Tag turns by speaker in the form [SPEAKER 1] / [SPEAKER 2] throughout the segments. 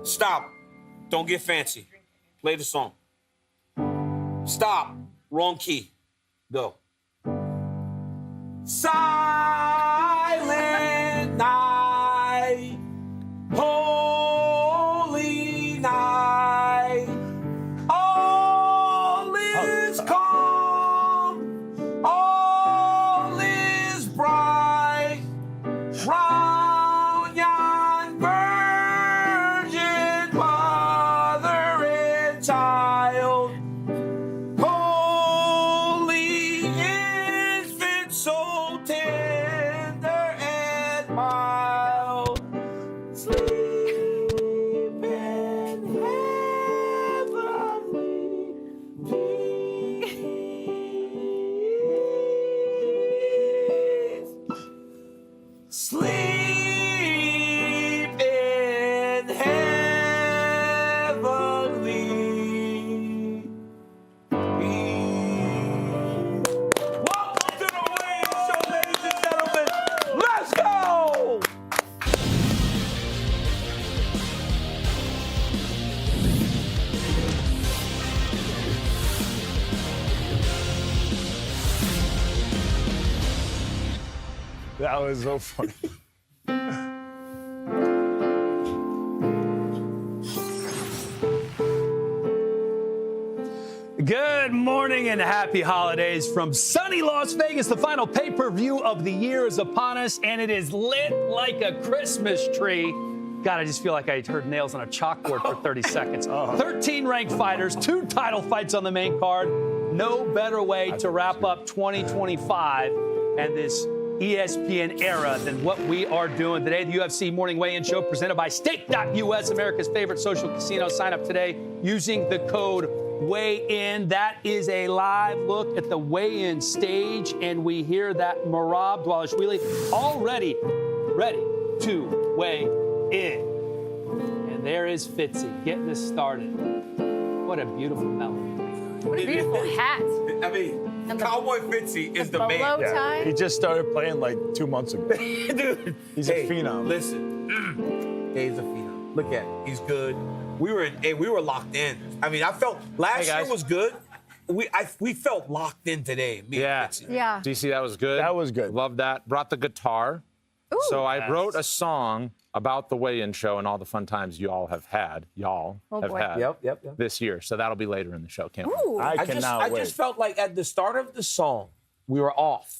[SPEAKER 1] Stop. Don't get fancy. Play the song. Stop. Wrong key. Go. Silent night. Holy night. All is calm. All is bright. Round yon virgin mother and child. Holy infant, so tender and mild. Sleep in heavenly peace. Sleep in heavenly peace. Welcome to the Wayne Show, ladies and gentlemen. Let's go!
[SPEAKER 2] That was so funny.
[SPEAKER 3] Good morning and happy holidays from sunny Las Vegas. The final pay-per-view of the year is upon us, and it is lit like a Christmas tree. God, I just feel like I heard nails on a chalkboard for 30 seconds. 13 ranked fighters, 2 title fights on the main card. No better way to wrap up 2025 and this ESPN era than what we are doing today. The UFC Morning Weigh-In Show presented by Stake.us, America's favorite social casino. Sign up today using the code WEIGH-IN. That is a live look at the weigh-in stage, and we hear that Merab Dvalishvili already ready to weigh in. And there is Fitzy getting us started. What a beautiful melody.
[SPEAKER 4] What a beautiful hat.
[SPEAKER 1] I mean,
[SPEAKER 4] And the-
[SPEAKER 1] Cowboy Fitzy is the
[SPEAKER 4] Bow
[SPEAKER 1] man.
[SPEAKER 4] tie.
[SPEAKER 2] He just started playing like 2 months ago.
[SPEAKER 1] Dude,
[SPEAKER 2] He's a phenom.
[SPEAKER 1] Listen, yeah, he's a phenom. Look at him. He's good. We were locked in. I mean, I felt last year was good. We felt locked in today. Me
[SPEAKER 5] Yeah.
[SPEAKER 1] and Fitzy.
[SPEAKER 4] Yeah.
[SPEAKER 5] DC, that was good.
[SPEAKER 2] That was good.
[SPEAKER 5] Love that. Brought the guitar.
[SPEAKER 4] Ooh.
[SPEAKER 5] So I wrote a song about the weigh-in show and all the fun times you all have had.
[SPEAKER 4] Oh, boy.
[SPEAKER 1] Yep.
[SPEAKER 5] This year. So that'll be later in the show. Can't wait.
[SPEAKER 4] Ooh.
[SPEAKER 2] I cannot
[SPEAKER 1] I
[SPEAKER 2] wait.
[SPEAKER 1] just felt like at the start of the song, we were off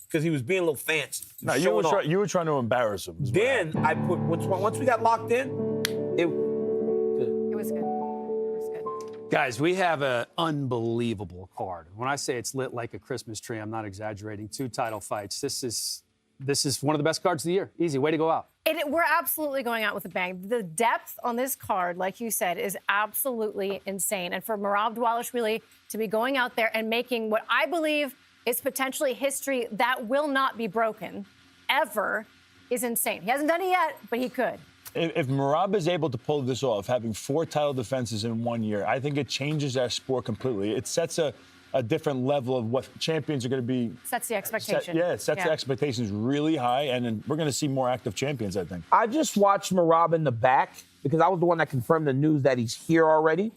[SPEAKER 1] because he was being a little fancy.
[SPEAKER 2] No,
[SPEAKER 1] Showing off.
[SPEAKER 2] you were trying to embarrass him. is what
[SPEAKER 1] Then
[SPEAKER 2] happened.
[SPEAKER 1] I put once we got locked in,
[SPEAKER 4] It was good. It was good.
[SPEAKER 3] Guys, we have an unbelievable card. When I say it's lit like a Christmas tree, I'm not exaggerating. 2 title fights. This is one of the best cards of the year. Easy, way to go out.
[SPEAKER 4] We're absolutely going out with a bang. The depth on this card, like you said, is absolutely insane. And for Merab Dvalishvili to be going out there and making what I believe is potentially history that will not be broken ever is insane. He hasn't done it yet, but he could.
[SPEAKER 2] If Merab is able to pull this off, having 4 title defenses in 1 year, I think it changes our sport completely. It sets a different level of what champions are going to be.
[SPEAKER 4] Sets the expectation.
[SPEAKER 2] It sets the expectations really high, and then we're going to see more active champions, I think.
[SPEAKER 6] I just watched Merab in the back because I was the one that confirmed the news that he's here already.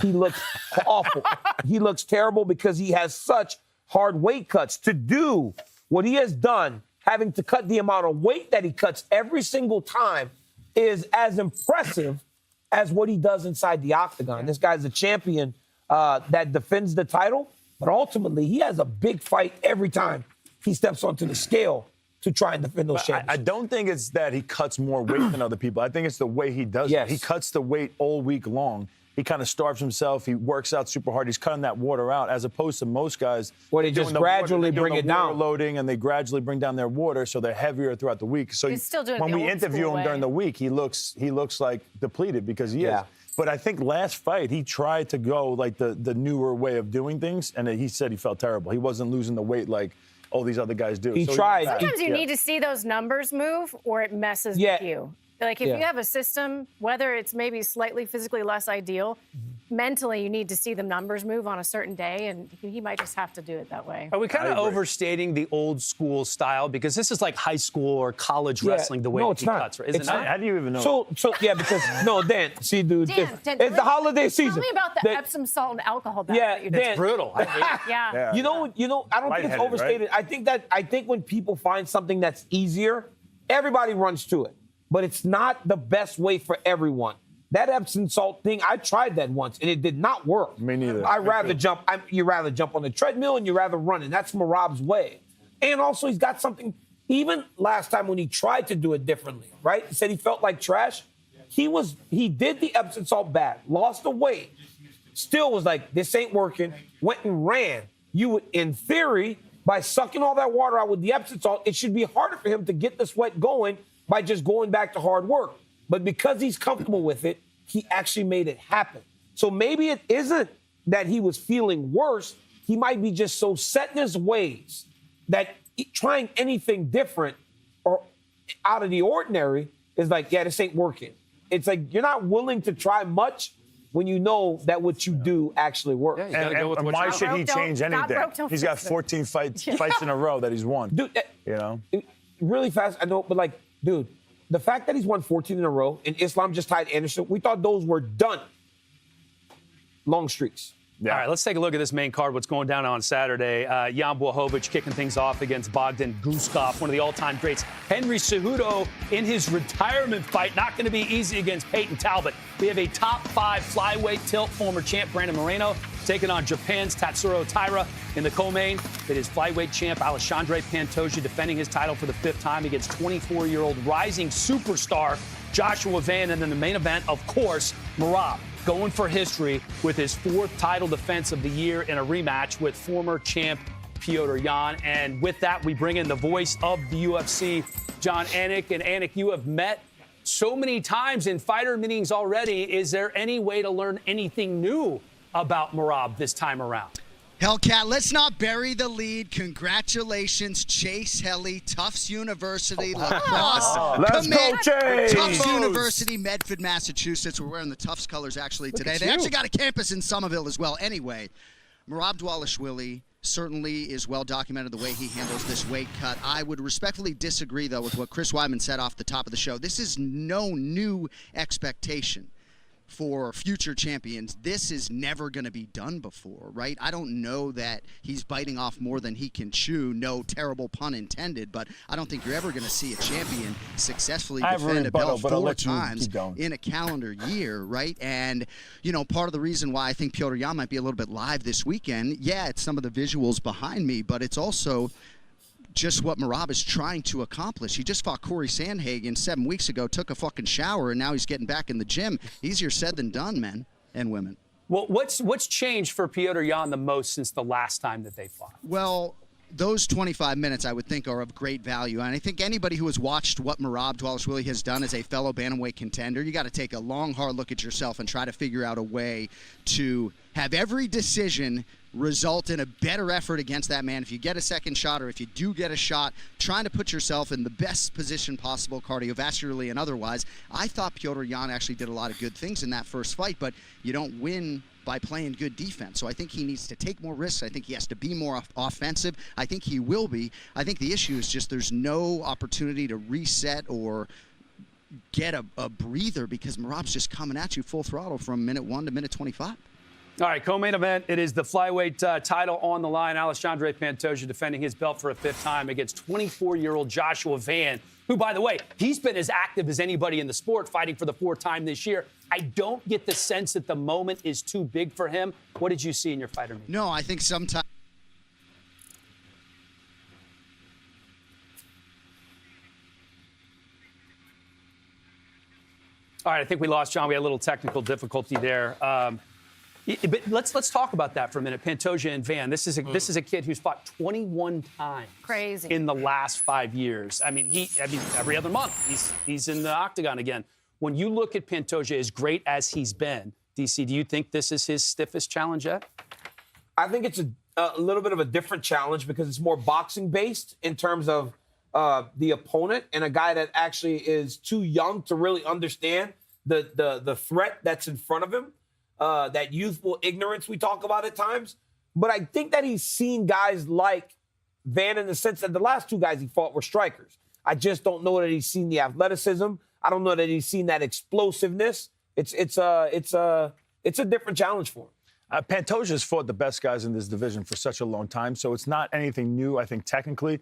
[SPEAKER 6] He looks awful. He looks terrible because he has such hard weight cuts. To do what he has done, having to cut the amount of weight that he cuts every single time, is as impressive as what he does inside the octagon. This guy's a champion that defends the title, but ultimately he has a big fight every time he steps onto the scale to try and defend those championships.
[SPEAKER 2] I don't think it's that he cuts more weight than other people. I think it's the way he does
[SPEAKER 6] Yes.
[SPEAKER 2] it. He cuts the weight all week long. He kind of starves himself. He works out super hard. He's cutting that water out, as opposed to most guys.
[SPEAKER 6] Where they
[SPEAKER 2] doing
[SPEAKER 6] just
[SPEAKER 2] the
[SPEAKER 6] gradually
[SPEAKER 2] they're doing
[SPEAKER 6] bring
[SPEAKER 2] the
[SPEAKER 6] it
[SPEAKER 2] water
[SPEAKER 6] down.
[SPEAKER 2] loading, and they gradually bring down their water, so they're heavier throughout the week. So
[SPEAKER 4] He's still doing it
[SPEAKER 2] when
[SPEAKER 4] the
[SPEAKER 2] we
[SPEAKER 4] old
[SPEAKER 2] interview
[SPEAKER 4] school
[SPEAKER 2] him during
[SPEAKER 4] way.
[SPEAKER 2] the week, he looks like depleted because he
[SPEAKER 6] Yeah.
[SPEAKER 2] is. But I think last fight he tried to go like the newer way of doing things, and he said he felt terrible. He wasn't losing the weight like all these other guys do.
[SPEAKER 6] He
[SPEAKER 2] So
[SPEAKER 6] tried.
[SPEAKER 4] Sometimes you need to see those numbers move or it messes
[SPEAKER 6] Yeah.
[SPEAKER 4] with you. Like if
[SPEAKER 6] Yeah.
[SPEAKER 4] you have a system, whether it's maybe slightly physically less ideal, mentally you need to see the numbers move on a certain day, and he might just have to do it that way.
[SPEAKER 3] Are we kind of overstating the old school style? Because this is like high school or college wrestling, the way
[SPEAKER 6] no,
[SPEAKER 3] he
[SPEAKER 6] it's not.
[SPEAKER 3] cuts, right? Isn't
[SPEAKER 6] It's
[SPEAKER 3] it?
[SPEAKER 6] not.
[SPEAKER 2] How do you even know?
[SPEAKER 6] So yeah, because no, Dan, see, dude,
[SPEAKER 4] Dan,
[SPEAKER 6] it's the holiday season.
[SPEAKER 4] Tell me about the Epsom salt and alcohol bath that you did.
[SPEAKER 6] Dan,
[SPEAKER 3] Brutal. I hate it.
[SPEAKER 4] Yeah.
[SPEAKER 6] You know, I don't think it's
[SPEAKER 2] Lightheaded,
[SPEAKER 6] overstated.
[SPEAKER 2] right?
[SPEAKER 6] I think when people find something that's easier, everybody runs to it. But it's not the best way for everyone. That Epsom salt thing, I tried that once, and it did not work.
[SPEAKER 2] Me neither.
[SPEAKER 6] You rather jump on the treadmill and you rather run, and that's Merab's way. And also, he's got something, even last time when he tried to do it differently, right? He said he felt like trash. He did the Epsom salt bath, lost the weight, still was like, this ain't working, went and ran. You would, in theory, by sucking all that water out with the Epsom salt, it should be harder for him to get the sweat going by just going back to hard work. But because he's comfortable with it, he actually made it happen. So maybe it isn't that he was feeling worse. He might be just so set in his ways that trying anything different or out of the ordinary is like, yeah, this ain't working. It's like you're not willing to try much when you know that what you do actually works.
[SPEAKER 3] Yeah, you gotta go with
[SPEAKER 2] And
[SPEAKER 3] what
[SPEAKER 2] why
[SPEAKER 3] you
[SPEAKER 2] should he
[SPEAKER 4] Don't-
[SPEAKER 2] change
[SPEAKER 4] God
[SPEAKER 2] anything?
[SPEAKER 4] broke, don't
[SPEAKER 2] He's got
[SPEAKER 4] fix it.
[SPEAKER 2] 14 fights in a row that he's won.
[SPEAKER 6] Dude,
[SPEAKER 2] You know?
[SPEAKER 6] really fast, I know, but like, dude, the fact that he's won 14 in a row and Islam just tied Anderson, we thought those were done. Long streaks.
[SPEAKER 2] Yeah.
[SPEAKER 3] All right, let's take a look at this main card, what's going down on Saturday. Jan Blachowicz kicking things off against Bogdan Guskov, one of the all-time greats. Henry Cejudo in his retirement fight, not going to be easy against Peyton Talbot. We have a top 5 flyweight tilt, former champ Brandon Moreno taking on Japan's Tatsuro Taira in the co-main. It is flyweight champ Alexandre Pantoja defending his title for the 5th time against 24-year-old rising superstar Joshua Van. And then the main event, of course, Merab going for history with his 4th title defense of the year in a rematch with former champ Petr Yan. And with that, we bring in the voice of the UFC, John Anik. And Anik, you have met so many times in fighter meetings already. Is there any way to learn anything new about Merab this time around?
[SPEAKER 7] Hellcat, let's not bury the lead. Congratulations, Chase Helly, Tufts University, lacrosse.
[SPEAKER 6] Let's go, Chase!
[SPEAKER 7] Tufts University, Medford, Massachusetts. We're wearing the Tufts colors actually today. They actually got a campus in Somerville as well. Anyway, Merab Dvalishvili certainly is well documented the way he handles this weight cut. I would respectfully disagree, though, with what Chris Weidman said off the top of the show. This is no new expectation for future champions. This is never going to be done before, right? I don't know that he's biting off more than he can chew. No terrible pun intended, but I don't think you're ever going to see a champion successfully defend a belt 4 times in a calendar year, right? And, you know, part of the reason why I think Petr Yan might be a little bit live this weekend, yeah, it's some of the visuals behind me, but it's also just what Merab is trying to accomplish. He just fought Corey Sandhagen 7 weeks ago, took a fucking shower, and now he's getting back in the gym. Easier said than done, men and women.
[SPEAKER 3] Well, what's changed for Petr Yan the most since the last time that they fought?
[SPEAKER 7] Well, those 25 minutes, I would think, are of great value. And I think anybody who has watched what Merab Dvalishvili has done as a fellow bantamweight contender, you got to take a long, hard look at yourself and try to figure out a way to have every decision result in a better effort against that man. If you get a second shot, or if you do get a shot, trying to put yourself in the best position possible, cardiovascularly and otherwise. I thought Petr Yan actually did a lot of good things in that first fight, but you don't win by playing good defense. So I think he needs to take more risks. I think he has to be more offensive. I think he will be. I think the issue is just there's no opportunity to reset or get a breather because Merab's just coming at you full throttle from minute 1 to minute 25.
[SPEAKER 3] All right, co-main event. It is the flyweight title on the line. Alexandre Pantoja defending his belt for a 5th time against 24-year-old Joshua Van, who, by the way, he's been as active as anybody in the sport, fighting for the 4th time this year. I don't get the sense that the moment is too big for him. What did you see in your fighter meeting?
[SPEAKER 7] No, I think sometimes.
[SPEAKER 3] All right, I think we lost John. We had a little technical difficulty there. But let's talk about that for a minute. Pantoja and Van. This is a kid who's fought 21 times.
[SPEAKER 4] Crazy.
[SPEAKER 3] In the last 5 years. I mean, every other month he's in the octagon again. When you look at Pantoja, as great as he's been, DC, do you think this is his stiffest challenge yet?
[SPEAKER 6] I think it's a little bit of a different challenge because it's more boxing based in terms of the opponent and a guy that actually is too young to really understand the threat that's in front of him. that youthful ignorance we talk about at times. But I think that he's seen guys like Van in the sense that the last two guys he fought were strikers. I just don't know that he's seen the athleticism. I don't know that he's seen that explosiveness. It's a different challenge for him.
[SPEAKER 2] Pantoja's fought the best guys in this division for such a long time, so it's not anything new, I think, technically.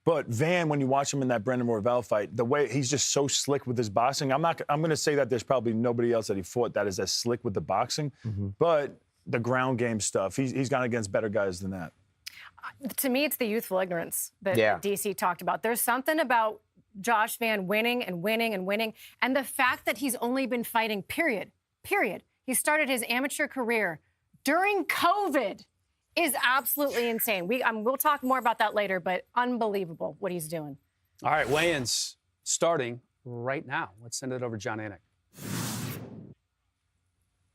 [SPEAKER 2] But Van, when you watch him in that Brandon Morval fight, the way he's just so slick with his boxing, I'm going to say that there's probably nobody else that he fought that is as slick with the boxing. But the ground game stuff, he's gone against better guys than that.
[SPEAKER 4] To me, it's the youthful ignorance that DC talked about. There's something about Josh Van winning and winning and winning, and the fact that he's only been fighting, period. He started his amateur career during COVID is absolutely insane. We'll talk more about that later, but unbelievable what he's doing.
[SPEAKER 3] All right, weigh-ins starting right now. Let's send it over to John Anik.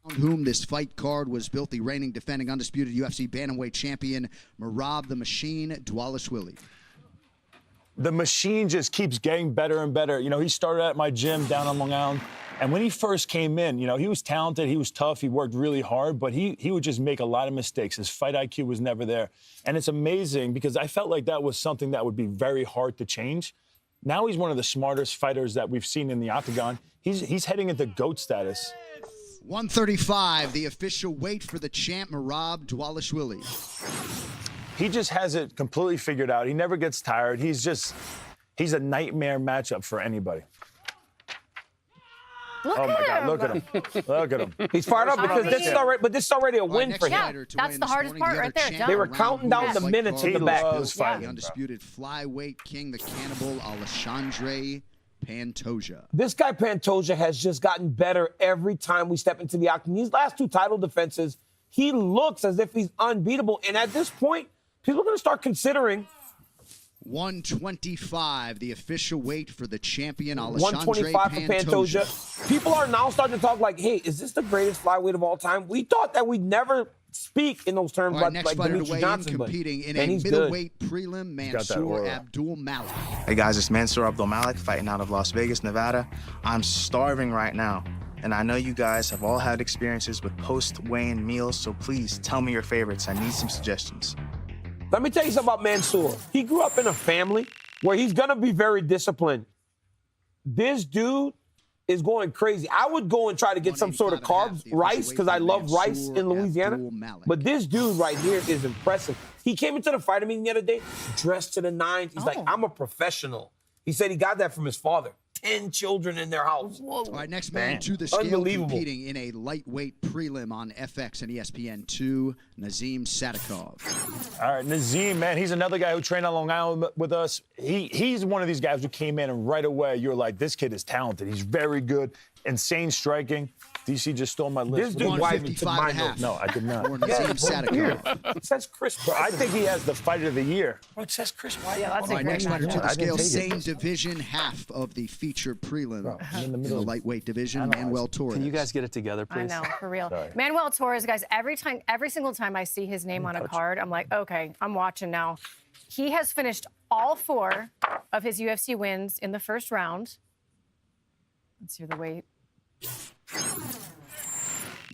[SPEAKER 7] On whom this fight card was built, the reigning, defending, undisputed UFC bantamweight champion, Merab the Machine Dvalishvili.
[SPEAKER 2] The machine just keeps getting better and better. You know, he started at my gym down on Long Island, and when he first came in, you know, he was talented, he was tough, he worked really hard, but he would just make a lot of mistakes. His fight IQ was never there. And it's amazing because I felt like that was something that would be very hard to change. Now he's one of the smartest fighters that we've seen in the octagon. He's heading into GOAT status.
[SPEAKER 7] 135, the official weight for the champ, Merab Dvalishvili.
[SPEAKER 2] He just has it completely figured out. He never gets tired. He's a nightmare matchup for anybody.
[SPEAKER 4] Look
[SPEAKER 2] Oh, my
[SPEAKER 4] at
[SPEAKER 2] God,
[SPEAKER 4] him.
[SPEAKER 2] look at him. Look at him.
[SPEAKER 6] He's fired up because this is already a win for him.
[SPEAKER 4] Yeah, that's the hardest part right there, John.
[SPEAKER 6] They were counting down the minutes in the back.
[SPEAKER 7] The undisputed flyweight king, the cannibal, Alexandre Pantoja.
[SPEAKER 6] This guy Pantoja has just gotten better every time we step into the octagon. These last two title defenses, he looks as if he's unbeatable. And at this point, people are going to start considering
[SPEAKER 7] 125, the official weight for the champion, Alexandre
[SPEAKER 6] 125 for Pantoja. People are now starting to talk like, hey, is this the greatest flyweight of all time? We thought that we'd never speak in those terms
[SPEAKER 7] like
[SPEAKER 6] Demetrius Johnson.
[SPEAKER 7] Competing in a middleweight prelim, Mansour Abdul Malik.
[SPEAKER 8] Hey guys, it's Mansour Abdul Malik fighting out of Las Vegas, Nevada. I'm starving right now, and I know you guys have all had experiences with post-weigh-in meals, so please tell me your favorites. I need some suggestions.
[SPEAKER 6] Let me tell you something about Mansour. He grew up in a family where he's going to be very disciplined. This dude is going crazy. I would go and try to get some sort of carbs, rice, because I love rice in Louisiana. But this dude right here is impressive. He came into the fighter meeting the other day, dressed to the nines. He's like, I'm a professional. He said he got that from his father. 10 children in their house.
[SPEAKER 7] All right, next man to the scale, competing in a lightweight prelim on FX and ESPN2, Nazim Sadikov.
[SPEAKER 2] All right, Nazim, man, he's another guy who trained on Long Island with us. He's one of these guys who came in and right away you're like, this kid is talented. He's very good, insane striking. DC just stole my list.
[SPEAKER 6] This dude took my notes.
[SPEAKER 2] No, I did not.
[SPEAKER 7] Nazim Sadikov.
[SPEAKER 6] It says Chris.
[SPEAKER 2] Bro, I think he has the fight of the year.
[SPEAKER 6] Bro, it says Chris White.
[SPEAKER 4] Yeah, that's
[SPEAKER 7] All
[SPEAKER 4] a
[SPEAKER 7] right,
[SPEAKER 4] great
[SPEAKER 7] next fighter to
[SPEAKER 4] matchup.
[SPEAKER 7] the scale,
[SPEAKER 2] take it.
[SPEAKER 7] same division, half of the featured prelim.
[SPEAKER 2] Bro, I'm in the
[SPEAKER 7] In
[SPEAKER 2] middle
[SPEAKER 7] the
[SPEAKER 2] of
[SPEAKER 7] lightweight division, Manuel Torres.
[SPEAKER 3] Can you guys get it together,
[SPEAKER 4] I
[SPEAKER 3] please?
[SPEAKER 4] know, for real.
[SPEAKER 2] Sorry.
[SPEAKER 4] Manuel Torres, guys, every single time I see his name on a card, I'm like, okay, I'm watching now. He has finished all 4 of his UFC wins in the first round. Let's hear the weight.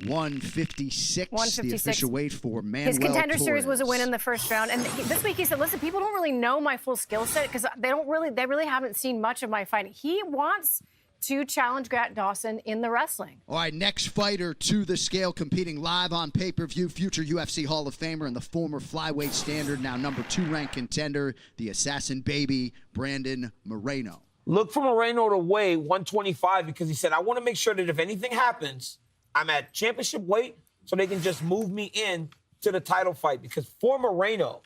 [SPEAKER 7] 156, the
[SPEAKER 4] 156.
[SPEAKER 7] official weight for Manuel
[SPEAKER 4] His contender
[SPEAKER 7] Torres.
[SPEAKER 4] series was a win in the first round, and this week he said, "Listen, people don't really know my full skill set because they really haven't seen much of my fighting." He wants to challenge Grant Dawson in the wrestling.
[SPEAKER 7] All right, next fighter to the scale, competing live on pay-per-view, future UFC Hall of Famer and the former flyweight standard, now number 2 ranked contender, the assassin baby, Brandon Moreno.
[SPEAKER 6] Look for Moreno to weigh 125 because he said, I want to make sure that if anything happens, I'm at championship weight so they can just move me in to the title fight. Because for Moreno,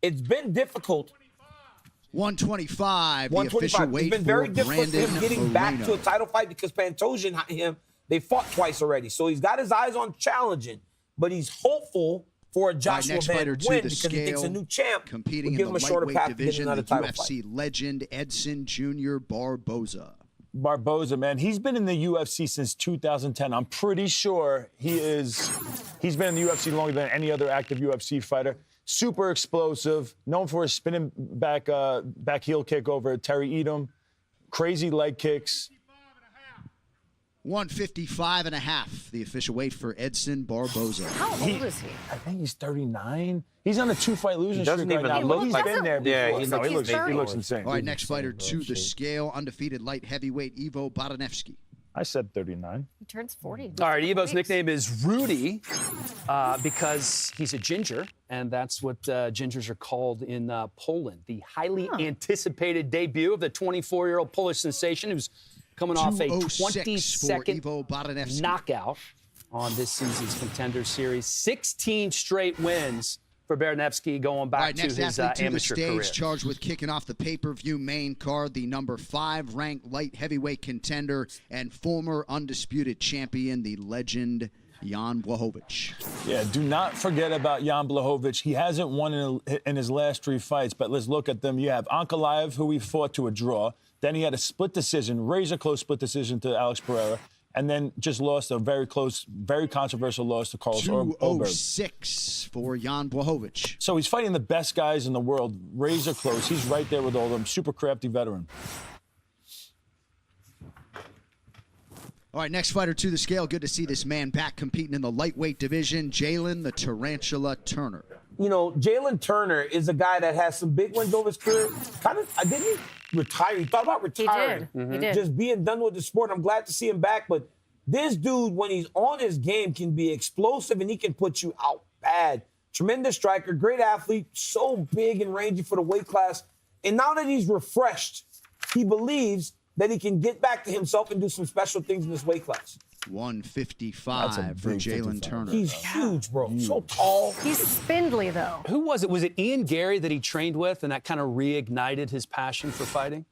[SPEAKER 6] it's been difficult.
[SPEAKER 7] 125, the official
[SPEAKER 6] 125.
[SPEAKER 7] weight
[SPEAKER 6] It's been very
[SPEAKER 7] for
[SPEAKER 6] difficult for
[SPEAKER 7] Brandon
[SPEAKER 6] him getting
[SPEAKER 7] Moreno.
[SPEAKER 6] back to a title fight because Pantoja and him, they fought twice already. So he's got his eyes on challenging, but he's hopeful for a Joshua
[SPEAKER 7] next
[SPEAKER 6] Van
[SPEAKER 7] fighter
[SPEAKER 6] win
[SPEAKER 7] to the
[SPEAKER 6] because he thinks a
[SPEAKER 7] scale,
[SPEAKER 6] new champ
[SPEAKER 7] competing
[SPEAKER 6] will give
[SPEAKER 7] in
[SPEAKER 6] him a
[SPEAKER 7] the
[SPEAKER 6] shorter
[SPEAKER 7] lightweight
[SPEAKER 6] path to getting
[SPEAKER 7] division,
[SPEAKER 6] another
[SPEAKER 7] the
[SPEAKER 6] title
[SPEAKER 7] UFC
[SPEAKER 6] fight.
[SPEAKER 7] legend Edson Jr. Barboza.
[SPEAKER 2] Barboza, man, he's been in the UFC since 2010. I'm pretty sure he's been in the UFC longer than any other active UFC fighter. Super explosive, known for his spinning back heel kick over Terry Edom, crazy leg kicks.
[SPEAKER 7] 155.5, the official weight for Edson Barboza.
[SPEAKER 4] How old is he?
[SPEAKER 2] I think he's 39. He's on a 2-fight losing streak
[SPEAKER 6] doesn't
[SPEAKER 2] right
[SPEAKER 6] even
[SPEAKER 2] now.
[SPEAKER 6] look
[SPEAKER 2] But he's
[SPEAKER 6] like-
[SPEAKER 2] been there before.
[SPEAKER 6] Yeah,
[SPEAKER 2] No, he looks,
[SPEAKER 4] like
[SPEAKER 2] he looks insane.
[SPEAKER 7] All right, next fighter to the scale, undefeated light heavyweight Ivo Baranevski.
[SPEAKER 2] I said 39.
[SPEAKER 4] He turns 40.
[SPEAKER 3] All right, Evo's nickname is Rudy because he's a ginger, and that's what gingers are called in Poland. The highly anticipated debut of the 24-year-old Polish sensation who's coming off a
[SPEAKER 7] 206 for Ivo
[SPEAKER 3] 22nd
[SPEAKER 7] Baranevski.
[SPEAKER 3] knockout on this season's Contender Series. 16 straight wins for Baranevski going
[SPEAKER 7] All
[SPEAKER 3] back
[SPEAKER 7] right,
[SPEAKER 3] to
[SPEAKER 7] next
[SPEAKER 3] his
[SPEAKER 7] athlete to the
[SPEAKER 3] amateur
[SPEAKER 7] stage,
[SPEAKER 3] career.
[SPEAKER 7] charged with kicking off the pay-per-view main card, the number 5 ranked light heavyweight contender and former undisputed champion, the legend Jan Blachowicz.
[SPEAKER 2] Yeah, do not forget about Jan Blachowicz. He hasn't won in his last 3 fights, but let's look at them. You have Ankalaev, who he fought to a draw. Then he had a split decision, razor-close split decision to Alex Pereira, and then just lost a very close, very controversial loss to Carlos Ulberg.
[SPEAKER 7] 206 for Jan Blachowicz.
[SPEAKER 2] So he's fighting the best guys in the world, razor close. He's right there with all of them, super crafty veteran.
[SPEAKER 7] All right, next fighter to the scale. Good to see this man back competing in the lightweight division, Jalen the Tarantula Turner.
[SPEAKER 6] You know, Jalen Turner is a guy that has some big wins over his career. Didn't he retire? He thought about retiring.
[SPEAKER 4] He did.
[SPEAKER 6] Just being done with the sport. I'm glad to see him back, but this dude, when he's on his game, can be explosive and he can put you out bad. Tremendous striker, great athlete, so big and rangy for the weight class. And now that he's refreshed, he believes that he can get back to himself and do some special things in this weight class.
[SPEAKER 7] 155 for
[SPEAKER 2] big
[SPEAKER 7] Jalen
[SPEAKER 2] 55.
[SPEAKER 7] Turner.
[SPEAKER 6] He's huge, bro. So tall.
[SPEAKER 4] He's spindly, though.
[SPEAKER 3] Who was it? Was it Ian Gary that he trained with, and that kind of reignited his passion for fighting?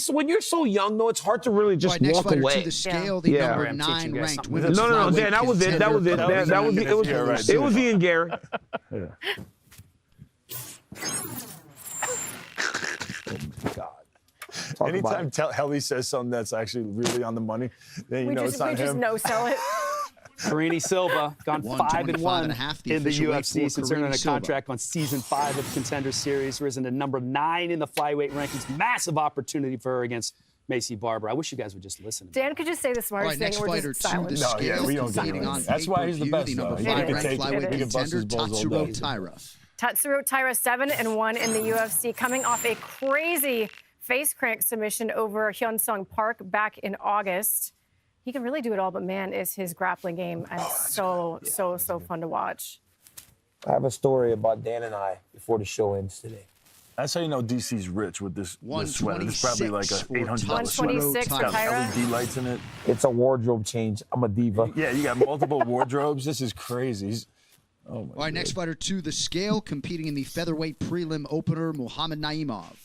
[SPEAKER 6] When you're so young, though, it's hard to really
[SPEAKER 7] All
[SPEAKER 6] just
[SPEAKER 7] right, next
[SPEAKER 6] walk
[SPEAKER 7] fighter
[SPEAKER 6] away.
[SPEAKER 7] to the scale, the
[SPEAKER 6] Yeah.
[SPEAKER 7] number
[SPEAKER 3] I'm teaching
[SPEAKER 7] 9
[SPEAKER 3] you guys
[SPEAKER 7] ranked
[SPEAKER 3] something.
[SPEAKER 7] women's
[SPEAKER 6] No,
[SPEAKER 7] flyweight
[SPEAKER 6] Dan, that was it. That was it.
[SPEAKER 7] contender.
[SPEAKER 6] It was Ian Gary. God.
[SPEAKER 2] Anytime Helly says something that's actually really on the money, then you know it's not
[SPEAKER 4] we just
[SPEAKER 2] him.
[SPEAKER 4] no-sell it.
[SPEAKER 3] Carini Silva gone
[SPEAKER 7] 125.5,
[SPEAKER 3] 5-1
[SPEAKER 7] the
[SPEAKER 3] in the
[SPEAKER 7] official weight
[SPEAKER 3] UFC
[SPEAKER 7] for
[SPEAKER 3] since earning
[SPEAKER 7] Carini
[SPEAKER 3] a
[SPEAKER 7] Silva.
[SPEAKER 3] contract on season 5 of the Contender Series, risen to number 9 in the flyweight rankings. Massive opportunity for her against Macy Barber. I wish you guys would just listen to me.
[SPEAKER 4] Dan could just say the
[SPEAKER 7] All
[SPEAKER 4] smartest
[SPEAKER 7] right,
[SPEAKER 4] thing.
[SPEAKER 7] next
[SPEAKER 4] We're
[SPEAKER 7] fighter
[SPEAKER 4] just
[SPEAKER 7] to
[SPEAKER 4] silent.
[SPEAKER 7] the
[SPEAKER 2] No,
[SPEAKER 7] scale.
[SPEAKER 2] yeah, we don't get
[SPEAKER 7] competing
[SPEAKER 2] it.
[SPEAKER 7] on
[SPEAKER 2] That's why he's the
[SPEAKER 7] pay-per-view,
[SPEAKER 2] best,
[SPEAKER 7] the number
[SPEAKER 2] though.
[SPEAKER 7] 5
[SPEAKER 4] He can
[SPEAKER 7] ranked
[SPEAKER 2] take-
[SPEAKER 7] flyweight
[SPEAKER 2] he can bust his
[SPEAKER 7] contender,
[SPEAKER 2] balls all
[SPEAKER 7] Tatsuro
[SPEAKER 2] day.
[SPEAKER 7] Taira.
[SPEAKER 4] Tatsuro Taira 7-1 in the UFC, coming off a crazy face crank submission over Hyun-Sung Park back in August. He can really do it all, but man, is his grappling game and so fun to watch.
[SPEAKER 6] I have a story about Dan and I before the show ends today.
[SPEAKER 2] That's how you know DC's rich with this sweater. It's probably like a
[SPEAKER 7] 126
[SPEAKER 2] $800 sweater.
[SPEAKER 4] 126 for
[SPEAKER 2] Got
[SPEAKER 4] Taira.
[SPEAKER 2] LED lights in it.
[SPEAKER 6] It's a wardrobe change. I'm a diva.
[SPEAKER 2] Yeah, you got multiple wardrobes. This is crazy. Oh my
[SPEAKER 7] All right, next fighter to the scale, competing in the featherweight prelim opener, Muhammad Naimov.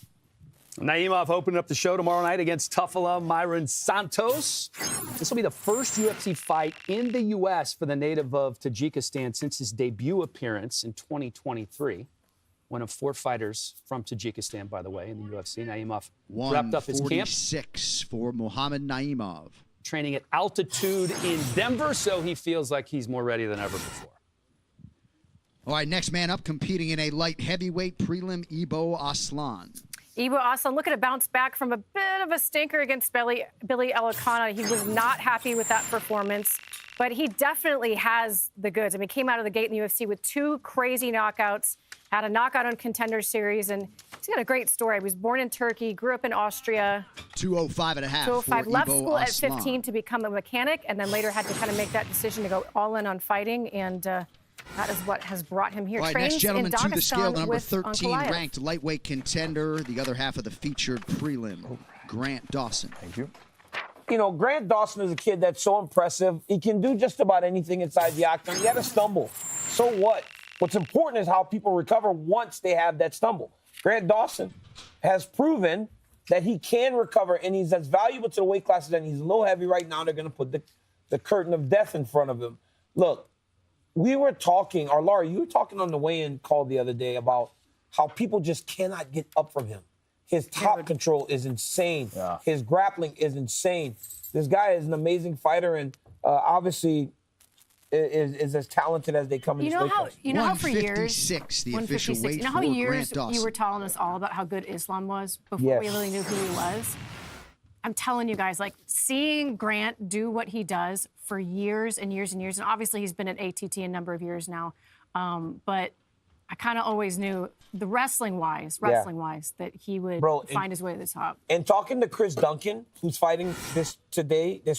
[SPEAKER 3] Naimov opening up the show tomorrow night against Tuffala Myron Santos. This will be the first UFC fight in the U.S. for the native of Tajikistan since his debut appearance in 2023. One of 4 fighters from Tajikistan, by the way, in the UFC. Naimov wrapped up his camp
[SPEAKER 7] 146 for Muhammad Naimov.
[SPEAKER 3] training at altitude in Denver, so he feels like he's more ready than ever before.
[SPEAKER 7] All right, next man up, competing in a light heavyweight prelim, Ibo Aslan.
[SPEAKER 4] Ibo Aslan looking to bounce back from a bit of a stinker against Billy Elikana. He was not happy with that performance, but he definitely has the goods. I mean, came out of the gate in the UFC with 2 crazy knockouts, had a knockout on Contender Series, and he's got a great story. He was born in Turkey, grew up in Austria.
[SPEAKER 7] 205.5
[SPEAKER 4] 205,
[SPEAKER 7] for
[SPEAKER 4] left
[SPEAKER 7] Ibo
[SPEAKER 4] school at
[SPEAKER 7] Aslan.
[SPEAKER 4] 15 to become a mechanic, and then later had to kind of make that decision to go all in on fighting, and that is what has brought him here.
[SPEAKER 7] All right,
[SPEAKER 4] Trains
[SPEAKER 7] next gentleman
[SPEAKER 4] in
[SPEAKER 7] to the scale,
[SPEAKER 4] Dagestan
[SPEAKER 7] the number
[SPEAKER 4] with
[SPEAKER 7] 13
[SPEAKER 4] Ankalaev.
[SPEAKER 7] ranked lightweight contender, the other half of the featured prelim, Grant Dawson.
[SPEAKER 2] Thank you.
[SPEAKER 6] You know, Grant Dawson is a kid that's so impressive. He can do just about anything inside the octagon. He had a stumble. So what? What's important is how people recover once they have that stumble. Grant Dawson has proven that he can recover, and he's as valuable to the weight classes, and he's low heavy right now. They're going to put the curtain of death in front of him. Look, we were talking, or Laura, you were talking on the weigh-in call the other day about how people just cannot get up from him. His top control is insane.
[SPEAKER 2] Yeah.
[SPEAKER 6] His grappling is insane. This guy is an amazing fighter, and obviously is as talented as they come in this weight class.
[SPEAKER 4] You know how for years
[SPEAKER 7] 156, the official
[SPEAKER 4] 156.
[SPEAKER 7] weight
[SPEAKER 4] You know how
[SPEAKER 7] for
[SPEAKER 4] years
[SPEAKER 7] Grant Dawson.
[SPEAKER 4] you were telling us all about how good Islam was before we
[SPEAKER 6] Yes.
[SPEAKER 4] really knew who he was? I'm telling you guys, like, seeing Grant do what he does for years and years and years, and obviously he's been at ATT a number of years now, but I kind of always knew the wrestling-wise, that he would find his way to the top.
[SPEAKER 6] And talking to Chris Duncan, who's fighting this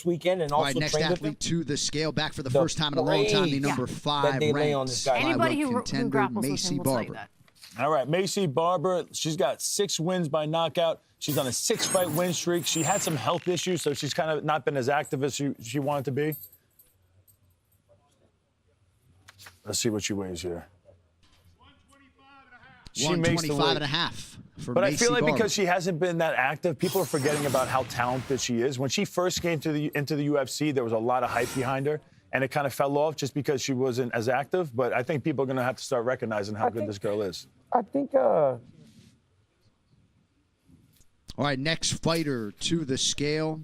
[SPEAKER 6] weekend, and also
[SPEAKER 7] next
[SPEAKER 6] trained with
[SPEAKER 7] athlete
[SPEAKER 6] him,
[SPEAKER 7] to the scale, back for the first time in a long time, the number 5 ranked
[SPEAKER 4] Anybody who
[SPEAKER 7] contender,
[SPEAKER 4] grapples with
[SPEAKER 7] Macy
[SPEAKER 4] him will tell you
[SPEAKER 7] Barber.
[SPEAKER 4] that.
[SPEAKER 2] All right, Macy Barber, she's got 6 wins by knockout. She's on a 6-fight win streak. She had some health issues, so she's kind of not been as active as she wanted to be. Let's see what she weighs here. She makes the
[SPEAKER 7] 125
[SPEAKER 2] weight.
[SPEAKER 7] and a half for
[SPEAKER 2] But
[SPEAKER 7] Macy
[SPEAKER 2] I feel like
[SPEAKER 7] Barber.
[SPEAKER 2] because she hasn't been that active, people are forgetting about how talented she is. When she first came into the UFC, there was a lot of hype behind her, and it kind of fell off just because she wasn't as active. But I think people are going to have to start recognizing how good this girl is.
[SPEAKER 6] I think.
[SPEAKER 7] All right, next fighter to the scale.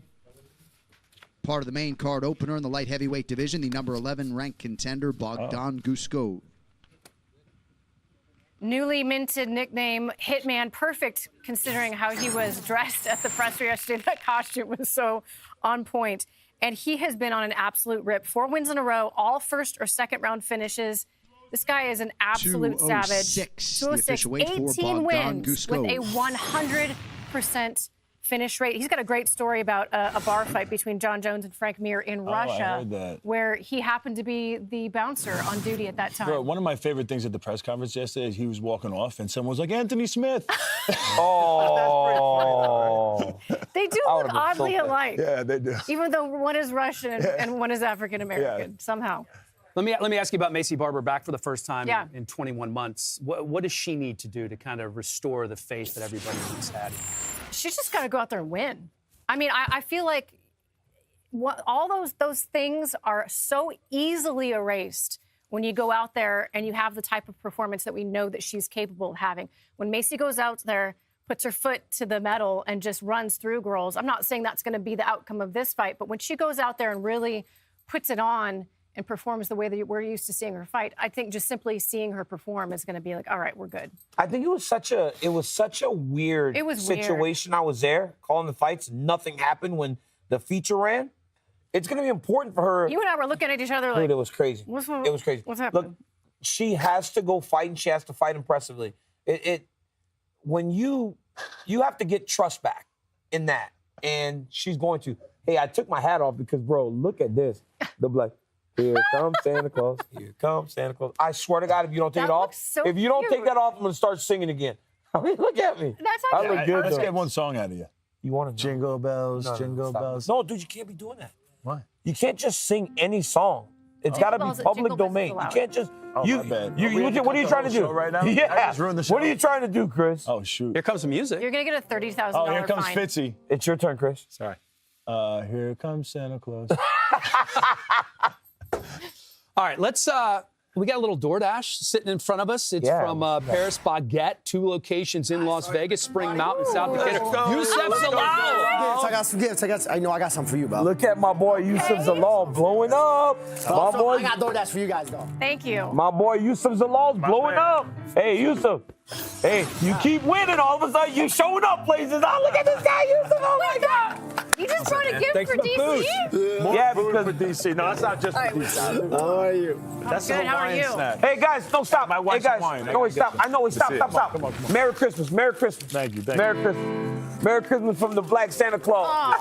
[SPEAKER 7] Part of the main card opener in the light heavyweight division, the number 11 ranked contender, Bogdan Guskov.
[SPEAKER 4] Newly minted nickname, Hitman. Perfect considering how he was dressed at the presser yesterday. That costume was so on point. And he has been on an absolute rip. 4 wins in a row, all first or second round finishes. This guy is an absolute savage. 206, 18 wins with a 100% finish rate. He's got a great story about a bar fight between John Jones and Frank Mir in Russia,
[SPEAKER 2] I heard that.
[SPEAKER 4] where he happened to be the bouncer on duty at that time.
[SPEAKER 2] Bro, one of my favorite things at the press conference yesterday is he was walking off and someone was like, Anthony Smith.
[SPEAKER 6] Oh.
[SPEAKER 4] They do look oddly alike.
[SPEAKER 2] Yeah, they do.
[SPEAKER 4] Even though one is Russian and one is African American, somehow.
[SPEAKER 3] Let me ask you about Macy Barber, back for the first time
[SPEAKER 4] in
[SPEAKER 3] 21 months. What does she need to do to kind of restore the faith that everybody has had?
[SPEAKER 4] She's just got to go out there and win. I mean, I feel like all those things are so easily erased when you go out there and you have the type of performance that we know that she's capable of having. When Macy goes out there, puts her foot to the metal and just runs through girls, I'm not saying that's going to be the outcome of this fight, but when she goes out there and really puts it on and performs the way that we're used to seeing her fight, I think just simply seeing her perform is going to be like, all right, we're good.
[SPEAKER 6] I think it was such a weird situation. I was there calling the fights. Nothing happened when the feature ran. It's going to be important for her.
[SPEAKER 4] You and I were looking at each other like,
[SPEAKER 6] dude, it was crazy.
[SPEAKER 4] It
[SPEAKER 6] was crazy.
[SPEAKER 4] What's happening?
[SPEAKER 6] Look, she has to go fight, and she has to fight impressively. When you have to get trust back in that, and she's going to. Hey, I took my hat off because, bro, look at this. They'll be like, here comes Santa Claus. Here comes Santa Claus. I swear to God, if you don't take it off, if you don't take that off, I'm going to start singing again. I mean, look at me.
[SPEAKER 4] That's
[SPEAKER 6] I look good.
[SPEAKER 2] Let's get one song out of you.
[SPEAKER 6] You want to
[SPEAKER 2] Jingle bells, jingle bells.
[SPEAKER 6] No, dude, you can't be doing that.
[SPEAKER 2] Why?
[SPEAKER 6] You can't just sing any song. It's got to be public domain. You can't just.
[SPEAKER 2] My bad.
[SPEAKER 6] What are you trying to do
[SPEAKER 2] right now?
[SPEAKER 6] Yeah.
[SPEAKER 2] I just ruined the show.
[SPEAKER 6] What are you trying to do, Chris?
[SPEAKER 2] Oh, shoot.
[SPEAKER 3] Here comes the music.
[SPEAKER 4] You're going to get a $30,000
[SPEAKER 2] Oh, here comes
[SPEAKER 4] fine.
[SPEAKER 2] Fitzy.
[SPEAKER 6] It's your turn, Chris.
[SPEAKER 2] Sorry. Here comes Santa Claus.
[SPEAKER 3] All right, let's. We got a little DoorDash sitting in front of us. It's from Paris Baguette, 2 locations in Las Vegas, Spring Mountain, South Decatur. Yusef Zalal.
[SPEAKER 9] I got some gifts. I got some for you, bro.
[SPEAKER 6] Look at my boy Yusef Zalal blowing up. My boy,
[SPEAKER 9] I got DoorDash for you guys, though.
[SPEAKER 4] Thank you.
[SPEAKER 6] my boy Yusef Zalal's blowing up. Hey, Yusef. Hey, you keep winning. All of a sudden, you showing up places. Oh, look at this guy, Yusef. Oh, my God.
[SPEAKER 4] You just brought a gift
[SPEAKER 2] Thanks
[SPEAKER 4] for
[SPEAKER 2] for the
[SPEAKER 4] DC?
[SPEAKER 6] Yeah,
[SPEAKER 2] Food
[SPEAKER 6] because
[SPEAKER 2] for DC. No, that's not just for DC.
[SPEAKER 9] How are you?
[SPEAKER 2] That's
[SPEAKER 4] good.
[SPEAKER 2] a
[SPEAKER 4] How are
[SPEAKER 2] Hawaiian
[SPEAKER 4] you?
[SPEAKER 2] snack.
[SPEAKER 6] Hey guys, don't stop.
[SPEAKER 2] My
[SPEAKER 6] Hey
[SPEAKER 2] wife's
[SPEAKER 6] guys,
[SPEAKER 2] Hawaiian.
[SPEAKER 6] no, wait, stop. I know, wait, stop.
[SPEAKER 2] Come on, come on.
[SPEAKER 6] Merry Christmas, Merry Christmas.
[SPEAKER 2] Thank you.
[SPEAKER 6] Merry Christmas. Merry Christmas from the Black Santa Claus.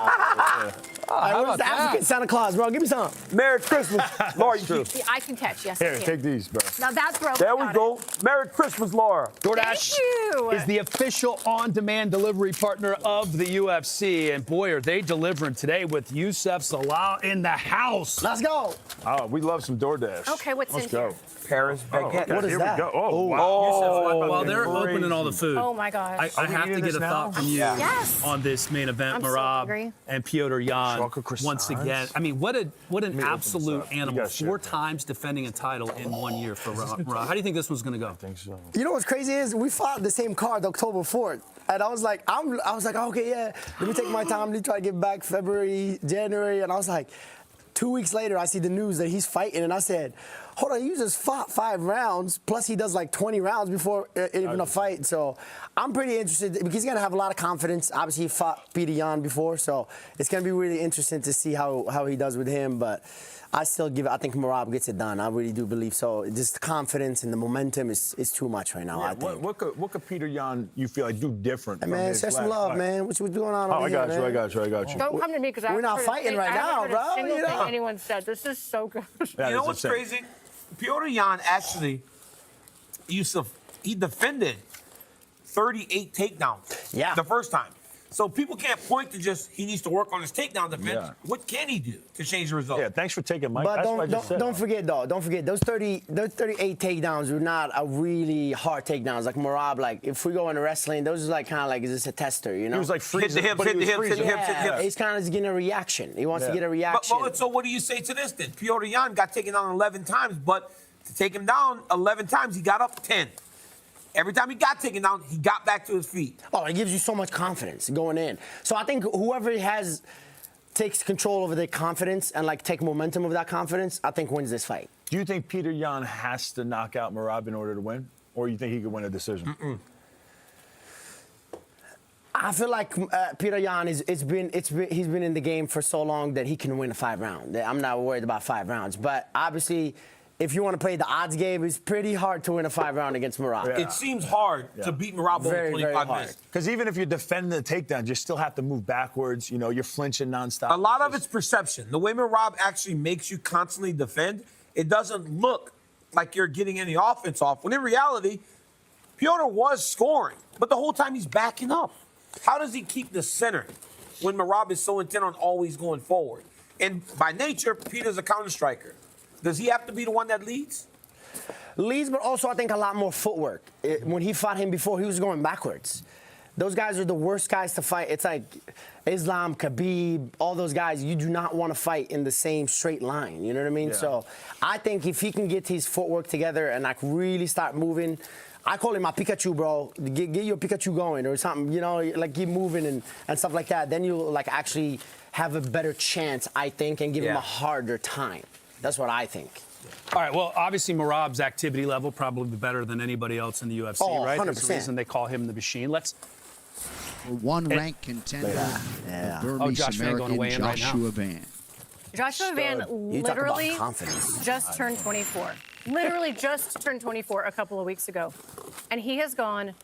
[SPEAKER 9] Where's the African Santa Claus, bro? Give me some.
[SPEAKER 6] Merry Christmas, Laura.
[SPEAKER 4] See, I can catch, yes, I
[SPEAKER 2] Here,
[SPEAKER 4] can.
[SPEAKER 2] take these, bro.
[SPEAKER 4] Now that's broken.
[SPEAKER 6] There we go. Merry Christmas, Laura.
[SPEAKER 3] DoorDash
[SPEAKER 4] Thank you.
[SPEAKER 3] is the official on-demand delivery partner of the UFC, and boy, are they delivering today with Yusef Zalal in the house.
[SPEAKER 9] Let's go.
[SPEAKER 2] Oh, we love some DoorDash.
[SPEAKER 4] Okay, what's
[SPEAKER 2] Let's
[SPEAKER 4] in
[SPEAKER 2] go.
[SPEAKER 4] here?
[SPEAKER 6] Paris Baguette.
[SPEAKER 2] What
[SPEAKER 9] is
[SPEAKER 2] Here
[SPEAKER 9] that?
[SPEAKER 2] we go. Oh, wow.
[SPEAKER 6] Oh,
[SPEAKER 3] While they're opening all the food,
[SPEAKER 4] Oh, my gosh.
[SPEAKER 3] I have to
[SPEAKER 2] eating
[SPEAKER 3] get
[SPEAKER 2] this
[SPEAKER 3] a
[SPEAKER 2] now?
[SPEAKER 3] thought from you
[SPEAKER 4] Yes.
[SPEAKER 3] on this main event,
[SPEAKER 4] I'm so
[SPEAKER 3] Merab
[SPEAKER 4] hungry.
[SPEAKER 3] and Piotr Jan.
[SPEAKER 2] Chocolate croissants.
[SPEAKER 3] Once again, I mean, what an
[SPEAKER 2] open this
[SPEAKER 3] absolute
[SPEAKER 2] up. You
[SPEAKER 3] animal!
[SPEAKER 2] gotta share
[SPEAKER 3] 4
[SPEAKER 2] that.
[SPEAKER 3] times defending a title in 1 year for Merab. How do you think this one's going to go?
[SPEAKER 2] I think so.
[SPEAKER 9] You know what's crazy is we fought the same card October 4th. And I was like, okay, yeah, let me take my time. Let me try to get back February, January. And I was like, 2 weeks later, I see the news that he's fighting. And I said, hold on, he just fought 5 rounds, plus he does like 20 rounds before even a fight. So I'm pretty interested because he's going to have a lot of confidence. Obviously, he fought Peter Yan before, so it's going to be really interesting to see how he does with him. But I think Merab gets it done. I really do believe so. Just the confidence and the momentum is too much right now,
[SPEAKER 2] Yeah,
[SPEAKER 9] I think.
[SPEAKER 2] What could Peter Yan, you feel like, do different?
[SPEAKER 9] Hey, man, share some love, man. What's going on over here, man?
[SPEAKER 2] I got you.
[SPEAKER 4] Don't come to me because
[SPEAKER 9] We're not fighting right now, bro.
[SPEAKER 4] A single
[SPEAKER 9] You know?
[SPEAKER 4] thing anyone said. This is so good.
[SPEAKER 2] That
[SPEAKER 1] You know
[SPEAKER 2] is
[SPEAKER 1] what's
[SPEAKER 2] insane.
[SPEAKER 1] crazy? Petr Yan actually he defended 38 takedowns the first time. So people can't point to just he needs to work on his takedown defense.
[SPEAKER 2] Yeah.
[SPEAKER 1] What can he do to change the result?
[SPEAKER 2] Yeah, thanks for taking Mike.
[SPEAKER 9] But
[SPEAKER 2] That's what I just said.
[SPEAKER 9] don't forget those 38 takedowns were not a really hard takedowns like Merab. Like if we go into wrestling, those are like kind of like is this a tester, you know?
[SPEAKER 2] He was like freezing.
[SPEAKER 1] Hit the hips,
[SPEAKER 2] but he
[SPEAKER 1] hit the
[SPEAKER 2] was
[SPEAKER 1] hips, hit the
[SPEAKER 2] freezing.
[SPEAKER 1] hips, hit the hips.
[SPEAKER 9] He's kind of getting a reaction. He wants to get a reaction.
[SPEAKER 1] But so what do you say to this then? Petr Yan got taken down 11 times, but to take him down 11 times, he got up 10. Every time he got taken down, he got back to his feet.
[SPEAKER 9] Oh, it gives you so much confidence going in. So I think whoever takes control over their confidence and like take momentum of that confidence, I think wins this fight.
[SPEAKER 2] Do you think Peter Yan has to knock out Merab in order to win? Or you think he could win a decision?
[SPEAKER 9] I feel like Peter Yan he's been in the game for so long that he can win a 5 round. I'm not worried about 5 rounds. But obviously, if you want to play the odds game, it's pretty hard to win a 5 round against Merab.
[SPEAKER 2] Yeah.
[SPEAKER 1] It seems hard to beat Merab over 25 minutes.
[SPEAKER 2] Because even if you're defending the takedown, you still have to move backwards. You know, you're flinching nonstop.
[SPEAKER 1] A lot of it's perception. The way Merab actually makes you constantly defend, it doesn't look like you're getting any offense off. When in reality, Petr was scoring, but the whole time he's backing up. How does he keep the center when Merab is so intent on always going forward? And by nature, Peter's a counter striker. Does he have to be the one that leads?
[SPEAKER 9] Leads, but also I think a lot more footwork. When he fought him before, he was going backwards. Those guys are the worst guys to fight. It's like Islam, Khabib, all those guys. You do not want to fight in the same straight line. You know what I mean?
[SPEAKER 2] Yeah.
[SPEAKER 9] So I think if he can get his footwork together and like really start moving, I call him my Pikachu, bro. Get your Pikachu going or something. You know, like keep moving and stuff like that. Then you'll like actually have a better chance, I think, and give him a harder time. That's what I think.
[SPEAKER 3] All right, well, obviously Merab's activity level probably better than anybody else in the UFC,
[SPEAKER 9] Oh,
[SPEAKER 3] right?
[SPEAKER 9] 100%.
[SPEAKER 3] There's a reason they call him the machine. Let's
[SPEAKER 7] One ranked contender,
[SPEAKER 9] Yeah.
[SPEAKER 7] Burmese
[SPEAKER 3] Josh Van going to
[SPEAKER 7] American
[SPEAKER 3] weigh in right now.
[SPEAKER 7] Joshua Van.
[SPEAKER 4] Joshua Van
[SPEAKER 9] You talk about
[SPEAKER 4] literally
[SPEAKER 9] confidence.
[SPEAKER 4] just turned 24. Literally just turned 24 a couple of weeks ago. And he has gone,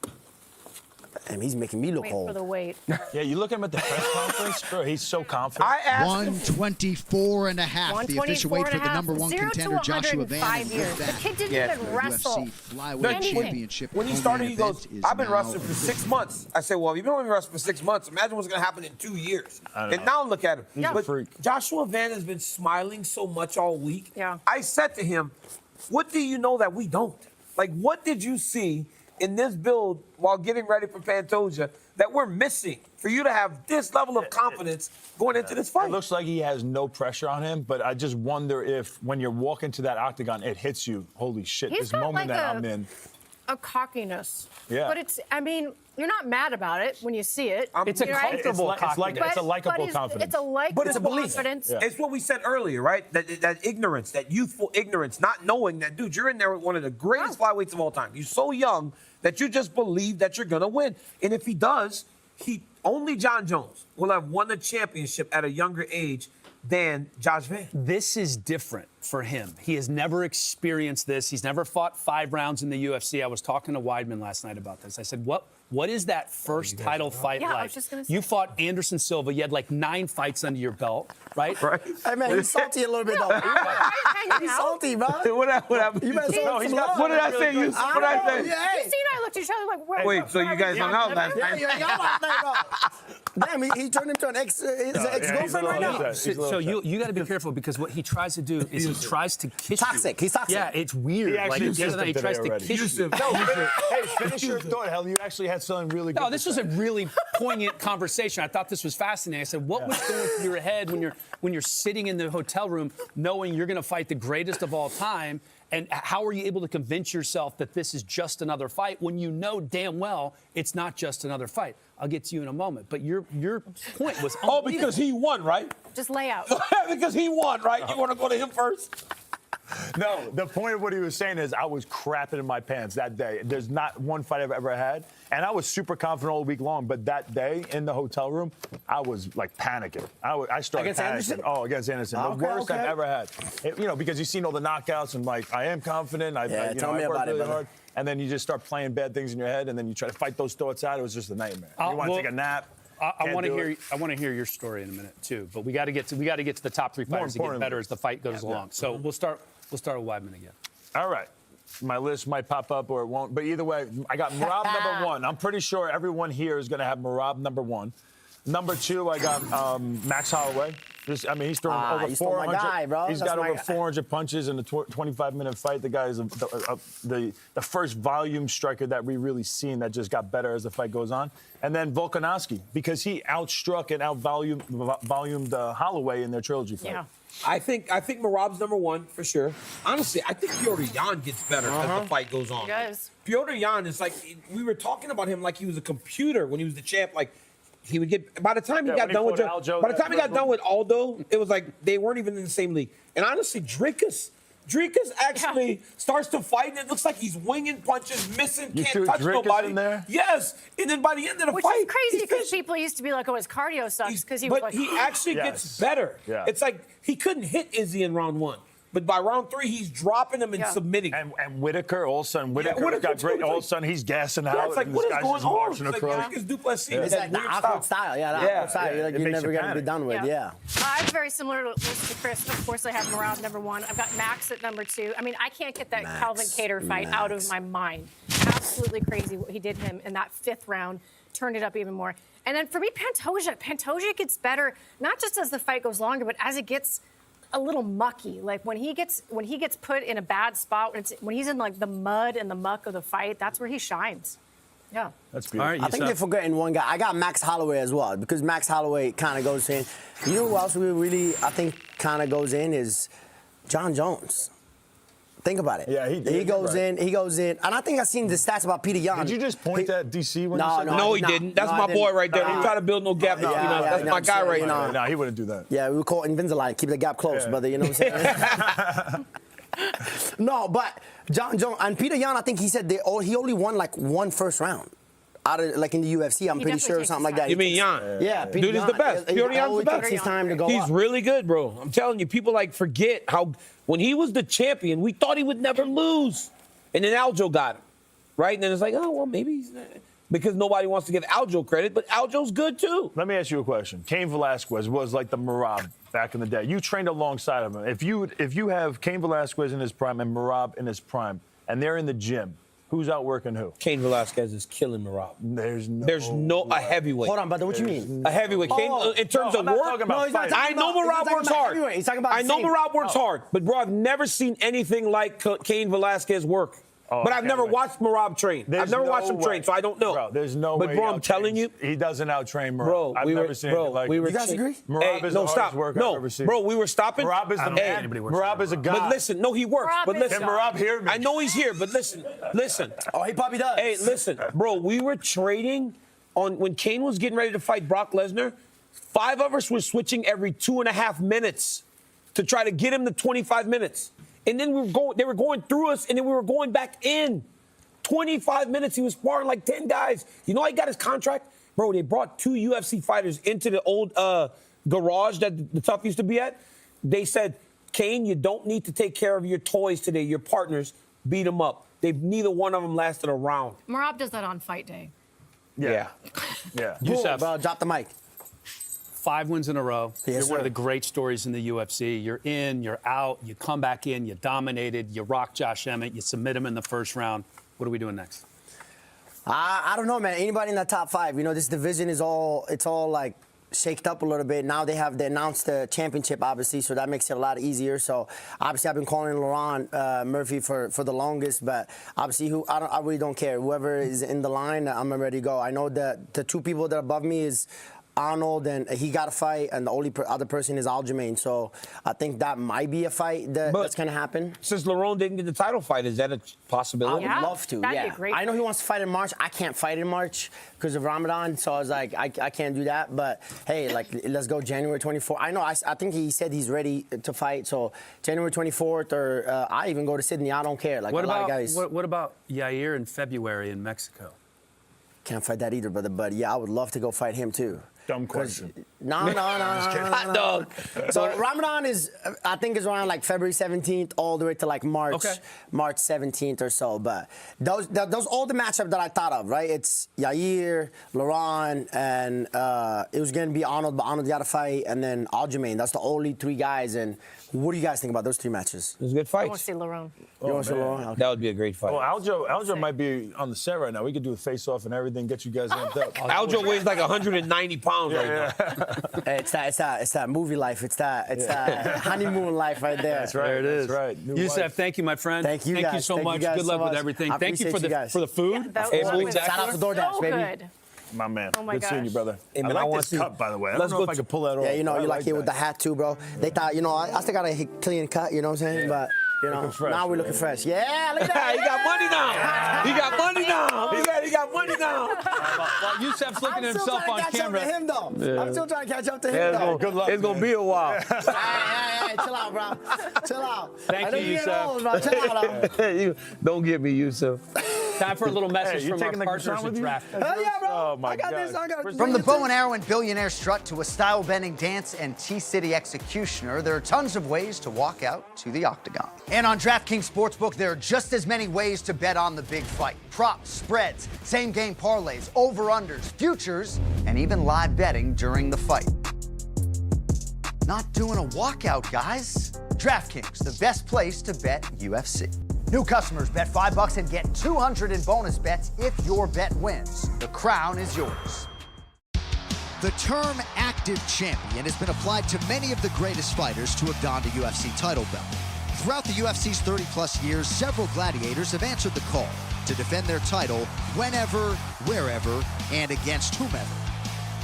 [SPEAKER 9] And he's making me look
[SPEAKER 4] wait for
[SPEAKER 9] old.
[SPEAKER 4] the weight.
[SPEAKER 2] Yeah, you look at him at the press conference, bro, he's so confident.
[SPEAKER 1] I asked
[SPEAKER 7] 124 and a half. The official weight for the number 1
[SPEAKER 4] 0 to
[SPEAKER 7] contender, Joshua
[SPEAKER 4] 105
[SPEAKER 7] Van.
[SPEAKER 4] years. The kid didn't even wrestle.
[SPEAKER 7] UFC flyweight
[SPEAKER 4] Anything.
[SPEAKER 7] championship.
[SPEAKER 1] when he started, he goes, I've been wrestling for 6 months. I said, well, if you've been only wrestling for 6 months, imagine what's going to happen in 2 years.
[SPEAKER 2] I know.
[SPEAKER 1] And now look at him.
[SPEAKER 2] He's a
[SPEAKER 1] But
[SPEAKER 2] freak.
[SPEAKER 1] Joshua Van has been smiling so much all week.
[SPEAKER 4] Yeah.
[SPEAKER 1] I said to him, what do you know that we don't? Like, what did you see in this build while getting ready for Pantoja that we're missing for you to have this level of confidence going into this fight?
[SPEAKER 2] It looks like he has no pressure on him, but I just wonder if when you're walking to that octagon, it hits you, holy shit,
[SPEAKER 4] He's
[SPEAKER 2] this
[SPEAKER 4] got
[SPEAKER 2] moment
[SPEAKER 4] like
[SPEAKER 2] that I'm in.
[SPEAKER 4] a cockiness.
[SPEAKER 2] Yeah.
[SPEAKER 4] But it's, I mean, you're not mad about it when you see it.
[SPEAKER 3] It's a
[SPEAKER 4] You're right.
[SPEAKER 3] comfortable
[SPEAKER 2] It's like-
[SPEAKER 3] confidence.
[SPEAKER 2] it's a likable
[SPEAKER 4] but
[SPEAKER 2] confidence.
[SPEAKER 4] It's a likable
[SPEAKER 1] But it's a belief.
[SPEAKER 4] confidence.
[SPEAKER 2] Yeah.
[SPEAKER 1] It's what we said earlier, right? That ignorance, that youthful ignorance, not knowing that, dude, you're in there with one of the greatest flyweights of all time. You're so young that you just believe that you're going to win. And if he does, only John Jones will have won the championship at a younger age than Josh Van.
[SPEAKER 3] This is different for him. He has never experienced this. He's never fought 5 rounds in the UFC. I was talking to Weidman last night about this. I said, what is that first title fight
[SPEAKER 4] Yeah, I
[SPEAKER 3] like?
[SPEAKER 4] was just gonna say.
[SPEAKER 3] You fought Anderson Silva. You had like 9 fights under your belt, right?
[SPEAKER 1] Right?
[SPEAKER 9] Hey, man, he's salty a little bit, though. He's salty, bro.
[SPEAKER 1] What happened?
[SPEAKER 9] You better show him some love.
[SPEAKER 1] What did I say? What did I say?
[SPEAKER 9] Yeah,
[SPEAKER 4] You see, and I looked at each other like,
[SPEAKER 1] Wait, so you guys hung out last
[SPEAKER 9] yeah,
[SPEAKER 1] night?
[SPEAKER 9] yeah, y'all like that, bro. Damn, he turned into an ex-girlfriend right now.
[SPEAKER 3] So you got to be careful because what he tries to do is he tries to kiss
[SPEAKER 9] Toxic.
[SPEAKER 3] you.
[SPEAKER 9] He's toxic.
[SPEAKER 3] Yeah, it's weird.
[SPEAKER 2] He actually
[SPEAKER 3] Like the other night, he
[SPEAKER 2] kissed him
[SPEAKER 3] tries
[SPEAKER 2] today
[SPEAKER 3] to
[SPEAKER 2] already.
[SPEAKER 3] kiss you.
[SPEAKER 2] Hey, finish your thought, Helen. You actually had something really good.
[SPEAKER 3] No, this was a really poignant conversation. I thought this was fascinating. I said, what was going through your head when you're sitting in the hotel room knowing you're going to fight the greatest of all time? And how are you able to convince yourself that this is just another fight when you know damn well it's not just another fight? I'll get to you in a moment. But your point was
[SPEAKER 1] Oh, because he won, right?
[SPEAKER 4] just lay out.
[SPEAKER 1] Because he won, right? You want to go to him first?
[SPEAKER 2] No, the point of what he was saying is I was crapping in my pants that day. There's not one fight I've ever had. And I was super confident all week long. But that day in the hotel room, I was like panicking. I started
[SPEAKER 9] Against
[SPEAKER 2] panicking.
[SPEAKER 9] Anderson?
[SPEAKER 2] Oh, against Anderson. The worst I've ever had. Because you've seen all the knockouts and like, I am confident. I
[SPEAKER 9] tell me
[SPEAKER 2] worked
[SPEAKER 9] about it,
[SPEAKER 2] really
[SPEAKER 9] brother.
[SPEAKER 2] hard. And then you just start playing bad things in your head. And then you try to fight those thoughts out. It was just a nightmare. You want to take a nap.
[SPEAKER 3] I want to hear your story in a minute too, but we got to get to the top 3 fighters to get better as the fight goes along. So we'll start with Weidman again.
[SPEAKER 2] All right. My list might pop up or it won't, but either way, I got Merab number 1. I'm pretty sure everyone here is going to have Merab number 1. Number 2, I got Max Holloway. He's throwing over
[SPEAKER 9] you stole my
[SPEAKER 2] 400.
[SPEAKER 9] guy, bro.
[SPEAKER 2] He's
[SPEAKER 9] That's
[SPEAKER 2] got
[SPEAKER 9] my
[SPEAKER 2] over
[SPEAKER 9] guy.
[SPEAKER 2] 400 punches in a 25-minute fight. The guy is the first volume striker that we really seen that just got better as the fight goes on. And then Volkanovski, because he outstruck and outvolumed Holloway in their trilogy fight.
[SPEAKER 4] Yeah.
[SPEAKER 1] I think Merab's number 1 for sure. Honestly, I think Petr Yan gets better as the fight goes on.
[SPEAKER 4] He does.
[SPEAKER 1] Petr Yan is like, we were talking about him like he was a computer when he was the champ. Like, he would get, by the time he got done with Aldo, it was like they weren't even in the same league. And honestly, Dricus actually starts to fight, and it looks like he's winging punches, missing,
[SPEAKER 2] You
[SPEAKER 1] can't
[SPEAKER 2] threw
[SPEAKER 1] touch
[SPEAKER 2] Dricus
[SPEAKER 1] nobody.
[SPEAKER 2] in there?
[SPEAKER 1] Yes, and then by the end of the
[SPEAKER 4] Which
[SPEAKER 1] fight,
[SPEAKER 4] is crazy
[SPEAKER 1] he's
[SPEAKER 4] because people used to be like, oh, his cardio sucks because he was like.
[SPEAKER 1] he actually gets better.
[SPEAKER 2] Yeah.
[SPEAKER 1] It's like he couldn't hit Izzy in round 1. But by round 3, he's dropping him and submitting.
[SPEAKER 2] And Whitaker, all of a sudden, Whitaker got great. All of a sudden, he's gassing out.
[SPEAKER 1] Yeah, it's like,
[SPEAKER 2] and
[SPEAKER 1] what
[SPEAKER 2] this
[SPEAKER 1] is
[SPEAKER 2] guy's
[SPEAKER 1] going
[SPEAKER 2] just
[SPEAKER 1] on?
[SPEAKER 2] marching
[SPEAKER 1] It's
[SPEAKER 2] across.
[SPEAKER 1] like Dricus Duplessis.
[SPEAKER 9] It's like the awkward style. Yeah, the awkward style. You're, like,
[SPEAKER 2] it
[SPEAKER 9] you're
[SPEAKER 2] makes
[SPEAKER 9] never
[SPEAKER 2] you
[SPEAKER 9] going to be
[SPEAKER 2] panic.
[SPEAKER 9] done with. Yeah.
[SPEAKER 4] I'm very similar to Chris. Of course, I have Merab number 1. I've got Max at number 2. I mean, I can't get that Calvin Kattar fight out of my mind. Absolutely crazy what he did to him in that 5th round. Turned it up even more. And then for me, Pantoja gets better, not just as the fight goes longer, but as it gets a little mucky. Like when he gets put in a bad spot, when he's in like the mud and the muck of the fight, that's where he shines. Yeah.
[SPEAKER 2] That's beautiful.
[SPEAKER 3] All right,
[SPEAKER 9] I think they're forgetting one guy. I got Max Holloway as well because Max Holloway kind of goes in. You know who else we really, I think, kind of goes in is John Jones. Think about it.
[SPEAKER 2] Yeah,
[SPEAKER 9] he goes in. He goes in. And I think I've seen the stats about Petr Yan.
[SPEAKER 2] Did you just point at DC when you said that?
[SPEAKER 1] No, he didn't. That's my boy right there. Don't try to build no gap between us. That's my guy right now.
[SPEAKER 2] No, he wouldn't do that.
[SPEAKER 9] Yeah, we were called Invisalign. Keep the gap close, brother. You know what I'm saying? No, but John Jones and Petr Yan, I think he said he only won like 1 first round. Out of like in the UFC, I'm pretty sure, or something like that.
[SPEAKER 1] You mean Yan?
[SPEAKER 9] Yeah,
[SPEAKER 1] Dude is the best. Petr Yan's the best.
[SPEAKER 9] Takes his time to go
[SPEAKER 1] He's
[SPEAKER 9] up.
[SPEAKER 1] really good, bro. I'm telling you, people like forget how when he was the champion, we thought he would never lose, and then Aljo got him, right? And then it's like, oh well, maybe he's because nobody wants to give Aljo credit, but Aljo's good too.
[SPEAKER 2] Let me ask you a question. Cain Velasquez was like the Merab back in the day. You trained alongside of him. If you have Cain Velasquez in his prime and Merab in his prime, and they're in the gym, who's outworking who?
[SPEAKER 1] Cain Velasquez is killing Merab.
[SPEAKER 2] There's
[SPEAKER 1] a heavyweight.
[SPEAKER 9] Hold on, brother. What you mean?
[SPEAKER 1] A heavyweight. In terms of
[SPEAKER 2] I'm not
[SPEAKER 1] work,
[SPEAKER 2] talking about
[SPEAKER 9] No, he's not
[SPEAKER 2] fighting.
[SPEAKER 9] talking
[SPEAKER 1] I know
[SPEAKER 9] about- he's not
[SPEAKER 1] Merab
[SPEAKER 9] talking
[SPEAKER 1] works
[SPEAKER 9] about
[SPEAKER 1] hard.
[SPEAKER 9] heavyweight. He's talking about
[SPEAKER 1] I know
[SPEAKER 9] same.
[SPEAKER 1] Merab works hard, but bro, I've never seen anything like Cain Velasquez work. But I've never watched Merab train. I've never watched him train, so I don't know.
[SPEAKER 2] Bro, there's no way.
[SPEAKER 1] But bro, I'm telling you,
[SPEAKER 2] he doesn't outtrain Merab.
[SPEAKER 1] bro,
[SPEAKER 2] I've never seen anything like
[SPEAKER 9] You guys agree?
[SPEAKER 2] Merab is the hardest worker I've ever seen.
[SPEAKER 1] Bro, we were stopping.
[SPEAKER 2] Merab is the man. Merab is a guy.
[SPEAKER 1] But listen, no, he works.
[SPEAKER 4] Merab
[SPEAKER 1] But
[SPEAKER 4] is
[SPEAKER 1] listen,
[SPEAKER 2] Can Merab hear me?
[SPEAKER 1] I know he's here, but listen.
[SPEAKER 9] Oh, he probably does.
[SPEAKER 1] Hey, listen, bro, we were trading on when Cain was getting ready to fight Brock Lesnar. 5 of us were switching every 2.5 minutes to try to get him to 25 minutes. And then they were going through us, and then we were going back in. 25 minutes, he was sparring like 10 guys. You know how he got his contract? Bro, they brought 2 UFC fighters into the old garage that the Tough used to be at. They said, Cain, you don't need to take care of your toys today. Your partners, beat them up. Neither one of them lasted a round.
[SPEAKER 4] Merab does that on fight day.
[SPEAKER 2] Yeah.
[SPEAKER 9] Boom,
[SPEAKER 3] Youssef,
[SPEAKER 9] bro, drop the mic.
[SPEAKER 3] 5 wins in a row.
[SPEAKER 9] Yes,
[SPEAKER 3] You're one of
[SPEAKER 9] sir.
[SPEAKER 3] the great stories in the UFC. You're in, you're out, you come back in, you dominated, you rock Josh Emmett, you submit him in the first round. What are we doing next?
[SPEAKER 9] I don't know, man. Anybody in the top 5? You know, this division is all like shaked up a little bit. Now they announced the championship, obviously, so that makes it a lot easier. So obviously, I've been calling Laurent Murphy for the longest, but obviously, I really don't care. Whoever is in the line, I'm ready to go. I know that the 2 people that are above me is Arnold, and he got a fight, and the only other person is Aljamain. So I think that might be a fight that's going to happen.
[SPEAKER 6] Since Lerone didn't get the title fight, is that a possibility?
[SPEAKER 9] I would love to,
[SPEAKER 4] that'd be
[SPEAKER 9] yeah.
[SPEAKER 4] a great
[SPEAKER 9] I know
[SPEAKER 4] fight.
[SPEAKER 9] he wants to fight in March. I can't fight in March because of Ramadan, so I was like, I can't do that. But, hey, like, let's go January 24th. I know, I think he said he's ready to fight, so January 24th, or I even go to Sydney. I don't care. Like,
[SPEAKER 3] What
[SPEAKER 9] a lot
[SPEAKER 3] about
[SPEAKER 9] of guys
[SPEAKER 3] what about Yair in February in Mexico?
[SPEAKER 9] can't fight that either, brother. But, yeah, I would love to go fight him, too.
[SPEAKER 2] Dumb question.
[SPEAKER 9] No.
[SPEAKER 6] Hot dog.
[SPEAKER 9] So Ramadan is, I think, is around like February 17th all the way to like March 17th or so. But those all the matchup that I thought of, right? It's Yair, Laurent, and it was going to be Arnold, but Arnold got a fight, and then Aljamain. That's the only three guys. And what do you guys think about those three matches?
[SPEAKER 6] It was a good
[SPEAKER 4] I
[SPEAKER 6] fight.
[SPEAKER 4] want to see Laurent.
[SPEAKER 9] You want to see Laurent? Okay.
[SPEAKER 6] That would be a great fight.
[SPEAKER 2] Well, Aljo might be on the set right now. We could do a face-off and everything, get you guys amped up.
[SPEAKER 6] Aljo weighs like 190 pounds right now.
[SPEAKER 9] Hey, it's that movie life. It's that honeymoon life right there.
[SPEAKER 2] That's right.
[SPEAKER 3] There it is.
[SPEAKER 2] That's right. New
[SPEAKER 3] Yusef,
[SPEAKER 2] wife.
[SPEAKER 3] thank you, my friend.
[SPEAKER 9] Thank you,
[SPEAKER 3] Thank you
[SPEAKER 9] guys.
[SPEAKER 3] so
[SPEAKER 9] Thank you
[SPEAKER 3] much.
[SPEAKER 9] guys
[SPEAKER 3] Good luck
[SPEAKER 9] so
[SPEAKER 3] with
[SPEAKER 9] much.
[SPEAKER 3] everything.
[SPEAKER 9] I
[SPEAKER 3] Thank you
[SPEAKER 9] appreciate you guys.
[SPEAKER 3] for the food.
[SPEAKER 4] That
[SPEAKER 6] Hey,
[SPEAKER 4] was
[SPEAKER 6] Blue Jack.
[SPEAKER 9] Shout out to DoorDash,
[SPEAKER 4] so
[SPEAKER 9] baby.
[SPEAKER 4] good.
[SPEAKER 2] My man.
[SPEAKER 4] Oh my
[SPEAKER 2] Good seeing
[SPEAKER 4] gosh.
[SPEAKER 2] you, brother.
[SPEAKER 6] Hey, man,
[SPEAKER 2] I
[SPEAKER 6] I
[SPEAKER 2] like
[SPEAKER 6] wanna
[SPEAKER 2] this
[SPEAKER 6] see-
[SPEAKER 2] cut, by the way. I
[SPEAKER 6] Let's
[SPEAKER 2] don't know
[SPEAKER 6] go
[SPEAKER 2] if I could pull that off.
[SPEAKER 9] Yeah, you know,
[SPEAKER 2] I
[SPEAKER 9] you like it with the
[SPEAKER 2] that.
[SPEAKER 9] hat too, bro. They thought, you know, I still got a clean cut, you know what I'm saying? But, you know,
[SPEAKER 2] Looking fresh,
[SPEAKER 9] now we're looking
[SPEAKER 2] man.
[SPEAKER 9] fresh. Yeah, look at that.
[SPEAKER 6] He got money now. He got money now. He got money now.
[SPEAKER 3] While Yusef's looking at
[SPEAKER 9] I'm still
[SPEAKER 3] himself
[SPEAKER 9] trying
[SPEAKER 3] on
[SPEAKER 9] to catch
[SPEAKER 3] camera.
[SPEAKER 9] up to him, though. I'm still trying to catch up to him,
[SPEAKER 6] Yeah,
[SPEAKER 9] though.
[SPEAKER 2] Good luck,
[SPEAKER 6] It's going to be a while.
[SPEAKER 9] Hey, chill out, bro. Chill out.
[SPEAKER 3] Thank
[SPEAKER 9] I know
[SPEAKER 3] you,
[SPEAKER 9] get
[SPEAKER 3] Yusef.
[SPEAKER 9] old, bro. Chill out.
[SPEAKER 6] You- Don't get me, Yusuf.
[SPEAKER 3] Time for a little message
[SPEAKER 2] you
[SPEAKER 3] from our
[SPEAKER 2] taking the
[SPEAKER 3] partners
[SPEAKER 2] croissant
[SPEAKER 3] at
[SPEAKER 2] with you?
[SPEAKER 3] Draft.
[SPEAKER 9] Hell yeah, bro.
[SPEAKER 2] Oh, my
[SPEAKER 9] I got
[SPEAKER 2] God.
[SPEAKER 9] this. I got it.
[SPEAKER 10] From the bow and arrow and billionaire strut to a style-bending dance and T-City executioner, there are tons of ways to walk out to the octagon. And on DraftKings Sportsbook, there are just as many ways to bet on the big fight. Props, spreads, same-game parlays, over-unders, futures, and even live betting during the fight. Not doing a walkout, guys. DraftKings, the best place to bet UFC. New customers bet $5 and get $200 in bonus bets if your bet wins. The crown is yours.
[SPEAKER 7] The term active champion has been applied to many of the greatest fighters to have donned a UFC title belt. Throughout the UFC's 30-plus years, several gladiators have answered the call to defend their title whenever, wherever, and against whomever.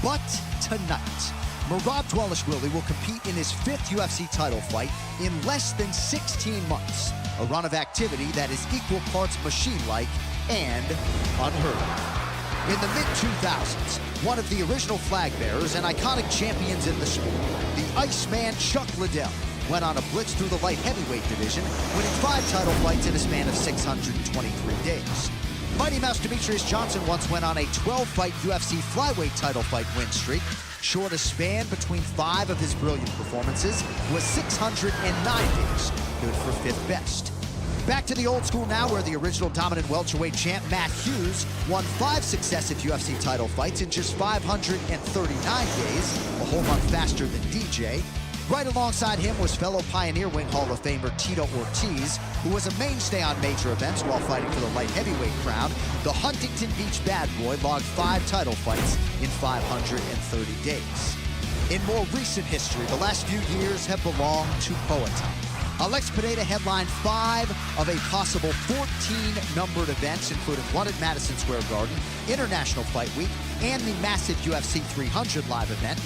[SPEAKER 7] But tonight, Merab Dvalishvili will compete in his 5th UFC title fight in less than 16 months, a run of activity that is equal parts machine-like and unheard of. In the mid-2000s, one of the original flag bearers and iconic champions in the sport, the Iceman Chuck Liddell, went on a blitz through the light heavyweight division, winning 5 title fights in a span of 623 days. Mighty Mouse Demetrius Johnson once went on a 12-fight UFC flyweight title fight win streak. Shortest span between 5 of his brilliant performances was 609 days, good for 5th best. Back to the old school now, where the original dominant welterweight champ Matt Hughes won 5 successive UFC title fights in just 539 days, a whole month faster than DJ. Right alongside him was fellow Pioneer Wing Hall of Famer Tito Ortiz, who was a mainstay on major events while fighting for the light heavyweight crown. The Huntington Beach bad boy logged 5 title fights in 530 days. In more recent history, the last few years have belonged to Poatan. Alex Pineda headlined 5 of a possible 14 numbered events, including one at Madison Square Garden, International Fight Week, and the massive UFC 300 live event.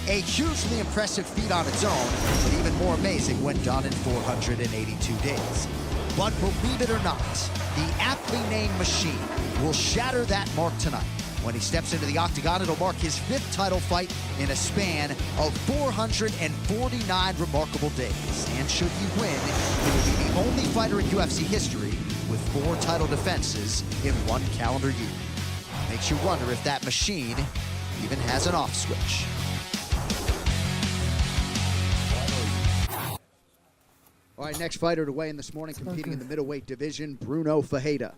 [SPEAKER 7] A hugely impressive feat on its own, but even more amazing when done in 482 days. But believe it or not, the aptly named Machine will shatter that mark tonight. When he steps into the octagon, it'll mark his 5th title fight in a span of 449 remarkable days. And should he win, he will be the only fighter in UFC history with 4 title defenses in 1 calendar year. Makes you wonder if that Machine even has an off switch. All right, next fighter to weigh in this morning, competing in the middleweight division, Bruno Ferreira.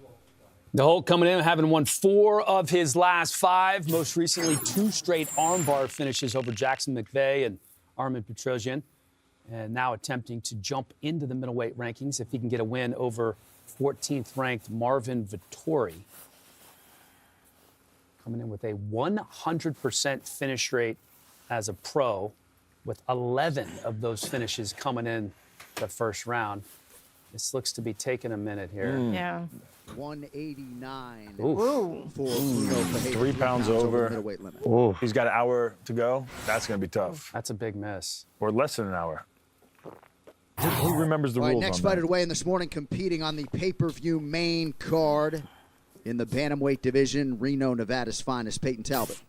[SPEAKER 3] The Hulk coming in, having won 4 of his last 5, most recently 2 straight armbar finishes over Jackson McVeigh and Armin Petrosyan, and now attempting to jump into the middleweight rankings if he can get a win over 14th-ranked Marvin Vettori. Coming in with a 100% finish rate as a pro, with 11 of those finishes coming in the first round. This looks to be taking a minute here.
[SPEAKER 4] Yeah.
[SPEAKER 7] 189
[SPEAKER 4] Ooh.
[SPEAKER 7] for Bruno Ferreira.
[SPEAKER 2] 3 pounds
[SPEAKER 7] the
[SPEAKER 2] over.
[SPEAKER 7] middleweight limit.
[SPEAKER 2] He's got an hour to go. That's going to be tough.
[SPEAKER 3] That's a big miss.
[SPEAKER 2] Or less than an hour. Who remembers the
[SPEAKER 7] All right,
[SPEAKER 2] rules
[SPEAKER 7] next
[SPEAKER 2] on
[SPEAKER 7] fighter
[SPEAKER 2] that?
[SPEAKER 7] to weigh in this morning, competing on the pay-per-view main card in the bantamweight division, Reno, Nevada's finest, Peyton Talbot.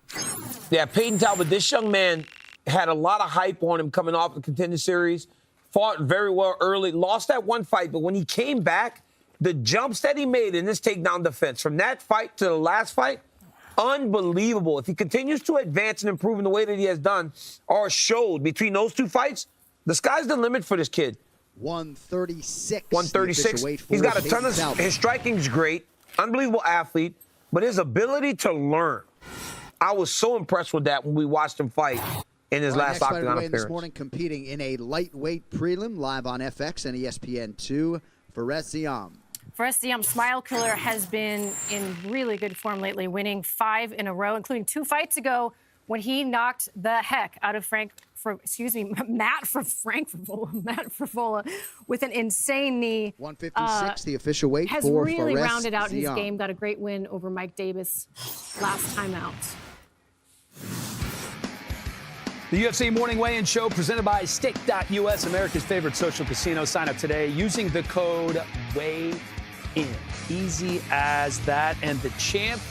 [SPEAKER 6] Yeah, Peyton Talbot, this young man had a lot of hype on him coming off the Contender Series. Fought very well early, lost that one fight, but when he came back, the jumps that he made in this takedown defense from that fight to the last fight, unbelievable. If he continues to advance and improve in the way that he has done or showed between those 2 fights, the sky's the limit for this kid.
[SPEAKER 7] 136.
[SPEAKER 6] 136. He's got a ton of. His striking's great, unbelievable athlete, but his ability to learn, I was so impressed with that when we watched him fight in his last octagon appearance.
[SPEAKER 7] This morning, competing in a lightweight prelim, live on FX and ESPN2. Fares Ziam.
[SPEAKER 4] Fares Ziam, Smile Killer, has been in really good form lately, winning 5 in a row, including 2 fights ago when he knocked the heck out of Matt Frivola with an insane knee.
[SPEAKER 7] 156, the official weight
[SPEAKER 4] has
[SPEAKER 7] for
[SPEAKER 4] really
[SPEAKER 7] Fares
[SPEAKER 4] rounded out his
[SPEAKER 7] Ziam.
[SPEAKER 4] game. Got a great win over Mike Davis last time out.
[SPEAKER 3] The UFC Morning Weigh-In Show presented by Stake.us, America's favorite social casino. Sign up today using the code WEIGHIN. Easy as that. And the champ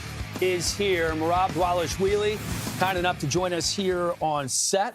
[SPEAKER 3] is here. Merab Dvalishvili, kind enough to join us here on set.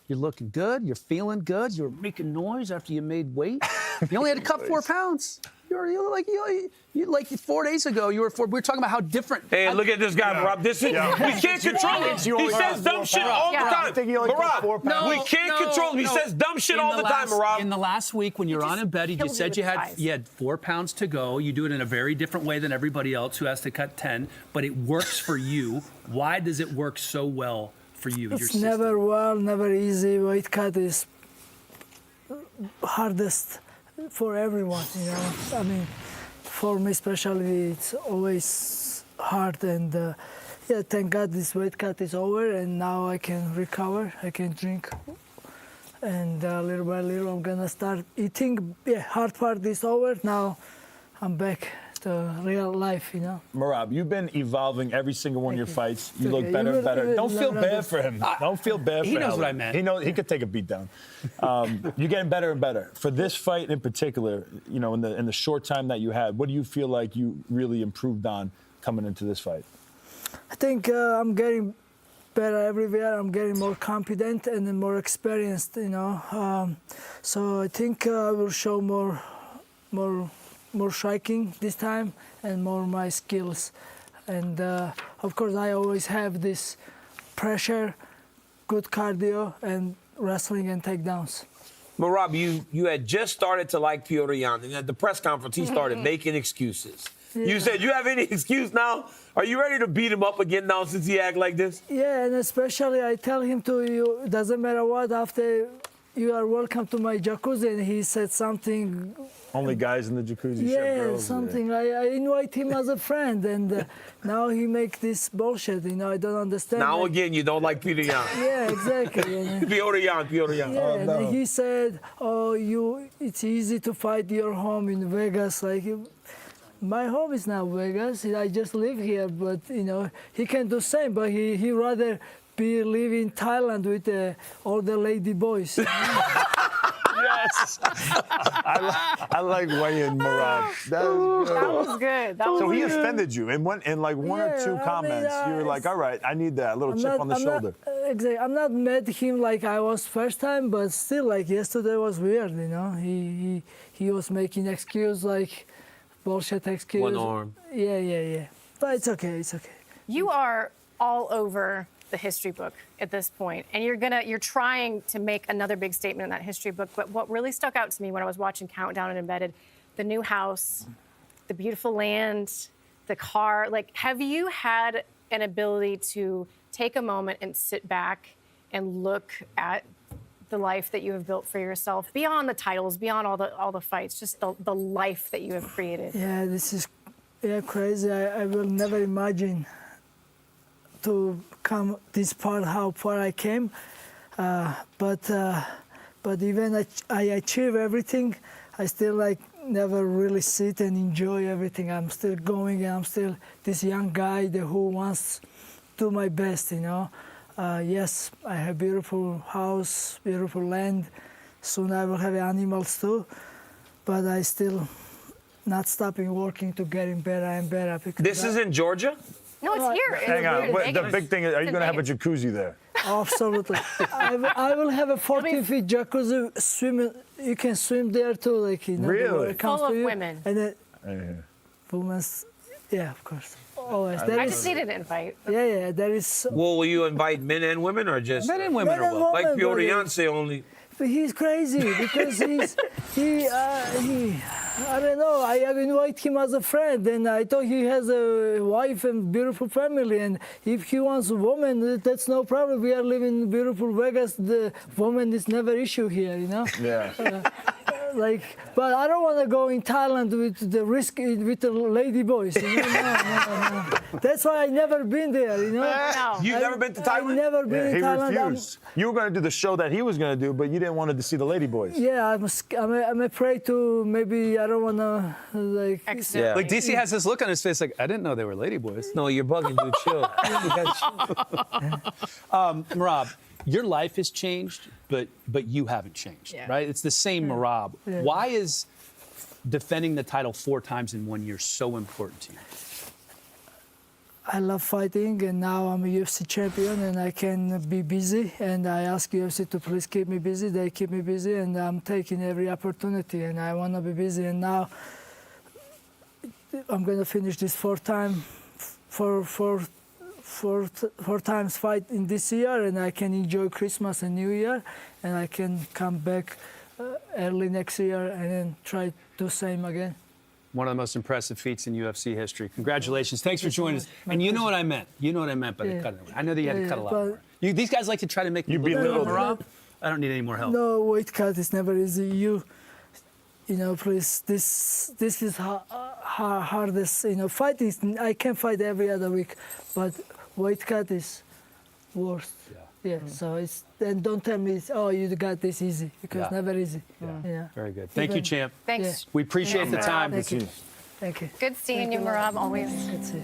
[SPEAKER 3] You're looking good. You're feeling good. You're making noise after you made weight. You only had to cut 4 pounds. You like 4 days ago, we were talking about how different.
[SPEAKER 6] Hey, look at this guy, Merab. This is we can't control him. He says dumb shit all the time. Merab, we can't control him. He says dumb shit all the time, Merab.
[SPEAKER 3] In the last week, when you're on in bed, you said you had 4 pounds to go. You do it in a very different way than everybody else who has to cut 10, but it works for you. Why does it work so well for you?
[SPEAKER 11] It's never easy. Weight cut is hardest for everyone, I mean, for me especially, it's always hard. And thank God this weight cut is over, and now I can recover. I can drink, and little by little I'm gonna start eating. Hard part is over. Now I'm back to real life,
[SPEAKER 2] Merab, you've been evolving every single one of your fights. You look better and better. Don't feel bad for him. Don't feel bad for him.
[SPEAKER 3] He knows what I meant.
[SPEAKER 2] He knows he could take a beat down. You're getting better and better. For this fight in particular, in the short time that you had, what do you feel like you really improved on coming into this fight?
[SPEAKER 11] I think I'm getting better everywhere. I'm getting more confident and then more experienced, So I think I will show more striking this time and more my skills. And of course, I always have this pressure, good cardio, and wrestling and takedowns.
[SPEAKER 6] Merab, you had just started to like Petr Yan, and at the press conference, he started making excuses.
[SPEAKER 11] Yeah.
[SPEAKER 6] You said, you have any excuse now? Are you ready to beat him up again now since he act like this?
[SPEAKER 11] Yeah, and especially I tell him to, doesn't matter what, after you are welcome to my jacuzzi, and he said something.
[SPEAKER 2] Only guys in the jacuzzi.
[SPEAKER 11] Yeah,
[SPEAKER 2] girls,
[SPEAKER 11] something. I invite him as a friend, and now he make this bullshit. I don't understand.
[SPEAKER 6] Now again, you don't like Petr Yan.
[SPEAKER 11] Yeah, exactly.
[SPEAKER 6] Petr Yan.
[SPEAKER 11] Yeah, and he said, it's easy to fight your home in Vegas. Like, my home is not Vegas. I just live here, but he can do same. But he rather live in Thailand with all the lady boys.
[SPEAKER 2] Yes. I like weighing Merab. That
[SPEAKER 4] was good.
[SPEAKER 2] So he offended you in one or two comments. You were like, all right, I need that little chip on the shoulder.
[SPEAKER 11] Exactly. I'm not mad at him like I was first time, but still, like yesterday was weird. He was making excuse like bullshit excuse.
[SPEAKER 6] One arm.
[SPEAKER 11] Yeah. But it's okay. It's okay.
[SPEAKER 4] You are all over the history book at this point, and you're trying to make another big statement in that history book. But what really stuck out to me when I was watching Countdown and Embedded, the new house, the beautiful land, the car, have you had an ability to take a moment and sit back and look at the life that you have built for yourself, beyond the titles, beyond all the fights, just the life that you have created?
[SPEAKER 11] Yeah, this is crazy. I will never imagine to come this part, how far I came, but even I achieve everything, I still never really sit and enjoy everything. I'm still going, and I'm still this young guy who wants to do my best, you know. Yes, I have beautiful house, beautiful land. Soon I will have animals too, but I still not stopping working to getting better and better. Because
[SPEAKER 1] This is in Georgia?
[SPEAKER 4] No, it's here.
[SPEAKER 2] Hang on.
[SPEAKER 4] It's
[SPEAKER 2] Wait, the big thing is, are you going to have a jacuzzi there?
[SPEAKER 11] Absolutely. I will have a 14-feet jacuzzi swimming. You can swim there too, like, you know.
[SPEAKER 2] Really?
[SPEAKER 11] It comes
[SPEAKER 4] Full
[SPEAKER 11] to
[SPEAKER 4] of
[SPEAKER 11] you.
[SPEAKER 4] women.
[SPEAKER 11] And then women's, yeah, of course. Always.
[SPEAKER 4] I just needed an invite.
[SPEAKER 11] Yeah, there is.
[SPEAKER 1] Well, will you invite men and women or just
[SPEAKER 3] Men and women
[SPEAKER 11] Men
[SPEAKER 3] are
[SPEAKER 11] and
[SPEAKER 3] welcome.
[SPEAKER 1] like
[SPEAKER 11] women,
[SPEAKER 1] Piotr
[SPEAKER 11] but
[SPEAKER 1] Janse only?
[SPEAKER 11] But he's crazy because he I don't know. I have invited him as a friend, and I thought he has a wife and beautiful family. And if he wants a woman, that's no problem. We are living in beautiful Vegas. The woman is never issue here, you know.
[SPEAKER 2] Yeah.
[SPEAKER 11] But I don't want to go in Thailand with the risk with the lady boys. You know? No. That's why I never been there. You know.
[SPEAKER 4] No.
[SPEAKER 1] You've never been to
[SPEAKER 11] I've
[SPEAKER 1] Thailand?
[SPEAKER 11] never been
[SPEAKER 2] Yeah,
[SPEAKER 11] in
[SPEAKER 2] he
[SPEAKER 11] Thailand.
[SPEAKER 2] refused. You were going to do the show that he was going to do, but you didn't want to see the lady boys.
[SPEAKER 11] I'm afraid to maybe I don't want to like.
[SPEAKER 4] Accidentally.
[SPEAKER 3] Like DC has this look on his face, like I didn't know they were ladyboys.
[SPEAKER 1] No, you're bugging, dude. Chill.
[SPEAKER 3] Merab, your life has changed, but you haven't changed,
[SPEAKER 4] Yeah.
[SPEAKER 3] right? It's the same Merab.
[SPEAKER 11] Yeah.
[SPEAKER 3] Why is defending the title 4 times in 1 year so important to you?
[SPEAKER 11] I love fighting, and now I'm a UFC champion, and I can be busy. And I ask UFC to please keep me busy. They keep me busy, and I'm taking every opportunity, and I want to be busy. And now I'm going to finish this four times fight in this year, and I can enjoy Christmas and New Year, and I can come back early next year and then try to do same again.
[SPEAKER 3] One of the most impressive feats in UFC history. Congratulations. Thanks for joining us. And you know what I meant. You know what I meant by the
[SPEAKER 11] Yeah.
[SPEAKER 3] cutting away. I know that you had to cut a lot
[SPEAKER 11] but-
[SPEAKER 3] more. These guys like to try to make
[SPEAKER 2] You
[SPEAKER 3] me look
[SPEAKER 2] belittled
[SPEAKER 3] good,
[SPEAKER 2] them.
[SPEAKER 3] Merab. I don't need any more help.
[SPEAKER 11] No, weight cut is never easy. You know, please, this is hardest. You know, fight is, I can fight every other week, but weight cut is worst. Yeah. So it's, then don't tell me, you got this easy, because
[SPEAKER 3] Yeah.
[SPEAKER 11] never easy. Yeah.
[SPEAKER 3] Very good. Thank you, champ.
[SPEAKER 4] Thanks.
[SPEAKER 3] We appreciate the time.
[SPEAKER 11] Thank you. Thank you.
[SPEAKER 4] Good seeing you, Merab, always.
[SPEAKER 11] That's it.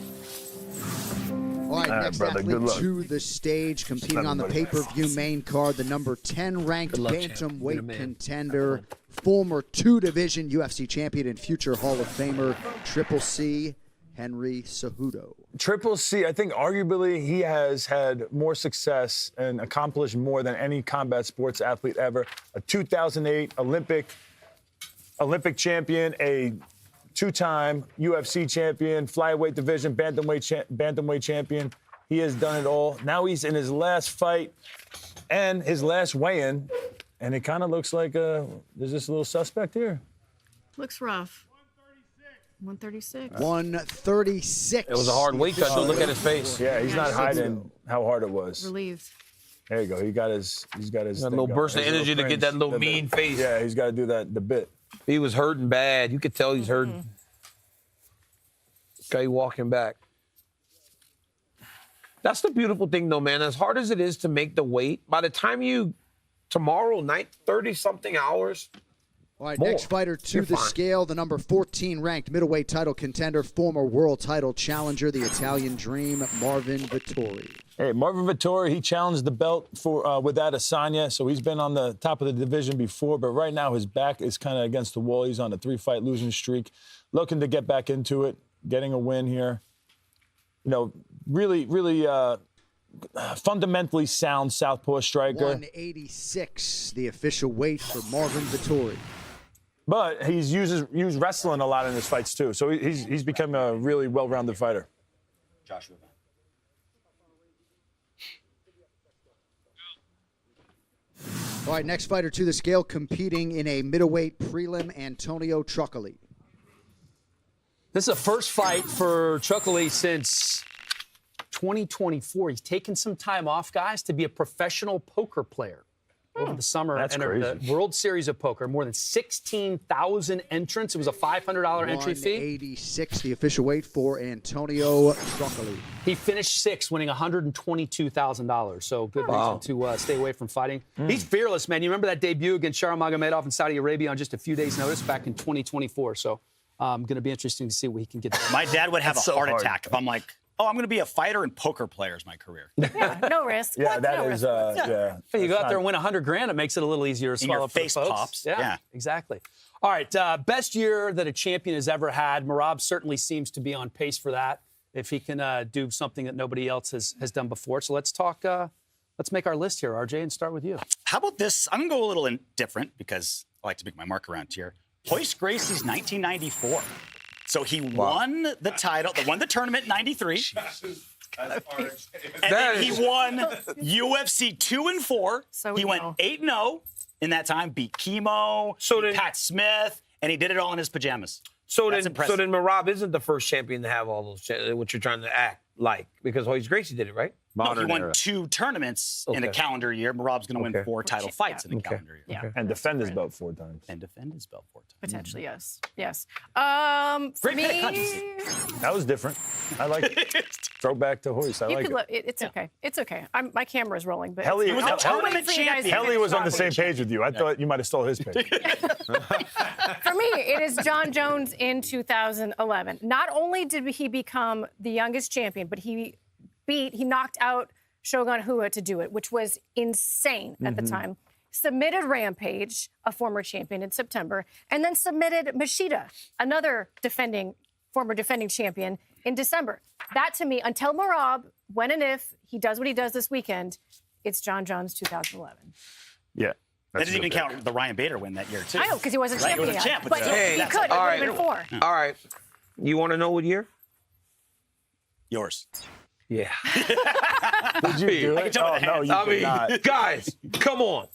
[SPEAKER 7] All right, next
[SPEAKER 2] brother, good
[SPEAKER 7] athlete
[SPEAKER 2] luck.
[SPEAKER 7] to the stage, competing on the
[SPEAKER 2] Everybody.
[SPEAKER 7] pay-per-view main card, the number 10 ranked
[SPEAKER 1] luck, champ. You're the
[SPEAKER 7] bantamweight
[SPEAKER 1] man.
[SPEAKER 7] contender, former 2-division UFC champion and future Hall of Famer, Triple C, Henry Cejudo.
[SPEAKER 2] Triple C, I think arguably he has had more success and accomplished more than any combat sports athlete ever. A 2008 Olympic champion, a 2-time UFC champion, flyweight division, bantamweight champion. He has done it all. Now he's in his last fight and his last weigh-in, and it kind of looks like there's this little suspect here.
[SPEAKER 4] Looks rough. 136.
[SPEAKER 7] 136.
[SPEAKER 1] It was a hard weight cut. Don't look at his face.
[SPEAKER 2] Yeah, he's not hiding how hard it was.
[SPEAKER 4] Relieved.
[SPEAKER 2] There you go. He's got his
[SPEAKER 1] That
[SPEAKER 2] thing
[SPEAKER 1] little
[SPEAKER 2] going.
[SPEAKER 1] burst of
[SPEAKER 2] His
[SPEAKER 1] energy to get
[SPEAKER 2] cringe.
[SPEAKER 1] that little
[SPEAKER 2] The
[SPEAKER 1] mean
[SPEAKER 2] bit.
[SPEAKER 1] face.
[SPEAKER 2] Yeah, he's got to do the bit.
[SPEAKER 1] He was hurting bad. You could tell he's hurting. Okay, walking back. That's the beautiful thing, though, man. As hard as it is to make the weight, by the time tomorrow night, 30-something hours.
[SPEAKER 7] All right,
[SPEAKER 1] More.
[SPEAKER 7] next fighter to
[SPEAKER 1] You're
[SPEAKER 7] the
[SPEAKER 1] fine.
[SPEAKER 7] scale, the number 14 ranked middleweight title contender, former world title challenger, the Italian Dream, Marvin Vettori.
[SPEAKER 2] Hey, Marvin Vettori, he challenged the belt for with Adesanya, so he's been on the top of the division before, but right now his back is kind of against the wall. He's on a 3-fight losing streak, looking to get back into it, getting a win here. You know, really fundamentally sound southpaw striker.
[SPEAKER 7] 186, the official weight for Marvin Vettori.
[SPEAKER 2] But he's used wrestling a lot in his fights too, so he's become a really well-rounded fighter.
[SPEAKER 12] Joshua.
[SPEAKER 7] All right, next fighter to the scale, competing in a middleweight prelim, Antonio Truccoli.
[SPEAKER 3] This is a first fight for Truccoli since 2024. He's taken some time off, guys, to be a professional poker player. over the summer.
[SPEAKER 2] That's
[SPEAKER 3] entered
[SPEAKER 2] crazy.
[SPEAKER 3] the World Series of Poker. More than 16,000 entrants. It was a $500 entry fee.
[SPEAKER 7] 186, the official weight for Antonio Truncoli.
[SPEAKER 3] He finished sixth, winning $122,000. So good reason to stay away from fighting. He's fearless, man. You remember that debut against Sharmagomedov in Saudi Arabia on just a few days' notice back in 2024. So going to be interesting to see what he can get done.
[SPEAKER 12] My dad would have
[SPEAKER 2] That's
[SPEAKER 12] a
[SPEAKER 2] so
[SPEAKER 12] heart
[SPEAKER 2] hard.
[SPEAKER 12] attack if I'm like, oh, I'm going to be a fighter and poker player is my career.
[SPEAKER 4] Yeah, no risk.
[SPEAKER 2] Yeah,
[SPEAKER 4] What?
[SPEAKER 2] that
[SPEAKER 4] No
[SPEAKER 2] is,
[SPEAKER 4] risk.
[SPEAKER 2] yeah.
[SPEAKER 3] Hey, you go
[SPEAKER 2] That's
[SPEAKER 3] out there and
[SPEAKER 2] not-
[SPEAKER 3] win $100,000, it makes it a little easier to
[SPEAKER 12] And your
[SPEAKER 3] swallow for the
[SPEAKER 12] face
[SPEAKER 3] folks.
[SPEAKER 12] pops.
[SPEAKER 3] Yeah,
[SPEAKER 12] Yeah.
[SPEAKER 3] exactly. All right, best year that a champion has ever had. Merab certainly seems to be on pace for that if he can do something that nobody else has done before. So let's talk. Let's make our list here, RJ, and start with you.
[SPEAKER 12] How about this? I'm going to go a little different because I like to make my mark around here. Hoist Gracie's 1994. So he won the title, won the tournament in 93. And then he won UFC 2 and 4.
[SPEAKER 4] So
[SPEAKER 12] he went 8-0 in that time, beat Chemo, beat Pat Smith, and he did it all in his pajamas.
[SPEAKER 6] So
[SPEAKER 12] That's
[SPEAKER 6] then,
[SPEAKER 12] impressive.
[SPEAKER 6] so then Merab isn't the first champion to have all those, what you're trying to act like, because Hoist Gracie did it, right?
[SPEAKER 12] No, he won 2 tournaments in a
[SPEAKER 6] Okay.
[SPEAKER 12] calendar year. Merab's going to win
[SPEAKER 6] Okay.
[SPEAKER 12] 4 title fights in a calendar year.
[SPEAKER 4] Yeah.
[SPEAKER 2] And defend his belt 4 times.
[SPEAKER 12] And defend his belt 4 times.
[SPEAKER 4] Potentially, yes. Yes. For
[SPEAKER 12] Great
[SPEAKER 4] me,
[SPEAKER 12] pick, huh?
[SPEAKER 2] That was different. I like it. Throwback to Hoist. I
[SPEAKER 4] you
[SPEAKER 2] like
[SPEAKER 4] could
[SPEAKER 2] it.
[SPEAKER 4] look. It's okay. It's okay. My camera's rolling, but
[SPEAKER 2] Helly
[SPEAKER 12] He was a
[SPEAKER 4] I'll wait
[SPEAKER 12] tournament
[SPEAKER 4] for you guys to
[SPEAKER 12] champion.
[SPEAKER 2] Helly
[SPEAKER 4] finish
[SPEAKER 2] was on the
[SPEAKER 4] talking.
[SPEAKER 2] same page with you. I thought you might have stole his page.
[SPEAKER 4] For me, it is John Jones in 2011. Not only did he become the youngest champion, but he knocked out Shogun Rua to do it, which was insane at the time. Submitted Rampage, a former champion, in September, and then submitted Machida, another former defending champion, in December. That, to me, until Merab, when and if he does what he does this weekend, it's John Jones 2011.
[SPEAKER 2] Yeah.
[SPEAKER 12] That doesn't even count the Ryan Bader win that year, too.
[SPEAKER 4] I know, because he wasn't
[SPEAKER 12] Right,
[SPEAKER 4] champion
[SPEAKER 12] he was a
[SPEAKER 4] yet.
[SPEAKER 12] champ,
[SPEAKER 4] But
[SPEAKER 12] but
[SPEAKER 4] he
[SPEAKER 12] that's
[SPEAKER 4] could. It would
[SPEAKER 6] all
[SPEAKER 4] have been 4.
[SPEAKER 6] All right. You want to know what year?
[SPEAKER 12] Yours.
[SPEAKER 6] Yeah.
[SPEAKER 2] Did you do it?
[SPEAKER 12] tell
[SPEAKER 2] Oh,
[SPEAKER 12] by the
[SPEAKER 2] no,
[SPEAKER 12] hands.
[SPEAKER 2] you
[SPEAKER 6] I
[SPEAKER 2] did
[SPEAKER 6] mean,
[SPEAKER 2] not.
[SPEAKER 6] guys, come on.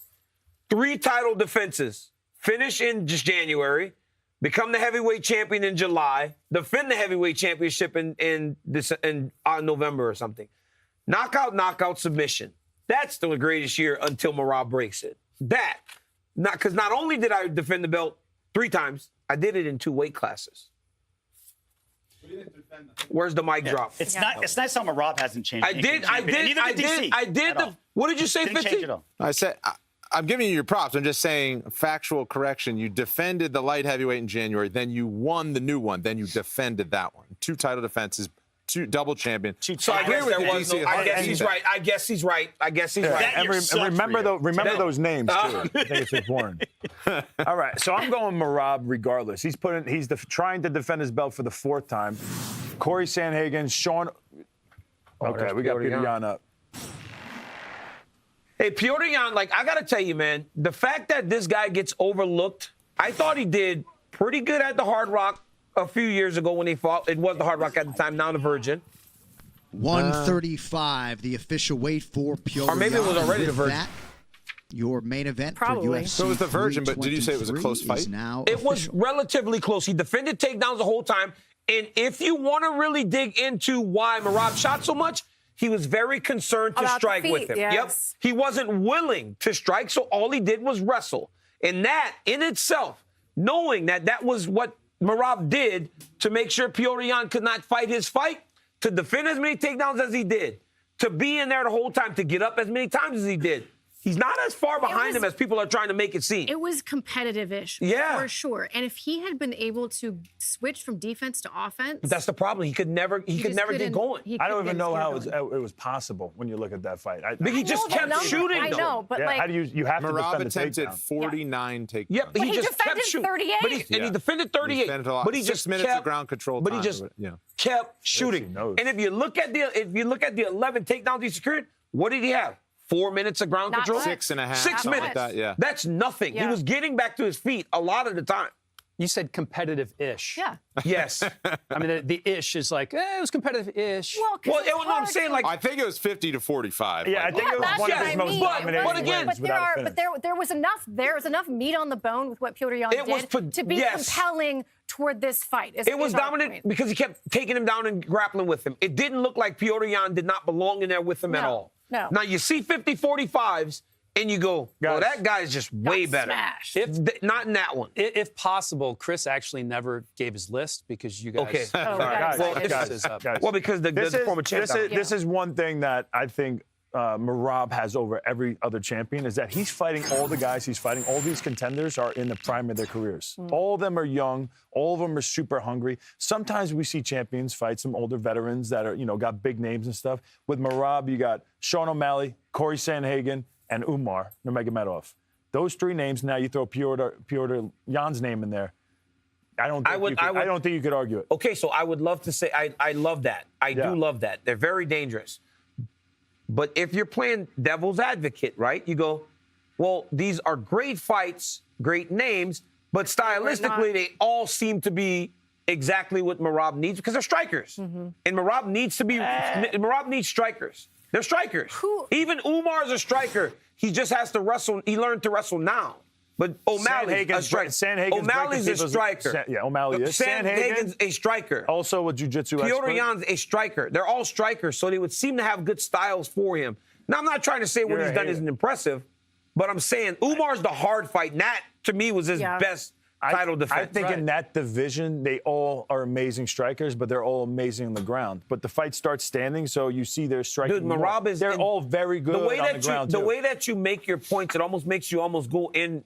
[SPEAKER 6] 3 title defenses. Finish in just January. Become the heavyweight champion in July. Defend the heavyweight championship in November or something. Knockout, submission. That's the greatest year until Merab breaks it. Because not only did I defend the belt 3 times, I did it in 2 weight classes. Where's the mic drop?
[SPEAKER 12] It's nice how Merab hasn't changed.
[SPEAKER 6] I did. What did you say,
[SPEAKER 12] Didn't
[SPEAKER 6] 50?
[SPEAKER 12] change at all.
[SPEAKER 13] I said, I'm giving you your props. I'm just saying, factual correction. You defended the light heavyweight in January, then you won the new one, then you defended that one. 2 title defenses, 2 double champion.
[SPEAKER 6] So I guess there was no. I guess he's right. I guess he's right.
[SPEAKER 12] That year sucked
[SPEAKER 2] Remember
[SPEAKER 12] for you.
[SPEAKER 2] those names too. I think it's important. All right, so I'm going Merab regardless. He's trying to defend his belt for the 4th time. Corey Sandhagen, Sean. Okay, we got Peter Yan up.
[SPEAKER 6] Hey, Piotr Yan, I got to tell you, man, the fact that this guy gets overlooked, I thought he did pretty good at the Hard Rock a few years ago when he fought. It was the Hard Rock at the time, now the Virgin.
[SPEAKER 7] 135, the official weight for Piotr
[SPEAKER 6] Or maybe it was
[SPEAKER 7] Yan.
[SPEAKER 6] already
[SPEAKER 7] With
[SPEAKER 6] the Virgin.
[SPEAKER 7] that, your main event
[SPEAKER 4] Probably.
[SPEAKER 7] for UFC
[SPEAKER 13] So it was the Virgin, but did you say it was a
[SPEAKER 7] 323
[SPEAKER 13] close fight?
[SPEAKER 7] is now
[SPEAKER 6] It was
[SPEAKER 7] official.
[SPEAKER 6] relatively close. He defended takedowns the whole time. And if you want to really dig into why Merab shot so much, he was very concerned to
[SPEAKER 4] About the
[SPEAKER 6] strike with
[SPEAKER 4] feet,
[SPEAKER 6] him.
[SPEAKER 4] yes.
[SPEAKER 6] Yep. He wasn't willing to strike, so all he did was wrestle. And that in itself, knowing that that was what Merab did to make sure Piotr Yan could not fight his fight, to defend as many takedowns as he did, to be in there the whole time, to get up as many times as he did. He's not as far behind him as people are trying to make it seem.
[SPEAKER 4] It was competitive-ish,
[SPEAKER 6] Yeah.
[SPEAKER 4] for sure. And if he had been able to switch from defense to offense,
[SPEAKER 6] That's the problem. He could never
[SPEAKER 4] just
[SPEAKER 6] get
[SPEAKER 4] couldn't-
[SPEAKER 6] going.
[SPEAKER 4] he
[SPEAKER 2] I don't
[SPEAKER 4] couldn't
[SPEAKER 2] even
[SPEAKER 4] get
[SPEAKER 2] know
[SPEAKER 4] his
[SPEAKER 2] how
[SPEAKER 4] gear
[SPEAKER 2] it was possible when you look at that fight.
[SPEAKER 6] But he just
[SPEAKER 4] know the
[SPEAKER 6] kept
[SPEAKER 4] number.
[SPEAKER 6] shooting.
[SPEAKER 4] I
[SPEAKER 6] though.
[SPEAKER 4] know, but
[SPEAKER 2] How do you have to
[SPEAKER 13] Merab
[SPEAKER 2] defend the
[SPEAKER 13] attempted
[SPEAKER 2] takedown?
[SPEAKER 13] 49 takedowns.
[SPEAKER 6] Yep,
[SPEAKER 4] But he
[SPEAKER 6] just kept
[SPEAKER 4] defended
[SPEAKER 6] shooting.
[SPEAKER 4] 38.
[SPEAKER 6] And he defended 38.
[SPEAKER 13] He defended a lot.
[SPEAKER 6] But he
[SPEAKER 13] 6
[SPEAKER 6] just
[SPEAKER 13] minutes
[SPEAKER 6] kept,
[SPEAKER 13] of ground control
[SPEAKER 6] But he
[SPEAKER 13] time,
[SPEAKER 6] just
[SPEAKER 13] yeah.
[SPEAKER 6] kept shooting.
[SPEAKER 2] knows.
[SPEAKER 6] And if you look at the 11 takedowns he secured, what did he have? 4 minutes of ground
[SPEAKER 4] Not
[SPEAKER 6] control?
[SPEAKER 4] much.
[SPEAKER 13] 6.5.
[SPEAKER 6] 6
[SPEAKER 13] something
[SPEAKER 6] minutes.
[SPEAKER 13] like that, yeah.
[SPEAKER 6] That's nothing. He
[SPEAKER 4] Yeah.
[SPEAKER 6] was getting back to his feet a lot of the time.
[SPEAKER 3] You said competitive-ish.
[SPEAKER 4] yeah.
[SPEAKER 6] Yes.
[SPEAKER 3] I mean, the ish is like, it was competitive-ish.
[SPEAKER 4] Well, 'cause it's
[SPEAKER 6] I'm
[SPEAKER 4] hard
[SPEAKER 6] saying
[SPEAKER 4] to-
[SPEAKER 6] like
[SPEAKER 13] I think it was 50 to 45.
[SPEAKER 2] Yeah, I think it was
[SPEAKER 4] that's
[SPEAKER 2] one
[SPEAKER 4] what
[SPEAKER 2] of his
[SPEAKER 4] I
[SPEAKER 2] most
[SPEAKER 4] mean.
[SPEAKER 2] dominating
[SPEAKER 6] But again-
[SPEAKER 2] wins without a finish.
[SPEAKER 4] there was enough meat on the bone with what Piotr Yan
[SPEAKER 6] It was
[SPEAKER 4] did to be
[SPEAKER 6] yes.
[SPEAKER 4] compelling toward this fight.
[SPEAKER 6] It was dominant because he kept taking him down and grappling with him. It didn't look like Piotr Yan did not belong in there with him at
[SPEAKER 4] No,
[SPEAKER 6] all.
[SPEAKER 4] no.
[SPEAKER 6] Now, you see 50-45s,
[SPEAKER 1] and you go, well, that guy's just way better.
[SPEAKER 4] Smash.
[SPEAKER 1] Not in that one.
[SPEAKER 3] If possible, Chris actually never gave his list because you guys.
[SPEAKER 1] Okay.
[SPEAKER 3] Guys,
[SPEAKER 1] Well, because the former champ.
[SPEAKER 2] This is one thing that I think Merab has over every other champion is that he's fighting all the guys he's fighting. All these contenders are in the prime of their careers. All of them are young. All of them are super hungry. Sometimes we see champions fight some older veterans that are, got big names and stuff. With Merab, you got Sean O'Malley, Corey Sandhagen, and Umar Nurmagomedov. Those three names. Now you throw Piotr Jan's name in there. I don't think you could argue it.
[SPEAKER 1] Okay, so I would love to say I love that. I do love that. They're very dangerous. But if you're playing devil's advocate, right, you go, well, these are great fights, great names, but stylistically they all seem to be exactly what Merab needs because they're strikers. And Merab needs strikers. They're strikers. Even Umar's a striker. He just has to wrestle. He learned to wrestle now. But O'Malley's a striker. O'Malley's a striker.
[SPEAKER 2] O'Malley is.
[SPEAKER 1] Sandhagen's a striker.
[SPEAKER 2] Also a jiu-jitsu expert.
[SPEAKER 1] Piotr Jan's a striker. They're all strikers, so they would seem to have good styles for him. Now, I'm not trying to say what he's done isn't impressive, but I'm saying Umar's the hard fight. And that, to me, was his best title defense.
[SPEAKER 2] I think in that division, they all are amazing strikers, but they're all amazing on the ground. But the fight starts standing, so you see their striking.
[SPEAKER 1] Dude, Merab is...
[SPEAKER 2] They're all very good on the ground,
[SPEAKER 1] The way that you make your points, it almost makes you almost go in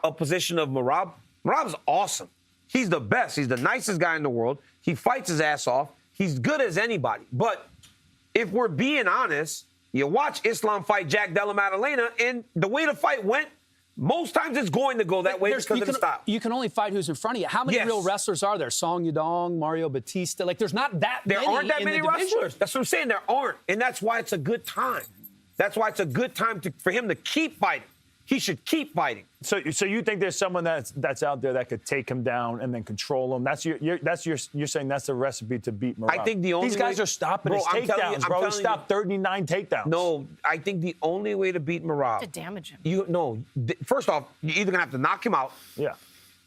[SPEAKER 1] a position of Merab. Merab's awesome. He's the best. He's the nicest guy in the world. He fights his ass off. He's good as anybody. But if we're being honest, you watch Islam fight Jack Della Maddalena, and the way the fight went, most times it's going to go that way because of the style.
[SPEAKER 3] You can only fight who's in front of you. How many real wrestlers are there? Song Yadong, Mario Batista. There's not that many.
[SPEAKER 1] There aren't that many wrestlers. That's what I'm saying. There aren't. And that's why it's a good time. That's why it's a good time for him to keep fighting. He should keep fighting.
[SPEAKER 2] So you think there's someone that's out there that could take him down and then control him? You're saying that's the recipe to beat Merab.
[SPEAKER 1] I think the only
[SPEAKER 2] these guys are stopping his takedowns, bro. He stopped 39 takedowns.
[SPEAKER 1] No, I think the only way to beat Merab
[SPEAKER 4] to damage him.
[SPEAKER 1] First off, you're either gonna have to knock him out.
[SPEAKER 2] Yeah.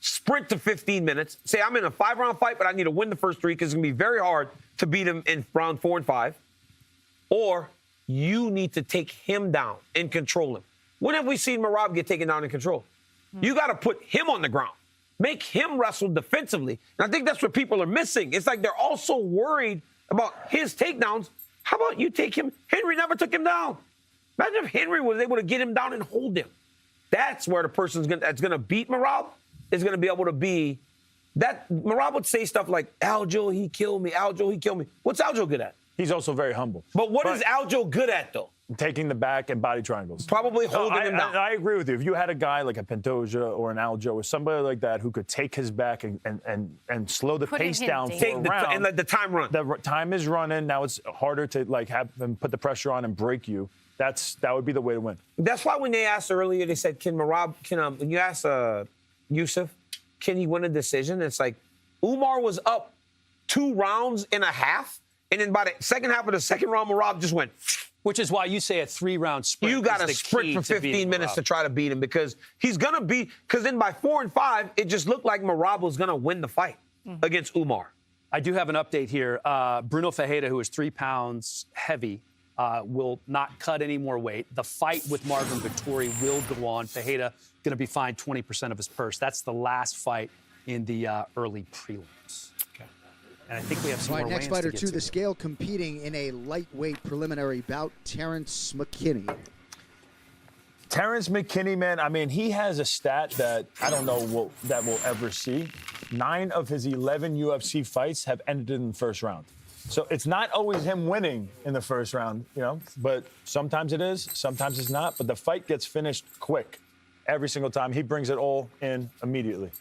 [SPEAKER 1] Sprint to 15 minutes. Say I'm in a 5-round fight, but I need to win the first 3 because it's gonna be very hard to beat him in round 4 and 5. Or you need to take him down and control him. When have we seen Merab get taken down in control? You got to put him on the ground. Make him wrestle defensively. And I think that's what people are missing. It's like they're all so worried about his takedowns. How about you take him? Henry never took him down. Imagine if Henry was able to get him down and hold him. That's where the person that's going to beat Merab is going to be able to be. That Merab would say stuff like, Aljo, he killed me. Aljo, he killed me. What's Aljo good at?
[SPEAKER 2] He's also very humble.
[SPEAKER 1] But what is Aljo good at, though?
[SPEAKER 2] Taking the back and body triangles.
[SPEAKER 1] Probably holding him down.
[SPEAKER 2] I agree with you. If you had a guy like a Pantoja or an Aljo or somebody like that who could take his back and slow the pace down for a round.
[SPEAKER 1] And let the time run.
[SPEAKER 2] The time is running. Now it's harder to have them put the pressure on and break you. That would be the way to win.
[SPEAKER 1] That's why when they asked earlier, they said, when you asked Yusuf, can he win a decision? It's like Umar was up 2 rounds and a half. And then by the second half of the second round, Merab just went.
[SPEAKER 3] Which is why you say a 3-round sprint.
[SPEAKER 1] You got to sprint for 15 minutes to try to beat him because he's going to be. Because then by 4 and 5, it just looked like Merab was going to win the fight against Umar.
[SPEAKER 3] I do have an update here. Bruno Ferreira, who is 3 pounds heavy, will not cut any more weight. The fight with Marvin Vettori will go on. Ferreira going to be fined 20% of his purse. That's the last fight in the early prelims. And I think we have some more
[SPEAKER 7] next
[SPEAKER 3] weigh-ins
[SPEAKER 7] fighter
[SPEAKER 3] to get
[SPEAKER 7] to the scale competing in a lightweight preliminary bout, Terrence McKinney.
[SPEAKER 2] Terrence McKinney, man, I mean, he has a stat that I don't know that we'll ever see. 9 of his 11 UFC fights have ended in the first round. So it's not always him winning in the first round, but sometimes it is, sometimes it's not. But the fight gets finished quick every single time. He brings it all in immediately.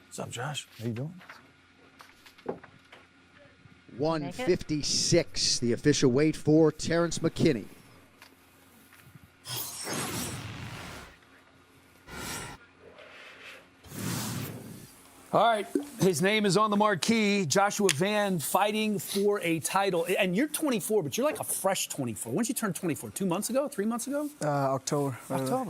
[SPEAKER 2] What's up, Josh? How you doing?
[SPEAKER 7] 156, the official weight for Terrence McKinney.
[SPEAKER 3] All right, his name is on the marquee. Joshua Van fighting for a title. And you're 24, but you're like a fresh 24. When did you turn 24? 2 months ago? 3 months ago?
[SPEAKER 11] October.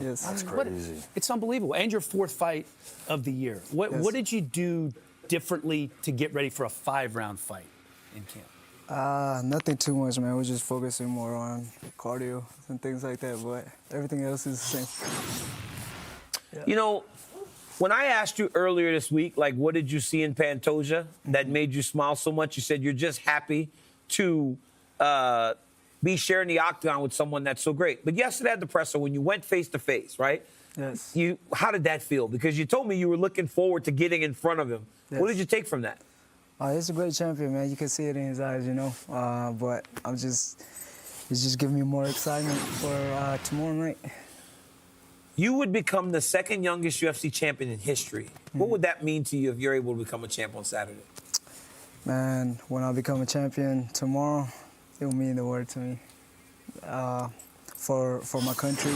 [SPEAKER 3] Yes.
[SPEAKER 2] That's crazy.
[SPEAKER 3] It's unbelievable. And your 4th fight of the year. What did you do differently to get ready for a 5-round fight in camp?
[SPEAKER 11] Nothing too much, man. We're just focusing more on cardio and things like that, but everything else is the same. Yeah.
[SPEAKER 1] You know, when I asked you earlier this week, like, what did you see in Pantoja that made you smile so much? You said you're just happy to be sharing the octagon with someone that's so great. But yesterday at the presser, when you went face-to-face, right?
[SPEAKER 11] Yes.
[SPEAKER 1] How did that feel? Because you told me you were looking forward to getting in front of him.
[SPEAKER 11] Yes.
[SPEAKER 1] What did you take from that?
[SPEAKER 11] He's a great champion, man. You can see it in his eyes, you know. But it's just giving me more excitement for tomorrow night.
[SPEAKER 1] You would become the second youngest UFC champion in history. What would that mean to you if you're able to become a champ on Saturday?
[SPEAKER 11] Man, when I become a champion tomorrow, it will mean the world to me. For my country,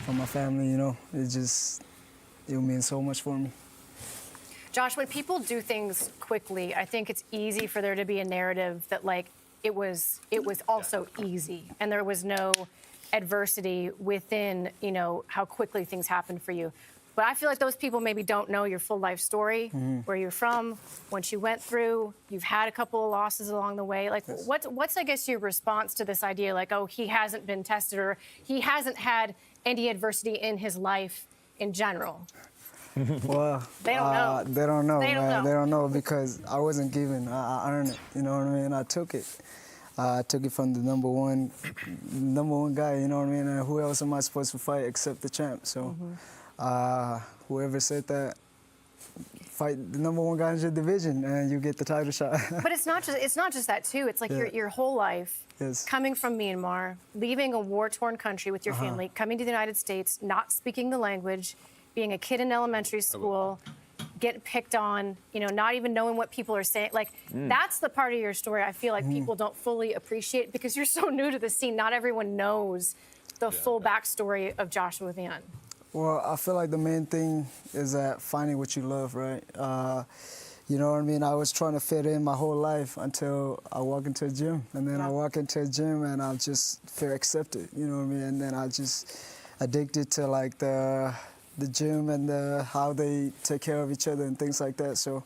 [SPEAKER 11] for my family, you know, it will mean so much for me.
[SPEAKER 4] Josh, when people do things quickly, I think it's easy for there to be a narrative that, like, it was also easy and there was no adversity within, you know, how quickly things happened for you. But I feel like those people maybe don't know your full life story, where you're from, what you went through. You've had a couple of losses along the way. Like, yes. What's I guess, your response to this idea, like, oh, he hasn't been tested or he hasn't had any adversity in his life in general?
[SPEAKER 11] Well,
[SPEAKER 4] they don't know.
[SPEAKER 11] They don't know,
[SPEAKER 4] they
[SPEAKER 11] man.
[SPEAKER 4] Don't know.
[SPEAKER 11] They don't know because I wasn't given. I earned it. You know what I mean? I took it. I took it from the number one guy. You know what I mean? And who else am I supposed to fight except the champ? So, whoever said that, fight the number one guy in your division, and you get the title shot.
[SPEAKER 4] But it's not just that too. It's like your whole life.
[SPEAKER 11] Yes.
[SPEAKER 4] Coming from Myanmar, leaving a war-torn country with your family, coming to the United States, not speaking the language, being a kid in elementary school, getting picked on, you know, not even knowing what people are saying. Like, that's the part of your story I feel like people don't fully appreciate because you're so new to the scene. Not everyone knows the full backstory of Joshua Van.
[SPEAKER 11] Well, I feel like the main thing is that finding what you love, right? You know what I mean? I was trying to fit in my whole life until I walk into a gym. And then I walk into a gym and I just feel accepted, you know what I mean? And then I just addicted to, like, the gym and how they take care of each other and things like that. So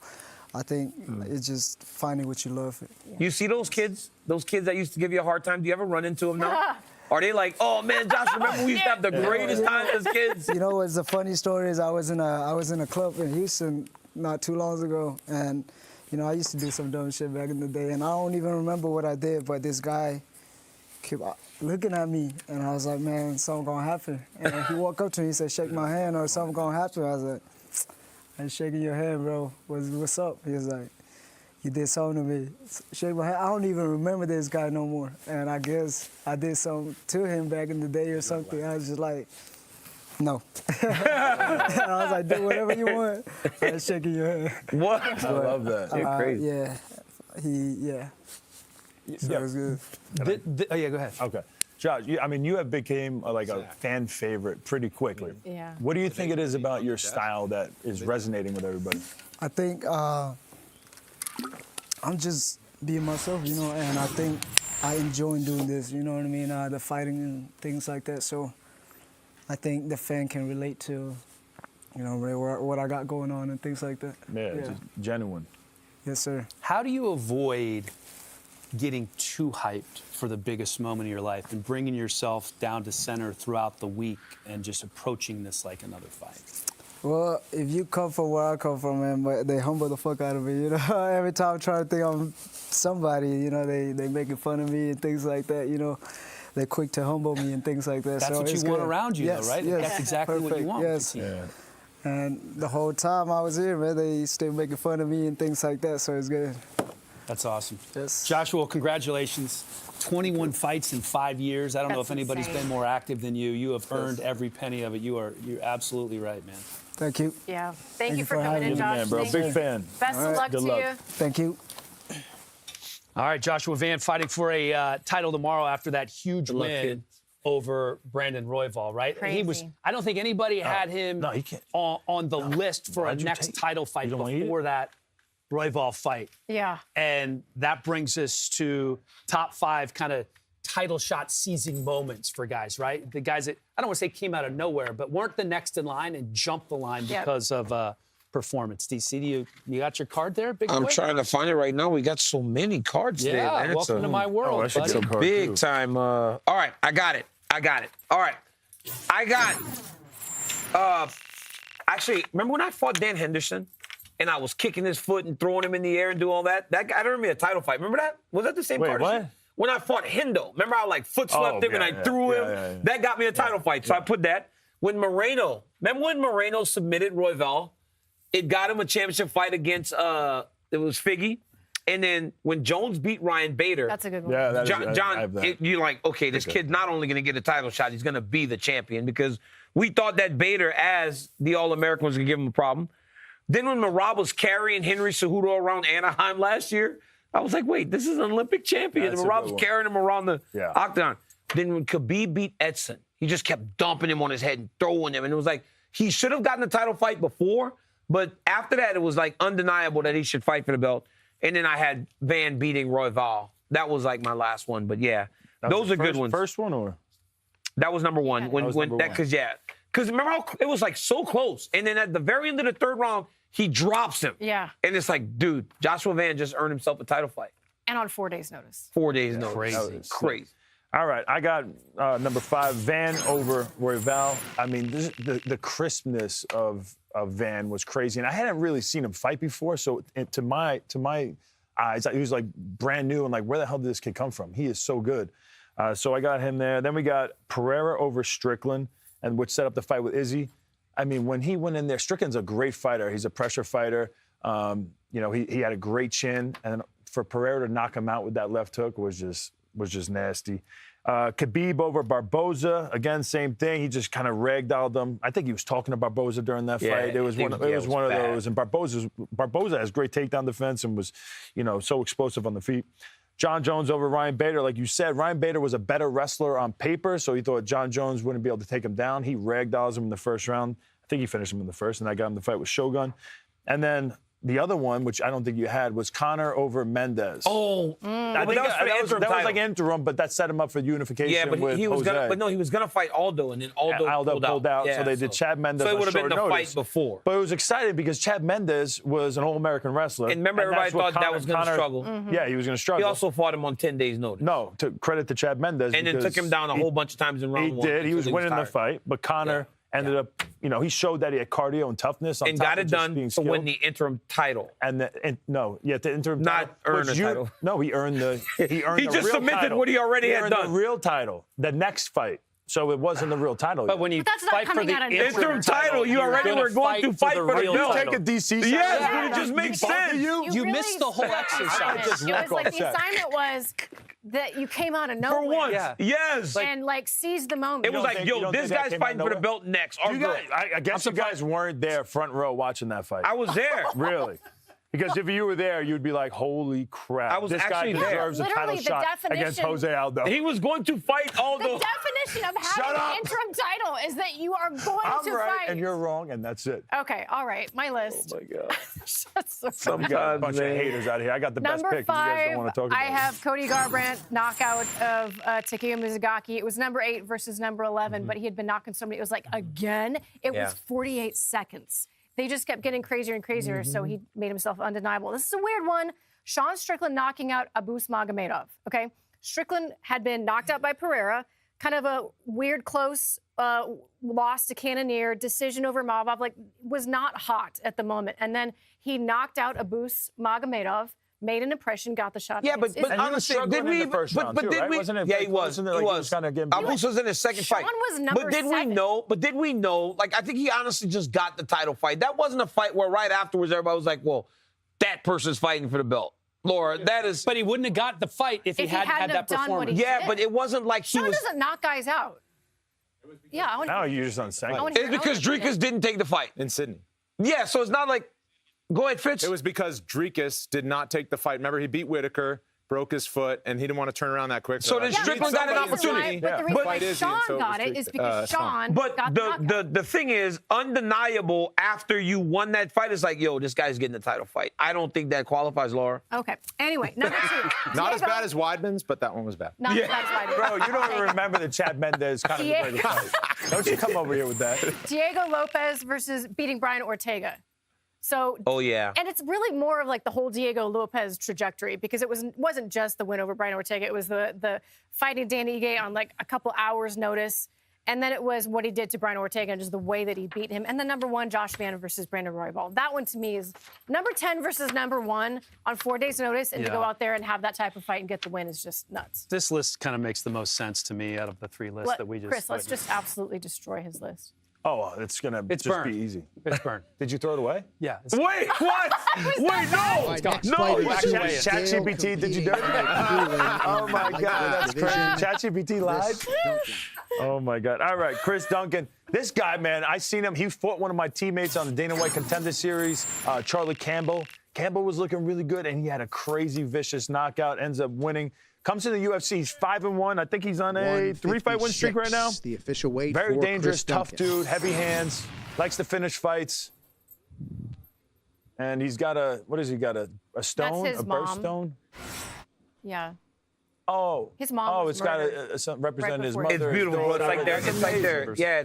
[SPEAKER 11] I think it's just finding what you love.
[SPEAKER 1] You see those kids that used to give you a hard time? Do you ever run into them now? Are they like, oh man, Josh, remember we used to have the greatest time as kids?
[SPEAKER 11] You know what's the funny story is I was in a club in Houston not too long ago, and you know I used to do some dumb shit back in the day, and I don't even remember what I did, but this guy kept looking at me, and I was like, man, something gonna happen. And he walked up to me, he said, shake my hand or something gonna happen. I was like, I'm shaking your hand, bro. What's up? He was like, you did something to me. Shake my hand. I don't even remember this guy no more. And I guess I did something to him back in the day or something. I was just like, no. I was like, do whatever you want. I was shaking your hand.
[SPEAKER 1] What?
[SPEAKER 11] I
[SPEAKER 1] love that. You're crazy.
[SPEAKER 11] Yeah. So it was good.
[SPEAKER 3] Oh, yeah, go ahead.
[SPEAKER 2] Okay. Josh, you have became a fan favorite pretty quickly.
[SPEAKER 4] Yeah.
[SPEAKER 2] What do you think it is about your style that is resonating with everybody?
[SPEAKER 11] I think I'm just being myself, you know, and I think I enjoy doing this, you know what I mean, the fighting and things like that. So I think the fan can relate to, you know, what I got going on and things like that.
[SPEAKER 2] Yeah. Just genuine.
[SPEAKER 11] Yes, sir.
[SPEAKER 3] How do you avoid getting too hyped for the biggest moment of your life and bringing yourself down to center throughout the week and just approaching this like another fight?
[SPEAKER 11] Well, if you come from where I come from, man, but they humble the fuck out of me, you know. Every time I try to think I'm somebody, you know, they making fun of me and things like that, you know. They're quick to humble me and things like that.
[SPEAKER 3] That's
[SPEAKER 11] so
[SPEAKER 3] what you want around you, though, right?
[SPEAKER 11] Yes,
[SPEAKER 3] that's exactly what you want.
[SPEAKER 11] Yes.
[SPEAKER 2] Yeah.
[SPEAKER 11] And the whole time I was here, man, they still making fun of me and things like that, so it's good.
[SPEAKER 3] That's awesome.
[SPEAKER 11] Yes.
[SPEAKER 3] Joshua, congratulations. 21 fights in 5 years. I don't know if anybody's been more active than you. You have earned every penny of it. You're absolutely right, man.
[SPEAKER 11] Thank you.
[SPEAKER 4] Yeah. Thank you for coming in,
[SPEAKER 2] me.
[SPEAKER 4] Josh.
[SPEAKER 2] Man, bro. Big fan.
[SPEAKER 4] Best of luck to you.
[SPEAKER 11] Thank you.
[SPEAKER 3] All right, Joshua Van fighting for a title tomorrow after that huge win over Brandon Royval, right?
[SPEAKER 4] Crazy.
[SPEAKER 3] He was. I don't think anybody had him on the list for a next title fight before that Royval fight.
[SPEAKER 4] Yeah.
[SPEAKER 3] And that brings us to top 5 kind of title shot seizing moments for guys, right? The guys that, I don't want to say came out of nowhere, but weren't the next in line and jumped the line because of performance. DC, you got your card there, big
[SPEAKER 1] I'm
[SPEAKER 3] boy?
[SPEAKER 1] trying to find it right now. We got so many cards there.
[SPEAKER 3] Yeah,
[SPEAKER 1] Man.
[SPEAKER 3] welcome to my world,
[SPEAKER 2] that's a
[SPEAKER 3] buddy.
[SPEAKER 2] good card,
[SPEAKER 1] Big
[SPEAKER 2] too.
[SPEAKER 1] time. All right, I got it. All right, I got. Actually, remember when I fought Dan Henderson, and I was kicking his foot and throwing him in the air and do all that? That guy earned me a title fight. Remember that? Was that the same
[SPEAKER 2] Wait,
[SPEAKER 1] card?
[SPEAKER 2] what?
[SPEAKER 1] When I fought Hendo, remember I foot swept him and I threw him? That got me a title fight. So I put that. When Moreno, remember when Moreno submitted Royval? It got him a championship fight against it was Figgy. And then when Jones beat Ryan Bader,
[SPEAKER 4] That's a good one.
[SPEAKER 2] Yeah, that is,
[SPEAKER 1] John,
[SPEAKER 2] I have that.
[SPEAKER 1] you're like, okay, this kid's not only going to get a title shot, he's going to be the champion, because we thought that Bader, as the All-American, was going to give him a problem. Then when Merab was carrying Henry Cejudo around Anaheim last year, I was like, wait, this is an Olympic champion.
[SPEAKER 2] That's a
[SPEAKER 1] Merab
[SPEAKER 2] good
[SPEAKER 1] was
[SPEAKER 2] one.
[SPEAKER 1] carrying him around the
[SPEAKER 2] Yeah.
[SPEAKER 1] octagon. Then when Khabib beat Edson, he just kept dumping him on his head and throwing him. And it was like, he should have gotten the title fight before, but after that, it was like undeniable that he should fight for the belt. And then I had Van beating Royval. That was like my last one. But yeah, those are good ones.
[SPEAKER 2] First one or?
[SPEAKER 1] That was number one. When
[SPEAKER 2] number one.
[SPEAKER 1] Because remember how it was like so close. And then at the very end of the third round, he drops him.
[SPEAKER 4] Yeah.
[SPEAKER 1] And it's like, dude, Joshua Van just earned himself a title fight.
[SPEAKER 4] And on 4 days' notice.
[SPEAKER 1] 4 days notice.
[SPEAKER 2] Crazy.
[SPEAKER 1] Crazy.
[SPEAKER 2] All right, I got number 5, Van over Royval. I mean, the crispness of Van was crazy, and I hadn't really seen him fight before. So to my eyes, he was like brand new, and like, where the hell did this kid come from? He is so good. So I got him there. Then we got Pereira over Strickland, and which set up the fight with Izzy. I mean, when he went in there, Strickland's a great fighter. He's a pressure fighter. You know, he had a great chin, and for Pereira to knock him out with that left hook was just nasty. Khabib over Barboza, again, same thing. He just kind of ragdolled him. I think he was talking to Barboza during that fight. It was one of those. And Barboza has great takedown defense and was, you know, so explosive on the feet. John Jones over Ryan Bader. Like you said, Ryan Bader was a better wrestler on paper, so he thought John Jones wouldn't be able to take him down. He ragdolls him in the first round. I think he finished him in the first, and I got him the fight with Shogun. And then the other one, which I don't think you had, was Conor over Mendez.
[SPEAKER 1] Oh,
[SPEAKER 2] I think that was like interim, but that set him up for unification.
[SPEAKER 1] Yeah, but
[SPEAKER 2] with
[SPEAKER 1] he was
[SPEAKER 2] Jose.
[SPEAKER 1] he was gonna fight Aldo, and then Aldo pulled out.
[SPEAKER 2] Yeah, so they did Chad Mendes.
[SPEAKER 1] So it
[SPEAKER 2] on
[SPEAKER 1] would have been
[SPEAKER 2] short
[SPEAKER 1] the
[SPEAKER 2] notice.
[SPEAKER 1] fight before.
[SPEAKER 2] But it was exciting because Chad Mendes was an All-American wrestler.
[SPEAKER 1] And remember, everybody
[SPEAKER 2] that's what
[SPEAKER 1] thought that was going to struggle.
[SPEAKER 2] Yeah, he was going to struggle.
[SPEAKER 1] He also fought him on 10 days' notice.
[SPEAKER 2] No, to credit to Chad Mendes.
[SPEAKER 1] And then took him down a whole bunch of times in round one.
[SPEAKER 2] He did. He was winning the
[SPEAKER 1] tired.
[SPEAKER 2] fight, but Conor ended up, you know, he showed that he had cardio and toughness on
[SPEAKER 1] and
[SPEAKER 2] top
[SPEAKER 1] got
[SPEAKER 2] of
[SPEAKER 1] it
[SPEAKER 2] just
[SPEAKER 1] done
[SPEAKER 2] being
[SPEAKER 1] to win
[SPEAKER 2] skilled.
[SPEAKER 1] the interim title.
[SPEAKER 2] The interim
[SPEAKER 1] Not
[SPEAKER 2] title.
[SPEAKER 1] earn a title.
[SPEAKER 2] No, he earned the
[SPEAKER 1] He
[SPEAKER 2] the
[SPEAKER 1] just
[SPEAKER 2] real
[SPEAKER 1] submitted
[SPEAKER 2] title.
[SPEAKER 1] what he already had
[SPEAKER 2] earned
[SPEAKER 1] done.
[SPEAKER 2] The real title, the next fight. So it wasn't the real title.
[SPEAKER 3] But when you
[SPEAKER 4] that's not
[SPEAKER 3] fight for
[SPEAKER 4] coming
[SPEAKER 3] the
[SPEAKER 4] out of
[SPEAKER 1] interim title, you
[SPEAKER 3] you're
[SPEAKER 1] already
[SPEAKER 3] gonna
[SPEAKER 1] were going to fight for the
[SPEAKER 3] real
[SPEAKER 1] belt.
[SPEAKER 2] Take a DC.
[SPEAKER 1] Yes,
[SPEAKER 4] Yeah.
[SPEAKER 1] but it just makes sense.
[SPEAKER 3] You
[SPEAKER 4] really
[SPEAKER 3] missed the whole exercise.
[SPEAKER 4] It was like the assignment was that you came out of nowhere.
[SPEAKER 1] For once,
[SPEAKER 3] Yeah.
[SPEAKER 1] yes.
[SPEAKER 4] And like seized the moment.
[SPEAKER 1] It was like,
[SPEAKER 2] you
[SPEAKER 1] yo,
[SPEAKER 2] don't
[SPEAKER 1] this
[SPEAKER 2] think that
[SPEAKER 1] guy's
[SPEAKER 2] came out
[SPEAKER 1] fighting
[SPEAKER 2] of
[SPEAKER 1] for the
[SPEAKER 2] nowhere?
[SPEAKER 1] belt next.
[SPEAKER 2] You guys, I guess you guys weren't there front row watching that fight.
[SPEAKER 1] I was there.
[SPEAKER 2] Really? Because if you were there, you'd be like, holy crap.
[SPEAKER 1] I was
[SPEAKER 2] this guy
[SPEAKER 1] actually there.
[SPEAKER 2] deserves a title
[SPEAKER 4] Literally, the
[SPEAKER 2] shot against
[SPEAKER 4] definition-
[SPEAKER 2] Jose Aldo.
[SPEAKER 1] He was going to fight Aldo.
[SPEAKER 4] The definition of
[SPEAKER 2] Shut
[SPEAKER 4] having
[SPEAKER 2] up.
[SPEAKER 4] an interim title is that you are going
[SPEAKER 2] I'm
[SPEAKER 4] to
[SPEAKER 2] right
[SPEAKER 4] fight.
[SPEAKER 2] and you're wrong, and that's it.
[SPEAKER 4] Okay, all right. My list.
[SPEAKER 1] Oh, my God.
[SPEAKER 2] We got a bunch of haters out here. I got the best
[SPEAKER 4] Number
[SPEAKER 2] pick. You guys
[SPEAKER 4] 5,
[SPEAKER 2] don't want to talk about
[SPEAKER 4] I
[SPEAKER 2] it.
[SPEAKER 4] have Cody Garbrandt knockout of Takeya Mizugaki. It was number 8 versus number 11, but he had been knocking somebody. It was like, again, it was 48 seconds. They just kept getting crazier and crazier, so he made himself undeniable. This is a weird one. Sean Strickland knocking out Abus Magomedov, okay? Strickland had been knocked out by Pereira, kind of a weird close loss to Cannonier, decision over Mavov, like was not hot at the moment. And then he knocked out Abus Magomedov, made an impression, got the shot.
[SPEAKER 1] Yeah, but
[SPEAKER 2] And he was
[SPEAKER 1] honestly,
[SPEAKER 2] struggling
[SPEAKER 1] did we?
[SPEAKER 2] in the first round, too,
[SPEAKER 1] did
[SPEAKER 2] right?
[SPEAKER 1] we?
[SPEAKER 2] Wasn't it
[SPEAKER 1] Yeah,
[SPEAKER 2] very
[SPEAKER 1] he
[SPEAKER 2] close?
[SPEAKER 1] was.
[SPEAKER 2] Wasn't it
[SPEAKER 1] He
[SPEAKER 2] like he
[SPEAKER 1] was.
[SPEAKER 2] was kinda getting
[SPEAKER 1] Abus was in his second
[SPEAKER 4] Sean
[SPEAKER 1] fight.
[SPEAKER 4] was number
[SPEAKER 1] But did we
[SPEAKER 4] 7.
[SPEAKER 1] know? But did we know? Like, I think he honestly just got the title fight. That wasn't a fight where right afterwards everybody was like, "Well, that person's fighting for the belt." Laura, that is.
[SPEAKER 3] But he wouldn't have got the fight if he hadn't had that
[SPEAKER 4] have done what he
[SPEAKER 3] performance.
[SPEAKER 1] Yeah,
[SPEAKER 4] did.
[SPEAKER 1] but it wasn't like he
[SPEAKER 4] Sean
[SPEAKER 1] was.
[SPEAKER 4] doesn't knock guys out. Yeah, I want
[SPEAKER 2] Now you're just on second.
[SPEAKER 1] It's because Dricus didn't take the fight
[SPEAKER 13] in Sydney.
[SPEAKER 1] Yeah, so it's not like. Go ahead, Fitz.
[SPEAKER 13] It was because Dricus did not take the fight. Remember, he beat Whitaker, broke his foot, and he didn't want to turn around that quick.
[SPEAKER 1] So then Strickland got an opportunity.
[SPEAKER 4] But the reason why Sean got it is because Sean
[SPEAKER 1] But
[SPEAKER 4] got the knockout.
[SPEAKER 1] the thing is, undeniable after you won that fight, is like, yo, this guy's getting the title fight. I don't think that qualifies, Laura.
[SPEAKER 4] Okay. Anyway, number 2.
[SPEAKER 13] Not as
[SPEAKER 4] Diego-
[SPEAKER 13] bad as Weidman's, but that one was bad.
[SPEAKER 4] Not as bad as Weidman.
[SPEAKER 2] Bro, you don't even remember the Chad Mendes kind of
[SPEAKER 4] Yeah.
[SPEAKER 2] fight. Don't you come over here with that.
[SPEAKER 4] Diego Lopez versus beating Brian Ortega. So,
[SPEAKER 6] Oh, yeah.
[SPEAKER 4] and it's really more of like the whole Diego Lopez trajectory because it wasn't just the win over Brian Ortega. It was the fighting Dan Ige on like a couple hours' notice. And then it was what he did to Brian Ortega and just the way that he beat him. And then number 1, Josh Bannon versus Brandon Royval. That one to me is number 10 versus number 1 on 4 days' notice. And to go out there and have that type of fight and get the win is just nuts.
[SPEAKER 3] This list kind of makes the most sense to me out of the 3 lists that we just.
[SPEAKER 4] Chris, let's just absolutely destroy his list.
[SPEAKER 2] Oh, it's gonna just
[SPEAKER 3] burned.
[SPEAKER 2] be easy.
[SPEAKER 3] It's burned.
[SPEAKER 2] Did you throw it away?
[SPEAKER 3] Yeah.
[SPEAKER 2] Wait, what? Wait, no!
[SPEAKER 7] It's gone.
[SPEAKER 2] No!
[SPEAKER 7] Next fight is
[SPEAKER 2] ChatGPT, did you do it? Oh my God, that's crazy. ChatGPT lied? Oh my God. All right, Chris Duncan. This guy, man, I seen him. He fought one of my teammates on the Dana White Contender Series, Charlie Campbell. Campbell was looking really good, and he had a crazy, vicious knockout, ends up winning. Comes to the UFC, he's 5-1. I think he's on a 3-fight win streak right now.
[SPEAKER 7] The official weight.
[SPEAKER 2] Very
[SPEAKER 7] for
[SPEAKER 2] dangerous,
[SPEAKER 7] Chris
[SPEAKER 2] tough
[SPEAKER 7] Duncan.
[SPEAKER 2] dude, heavy hands, likes to finish fights. And he's got a, what has he got, a stone?
[SPEAKER 4] That's his
[SPEAKER 2] a birthstone?
[SPEAKER 4] Yeah.
[SPEAKER 2] Oh.
[SPEAKER 4] His mom
[SPEAKER 2] Oh,
[SPEAKER 4] was
[SPEAKER 2] it's got
[SPEAKER 4] murdered
[SPEAKER 2] something representing his
[SPEAKER 4] before.
[SPEAKER 2] mother.
[SPEAKER 6] It's
[SPEAKER 2] his
[SPEAKER 6] beautiful.
[SPEAKER 2] daughter.
[SPEAKER 6] It's like they're,
[SPEAKER 2] That's
[SPEAKER 6] it's like they're,
[SPEAKER 2] amazing.
[SPEAKER 6] yeah,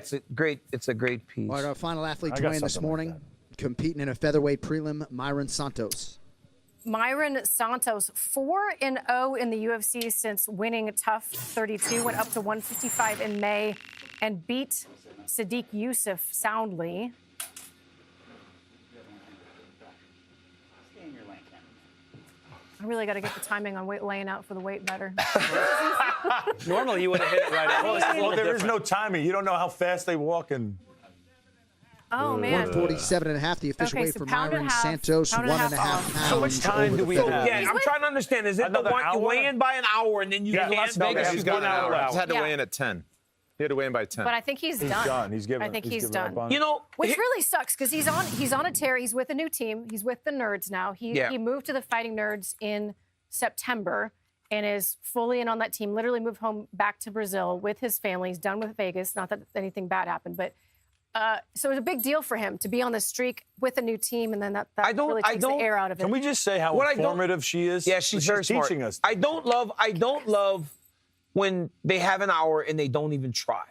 [SPEAKER 6] it's a great piece.
[SPEAKER 7] All right, our final athlete
[SPEAKER 2] I
[SPEAKER 7] to
[SPEAKER 2] got
[SPEAKER 7] weigh in this
[SPEAKER 2] something like
[SPEAKER 7] morning, competing in a featherweight prelim, Myron Santos.
[SPEAKER 4] Myron Santos, 4-0 in the UFC since winning TUF 32, went up to 155 in May and beat Sadiq Youssef soundly. I really got to get the timing on laying out for the weight better.
[SPEAKER 3] Normally, you would have hit it right out.
[SPEAKER 2] Well, there is no timing. You don't know how fast they walk and.
[SPEAKER 4] Oh, man.
[SPEAKER 7] 147.5, the official
[SPEAKER 4] Okay,
[SPEAKER 7] weight
[SPEAKER 4] so
[SPEAKER 7] for
[SPEAKER 4] pound
[SPEAKER 7] Myron
[SPEAKER 4] and a half,
[SPEAKER 7] Santos,
[SPEAKER 4] pound and a half
[SPEAKER 7] 1.5
[SPEAKER 4] off.
[SPEAKER 7] pounds.
[SPEAKER 2] So much time
[SPEAKER 7] over
[SPEAKER 2] do
[SPEAKER 7] the
[SPEAKER 2] we
[SPEAKER 7] featherweight.
[SPEAKER 2] have?
[SPEAKER 6] Yeah, I'm trying to understand. Is it the
[SPEAKER 2] Another
[SPEAKER 6] one you
[SPEAKER 2] hour?
[SPEAKER 6] weigh in by an hour and then you
[SPEAKER 2] Yeah,
[SPEAKER 6] can't?
[SPEAKER 2] Las Vegas,
[SPEAKER 13] He's got an hour.
[SPEAKER 2] out.
[SPEAKER 13] He's had to
[SPEAKER 6] Yeah.
[SPEAKER 13] weigh in at 10. He had to weigh in by 10.
[SPEAKER 4] But I think he's
[SPEAKER 2] He's
[SPEAKER 4] done.
[SPEAKER 2] done. He's given.
[SPEAKER 4] I think he's
[SPEAKER 2] given up
[SPEAKER 4] done.
[SPEAKER 2] on it.
[SPEAKER 6] You know,
[SPEAKER 4] Which really sucks because he's on a tear. He's with a new team. He's with the Nerds now. He moved to the Fighting Nerds in September and is fully in on that team. Literally moved home back to Brazil with his family. He's done with Vegas. Not that anything bad happened, but so it was a big deal for him to be on this streak with a new team, and then that really takes the air out of it.
[SPEAKER 2] Can we just say how informative she is?
[SPEAKER 6] Yeah, she's very smart.
[SPEAKER 2] teaching us.
[SPEAKER 6] I don't love when they have an hour and they don't even try.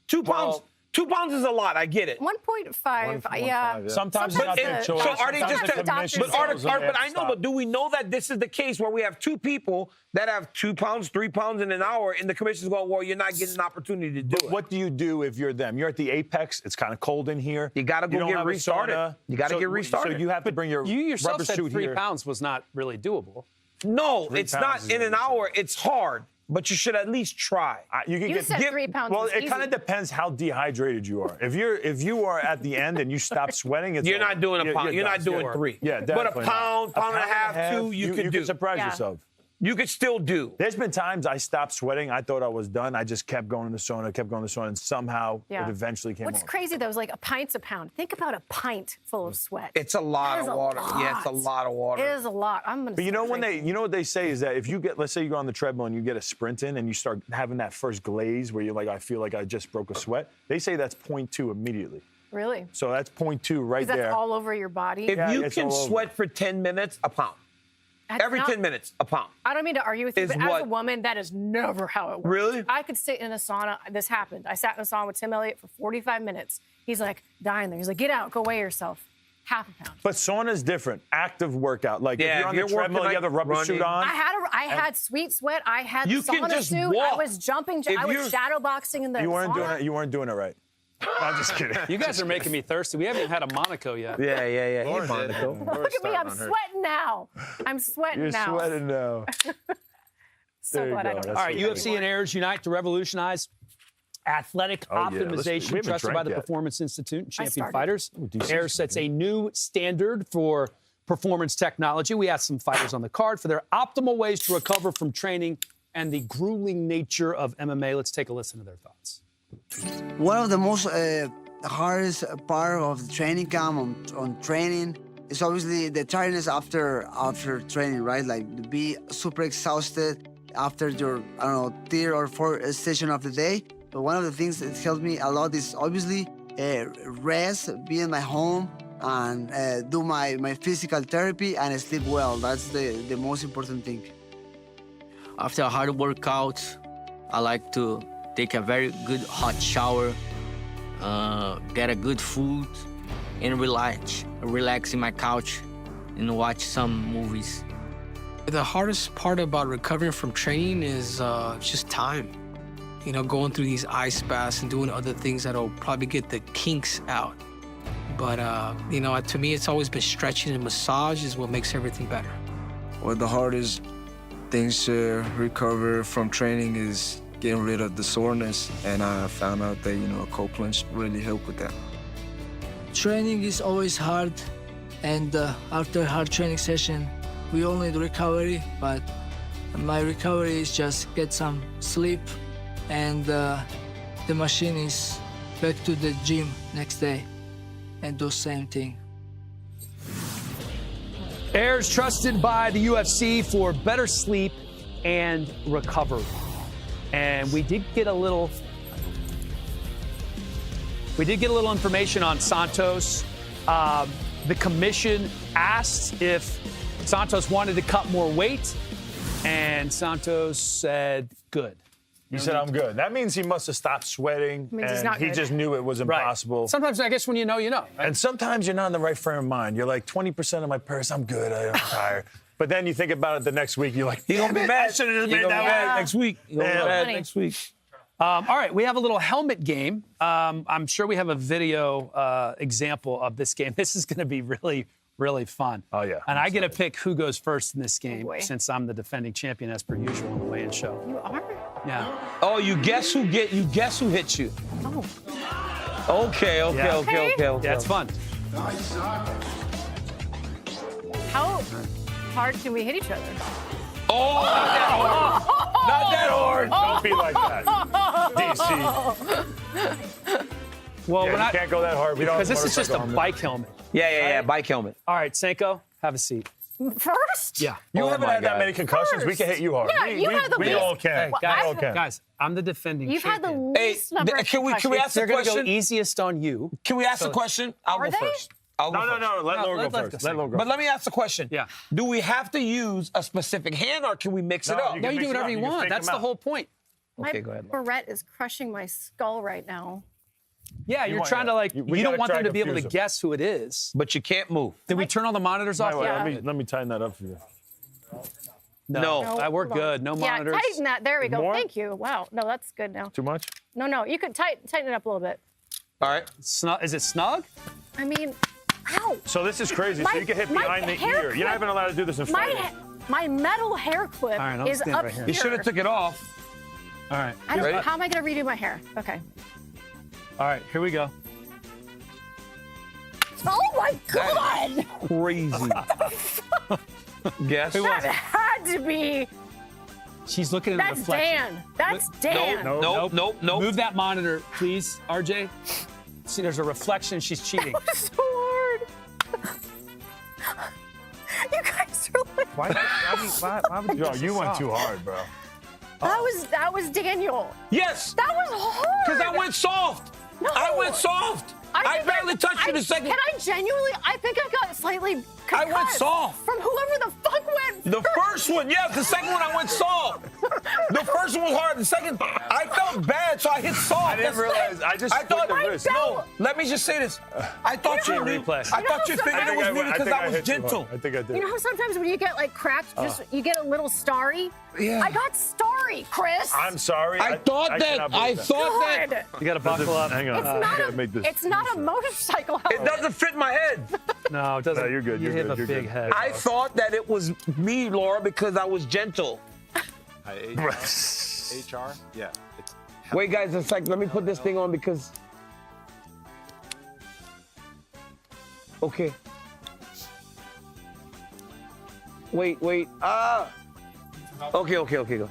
[SPEAKER 6] 2 pounds. 2 pounds is a lot. I get it.
[SPEAKER 4] 1.5. Yeah.
[SPEAKER 2] Sometimes it's not their choice.
[SPEAKER 6] So are they
[SPEAKER 2] Sometimes
[SPEAKER 6] just?
[SPEAKER 2] the commission
[SPEAKER 6] But
[SPEAKER 2] tells them they have
[SPEAKER 6] I
[SPEAKER 2] to
[SPEAKER 6] know.
[SPEAKER 2] stop.
[SPEAKER 6] But do we know that this is the case where we have 2 people that have 2 pounds, 3 pounds in an hour, and the commission's going, well, you're not getting an opportunity to do it.
[SPEAKER 2] What do you do if you're them? You're at the apex. It's kind of cold in here.
[SPEAKER 6] You got to go
[SPEAKER 2] don't
[SPEAKER 6] get
[SPEAKER 2] have a
[SPEAKER 6] restarted.
[SPEAKER 2] sauna.
[SPEAKER 6] You got to
[SPEAKER 2] So-
[SPEAKER 6] get restarted.
[SPEAKER 2] So you have to bring your
[SPEAKER 3] You yourself
[SPEAKER 2] rubber
[SPEAKER 3] said
[SPEAKER 2] suit
[SPEAKER 3] 3
[SPEAKER 2] here.
[SPEAKER 3] pounds was not really doable.
[SPEAKER 6] No,
[SPEAKER 2] 3
[SPEAKER 6] it's
[SPEAKER 2] pounds
[SPEAKER 6] not
[SPEAKER 2] is
[SPEAKER 6] in an
[SPEAKER 2] easy.
[SPEAKER 6] hour. It's hard, but you should at least try.
[SPEAKER 2] You can
[SPEAKER 4] You
[SPEAKER 2] get
[SPEAKER 4] said 3 pounds
[SPEAKER 2] Well,
[SPEAKER 4] is
[SPEAKER 2] it kind
[SPEAKER 4] easy.
[SPEAKER 2] of depends how dehydrated you are. If you are at the end and you stop sweating, it's
[SPEAKER 6] You're not
[SPEAKER 2] over.
[SPEAKER 6] doing a pound. You're not
[SPEAKER 2] done.
[SPEAKER 6] doing 3.
[SPEAKER 2] Yeah,
[SPEAKER 6] But
[SPEAKER 2] definitely
[SPEAKER 6] a pound,
[SPEAKER 2] not.
[SPEAKER 6] pound and a half, 2, you could do.
[SPEAKER 2] can surprise
[SPEAKER 4] Yeah.
[SPEAKER 2] yourself.
[SPEAKER 6] You could still do.
[SPEAKER 2] There's been times I stopped sweating. I thought I was done. I just kept going to the sauna, and somehow it eventually came
[SPEAKER 4] What's
[SPEAKER 2] off.
[SPEAKER 4] crazy though is like a pint's a pound. Think about a pint full of sweat.
[SPEAKER 6] It's a lot
[SPEAKER 4] That
[SPEAKER 6] of
[SPEAKER 4] is a
[SPEAKER 6] water.
[SPEAKER 4] lot.
[SPEAKER 6] Yeah, it's a lot of water.
[SPEAKER 4] It is a lot. I'm gonna.
[SPEAKER 2] But you know
[SPEAKER 4] start drinking.
[SPEAKER 2] what they say is that if you get, let's say you go on the treadmill and you get a sprint in and you start having that first glaze where you're like, I feel like I just broke a sweat. They say that's 0.2 immediately.
[SPEAKER 4] Really?
[SPEAKER 2] So that's 0.2 right
[SPEAKER 4] Because that's
[SPEAKER 2] there.
[SPEAKER 4] all over your body.
[SPEAKER 6] If you
[SPEAKER 2] it's
[SPEAKER 6] can
[SPEAKER 2] all over.
[SPEAKER 6] sweat for 10 minutes, a pound.
[SPEAKER 4] That's
[SPEAKER 6] Every
[SPEAKER 4] not-
[SPEAKER 6] 10 minutes, a pound.
[SPEAKER 4] I don't mean to argue with you,
[SPEAKER 6] Is
[SPEAKER 4] but as
[SPEAKER 6] what-
[SPEAKER 4] a woman, that is never how it works.
[SPEAKER 6] Really?
[SPEAKER 4] I could sit in a sauna. This happened. I sat in a sauna with Tim Elliott for 45 minutes. He's like dying there. He's like, get out, go weigh yourself. Half a pound.
[SPEAKER 2] But sauna's different. Active workout. Like
[SPEAKER 6] Yeah,
[SPEAKER 2] if you're on
[SPEAKER 6] if
[SPEAKER 2] the
[SPEAKER 6] you're working,
[SPEAKER 2] treadmill, you have the
[SPEAKER 6] like,
[SPEAKER 2] rubber
[SPEAKER 6] running.
[SPEAKER 2] suit on.
[SPEAKER 4] I had sweet sweat. I had
[SPEAKER 6] You
[SPEAKER 4] the
[SPEAKER 6] can
[SPEAKER 4] sauna
[SPEAKER 6] just
[SPEAKER 4] suit. I
[SPEAKER 6] walk.
[SPEAKER 4] was jumping.
[SPEAKER 6] If
[SPEAKER 4] I was
[SPEAKER 6] you're-
[SPEAKER 4] shadow boxing in the
[SPEAKER 2] You weren't
[SPEAKER 4] sauna.
[SPEAKER 2] doing it. You weren't doing it right. I'm just kidding.
[SPEAKER 3] You guys are making me thirsty. We haven't even had a Monaco yet.
[SPEAKER 6] Yeah. Hey,
[SPEAKER 13] Lauren did.
[SPEAKER 6] Monaco.
[SPEAKER 4] Look at me. I'm sweating now. I'm sweating
[SPEAKER 2] You're
[SPEAKER 4] now.
[SPEAKER 2] sweating now.
[SPEAKER 4] So
[SPEAKER 2] There you
[SPEAKER 4] glad I
[SPEAKER 2] go.
[SPEAKER 4] don't.
[SPEAKER 2] That's
[SPEAKER 3] All right,
[SPEAKER 2] what
[SPEAKER 3] UFC and Heirs unite to revolutionize athletic
[SPEAKER 2] Oh, yeah. Let's- we
[SPEAKER 3] optimization
[SPEAKER 2] haven't
[SPEAKER 3] trusted by
[SPEAKER 2] drank
[SPEAKER 3] the
[SPEAKER 2] yet.
[SPEAKER 3] Performance Institute and Champion
[SPEAKER 4] started.
[SPEAKER 3] Fighters.
[SPEAKER 2] decent.
[SPEAKER 3] Heirs sets a new standard for performance technology. We asked some fighters on the card for their optimal ways to recover from training and the grueling nature of MMA. Let's take a listen to their thoughts.
[SPEAKER 14] One of the most hardest part of the training camp on training is obviously the tiredness after training, right? Like to be super exhausted after your, I don't know, 3rd or 4th session of the day. But one of the things that helped me a lot is obviously rest, be in my home, and do my physical therapy and sleep well. That's the most important thing.
[SPEAKER 15] After a hard workout, I like to take a very good hot shower, get a good food, and relax relax in my couch and watch some movies.
[SPEAKER 16] The hardest part about recovering from training is just time. You know, going through these ice baths and doing other things that'll probably get the kinks out. But, you know, to me, it's always been stretching and massage is what makes everything better.
[SPEAKER 17] Well, the hardest things to recover from training is getting rid of the soreness. And I found out that, you know, Copeland's really helped with that.
[SPEAKER 11] Training is always hard, and after a hard training session, we all need recovery, but my recovery is just get some sleep, and the machine is back to the gym next day and do same thing.
[SPEAKER 3] Ayers trusted by the UFC for better sleep and recovery. And we did get a little information on Santos. The commission asked if Santos wanted to cut more weight, and Santos said, good.
[SPEAKER 2] He said, I'm good. That means he must have stopped sweating,
[SPEAKER 4] Means he's
[SPEAKER 2] and
[SPEAKER 4] not
[SPEAKER 2] he
[SPEAKER 4] good.
[SPEAKER 2] just knew it was impossible.
[SPEAKER 3] Sometimes, I guess, when you know, you know. Right?
[SPEAKER 2] And sometimes you're not in the right frame of mind. You're like, 20% of my purse, I'm good, I'm tired. But then you think about it the next week, you're like,
[SPEAKER 1] You're going to be mad.
[SPEAKER 2] I should have just
[SPEAKER 1] You're
[SPEAKER 2] made
[SPEAKER 1] gonna
[SPEAKER 2] that
[SPEAKER 1] be mad
[SPEAKER 2] way.
[SPEAKER 1] next week. You're going to be mad next week.
[SPEAKER 3] All right, we have a little helmet game. I'm sure we have a video example of this game. This is going to be really, really fun.
[SPEAKER 2] Oh, yeah.
[SPEAKER 3] And I get to pick who goes first in this game,
[SPEAKER 4] boy.
[SPEAKER 3] since I'm the defending champion, as per usual, on the weigh-in show.
[SPEAKER 4] You are?
[SPEAKER 3] Yeah.
[SPEAKER 6] Oh, you guess who hit you?
[SPEAKER 4] Oh.
[SPEAKER 6] Okay.
[SPEAKER 3] Yeah, it's fun.
[SPEAKER 4] How hard can we hit each other?
[SPEAKER 6] Oh, not that hard.
[SPEAKER 2] Don't be like that, DC.
[SPEAKER 3] Well,
[SPEAKER 2] Yeah,
[SPEAKER 3] we're not,
[SPEAKER 2] you can't go that hard. We don't
[SPEAKER 3] because
[SPEAKER 2] have
[SPEAKER 3] this is just a
[SPEAKER 2] motorcycle
[SPEAKER 3] bike helmet.
[SPEAKER 6] Yeah, bike helmet.
[SPEAKER 3] All right, Senko, have a seat.
[SPEAKER 4] First?
[SPEAKER 3] Yeah.
[SPEAKER 2] You
[SPEAKER 6] Oh
[SPEAKER 2] haven't
[SPEAKER 6] my
[SPEAKER 2] had that
[SPEAKER 6] God.
[SPEAKER 2] many concussions. We can hit you hard.
[SPEAKER 4] Yeah, you had the
[SPEAKER 2] we
[SPEAKER 4] least-
[SPEAKER 2] all can.
[SPEAKER 4] Well,
[SPEAKER 2] we all can.
[SPEAKER 3] Guys, I'm the defending
[SPEAKER 4] You've had
[SPEAKER 3] champion.
[SPEAKER 4] the least number of
[SPEAKER 6] Can we
[SPEAKER 4] concussions.
[SPEAKER 6] ask a
[SPEAKER 3] They're going to go
[SPEAKER 6] question?
[SPEAKER 3] easiest on you.
[SPEAKER 6] Can we ask a question? I'll
[SPEAKER 4] Are
[SPEAKER 6] go
[SPEAKER 4] they?
[SPEAKER 6] first. I'll go first.
[SPEAKER 2] No. Let Laura
[SPEAKER 3] let
[SPEAKER 2] go
[SPEAKER 3] go
[SPEAKER 2] first.
[SPEAKER 3] say.
[SPEAKER 2] Let Laura go.
[SPEAKER 6] But let me ask a question.
[SPEAKER 3] Yeah.
[SPEAKER 6] Do we have to use a specific hand, or can we mix it
[SPEAKER 2] No,
[SPEAKER 6] up?
[SPEAKER 2] you
[SPEAKER 3] No,
[SPEAKER 2] can
[SPEAKER 3] you do
[SPEAKER 2] mix it
[SPEAKER 3] whatever
[SPEAKER 2] up.
[SPEAKER 3] you
[SPEAKER 2] You can
[SPEAKER 3] want.
[SPEAKER 2] fake
[SPEAKER 3] That's
[SPEAKER 2] them
[SPEAKER 3] the
[SPEAKER 2] out.
[SPEAKER 3] whole point.
[SPEAKER 4] My
[SPEAKER 6] Okay, go ahead.
[SPEAKER 4] barrette is crushing my skull right now.
[SPEAKER 3] Yeah, you're
[SPEAKER 2] want-
[SPEAKER 3] trying to, like,
[SPEAKER 2] we
[SPEAKER 3] you don't
[SPEAKER 2] gotta
[SPEAKER 3] want
[SPEAKER 2] try
[SPEAKER 3] them to be able to
[SPEAKER 2] confuse them.
[SPEAKER 3] guess who it is.
[SPEAKER 6] But you can't move.
[SPEAKER 3] Did we turn all the monitors off?
[SPEAKER 2] Wait,
[SPEAKER 4] Yeah.
[SPEAKER 2] let me tighten that up for you.
[SPEAKER 6] No.
[SPEAKER 3] We're
[SPEAKER 4] hold on.
[SPEAKER 3] good. No monitors.
[SPEAKER 4] Yeah, tighten that. There we go.
[SPEAKER 2] More?
[SPEAKER 4] Thank you. Wow. No, that's good now.
[SPEAKER 2] Too much?
[SPEAKER 4] No. You could tighten it up a little bit.
[SPEAKER 6] All right.
[SPEAKER 3] Is it snug?
[SPEAKER 4] I mean, ow.
[SPEAKER 2] So this is crazy. So you get hit
[SPEAKER 4] my
[SPEAKER 2] behind the
[SPEAKER 4] hair
[SPEAKER 2] ear. You're not
[SPEAKER 4] clip-
[SPEAKER 2] even allowed to do this in
[SPEAKER 4] My
[SPEAKER 2] fighting.
[SPEAKER 4] my metal hair clip
[SPEAKER 3] All right, I'll
[SPEAKER 4] is
[SPEAKER 3] stand
[SPEAKER 4] up
[SPEAKER 3] right here.
[SPEAKER 6] You should have took it off.
[SPEAKER 3] All right.
[SPEAKER 4] I don't,
[SPEAKER 6] Ready?
[SPEAKER 4] how am I going to redo my hair? Okay.
[SPEAKER 3] All right, here we go.
[SPEAKER 4] Oh my God!
[SPEAKER 6] Crazy. Guess.
[SPEAKER 4] That had to be.
[SPEAKER 3] She's looking at the
[SPEAKER 4] That's
[SPEAKER 3] reflection.
[SPEAKER 4] Dan. That's Dan.
[SPEAKER 6] Nope.
[SPEAKER 3] Move that monitor, please, RJ. See, there's a reflection. She's cheating.
[SPEAKER 4] So hard. You guys are like.
[SPEAKER 2] Why would you? You went too hard, bro.
[SPEAKER 4] That was Daniel.
[SPEAKER 6] Yes.
[SPEAKER 4] That was hard.
[SPEAKER 6] Because I went soft.
[SPEAKER 4] No.
[SPEAKER 6] I went soft. I
[SPEAKER 4] think
[SPEAKER 6] barely touched you the second.
[SPEAKER 4] Can I genuinely? I think I got slightly concussed.
[SPEAKER 6] I went soft.
[SPEAKER 4] From whoever the fuck went.
[SPEAKER 6] The first one, yes. The second one, I went soft. The first one was hard. The second, I felt bad, so I hit soft.
[SPEAKER 2] I didn't realize. I just
[SPEAKER 6] thought
[SPEAKER 2] flicked the wrist.
[SPEAKER 6] No, let me just say this. I thought you knew.
[SPEAKER 3] replay.
[SPEAKER 6] I thought you figured it was me because I was
[SPEAKER 2] hit you
[SPEAKER 6] gentle.
[SPEAKER 2] hard. I think I did.
[SPEAKER 4] You know how sometimes when you get like cracked, you get a little starry.
[SPEAKER 6] Yeah.
[SPEAKER 4] I got starry, Chris.
[SPEAKER 2] I'm sorry.
[SPEAKER 6] I thought
[SPEAKER 2] cannot believe that.
[SPEAKER 4] God.
[SPEAKER 3] You got to buckle up.
[SPEAKER 2] Hang on.
[SPEAKER 4] It's
[SPEAKER 2] I
[SPEAKER 4] not
[SPEAKER 2] gotta make this.
[SPEAKER 4] It's not a motorcycle helmet.
[SPEAKER 6] It doesn't fit my head.
[SPEAKER 3] No, it doesn't.
[SPEAKER 2] No, you're good.
[SPEAKER 3] You
[SPEAKER 2] You're
[SPEAKER 3] have
[SPEAKER 2] good.
[SPEAKER 3] a
[SPEAKER 2] You're
[SPEAKER 3] big
[SPEAKER 2] good.
[SPEAKER 3] head.
[SPEAKER 6] I thought that it was me, Laura, because I was gentle.
[SPEAKER 13] HR? Yeah. It's
[SPEAKER 6] Wait, guys, a sec. Let me put this thing on because. Okay. Wait. Okay, go.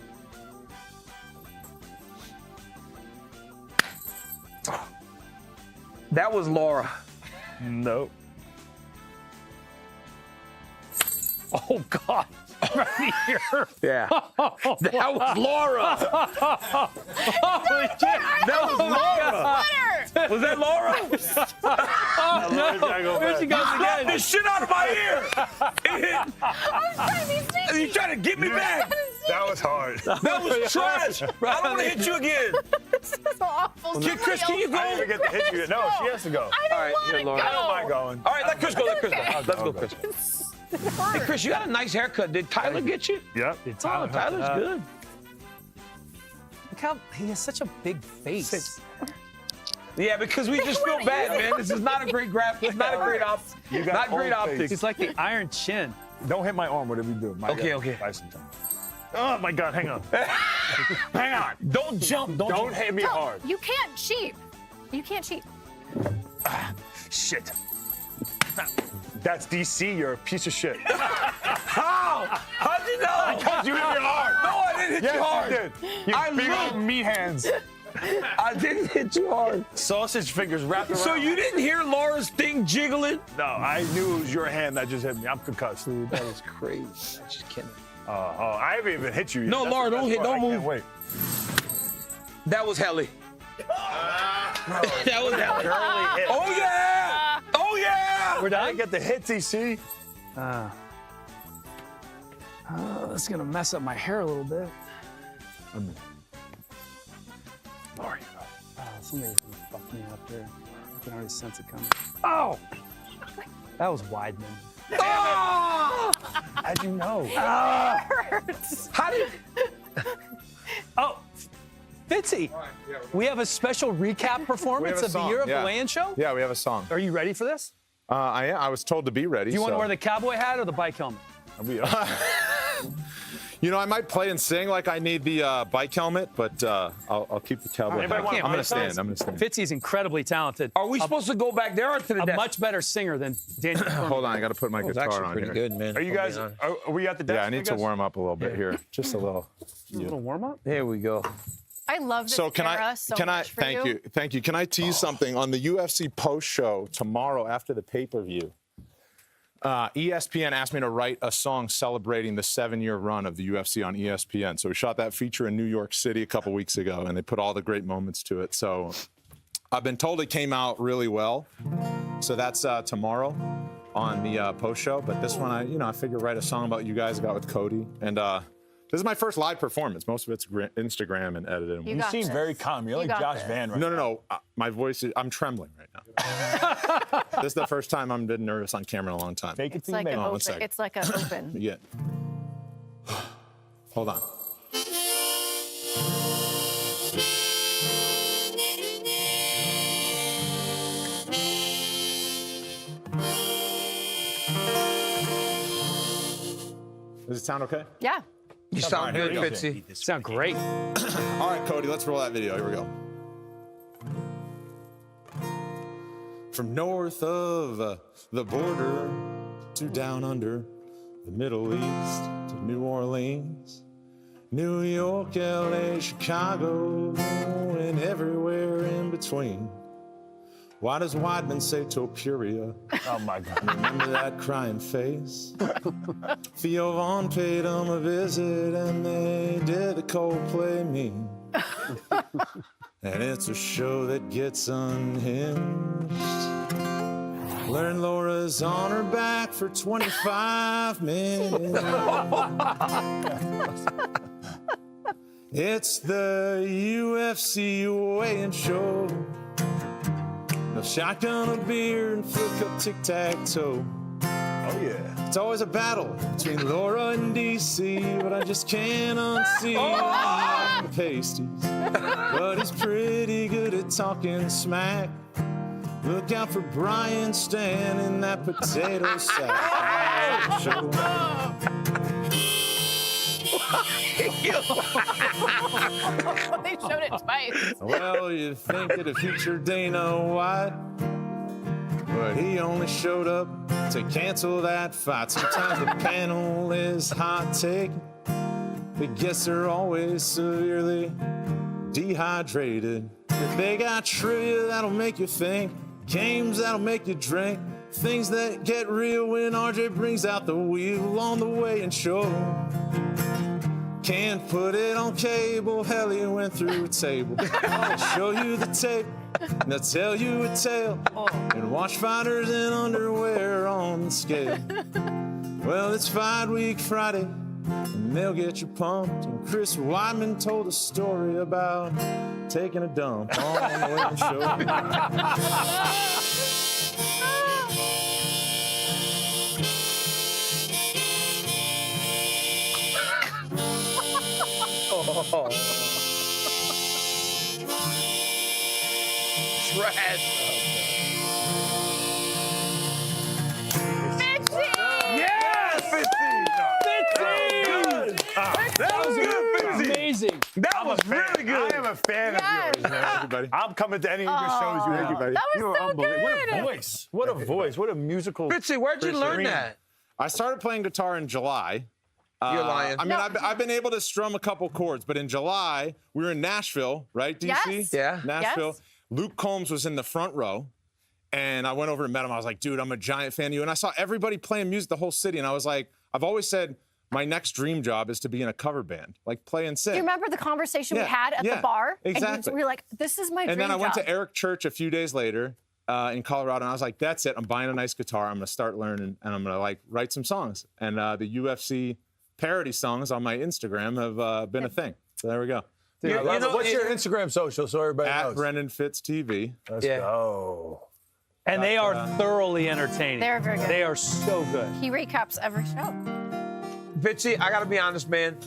[SPEAKER 6] That was Laura.
[SPEAKER 2] Nope.
[SPEAKER 3] Oh, God. Right here.
[SPEAKER 6] Yeah. That was Laura.
[SPEAKER 3] Holy shit.
[SPEAKER 6] That was Laura. Was that Laura?
[SPEAKER 3] Oh, no. Here she goes
[SPEAKER 6] Slapped
[SPEAKER 3] again.
[SPEAKER 6] the shit out of my ear. It hit.
[SPEAKER 4] I'm trying to be sneaky.
[SPEAKER 6] You trying to get me back?
[SPEAKER 2] That was hard.
[SPEAKER 1] That was trash. I don't want to hit you again.
[SPEAKER 4] This is awful.
[SPEAKER 1] Chris, can you go?
[SPEAKER 2] I didn't even get to hit you. No, she has to go.
[SPEAKER 4] I don't want to go.
[SPEAKER 2] I don't mind going.
[SPEAKER 1] All right, let Chris go. Let Chris go. Let's go, Chris.
[SPEAKER 4] It
[SPEAKER 1] Hey,
[SPEAKER 4] hurts.
[SPEAKER 1] Chris, you got a nice haircut. Did Tyler get you?
[SPEAKER 2] Yep.
[SPEAKER 1] Oh, Tyler's good.
[SPEAKER 3] Look how he has such a big face.
[SPEAKER 1] Yeah, because we just feel bad, man. This is not a great graphic. It's not a great optics.
[SPEAKER 2] You got
[SPEAKER 1] Not great
[SPEAKER 2] old face.
[SPEAKER 1] optics.
[SPEAKER 3] He's like the Iron Chin.
[SPEAKER 2] Don't hit my arm, whatever you do.
[SPEAKER 1] Okay, okay.
[SPEAKER 2] Oh, my God, hang on. Hang on.
[SPEAKER 1] Don't jump.
[SPEAKER 2] Don't hit me hard.
[SPEAKER 4] You can't cheat. You can't cheat.
[SPEAKER 2] Shit. That's DC. You're a piece of shit.
[SPEAKER 1] How? How'd you know?
[SPEAKER 2] Because you hit me hard.
[SPEAKER 1] No, I didn't hit you hard.
[SPEAKER 2] You did. You big old meat hands.
[SPEAKER 1] I didn't hit you hard.
[SPEAKER 2] Sausage fingers wrapped around.
[SPEAKER 1] So you didn't hear Laura's thing jiggling?
[SPEAKER 2] No, I knew it was your hand that just hit me. I'm concussed.
[SPEAKER 1] Dude, that was crazy. I just can't.
[SPEAKER 2] I haven't even hit you yet.
[SPEAKER 1] No,
[SPEAKER 2] That's
[SPEAKER 1] Laura,
[SPEAKER 2] the
[SPEAKER 1] don't
[SPEAKER 2] best
[SPEAKER 1] hit.
[SPEAKER 2] part.
[SPEAKER 1] Don't
[SPEAKER 2] I
[SPEAKER 1] move.
[SPEAKER 2] can't wait.
[SPEAKER 1] That was Helly. That was Helly.
[SPEAKER 2] Early hit.
[SPEAKER 1] Oh, yeah. Oh, yeah.
[SPEAKER 3] We're
[SPEAKER 2] I
[SPEAKER 3] done?
[SPEAKER 2] didn't get the hit, DC.
[SPEAKER 3] This is going to mess up my hair a little bit.
[SPEAKER 2] Laura,
[SPEAKER 3] Somebody's going to fuck me up here. I can already sense it coming. Oh! That was Weidman.
[SPEAKER 1] Oh!
[SPEAKER 2] how'd you know?
[SPEAKER 4] Hurts.
[SPEAKER 1] How did?
[SPEAKER 3] Oh, Fitzy, we have a special recap performance of the year of the weigh-in show?
[SPEAKER 13] Yeah, we have a song.
[SPEAKER 3] Are you ready for this?
[SPEAKER 13] I was told to be ready.
[SPEAKER 3] Do you want to
[SPEAKER 13] so-
[SPEAKER 3] wear the cowboy hat or the bike helmet?
[SPEAKER 13] You know, I might play and sing like I need the bike helmet, but I'll keep the cowboy hat. I'm going to stand. I'm going to stand.
[SPEAKER 3] Fitzy's incredibly talented.
[SPEAKER 1] Are we supposed to go back there or to the
[SPEAKER 3] A
[SPEAKER 1] desk?
[SPEAKER 3] much better singer than Daniel.
[SPEAKER 13] Hold on, I got to put my guitar on here.
[SPEAKER 1] man.
[SPEAKER 2] Are you guys? Are we at the desk?
[SPEAKER 13] Yeah, I need to warm up a little bit here. Just a little.
[SPEAKER 3] A little warm-up?
[SPEAKER 1] There we go.
[SPEAKER 4] I love this
[SPEAKER 13] So can
[SPEAKER 4] era
[SPEAKER 13] I?
[SPEAKER 4] so
[SPEAKER 13] Can I?
[SPEAKER 4] much for
[SPEAKER 13] Thank you. Thank you. Can I tease something on the UFC post show tomorrow after the pay-per-view? ESPN asked me to write a song celebrating the 7-year run of the UFC on ESPN. So we shot that feature in New York City a couple weeks ago, and they put all the great moments to it. So I've been told it came out really well. So that's tomorrow on the post show. But this one, I figured write a song about you guys I got with Cody. And this is my first live performance. Most of it's Instagram and edited.
[SPEAKER 2] You seem very calm. You're like Josh Van right now.
[SPEAKER 13] No. My voice I'm trembling right now. This is the first time I'm been nervous on camera in a long time.
[SPEAKER 2] Fake it
[SPEAKER 4] It's
[SPEAKER 2] till you
[SPEAKER 4] like
[SPEAKER 2] make
[SPEAKER 4] an
[SPEAKER 2] it.
[SPEAKER 13] one
[SPEAKER 4] open.
[SPEAKER 13] second.
[SPEAKER 4] It's like an open.
[SPEAKER 13] Yeah. Hold on. Does it sound okay?
[SPEAKER 4] Yeah.
[SPEAKER 1] You sound good,
[SPEAKER 13] Here we go.
[SPEAKER 1] Fitzy.
[SPEAKER 3] Sound great.
[SPEAKER 13] All right, Cody, let's roll that video. Here we go. From north of the border to down under the Middle East to New Orleans, New York, LA, Chicago, and everywhere in between. Why does Weidman say Topuria?
[SPEAKER 2] Oh, my God.
[SPEAKER 13] Remember that crying face? Theo Vaughn paid him a visit and they did the Coldplay meme. And it's a show that gets unhinged. Learn Laura's on her back for 25 minutes. It's the UFC weigh-in show. No shotgun, a beer, and flip cup tic-tac-toe.
[SPEAKER 2] Oh, yeah.
[SPEAKER 13] It's always a battle between Laura and DC, but I just can't unsee the pasties. But he's pretty good at talking smack. Look out for Brian Stan in that potato sack.
[SPEAKER 4] They showed it twice.
[SPEAKER 13] Well, you'd think it'd have featured Dana White, but he only showed up to cancel that fight. Sometimes the panel is hot take. The guests are always severely dehydrated. If they got trivia that'll make you think, games that'll make you drink, things that get real when RJ brings out the wheel on the weigh-in show. Can't put it on cable, hell, he went through a table. I'll show you the tape, and I'll tell you a tale, and watch fighters in underwear on the scale. Well, it's Fight Week Friday, and they'll get you pumped. And Chris Weidman told a story about taking a dump on the Wayne Show.
[SPEAKER 6] Trash.
[SPEAKER 3] Yes!
[SPEAKER 2] That was good, Fitzy.
[SPEAKER 3] Amazing.
[SPEAKER 2] That was really good. I am a fan
[SPEAKER 4] Yes.
[SPEAKER 2] of yours, man.
[SPEAKER 13] Everybody.
[SPEAKER 2] I'm coming to any of your shows. You everybody.
[SPEAKER 4] That was
[SPEAKER 2] you are
[SPEAKER 4] so
[SPEAKER 2] unbelievable.
[SPEAKER 4] good.
[SPEAKER 2] What a voice. What a voice. What a musical.
[SPEAKER 6] Fitzy, where'd you learn
[SPEAKER 2] Serene.
[SPEAKER 6] that?
[SPEAKER 13] I started playing guitar in July.
[SPEAKER 6] You're lying.
[SPEAKER 13] I mean, I've been able to strum a couple chords, but in July, we were in Nashville, right, DC?
[SPEAKER 4] Yes.
[SPEAKER 6] Yeah.
[SPEAKER 13] Nashville.
[SPEAKER 4] Yes.
[SPEAKER 13] Luke Combs was in the front row, and I went over and met him. I was like, dude, I'm a giant fan of you. And I saw everybody playing music, the whole city, and I was like, I've always said my next dream job is to be in a cover band, like play and sing.
[SPEAKER 4] Do you remember the conversation we
[SPEAKER 13] Yeah,
[SPEAKER 4] had at
[SPEAKER 13] yeah,
[SPEAKER 4] the bar?
[SPEAKER 13] exactly.
[SPEAKER 4] And we were like, this is my dream
[SPEAKER 13] And then I went
[SPEAKER 4] job.
[SPEAKER 13] to Eric Church a few days later in Colorado, and I was like, that's it. I'm buying a nice guitar. I'm going to start learning, and I'm going to like write some songs. And the UFC parody songs on my Instagram have been a thing. So there we go.
[SPEAKER 2] Dude, I love it. What's your Instagram social so everybody knows?
[SPEAKER 13] At Brendan Fitz TV.
[SPEAKER 2] Let's go.
[SPEAKER 3] And they are thoroughly entertaining.
[SPEAKER 4] They're very good.
[SPEAKER 3] They are so good.
[SPEAKER 4] He recaps every show.
[SPEAKER 6] Fitzy, I gotta be honest, man.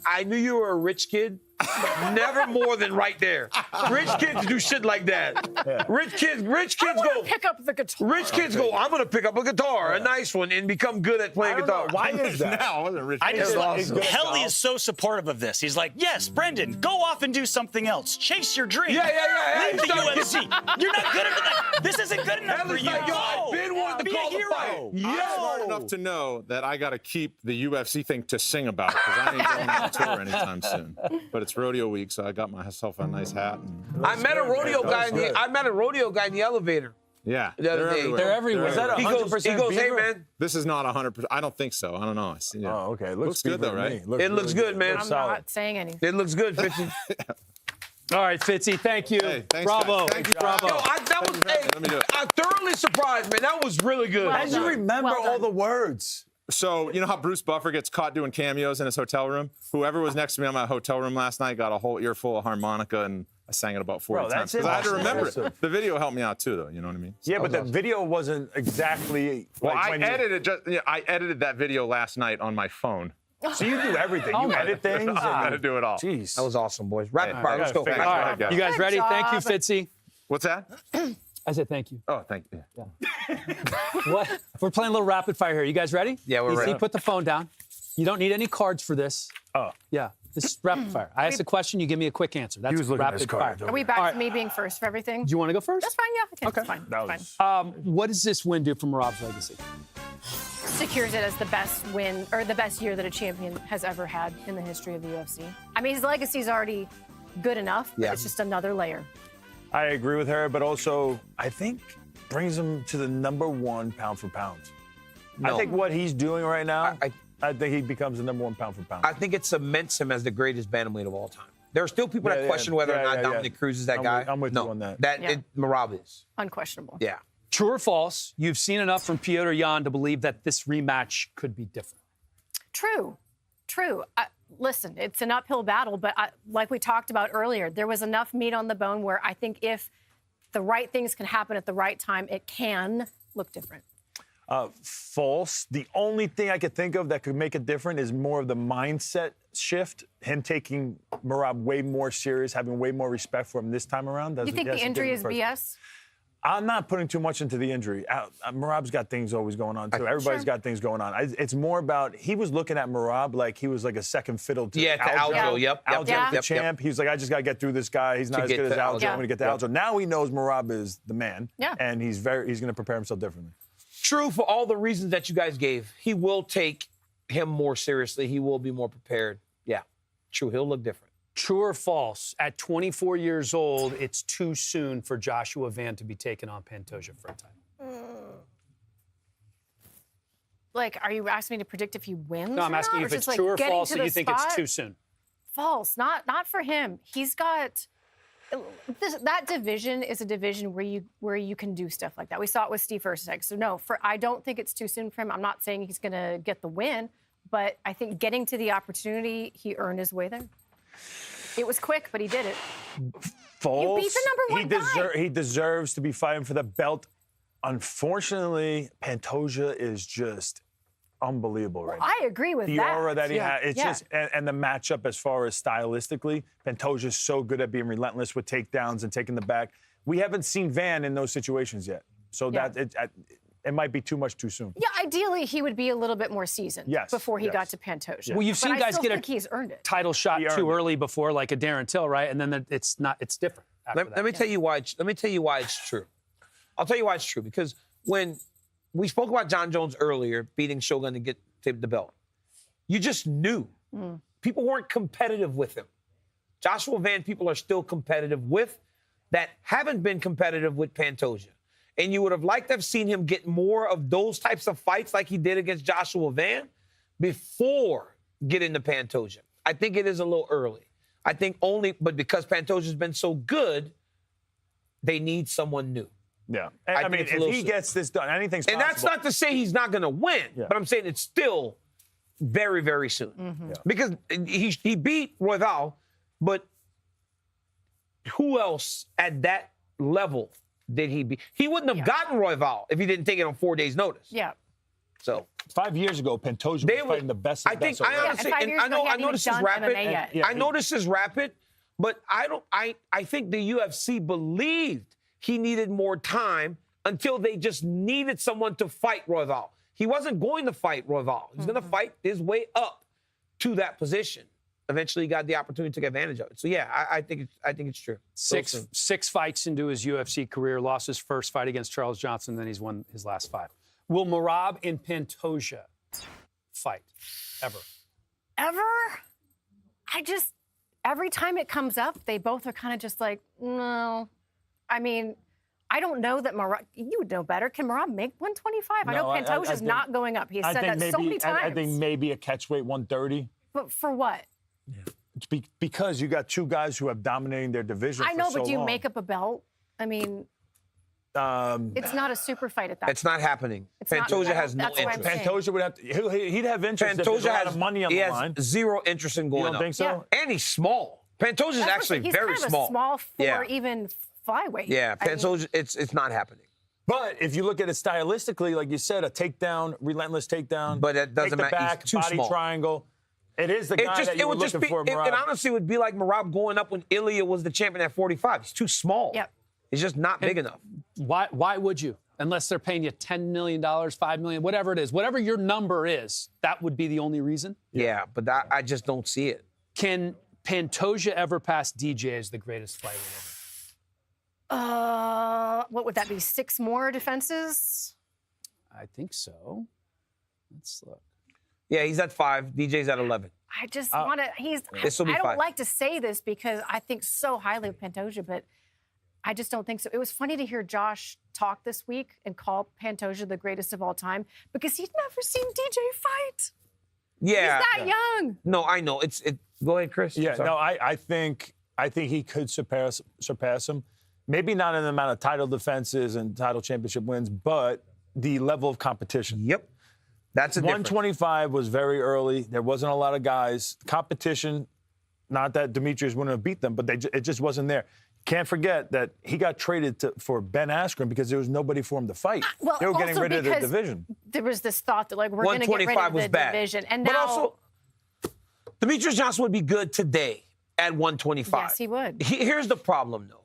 [SPEAKER 6] I knew you were a rich kid. Never more than right there. Rich kids do shit like that.
[SPEAKER 2] Yeah.
[SPEAKER 6] Rich kids go.
[SPEAKER 4] Pick up the guitar.
[SPEAKER 6] Rich kids go, I'm gonna pick up a guitar, a nice one, and become good at playing guitar.
[SPEAKER 2] Why is that?
[SPEAKER 13] No, I wasn't rich.
[SPEAKER 12] I just
[SPEAKER 6] That's awesome.
[SPEAKER 12] Kelly is so supportive of this. He's like, yes, Brendan, go off and do something else. Chase your dream.
[SPEAKER 6] Yeah.
[SPEAKER 12] Leave the UFC. You're not good enough. This isn't good enough for
[SPEAKER 6] Kelly's
[SPEAKER 12] you.
[SPEAKER 6] like, yo, I've been wanting to
[SPEAKER 12] Be
[SPEAKER 6] call
[SPEAKER 12] a
[SPEAKER 6] the
[SPEAKER 12] hero.
[SPEAKER 6] fight.
[SPEAKER 13] I'm smart enough to know that I got to keep the UFC thing to sing about because I ain't going on tour anytime soon. But it's rodeo week, so I got myself a nice hat. And
[SPEAKER 6] I met a rodeo guy in the elevator.
[SPEAKER 13] yeah,
[SPEAKER 6] The other day.
[SPEAKER 3] They're everywhere.
[SPEAKER 2] Was that
[SPEAKER 6] He
[SPEAKER 2] 100%
[SPEAKER 6] goes, hey
[SPEAKER 2] beaver?
[SPEAKER 6] man,
[SPEAKER 13] This is not 100%. I don't think so. I don't know. Yeah.
[SPEAKER 2] Oh, okay.
[SPEAKER 13] Looks good though,
[SPEAKER 2] beaver to
[SPEAKER 13] right?
[SPEAKER 2] me.
[SPEAKER 6] it looks
[SPEAKER 2] really
[SPEAKER 6] good, man.
[SPEAKER 4] I'm
[SPEAKER 2] solid.
[SPEAKER 4] not saying anything.
[SPEAKER 6] It looks good, Fitzy.
[SPEAKER 3] All right, Fitzy, thank you.
[SPEAKER 13] Hey, thanks,
[SPEAKER 3] Bravo.
[SPEAKER 13] guys. Thank you,
[SPEAKER 3] Bravo.
[SPEAKER 6] Yo,
[SPEAKER 13] Let me do it.
[SPEAKER 6] I'm thoroughly surprised, man. That was really good.
[SPEAKER 4] Well
[SPEAKER 2] How did you
[SPEAKER 4] done.
[SPEAKER 2] remember
[SPEAKER 4] Well
[SPEAKER 2] all
[SPEAKER 4] done.
[SPEAKER 2] the words?
[SPEAKER 13] So, you know how Bruce Buffer gets caught doing cameos in his hotel room? Whoever was next to me in my hotel room last night got a whole earful of harmonica, and I sang it about 40
[SPEAKER 2] Bro,
[SPEAKER 13] times.
[SPEAKER 2] that's
[SPEAKER 13] Because I had to
[SPEAKER 2] awesome.
[SPEAKER 13] remember
[SPEAKER 2] Awesome.
[SPEAKER 13] it. The video helped me out too, though. You know what I mean?
[SPEAKER 2] Yeah, but the video wasn't exactly.
[SPEAKER 13] Well,
[SPEAKER 2] like
[SPEAKER 13] I
[SPEAKER 2] when you-
[SPEAKER 13] edited that video last night on my phone.
[SPEAKER 2] So you do everything. You edit things.
[SPEAKER 13] I had to
[SPEAKER 2] And,
[SPEAKER 13] do it all.
[SPEAKER 2] jeez.
[SPEAKER 6] That was awesome, boys. Rapid
[SPEAKER 13] Hey,
[SPEAKER 6] fire.
[SPEAKER 13] I
[SPEAKER 6] Let's go.
[SPEAKER 13] gotta figure
[SPEAKER 3] All
[SPEAKER 13] it
[SPEAKER 3] right,
[SPEAKER 13] out.
[SPEAKER 3] you guys
[SPEAKER 4] Good
[SPEAKER 3] ready? Thank you,
[SPEAKER 4] job.
[SPEAKER 3] Fitzy.
[SPEAKER 13] What's that?
[SPEAKER 3] I said thank you.
[SPEAKER 13] Oh, thank you.
[SPEAKER 3] What? We're playing a little rapid fire here. You guys ready?
[SPEAKER 6] Yeah, we're ready.
[SPEAKER 3] Put the phone down. You don't need any cards for this.
[SPEAKER 2] Oh.
[SPEAKER 3] Yeah, this is rapid fire. I ask a question, you give me a quick answer. That's
[SPEAKER 2] was looking at his
[SPEAKER 3] rapid
[SPEAKER 2] card.
[SPEAKER 3] fire.
[SPEAKER 4] Are we back
[SPEAKER 3] All
[SPEAKER 4] to
[SPEAKER 3] right.
[SPEAKER 4] me being first for everything?
[SPEAKER 3] Do you want to go first?
[SPEAKER 4] That's fine, yeah. Okay.
[SPEAKER 3] Okay.
[SPEAKER 4] It's fine.
[SPEAKER 2] That
[SPEAKER 4] It's
[SPEAKER 2] was-
[SPEAKER 4] fine.
[SPEAKER 3] What does this win do for Merab's legacy?
[SPEAKER 4] Secures it as the best win or the best year that a champion has ever had in the history of the UFC. I mean, his legacy is already good enough, but
[SPEAKER 6] Yeah.
[SPEAKER 4] it's just another layer.
[SPEAKER 2] I agree with her, but also I think brings him to the #1 pound for pound.
[SPEAKER 6] No.
[SPEAKER 2] I think what he's doing right now,
[SPEAKER 6] I-
[SPEAKER 2] I think he becomes the #1 pound for pound.
[SPEAKER 6] I think it cements him as the greatest bantamweight of all time. There are still people that question whether or not Dominic Cruz is that guy.
[SPEAKER 2] I'm with
[SPEAKER 6] no,
[SPEAKER 2] you on that.
[SPEAKER 4] Yeah.
[SPEAKER 6] Merab is.
[SPEAKER 4] Unquestionable.
[SPEAKER 6] Yeah.
[SPEAKER 3] True or false, you've seen enough from Petr Yan to believe that this rematch could be different.
[SPEAKER 4] True. Listen, it's an uphill battle, but like we talked about earlier, there was enough meat on the bone where I think if the right things can happen at the right time, it can look different.
[SPEAKER 2] False. The only thing I could think of that could make it different is more of the mindset shift. Him taking Merab way more serious, having way more respect for him this time around.
[SPEAKER 4] You think the injury is BS?
[SPEAKER 2] I'm not putting too much into the injury. Merab's got things always going on, too. Everybody's got things going on. It's more about he was looking at Merab like he was like a second fiddle to
[SPEAKER 6] Aljo. Yep.
[SPEAKER 2] Aljo's the champ. He was like, I just got to get through this guy. He's not
[SPEAKER 6] To
[SPEAKER 2] as
[SPEAKER 6] get
[SPEAKER 2] good as
[SPEAKER 6] to
[SPEAKER 2] Aljo.
[SPEAKER 6] Aljo.
[SPEAKER 2] I'm going to get to Aljo. Now he knows Merab is the man.
[SPEAKER 4] Yeah.
[SPEAKER 2] And he's going to prepare himself differently.
[SPEAKER 6] True for all the reasons that you guys gave. He will take him more seriously. He will be more prepared. Yeah. True. He'll look different.
[SPEAKER 3] True or false, at 24 years old, it's too soon for Joshua Van to be taken on Pantoja for a title.
[SPEAKER 4] Like, are you asking me to predict if he wins?
[SPEAKER 3] No, I'm
[SPEAKER 4] or
[SPEAKER 3] asking
[SPEAKER 4] not?
[SPEAKER 3] you if
[SPEAKER 4] Or
[SPEAKER 3] it's
[SPEAKER 4] just, like,
[SPEAKER 3] true or
[SPEAKER 4] getting
[SPEAKER 3] false
[SPEAKER 4] to
[SPEAKER 3] that
[SPEAKER 4] the
[SPEAKER 3] you think
[SPEAKER 4] spot?
[SPEAKER 3] it's too soon.
[SPEAKER 4] False. Not for him. He's got that division is a division where you can do stuff like that. We saw it with Steve Erceg. So no, I don't think it's too soon for him. I'm not saying he's going to get the win, but I think getting to the opportunity, he earned his way there. It was quick, but he did it.
[SPEAKER 2] False.
[SPEAKER 4] You beat the number one guy.
[SPEAKER 2] He deserves to be fighting for the belt. Unfortunately, Pantoja is just unbelievable right now.
[SPEAKER 4] I agree with
[SPEAKER 2] the
[SPEAKER 4] that.
[SPEAKER 2] aura that he had. It's just, and the matchup as far as stylistically, Pantoja is so good at being relentless with takedowns and taking the back. We haven't seen Van in those situations yet. So that it might be too much too soon.
[SPEAKER 4] Yeah, ideally, he would be a little bit more seasoned before he got to Pantoja.
[SPEAKER 3] Well, you've seen guys get a
[SPEAKER 4] he's earned it.
[SPEAKER 3] title shot too early before, like a Darren Till, right? And then it's different.
[SPEAKER 6] Let me tell you why. Let me tell you why it's true. I'll tell you why it's true. Because when we spoke about John Jones earlier, beating Shogun to get the belt, you just knew. People weren't competitive with him. Joshua Van, people are still competitive with that haven't been competitive with Pantoja. And you would have liked to have seen him get more of those types of fights like he did against Joshua Van before getting to Pantoja. I think it is a little early. I think but because Pantoja's been so good, they need someone new.
[SPEAKER 2] Yeah. I mean, if he gets this done, anything's possible.
[SPEAKER 6] And that's not to say he's not going to win, but I'm saying it's still very, very soon. Because he beat Royval, but who else at that level did he beat? He wouldn't have gotten Royval if he didn't take it on 4 days' notice.
[SPEAKER 4] Yeah.
[SPEAKER 6] So
[SPEAKER 2] 5 years ago, Pantoja was fighting the best of the best.
[SPEAKER 6] I honestly, and I know this is rapid. I know this is rapid, but I think the UFC believed he needed more time until they just needed someone to fight Royval. He wasn't going to fight Royval. He was going to fight his way up to that position. Eventually, he got the opportunity to take advantage of it. So yeah, I think it's true.
[SPEAKER 3] Six fights into his UFC career, lost his first fight against Charles Johnson, then he's won his last 5. Will Merab and Pantoja fight ever?
[SPEAKER 4] Ever? Every time it comes up, they both are kind of just like, no. I mean, I don't know that Merab, you would know better. Can Merab make 125? I know Pantoja's not going up. He said that so many times.
[SPEAKER 2] I think maybe a catchweight 130.
[SPEAKER 4] But for what?
[SPEAKER 2] It's because you got two guys who have dominated their division
[SPEAKER 4] I know,
[SPEAKER 2] for so
[SPEAKER 4] but do you
[SPEAKER 2] long.
[SPEAKER 4] make up a belt? I mean, it's not a super fight at that point.
[SPEAKER 6] It's not happening. Pantoja has no interest.
[SPEAKER 2] Pantoja would have to, he'd have interest if there's a lot of money on the line.
[SPEAKER 6] He has zero interest in going up.
[SPEAKER 2] You don't think so?
[SPEAKER 6] Yeah. And he's small. Pantoja's actually very small.
[SPEAKER 4] He's kind of small for even flyweight.
[SPEAKER 6] Yeah, Pantoja, it's not happening.
[SPEAKER 2] But if you look at it stylistically, like you said, a takedown, relentless takedown.
[SPEAKER 6] But it doesn't matter.
[SPEAKER 2] Back,
[SPEAKER 6] He's too
[SPEAKER 2] body
[SPEAKER 6] small.
[SPEAKER 2] triangle. It is the guy that you were looking for, Merab.
[SPEAKER 6] It honestly would be like Merab going up when Ilya was the champion at 45. He's too small.
[SPEAKER 4] Yep.
[SPEAKER 6] He's just not big enough.
[SPEAKER 3] Why would you? Unless they're paying you $10 million, $5 million, whatever it is. Whatever your number is, that would be the only reason?
[SPEAKER 6] Yeah, but I just don't see it.
[SPEAKER 3] Can Pantoja ever pass DJ as the greatest flyweight ever?
[SPEAKER 4] What would that be? 6 more defenses?
[SPEAKER 3] I think so. Let's look.
[SPEAKER 6] Yeah, he's at 5. DJ's at 11.
[SPEAKER 4] I just want to. I don't like to say this because I think so highly of Pantoja, but I just don't think so. It was funny to hear Josh talk this week and call Pantoja the greatest of all time because he'd never seen DJ fight.
[SPEAKER 6] Yeah,
[SPEAKER 4] he's that young.
[SPEAKER 6] No, I know. Go ahead, Chris.
[SPEAKER 2] Yeah, no, I think he could surpass him. Maybe not in the amount of title defenses and title championship wins, but the level of competition.
[SPEAKER 6] Yep. That's a
[SPEAKER 2] 125 was very early. There wasn't a lot of guys. Competition, not that Demetrius wouldn't have beat them, but it just wasn't there. Can't forget that he got traded for Ben Askren because there was nobody for him to fight.
[SPEAKER 4] Well,
[SPEAKER 2] they were getting rid of the division.
[SPEAKER 4] There was this thought that, like, we're going to get rid of the division. And now,
[SPEAKER 6] but also, Demetrius Johnson would be good today at 125.
[SPEAKER 4] Yes, he would.
[SPEAKER 6] Here's the problem, though.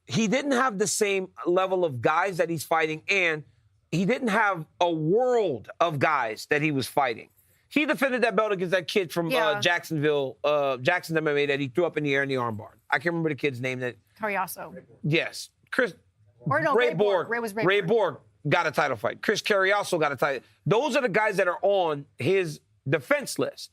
[SPEAKER 6] He didn't have the same level of guys that he's fighting, and he didn't have a world of guys that he was fighting. He defended that belt against that kid from Jacksonville, Jackson MMA that he threw up in the air in the armbar. I can't remember the kid's name.
[SPEAKER 4] Carriaso.
[SPEAKER 6] Yes. Chris.
[SPEAKER 4] Or no, Ray Borg.
[SPEAKER 6] Ray Borg got a title fight. Chris Carriaso got a title. Those are the guys that are on his defense list.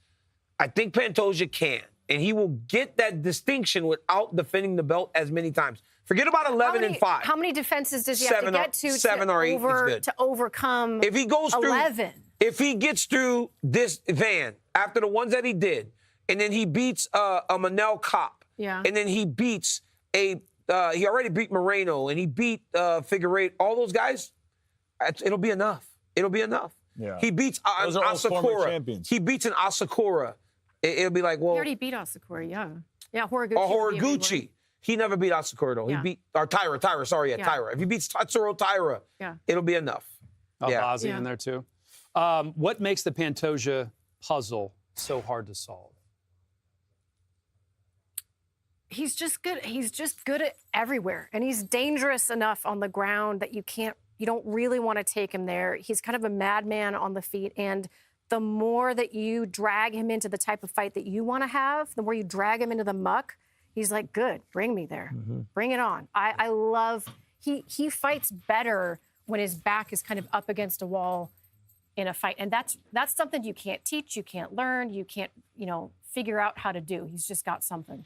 [SPEAKER 6] I think Pantoja can, and he will get that distinction without defending the belt as many times. Forget about 11 and 5.
[SPEAKER 4] How many defenses does he have to get to
[SPEAKER 6] 7 or 8 is good.
[SPEAKER 4] To overcome
[SPEAKER 6] if he goes
[SPEAKER 4] 11?
[SPEAKER 6] Through, if he gets through this Van, after the ones that he did, and then he beats a Manel Kopp, and then he beats he already beat Moreno, and he beat Figueiredo, all those guys, it'll be enough. It'll be enough.
[SPEAKER 2] Yeah.
[SPEAKER 6] He beats an
[SPEAKER 2] Those are all former
[SPEAKER 6] Asakura.
[SPEAKER 2] champions.
[SPEAKER 6] He beats an Asakura. It'll be like, well,
[SPEAKER 4] He already beat Asakura, yeah. Yeah, Horiguchi.
[SPEAKER 6] or
[SPEAKER 4] would be a big
[SPEAKER 6] Horiguchi. He never beat Asakura, though.
[SPEAKER 4] Yeah.
[SPEAKER 6] He beat, or Tyra, sorry,
[SPEAKER 4] Yeah.
[SPEAKER 6] Tyra. If he beats Tatsuro Tyra,
[SPEAKER 4] Yeah.
[SPEAKER 6] it'll be enough.
[SPEAKER 3] Ozzy in there too. What makes the Pantoja puzzle so hard to solve?
[SPEAKER 4] He's just good. He's just good at everywhere. And he's dangerous enough on the ground that you don't really want to take him there. He's kind of a madman on the feet. And the more that you drag him into the type of fight that you want to have, the more you drag him into the muck, he's like, good, bring me there. Bring it on. I love, he fights better when his back is kind of up against a wall in a fight. And that's something you can't teach, you can't learn, you can't, figure out how to do. He's just got something.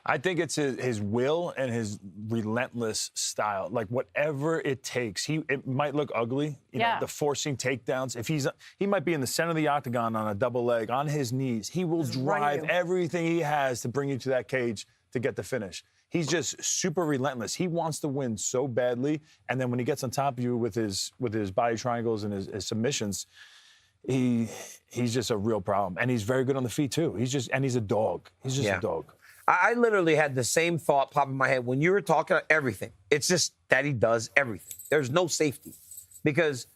[SPEAKER 2] I think it's his will and his relentless style. Like whatever it takes. It might look ugly, you know, the forcing takedowns. If he might be in the center of the octagon on a double leg on his knees. He will drive everything he has to bring you to that cage to get the finish. He's just super relentless. He wants to win so badly, and then when he gets on top of you with his body triangles and his submissions, he's just a real problem. And he's very good on the feet too. He's a dog. He's just a dog.
[SPEAKER 6] I literally had the same thought pop in my head when you were talking about everything. It's just that he does everything. There's no safety. Because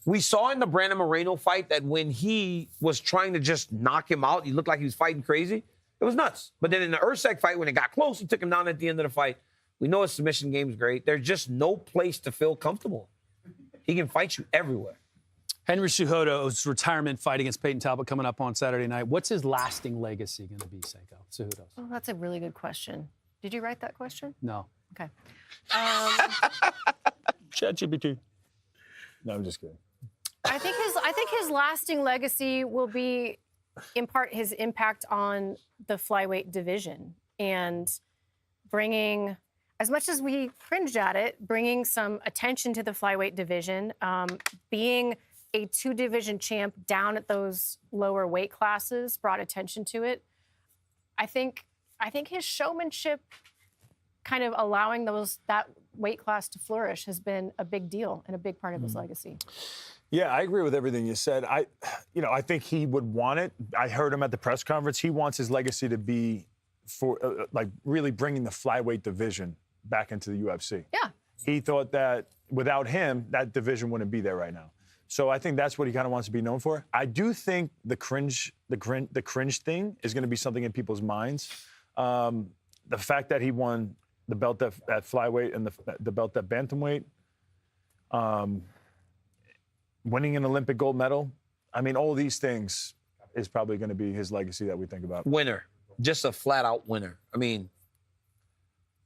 [SPEAKER 6] we saw in the Brandon Moreno fight that when he was trying to just knock him out, he looked like he was fighting crazy. It was nuts. But then in the Usyk fight, when it got close, he took him down at the end of the fight. We know his submission game is great. There's just no place to feel comfortable. He can fight you everywhere.
[SPEAKER 3] Henry Cejudo's retirement fight against Peyton Talbot coming up on Saturday night. What's his lasting legacy going to be, Seiko? Cejudo's.
[SPEAKER 4] Oh, that's a really good question. Did you write that question?
[SPEAKER 3] No.
[SPEAKER 4] Okay.
[SPEAKER 2] ChatGPT. No, I'm just kidding.
[SPEAKER 4] I think his lasting legacy will be, in part, his impact on the flyweight division and bringing, as much as we cringed at it, bringing some attention to the flyweight division, being a 2-division champ down at those lower weight classes brought attention to it. I think his showmanship, kind of allowing that weight class to flourish, has been a big deal and a big part of his legacy.
[SPEAKER 2] Yeah, I agree with everything you said. I think he would want it. I heard him at the press conference. He wants his legacy to be for like really bringing the flyweight division back into the UFC. Yeah. He thought that without him, that division wouldn't be there right now. So I think that's what he kind of wants to be known for. I do think the cringe thing is going to be something in people's minds. The fact that he won the belt at flyweight and the belt at bantamweight, winning an Olympic gold medal. I mean, all these things is probably going to be his legacy that we think about.
[SPEAKER 6] Winner. Just a flat-out winner. I mean,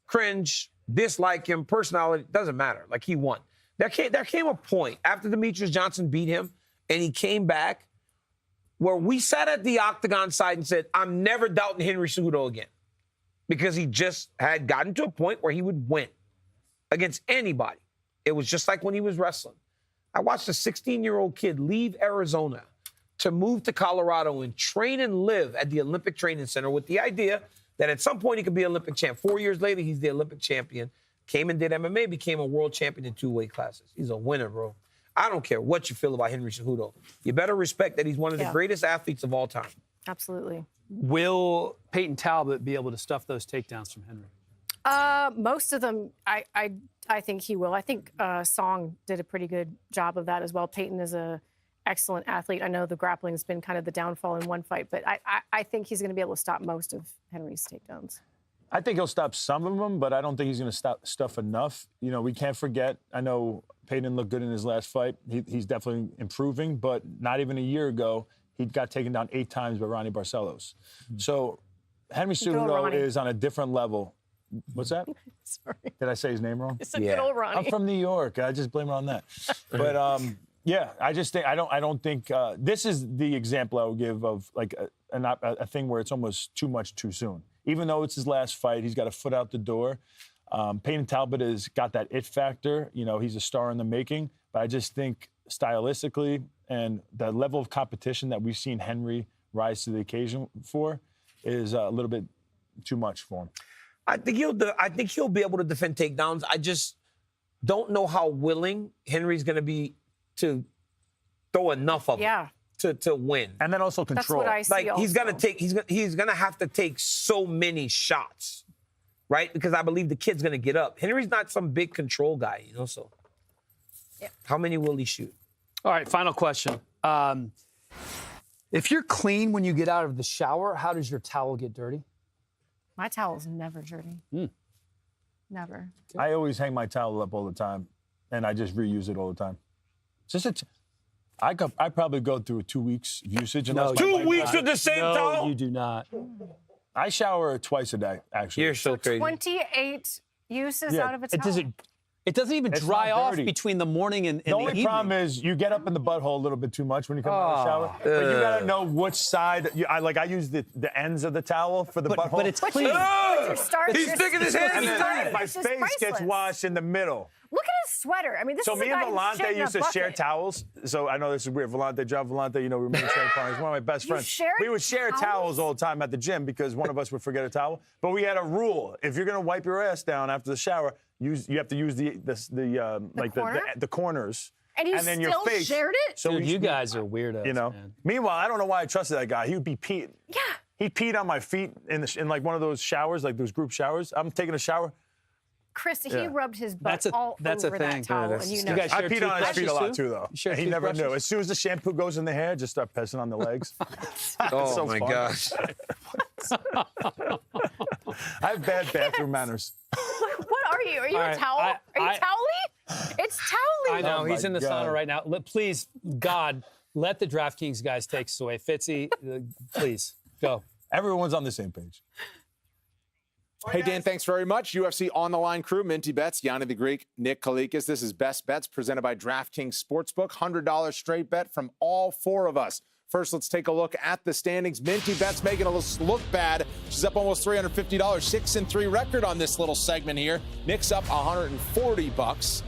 [SPEAKER 6] cringe, dislike him, personality, doesn't matter. Like, he won. There came a point after Demetrius Johnson beat him and he came back where we sat at the octagon side and said, I'm never doubting Henry Cejudo again. Because he just had gotten to a point where he would win against anybody. It was just like when he was wrestling. I watched a 16-year-old kid leave Arizona to move to Colorado and train and live at the Olympic Training Center with the idea that at some point he could be Olympic champ. 4 years later, he's the Olympic champion. Came and did MMA, became a world champion in 2 weight classes. He's a winner, bro. I don't care what you feel about Henry Cejudo. You better respect that he's one of the greatest athletes of all time.
[SPEAKER 4] Absolutely.
[SPEAKER 3] Will Peyton Talbot be able to stuff those takedowns from Henry?
[SPEAKER 4] Most of them, I think he will. I think Song did a pretty good job of that as well. Peyton is an excellent athlete. I know the grappling has been kind of the downfall in one fight, but I think he's going to be able to stop most of Henry's takedowns.
[SPEAKER 2] I think he'll stop some of them, but I don't think he's going to stuff enough. You know, we can't forget, I know Peyton looked good in his last fight. He's definitely improving, but not even a year ago, he got taken down 8 times by Ronnie Barcelos. So Henry Cejudo is on a different level. What's that?
[SPEAKER 4] Sorry.
[SPEAKER 2] Did I say his name wrong?
[SPEAKER 4] It's a good old Ronnie.
[SPEAKER 2] I'm from New York. I just blame it on that. But yeah, I just think I don't think this is the example I would give of like a thing where it's almost too much too soon. Even though it's his last fight, he's got a foot out the door. Peyton Talbot has got that it factor. You know, he's a star in the making. But I just think stylistically and the level of competition that we've seen Henry rise to the occasion for is a little bit too much for him.
[SPEAKER 6] I think he'll be able to defend takedowns. I just don't know how willing Henry's going to be to throw enough of them to win.
[SPEAKER 2] And then also control.
[SPEAKER 4] That's what I see
[SPEAKER 6] he's gonna have to take so many shots, right? Because I believe the kid's gonna get up. Henry's not some big control guy, you know. So, how many will he shoot?
[SPEAKER 3] All right, final question. If you're clean when you get out of the shower, how does your towel get dirty?
[SPEAKER 4] My towel's never dirty. Never.
[SPEAKER 2] I always hang my towel up all the time, and I just reuse it all the time. It's just I probably go through 2 weeks of usage.
[SPEAKER 3] No,
[SPEAKER 6] 2 weeks with the same towel?
[SPEAKER 3] No, you do not.
[SPEAKER 2] I shower twice a day, actually.
[SPEAKER 6] You're so crazy.
[SPEAKER 4] 28 uses out of a towel.
[SPEAKER 3] It doesn't even
[SPEAKER 2] It's
[SPEAKER 3] dry
[SPEAKER 2] not
[SPEAKER 3] off
[SPEAKER 2] dirty.
[SPEAKER 3] between the morning and the
[SPEAKER 2] The only
[SPEAKER 3] evening.
[SPEAKER 2] problem is you get up in the butthole a little bit too much when you come out of the shower. But you gotta know which side. I use the ends of the towel for the butthole.
[SPEAKER 3] But it's clean.
[SPEAKER 6] He's sticking his hand in
[SPEAKER 2] and my
[SPEAKER 4] It's just
[SPEAKER 2] face gets
[SPEAKER 4] priceless.
[SPEAKER 2] washed in the middle.
[SPEAKER 4] Look at his sweater. I mean, this
[SPEAKER 2] So
[SPEAKER 4] is a
[SPEAKER 2] me
[SPEAKER 4] guy
[SPEAKER 2] and
[SPEAKER 4] who's shit
[SPEAKER 2] Volante
[SPEAKER 4] in a
[SPEAKER 2] used to share
[SPEAKER 4] bucket.
[SPEAKER 2] towels. So I know this is weird. Volante, John Volante, we were sharing partners. One of my best friends.
[SPEAKER 4] shared
[SPEAKER 2] We would share
[SPEAKER 4] towels?
[SPEAKER 2] towels all the time at the gym because one of us would forget a towel. But we had a rule: if you're gonna wipe your ass down after the shower, you have to use the corners.
[SPEAKER 4] And you
[SPEAKER 2] then
[SPEAKER 4] still
[SPEAKER 2] your face.
[SPEAKER 4] shared it?
[SPEAKER 2] So
[SPEAKER 3] Dude, you guys are weirdos,
[SPEAKER 2] You know.
[SPEAKER 3] man.
[SPEAKER 2] Meanwhile, I don't know why I trusted that guy. He would be peeing.
[SPEAKER 4] Yeah.
[SPEAKER 2] He peed on my feet in like one of those showers, like those group showers. I'm taking a shower.
[SPEAKER 4] Chris, he
[SPEAKER 2] Yeah.
[SPEAKER 4] rubbed his butt
[SPEAKER 3] That's a
[SPEAKER 4] all
[SPEAKER 3] thing.
[SPEAKER 4] over that towel, and you know.
[SPEAKER 3] You guys
[SPEAKER 2] I
[SPEAKER 3] share
[SPEAKER 2] peed on his feet a lot
[SPEAKER 3] toothbrushes
[SPEAKER 2] too, though.
[SPEAKER 3] You share
[SPEAKER 2] He never knew.
[SPEAKER 3] toothbrushes?
[SPEAKER 2] As soon as the shampoo goes in the hair, just start pissing on the legs.
[SPEAKER 6] Oh
[SPEAKER 2] so
[SPEAKER 6] my
[SPEAKER 2] fun.
[SPEAKER 6] gosh.
[SPEAKER 2] I have bad bathroom manners.
[SPEAKER 4] What are you? Are you
[SPEAKER 3] All
[SPEAKER 4] a
[SPEAKER 3] right,
[SPEAKER 4] towel? Are you towely? It's towely.
[SPEAKER 3] I know,
[SPEAKER 2] Oh,
[SPEAKER 3] he's
[SPEAKER 2] my
[SPEAKER 3] in the
[SPEAKER 2] God.
[SPEAKER 3] sauna right now. Please, God, let the DraftKings guys take us away. Fitzy, please, go.
[SPEAKER 2] Everyone's on the same page.
[SPEAKER 13] Hey, Dan, thanks very much. UFC On the Line crew, Minty Bets, Yanni the Greek, Nick Kalikas. This is Best Bets presented by DraftKings Sportsbook. $100 straight bet from all four of us. First, let's take a look at the standings. Minty Bet's making us look bad. She's up almost $350. 6-3 record on this little segment here. Nick's up $140.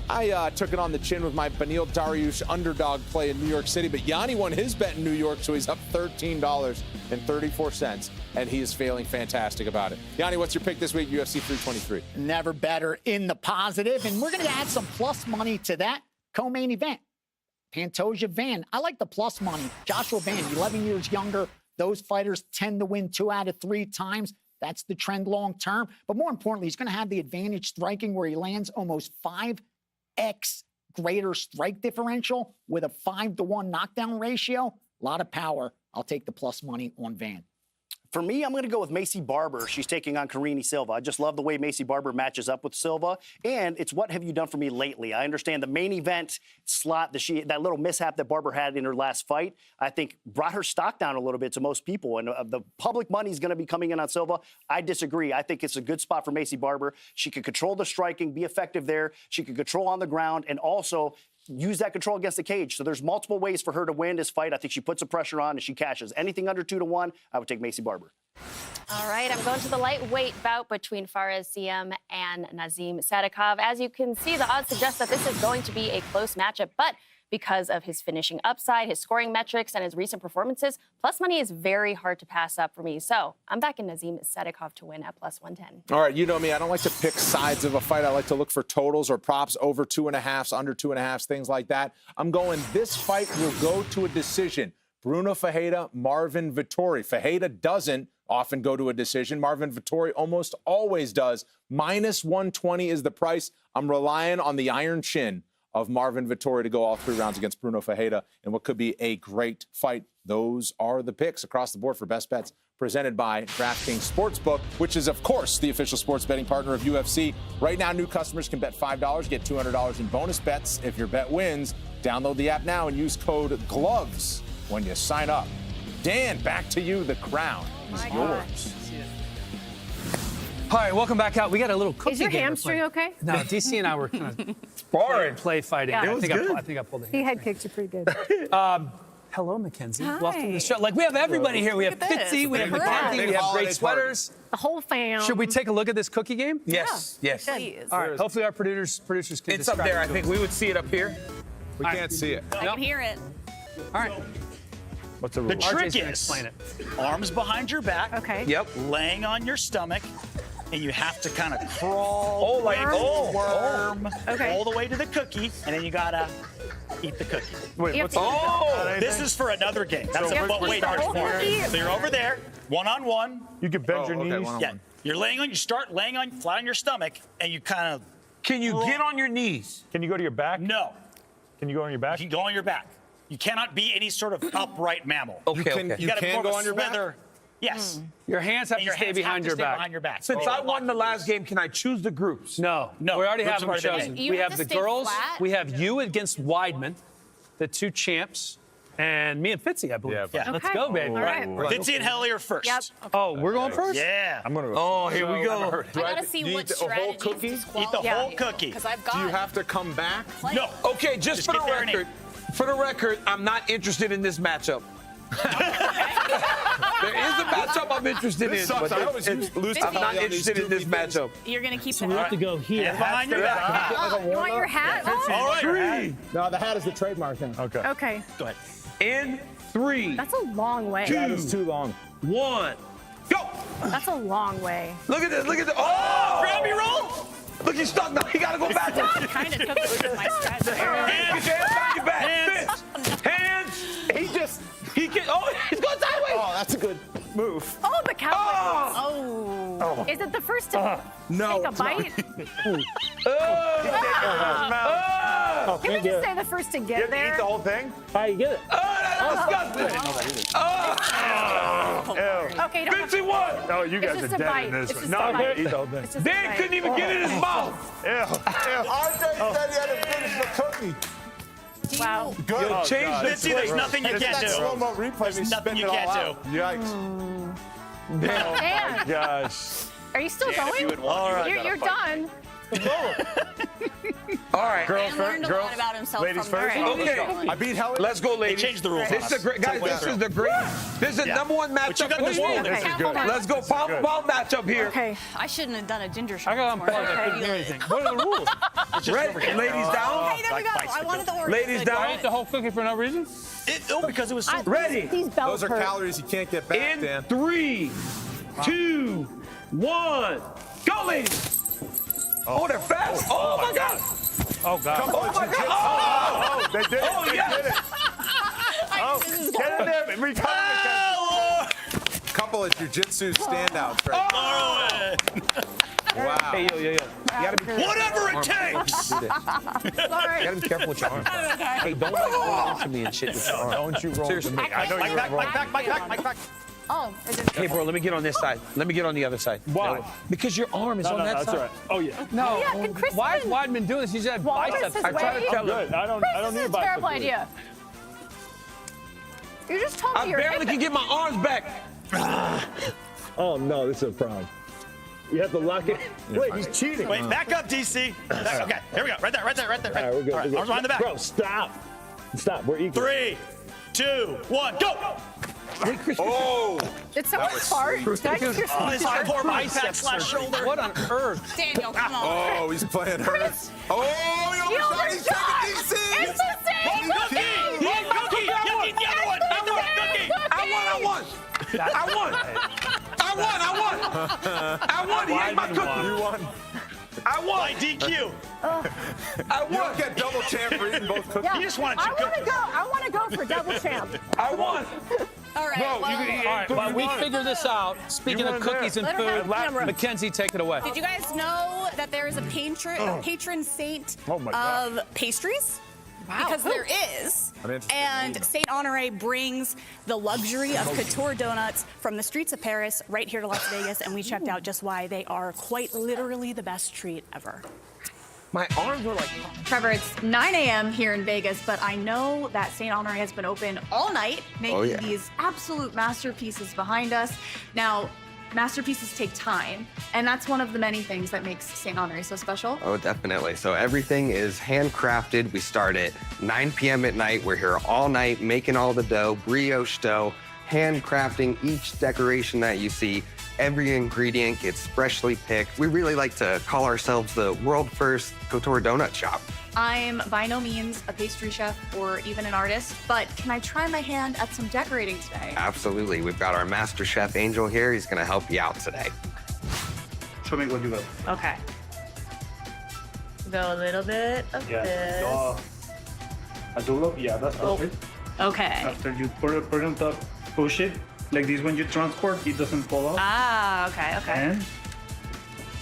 [SPEAKER 13] I took it on the chin with my Beneil Dariush underdog play in New York City, but Yanni won his bet in New York, so he's up $13.34, and he is feeling fantastic about it. Yanni, what's your pick this week, UFC 323?
[SPEAKER 18] Never better in the positive, and we're going to add some plus money to that co-main event. Pantoja Van. I like the plus money. Joshua Van, 11 years younger. Those fighters tend to win 2 out of 3 times. That's the trend long term. But more importantly, he's going to have the advantage striking where he lands almost 5x greater strike differential with a 5-to-1 knockdown ratio. A lot of power. I'll take the plus money on Van.
[SPEAKER 19] For me, I'm going to go with Macy Barber. She's taking on Karine Silva. I just love the way Macy Barber matches up with Silva. And it's what have you done for me lately? I understand the main event slot, that little mishap that Barber had in her last fight, I think brought her stock down a little bit to most people. And the public money is going to be coming in on Silva. I disagree. I think it's a good spot for Macy Barber. She could control the striking, be effective there. She could control on the ground and also use that control against the cage. So there's multiple ways for her to win this fight. I think she puts the pressure on and she cashes. Anything under 2-1, I would take Macy Barber.
[SPEAKER 20] All right, I'm going to the lightweight bout between Fares Siem and Nazim Sadikov. As you can see, the odds suggest that this is going to be a close matchup, but because of his finishing upside, his scoring metrics, and his recent performances, plus money is very hard to pass up for me. So I'm backing Nazim Sadikov to win at plus 110.
[SPEAKER 13] All right, you know me. I don't like to pick sides of a fight. I like to look for totals or props over 2.5s, under 2.5s, things like that. I'm going this fight will go to a decision. Bruno Ferreira, Marvin Vettori. Ferreira doesn't often go to a decision. Marvin Vettori almost always does. Minus 120 is the price. I'm relying on the iron chin of Marvin Vettori to go all 3 rounds against Bruno Ferreira in what could be a great fight. Those are the picks across the board for Best Bets presented by DraftKings Sportsbook, which is, of course, the official sports betting partner of UFC. Right now, new customers can bet $5, get $200 in bonus bets if your bet wins. Download the app now and use code GLOVES when you sign up. Dan, back to you. The crown is yours.
[SPEAKER 3] All right, welcome back out. We got a little cookie
[SPEAKER 4] Is your
[SPEAKER 3] game to
[SPEAKER 4] hamstring
[SPEAKER 3] play.
[SPEAKER 4] okay?
[SPEAKER 3] No, DC and I were kind of
[SPEAKER 6] Sparring.
[SPEAKER 3] play fighting.
[SPEAKER 4] Yeah.
[SPEAKER 3] I
[SPEAKER 4] It was
[SPEAKER 3] think
[SPEAKER 4] good.
[SPEAKER 3] I think I pulled a
[SPEAKER 4] He head kicked you pretty good.
[SPEAKER 3] Hello, Mackenzie.
[SPEAKER 4] Hi.
[SPEAKER 3] Welcome to the show. Like, we have everybody here. We have
[SPEAKER 4] Look at this.
[SPEAKER 3] Fitzy, we have
[SPEAKER 4] Big
[SPEAKER 3] Mackenzie,
[SPEAKER 4] party.
[SPEAKER 3] we
[SPEAKER 6] Big
[SPEAKER 3] have
[SPEAKER 6] holiday
[SPEAKER 3] great sweaters.
[SPEAKER 4] The whole fam.
[SPEAKER 3] Should we take a look at this cookie game?
[SPEAKER 6] Yes, yes.
[SPEAKER 4] Please.
[SPEAKER 3] All right, hopefully our producers can
[SPEAKER 6] It's up
[SPEAKER 3] describe
[SPEAKER 6] there.
[SPEAKER 3] it
[SPEAKER 6] I
[SPEAKER 3] to
[SPEAKER 6] think
[SPEAKER 3] us.
[SPEAKER 6] we would see it up here.
[SPEAKER 13] We can't see it.
[SPEAKER 20] I can hear it.
[SPEAKER 3] All right.
[SPEAKER 2] What's the
[SPEAKER 12] The
[SPEAKER 2] rule?
[SPEAKER 12] trick
[SPEAKER 3] RJ's gonna
[SPEAKER 12] is
[SPEAKER 3] explain it.
[SPEAKER 12] arms behind your back.
[SPEAKER 4] Okay.
[SPEAKER 6] Yep.
[SPEAKER 12] Laying on your stomach, and you have to kind of crawl,
[SPEAKER 6] Oh, like- oh,
[SPEAKER 12] worm,
[SPEAKER 4] Okay.
[SPEAKER 12] all the way to the cookie, and then you gotta Eat the cookie.
[SPEAKER 4] Wait,
[SPEAKER 3] what's
[SPEAKER 12] This is for another game. That's
[SPEAKER 3] So
[SPEAKER 12] what weight
[SPEAKER 4] the
[SPEAKER 12] is
[SPEAKER 4] whole
[SPEAKER 12] for.
[SPEAKER 4] cookie?
[SPEAKER 12] So you're over there, one-on-one.
[SPEAKER 2] You can bend your knees.
[SPEAKER 12] Yeah. You're you start laying flat on your stomach, and you kind of.
[SPEAKER 1] Can you get on your knees?
[SPEAKER 2] Can you go to your back?
[SPEAKER 12] No.
[SPEAKER 2] Can you go on your back?
[SPEAKER 12] You can go on your back. You cannot be any sort of upright mammal.
[SPEAKER 1] Okay,
[SPEAKER 12] You got to go on your back. Yes.
[SPEAKER 3] Your hands have
[SPEAKER 12] And
[SPEAKER 3] to
[SPEAKER 12] your
[SPEAKER 3] stay
[SPEAKER 12] hands
[SPEAKER 3] behind
[SPEAKER 12] have to
[SPEAKER 3] your
[SPEAKER 12] stay
[SPEAKER 3] back.
[SPEAKER 12] behind your back.
[SPEAKER 1] Since I won the last game, can I choose the groups?
[SPEAKER 3] No.
[SPEAKER 12] No.
[SPEAKER 3] We already
[SPEAKER 12] Groups
[SPEAKER 3] have
[SPEAKER 12] are
[SPEAKER 3] them
[SPEAKER 12] part of the
[SPEAKER 3] chosen.
[SPEAKER 12] game.
[SPEAKER 3] We
[SPEAKER 20] You
[SPEAKER 3] have
[SPEAKER 20] have
[SPEAKER 3] the
[SPEAKER 20] to stay
[SPEAKER 3] girls.
[SPEAKER 20] flat?
[SPEAKER 3] We have you against Weidman, the two champs, and me and Fitzy, I believe.
[SPEAKER 12] Yeah.
[SPEAKER 3] Let's
[SPEAKER 4] Okay.
[SPEAKER 3] go, baby.
[SPEAKER 4] All right.
[SPEAKER 12] Fitzy and Helly are first.
[SPEAKER 20] Yep.
[SPEAKER 3] Oh, we're going first?
[SPEAKER 12] Yeah.
[SPEAKER 2] I'm gonna go.
[SPEAKER 1] Oh, here we go.
[SPEAKER 20] I gotta see what
[SPEAKER 13] eat a whole
[SPEAKER 20] strategies
[SPEAKER 13] cookie?
[SPEAKER 12] Eat the whole cookie.
[SPEAKER 20] Because I've got.
[SPEAKER 13] Do you have to come back?
[SPEAKER 12] No.
[SPEAKER 1] Okay, just for
[SPEAKER 12] get
[SPEAKER 1] the
[SPEAKER 12] there and
[SPEAKER 1] record. For the record, I'm not interested in this matchup. There is a matchup I'm interested
[SPEAKER 13] This
[SPEAKER 1] in,
[SPEAKER 13] sucks.
[SPEAKER 1] but
[SPEAKER 13] I always lose to
[SPEAKER 1] I'm not
[SPEAKER 13] Holly on
[SPEAKER 1] interested
[SPEAKER 13] these
[SPEAKER 1] in this
[SPEAKER 13] goofy things.
[SPEAKER 1] matchup.
[SPEAKER 20] You're gonna keep
[SPEAKER 3] So we have to go here.
[SPEAKER 12] Hands behind your back.
[SPEAKER 4] Oh, you want your hat? Oh,
[SPEAKER 12] All right.
[SPEAKER 1] Three.
[SPEAKER 21] No, the hat is the trademark thing.
[SPEAKER 2] Okay.
[SPEAKER 4] okay.
[SPEAKER 12] Go ahead.
[SPEAKER 1] In 3,
[SPEAKER 4] That's a long way.
[SPEAKER 21] That is too long.
[SPEAKER 1] 1, go!
[SPEAKER 4] That's a long way.
[SPEAKER 1] Look at this, look at this. Oh!
[SPEAKER 12] Grab your roll.
[SPEAKER 1] Look, he's stuck now. He gotta go backwards.
[SPEAKER 20] kind of took it with my strategy.
[SPEAKER 1] Hands behind your back. Fist. Hands. He can. Oh, he's going sideways.
[SPEAKER 21] Oh, that's a good move.
[SPEAKER 4] Oh, the cowboy.
[SPEAKER 1] Oh.
[SPEAKER 4] Oh. Is it the first to
[SPEAKER 1] No.
[SPEAKER 4] take a bite?
[SPEAKER 21] Oh,
[SPEAKER 4] Can we just say the first to get there?
[SPEAKER 2] Eat the whole thing?
[SPEAKER 21] How you get it?
[SPEAKER 1] Oh, that's disgusting.
[SPEAKER 4] Okay, you don't have
[SPEAKER 1] Fitzy won.
[SPEAKER 2] Oh, you
[SPEAKER 4] It's
[SPEAKER 2] guys are
[SPEAKER 4] just a
[SPEAKER 2] dead
[SPEAKER 4] bite.
[SPEAKER 2] in this
[SPEAKER 4] It's
[SPEAKER 2] one.
[SPEAKER 4] just a bite.
[SPEAKER 2] Eat the whole thing.
[SPEAKER 4] It's just a
[SPEAKER 1] Dan
[SPEAKER 4] bite.
[SPEAKER 1] couldn't even get it in his mouth.
[SPEAKER 2] Ew.
[SPEAKER 21] RJ said he had to finish the cookie.
[SPEAKER 4] Wow.
[SPEAKER 21] Good.
[SPEAKER 2] Oh,
[SPEAKER 1] Change
[SPEAKER 2] God.
[SPEAKER 1] the
[SPEAKER 12] Fitzy, there's nothing you can't do.
[SPEAKER 21] Slow-mo replay.
[SPEAKER 12] There's nothing you can't do.
[SPEAKER 21] Yikes.
[SPEAKER 4] Dan,
[SPEAKER 2] Gosh.
[SPEAKER 4] are you still going?
[SPEAKER 12] All right.
[SPEAKER 4] You're done.
[SPEAKER 1] All right.
[SPEAKER 2] Girls
[SPEAKER 20] learned
[SPEAKER 2] first.
[SPEAKER 20] a lot about himself
[SPEAKER 2] Ladies
[SPEAKER 20] from
[SPEAKER 2] first.
[SPEAKER 20] her.
[SPEAKER 1] Okay.
[SPEAKER 21] I beat Helly.
[SPEAKER 1] Let's go,
[SPEAKER 12] They
[SPEAKER 1] ladies.
[SPEAKER 12] changed the rules.
[SPEAKER 1] This is the great guys. This is the great. This is the number one
[SPEAKER 12] But you
[SPEAKER 1] matchup
[SPEAKER 12] got
[SPEAKER 1] in
[SPEAKER 12] this
[SPEAKER 1] the
[SPEAKER 12] one.
[SPEAKER 1] world.
[SPEAKER 2] This is good.
[SPEAKER 1] Let's go palm to palm matchup here.
[SPEAKER 4] Okay.
[SPEAKER 20] I shouldn't have done a ginger
[SPEAKER 3] I
[SPEAKER 20] shot.
[SPEAKER 3] got unplugged. I couldn't do anything. What are the rules?
[SPEAKER 1] Ready? Ladies down.
[SPEAKER 20] Hey, there we go. I wanted the order.
[SPEAKER 1] Ladies
[SPEAKER 3] I
[SPEAKER 1] down.
[SPEAKER 3] ate the whole cookie for no reason?
[SPEAKER 12] Because it was so
[SPEAKER 1] Ready?
[SPEAKER 4] These bells
[SPEAKER 13] Those are
[SPEAKER 4] hurt.
[SPEAKER 13] calories you can't get back,
[SPEAKER 1] In
[SPEAKER 13] Dan.
[SPEAKER 1] 3, 2, 1, go, ladies. Oh, they're fast. Oh my God.
[SPEAKER 3] Oh, God.
[SPEAKER 1] Oh my God.
[SPEAKER 2] Oh, they did it.
[SPEAKER 1] Oh,
[SPEAKER 2] They
[SPEAKER 1] yes.
[SPEAKER 2] did it. Oh, get in there. Recover.
[SPEAKER 13] Couple of jiu-jitsu standouts right there. Wow.
[SPEAKER 1] Hey, yo. You gotta be
[SPEAKER 12] Whatever it takes.
[SPEAKER 4] Sorry.
[SPEAKER 1] You gotta be careful with your arms. Hey, don't like roll into me and shit with your arms.
[SPEAKER 2] Don't you roll
[SPEAKER 1] Seriously.
[SPEAKER 2] to me. I know
[SPEAKER 12] Mike
[SPEAKER 2] you're
[SPEAKER 12] back,
[SPEAKER 2] wrong.
[SPEAKER 12] Mike back.
[SPEAKER 4] Oh, it didn't.
[SPEAKER 1] Hey, bro, let me get on this side. Let me get on the other side.
[SPEAKER 2] Why?
[SPEAKER 1] Because your arm is
[SPEAKER 2] No,
[SPEAKER 1] on
[SPEAKER 2] no,
[SPEAKER 1] that
[SPEAKER 2] that's
[SPEAKER 1] side.
[SPEAKER 2] all right. Oh, yeah.
[SPEAKER 3] No.
[SPEAKER 4] Yeah, and Chris
[SPEAKER 3] Why is
[SPEAKER 4] didn't.
[SPEAKER 3] Weidman doing this? He's had
[SPEAKER 4] Walrus
[SPEAKER 3] biceps.
[SPEAKER 4] is
[SPEAKER 1] I try to
[SPEAKER 4] way.
[SPEAKER 1] tell him.
[SPEAKER 2] Good. I don't
[SPEAKER 4] This
[SPEAKER 2] need
[SPEAKER 4] is a
[SPEAKER 2] biceps.
[SPEAKER 4] terrible idea. You just told me
[SPEAKER 1] I
[SPEAKER 4] you're
[SPEAKER 1] barely can get my arms back.
[SPEAKER 21] Oh, no, this is a problem. You have to lock it. Wait, he's cheating.
[SPEAKER 12] Wait, back up, DC. Okay, here we go. Right there.
[SPEAKER 21] All right, we're good.
[SPEAKER 12] All right,
[SPEAKER 21] we're good.
[SPEAKER 12] arms behind the back.
[SPEAKER 21] Bro, stop. Stop. We're equal.
[SPEAKER 12] 3, 2, 1, go!
[SPEAKER 13] Oh!
[SPEAKER 4] Did someone fart? Did I just hear someone
[SPEAKER 12] His
[SPEAKER 4] fart?
[SPEAKER 12] poor bicep slash shoulder.
[SPEAKER 3] What on earth?
[SPEAKER 20] Daniel, come on.
[SPEAKER 13] Oh, he's playing hurt. Oh, he
[SPEAKER 4] You
[SPEAKER 13] almost
[SPEAKER 4] almost
[SPEAKER 13] shot. He's
[SPEAKER 4] shot.
[SPEAKER 13] taking DC.
[SPEAKER 4] It's the same
[SPEAKER 12] Wrong cookie!
[SPEAKER 4] cookie.
[SPEAKER 12] Wrong cookie! You eat the other one! Eat the wrong cookie!
[SPEAKER 1] I won. He ate my cookie.
[SPEAKER 13] You won.
[SPEAKER 1] I won.
[SPEAKER 12] By DQ.
[SPEAKER 1] I
[SPEAKER 13] You don't
[SPEAKER 1] won.
[SPEAKER 13] get double champ for eating both cookies.
[SPEAKER 4] Yeah.
[SPEAKER 12] You just wanted
[SPEAKER 4] I
[SPEAKER 12] two
[SPEAKER 4] want to
[SPEAKER 12] cookies.
[SPEAKER 4] go. I want to go for double champ.
[SPEAKER 1] I won.
[SPEAKER 20] All right.
[SPEAKER 2] Bro,
[SPEAKER 20] well,
[SPEAKER 2] you can eat
[SPEAKER 3] All right, while we figure this out, speaking
[SPEAKER 2] You
[SPEAKER 3] of
[SPEAKER 2] weren't
[SPEAKER 3] cookies
[SPEAKER 2] there.
[SPEAKER 3] and
[SPEAKER 4] Let her have
[SPEAKER 3] food,
[SPEAKER 4] the camera.
[SPEAKER 3] Mackenzie, take it away.
[SPEAKER 22] Did you guys know that there is a patron saint
[SPEAKER 2] Oh, my God.
[SPEAKER 22] of pastries?
[SPEAKER 4] Wow.
[SPEAKER 22] Because there is.
[SPEAKER 13] I'm interested in
[SPEAKER 22] And
[SPEAKER 13] eating.
[SPEAKER 22] Saint Honore brings the luxury of couture donuts from the streets of Paris right here to Las Vegas, and we checked out just why they are quite literally the best treat ever.
[SPEAKER 1] My arms were like.
[SPEAKER 22] Trevor, it's 9 a.m. here in Vegas, but I know that Saint Honore has been open all night, making these absolute masterpieces behind us. Now, masterpieces take time, and that's one of the many things that makes Saint Honore so special.
[SPEAKER 23] Oh, definitely. So everything is handcrafted. We start at 9 p.m. at night. We're here all night making all the dough, brioche dough, handcrafting each decoration that you see. Every ingredient gets freshly picked. We really like to call ourselves the world first couture donut shop.
[SPEAKER 22] I'm by no means a pastry chef or even an artist, but can I try my hand at some decorating today?
[SPEAKER 23] Absolutely. We've got our master chef Angel here. He's gonna help you out today.
[SPEAKER 24] Show me what you got.
[SPEAKER 22] Okay. Go a little bit of this.
[SPEAKER 24] A dollop, yeah, that's perfect.
[SPEAKER 22] Okay.
[SPEAKER 24] After you put it on top, push it. Like this when you transport, it doesn't fall off.
[SPEAKER 22] Ah, okay, okay.
[SPEAKER 24] And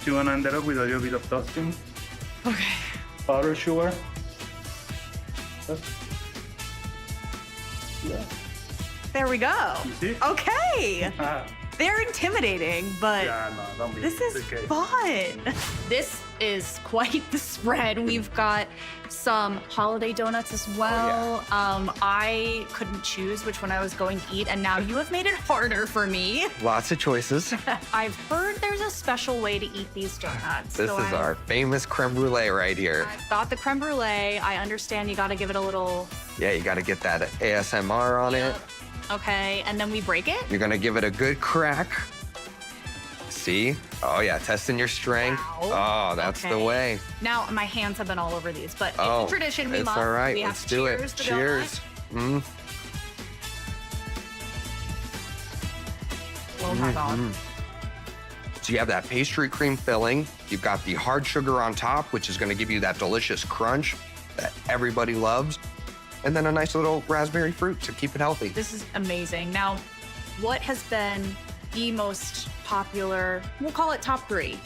[SPEAKER 24] you wanna end it up with a little bit of dusting.
[SPEAKER 22] Okay.
[SPEAKER 24] Powder sugar. Yeah.
[SPEAKER 22] There we go.
[SPEAKER 24] You see?
[SPEAKER 22] Okay. They're intimidating, but
[SPEAKER 24] Yeah, no, don't be.
[SPEAKER 22] this is
[SPEAKER 24] okay.
[SPEAKER 22] fun. This is quite the spread. We've got some holiday donuts as well. I couldn't choose which one I was going to eat, and now you have made it harder for me.
[SPEAKER 23] Lots of choices.
[SPEAKER 22] I've heard there's a special way to eat these donuts.
[SPEAKER 23] This is our famous creme brulee right here.
[SPEAKER 22] I've got the creme brulee. I understand you got to give it a little.
[SPEAKER 23] Yeah, you got to get that ASMR on it.
[SPEAKER 22] Okay, and then we break it.
[SPEAKER 23] You're gonna give it a good crack. See? Oh yeah, testing your strength.
[SPEAKER 22] Wow.
[SPEAKER 23] Oh, that's the
[SPEAKER 22] Okay.
[SPEAKER 23] way.
[SPEAKER 22] Now my hands have been all over these, but
[SPEAKER 23] Oh,
[SPEAKER 22] it's a tradition. We
[SPEAKER 23] it's
[SPEAKER 22] must.
[SPEAKER 23] all right.
[SPEAKER 22] We have
[SPEAKER 23] Let's
[SPEAKER 22] to
[SPEAKER 23] do it.
[SPEAKER 22] cheers the
[SPEAKER 23] Cheers. Mm.
[SPEAKER 22] Oh my God.
[SPEAKER 23] So you have that pastry cream filling. You've got the hard sugar on top, which is gonna give you that delicious crunch that everybody loves. And then a nice little raspberry fruit to keep it healthy.
[SPEAKER 22] This is amazing. Now, what has been the most popular? We'll call it top three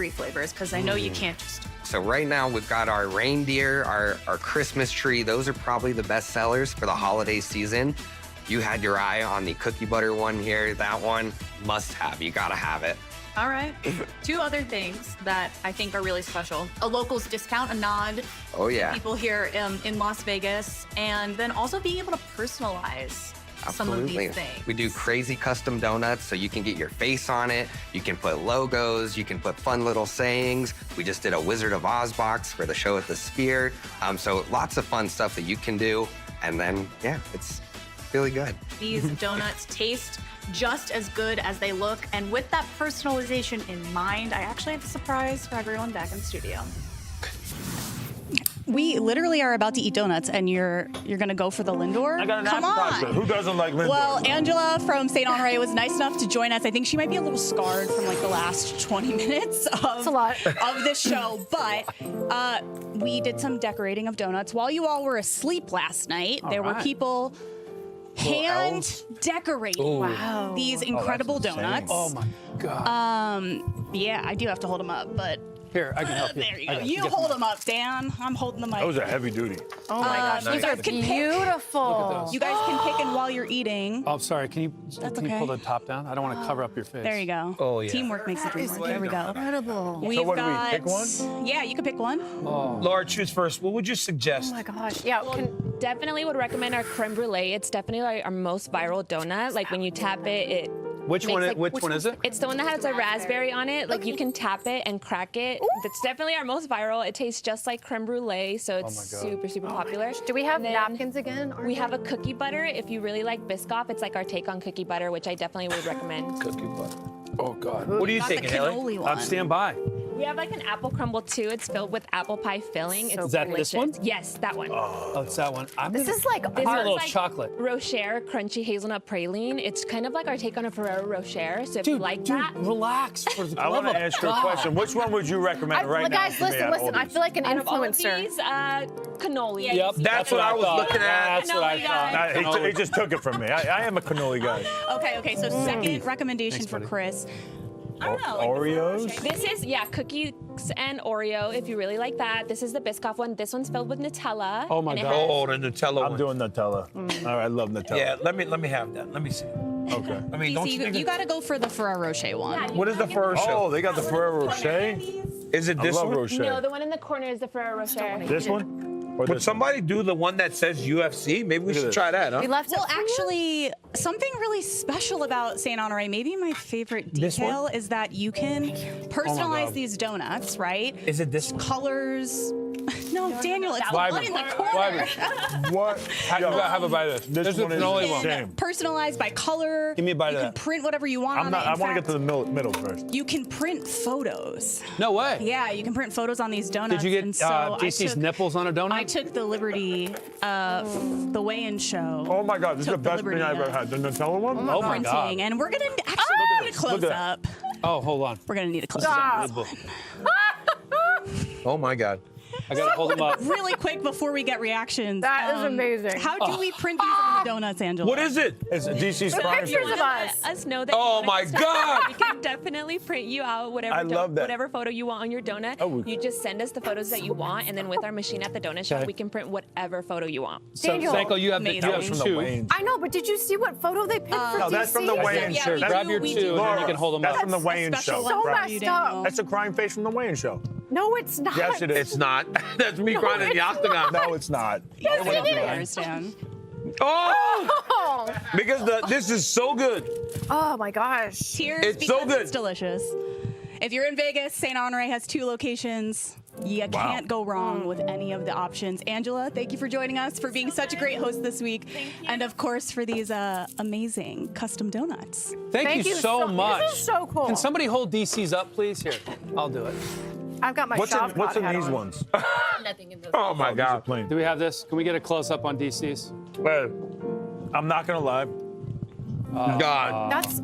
[SPEAKER 22] flavors, because I know you can't just.
[SPEAKER 23] So right now we've got our reindeer, our Christmas tree. Those are probably the best sellers for the holiday season. You had your eye on the cookie butter one here. That one, must have. You gotta have it.
[SPEAKER 22] All right. Two other things that I think are really special: a locals discount, a nod.
[SPEAKER 23] Oh, yeah.
[SPEAKER 22] To people here in Las Vegas, and then also being able to personalize some of
[SPEAKER 23] Absolutely.
[SPEAKER 22] these things.
[SPEAKER 23] We do crazy custom donuts, so you can get your face on it. You can put logos. You can put fun little sayings. We just did a Wizard of Oz box for the show at the Sphere. So lots of fun stuff that you can do. And then, yeah, it's really good.
[SPEAKER 22] These donuts taste just as good as they look, and with that personalization in mind, I actually have a surprise for everyone back in studio.
[SPEAKER 5] We literally are about to eat donuts, and you're gonna go for the Lindor?
[SPEAKER 21] I got an
[SPEAKER 5] Come
[SPEAKER 21] appetizer.
[SPEAKER 5] on.
[SPEAKER 21] Who doesn't like Lindor?
[SPEAKER 5] Well, Angela from St. Honore was nice enough to join us. I think she might be a little scarred from like the last 20 minutes of this show, but we did some decorating of donuts while you all were asleep last night.
[SPEAKER 3] All
[SPEAKER 5] there were
[SPEAKER 3] right.
[SPEAKER 5] people hand
[SPEAKER 3] elves?
[SPEAKER 5] decorating
[SPEAKER 3] Ooh. Wow.
[SPEAKER 5] these
[SPEAKER 3] Oh,
[SPEAKER 5] incredible
[SPEAKER 3] that's insane.
[SPEAKER 5] donuts.
[SPEAKER 3] Oh my God.
[SPEAKER 5] Yeah, I do have to hold them up, but
[SPEAKER 3] Here, I can help you.
[SPEAKER 5] there you
[SPEAKER 3] I
[SPEAKER 5] go.
[SPEAKER 3] got
[SPEAKER 5] You
[SPEAKER 3] Get
[SPEAKER 5] hold them up, Dan. I'm holding the mic.
[SPEAKER 21] That was a heavy duty.
[SPEAKER 4] Oh my gosh, these are beautiful.
[SPEAKER 5] You guys can pick it while you're eating.
[SPEAKER 3] Oh, sorry. Can you
[SPEAKER 5] okay.
[SPEAKER 3] pull the top down? I don't want to cover up your face.
[SPEAKER 5] There you go.
[SPEAKER 3] Oh, yeah.
[SPEAKER 5] Teamwork makes the dream work. There we go.
[SPEAKER 4] Incredible.
[SPEAKER 5] We've
[SPEAKER 1] what do we
[SPEAKER 5] got.
[SPEAKER 1] pick one?
[SPEAKER 5] Yeah, you can pick one.
[SPEAKER 1] Laura, choose first. What would you suggest?
[SPEAKER 4] Oh my gosh. Yeah.
[SPEAKER 8] Definitely would recommend our creme brulee. It's definitely like our most viral donut. Like when you tap it, it
[SPEAKER 3] Which
[SPEAKER 8] makes,
[SPEAKER 3] one?
[SPEAKER 8] like,
[SPEAKER 3] Which one is it?
[SPEAKER 8] It's the one that has a raspberry on it. Like you can tap it and crack it. That's definitely our most viral. It tastes just like creme brulee, so it's super, super popular.
[SPEAKER 4] Do we have napkins again?
[SPEAKER 8] We have a cookie butter. If you really like Biscoff, it's like our take on cookie butter, which I definitely would recommend.
[SPEAKER 3] Cookie butter. Oh God.
[SPEAKER 8] What are you thinking, Haley?
[SPEAKER 3] I'm stand by.
[SPEAKER 8] We have like an apple crumble too. It's filled with apple pie filling. It's
[SPEAKER 3] Is that
[SPEAKER 8] delicious.
[SPEAKER 3] this one?
[SPEAKER 8] Yes, that one.
[SPEAKER 3] Oh, it's that one.
[SPEAKER 8] This is like
[SPEAKER 3] a little chocolate.
[SPEAKER 8] Rocher crunchy hazelnut praline. It's kind of like our take on a Ferrero Rocher. So if you like that,
[SPEAKER 3] relax. For the
[SPEAKER 21] I want
[SPEAKER 3] love
[SPEAKER 21] to
[SPEAKER 3] of
[SPEAKER 21] ask you a
[SPEAKER 3] God.
[SPEAKER 21] question. Which one would you recommend right now?
[SPEAKER 4] Guys,
[SPEAKER 21] for me
[SPEAKER 4] listen,
[SPEAKER 21] out of all
[SPEAKER 4] listen. I
[SPEAKER 21] these?
[SPEAKER 4] feel like an
[SPEAKER 8] out of all of
[SPEAKER 4] influencer.
[SPEAKER 8] these, cannoli.
[SPEAKER 3] Yep,
[SPEAKER 1] That's what I was
[SPEAKER 3] thought.
[SPEAKER 1] looking at.
[SPEAKER 3] That's what I
[SPEAKER 8] Cannoli
[SPEAKER 3] thought.
[SPEAKER 21] He just took it from me. I am a cannoli guy.
[SPEAKER 5] Okay, so second recommendation
[SPEAKER 3] Thanks,
[SPEAKER 5] for
[SPEAKER 3] buddy.
[SPEAKER 5] Chris. I don't know.
[SPEAKER 21] Oreos?
[SPEAKER 8] This is, cookies and Oreo, if you really like that. This is the Biscoff one. This one's filled with Nutella.
[SPEAKER 21] Oh my
[SPEAKER 8] and it
[SPEAKER 21] God.
[SPEAKER 8] has-
[SPEAKER 1] Oh, the Nutella
[SPEAKER 21] I'm
[SPEAKER 1] one.
[SPEAKER 21] doing Nutella. All right, I love Nutella.
[SPEAKER 1] Yeah, let me have that. Let me see.
[SPEAKER 21] Okay.
[SPEAKER 1] I mean, don't
[SPEAKER 5] DC,
[SPEAKER 1] you think
[SPEAKER 5] you got to go for the Ferrero Rocher one.
[SPEAKER 1] What is the Ferrero Rocher?
[SPEAKER 21] Oh, they got the Ferrero Rocher?
[SPEAKER 1] Is it
[SPEAKER 21] I
[SPEAKER 1] this
[SPEAKER 21] love
[SPEAKER 1] one?
[SPEAKER 21] Rocher.
[SPEAKER 8] No, the one in the corner is the Ferrero Rocher.
[SPEAKER 21] This one? Or
[SPEAKER 1] Would
[SPEAKER 21] this
[SPEAKER 1] somebody do the one that says UFC? Maybe we
[SPEAKER 21] Look at
[SPEAKER 1] should
[SPEAKER 21] this.
[SPEAKER 1] try that, huh?
[SPEAKER 5] Well, actually, something really special about St. Honore, maybe my favorite
[SPEAKER 1] This one?
[SPEAKER 5] detail, is that you can personalize these donuts, right?
[SPEAKER 1] Is it this one?
[SPEAKER 5] Colors. No, Daniel, it's the
[SPEAKER 3] Why
[SPEAKER 5] one
[SPEAKER 3] me?
[SPEAKER 5] in the corner.
[SPEAKER 21] What?
[SPEAKER 3] You gotta have a bite of this.
[SPEAKER 21] This
[SPEAKER 3] There's
[SPEAKER 21] one
[SPEAKER 3] a
[SPEAKER 21] is
[SPEAKER 3] cannoli
[SPEAKER 21] the
[SPEAKER 3] one.
[SPEAKER 21] same.
[SPEAKER 5] Personalized by color.
[SPEAKER 21] Give me a bite
[SPEAKER 5] You
[SPEAKER 21] of
[SPEAKER 5] can
[SPEAKER 21] that.
[SPEAKER 5] print whatever you want
[SPEAKER 21] I'm
[SPEAKER 5] on
[SPEAKER 21] not.
[SPEAKER 5] it.
[SPEAKER 21] I
[SPEAKER 5] In
[SPEAKER 21] want to get
[SPEAKER 5] fact,
[SPEAKER 21] to the middle first.
[SPEAKER 5] You can print photos.
[SPEAKER 3] No way.
[SPEAKER 5] Yeah, you can print photos on these donuts.
[SPEAKER 3] Did you
[SPEAKER 5] and
[SPEAKER 3] get
[SPEAKER 5] so I
[SPEAKER 3] DC's
[SPEAKER 5] took-
[SPEAKER 3] nipples on a donut?
[SPEAKER 5] I took the liberty, the weigh-in show.
[SPEAKER 21] Oh my God, this is the
[SPEAKER 5] Took the
[SPEAKER 21] best thing
[SPEAKER 5] liberty
[SPEAKER 21] I've ever
[SPEAKER 5] of
[SPEAKER 21] had. The Nutella one?
[SPEAKER 3] Oh my God.
[SPEAKER 5] printing, and we're gonna actually need a
[SPEAKER 21] this. Look at
[SPEAKER 5] close
[SPEAKER 21] that.
[SPEAKER 5] up.
[SPEAKER 3] Oh, hold on.
[SPEAKER 5] We're gonna need a close
[SPEAKER 1] Stop.
[SPEAKER 5] up.
[SPEAKER 1] Oh my God.
[SPEAKER 3] I gotta hold them up.
[SPEAKER 5] Really quick quick before we get reactions.
[SPEAKER 4] That is amazing.
[SPEAKER 5] How do we print these on the donuts, Angela?
[SPEAKER 1] What is it?
[SPEAKER 2] It's DC's
[SPEAKER 8] So
[SPEAKER 2] Prime
[SPEAKER 8] if you
[SPEAKER 2] Face.
[SPEAKER 8] want to let us know that
[SPEAKER 1] Oh
[SPEAKER 8] you
[SPEAKER 1] my
[SPEAKER 8] want to
[SPEAKER 1] God.
[SPEAKER 8] we can definitely print you out
[SPEAKER 2] I love that.
[SPEAKER 8] whatever photo you want on your donut.
[SPEAKER 2] Oh,
[SPEAKER 8] you just send us the photos that you want, and then with our machine at the donut shop,
[SPEAKER 3] Okay.
[SPEAKER 8] we can print whatever photo you want.
[SPEAKER 3] So,
[SPEAKER 4] Daniel.
[SPEAKER 3] Sanko, you have the
[SPEAKER 5] Amazing.
[SPEAKER 3] two.
[SPEAKER 4] I know, but did you see what photo they picked for
[SPEAKER 13] No,
[SPEAKER 4] DC?
[SPEAKER 13] that's from the weigh-in
[SPEAKER 5] Yeah,
[SPEAKER 13] show.
[SPEAKER 5] we
[SPEAKER 3] Grab
[SPEAKER 5] do-
[SPEAKER 3] your
[SPEAKER 5] we
[SPEAKER 3] two,
[SPEAKER 5] do.
[SPEAKER 3] and then you can hold them
[SPEAKER 13] That's
[SPEAKER 3] up.
[SPEAKER 13] from the weigh-in
[SPEAKER 5] Special
[SPEAKER 13] show.
[SPEAKER 5] one for
[SPEAKER 4] Right.
[SPEAKER 5] you,
[SPEAKER 4] Messed up.
[SPEAKER 5] Daniel.
[SPEAKER 13] That's a crying face from the weigh-in show.
[SPEAKER 4] No, it's not.
[SPEAKER 13] Yes, it is.
[SPEAKER 1] It's not. That's me crying in the octagon.
[SPEAKER 13] No, it's not.
[SPEAKER 4] Yes, it is.
[SPEAKER 5] Understand.
[SPEAKER 1] Oh! Because this is so good.
[SPEAKER 4] Oh my gosh.
[SPEAKER 5] Cheers,
[SPEAKER 1] It's so
[SPEAKER 5] because
[SPEAKER 1] good.
[SPEAKER 5] It's delicious. If you're in Vegas, St. Honore has 2 locations. You can't go wrong with any of the options. Angela, thank you for joining us, for being such a great host this week. And of course, for these amazing custom donuts.
[SPEAKER 3] Thank you so much.
[SPEAKER 4] This is so cool.
[SPEAKER 3] Can somebody hold DC's up, please? Here, I'll do it.
[SPEAKER 4] I've got my
[SPEAKER 13] What's
[SPEAKER 4] shop
[SPEAKER 13] in
[SPEAKER 4] hat
[SPEAKER 13] these
[SPEAKER 4] on.
[SPEAKER 13] ones?
[SPEAKER 20] Nothing in those.
[SPEAKER 1] Oh my God.
[SPEAKER 13] Plain.
[SPEAKER 3] Do we have this? Can we get a close up on DC's?
[SPEAKER 13] Well, I'm not gonna lie.
[SPEAKER 1] God.
[SPEAKER 4] That's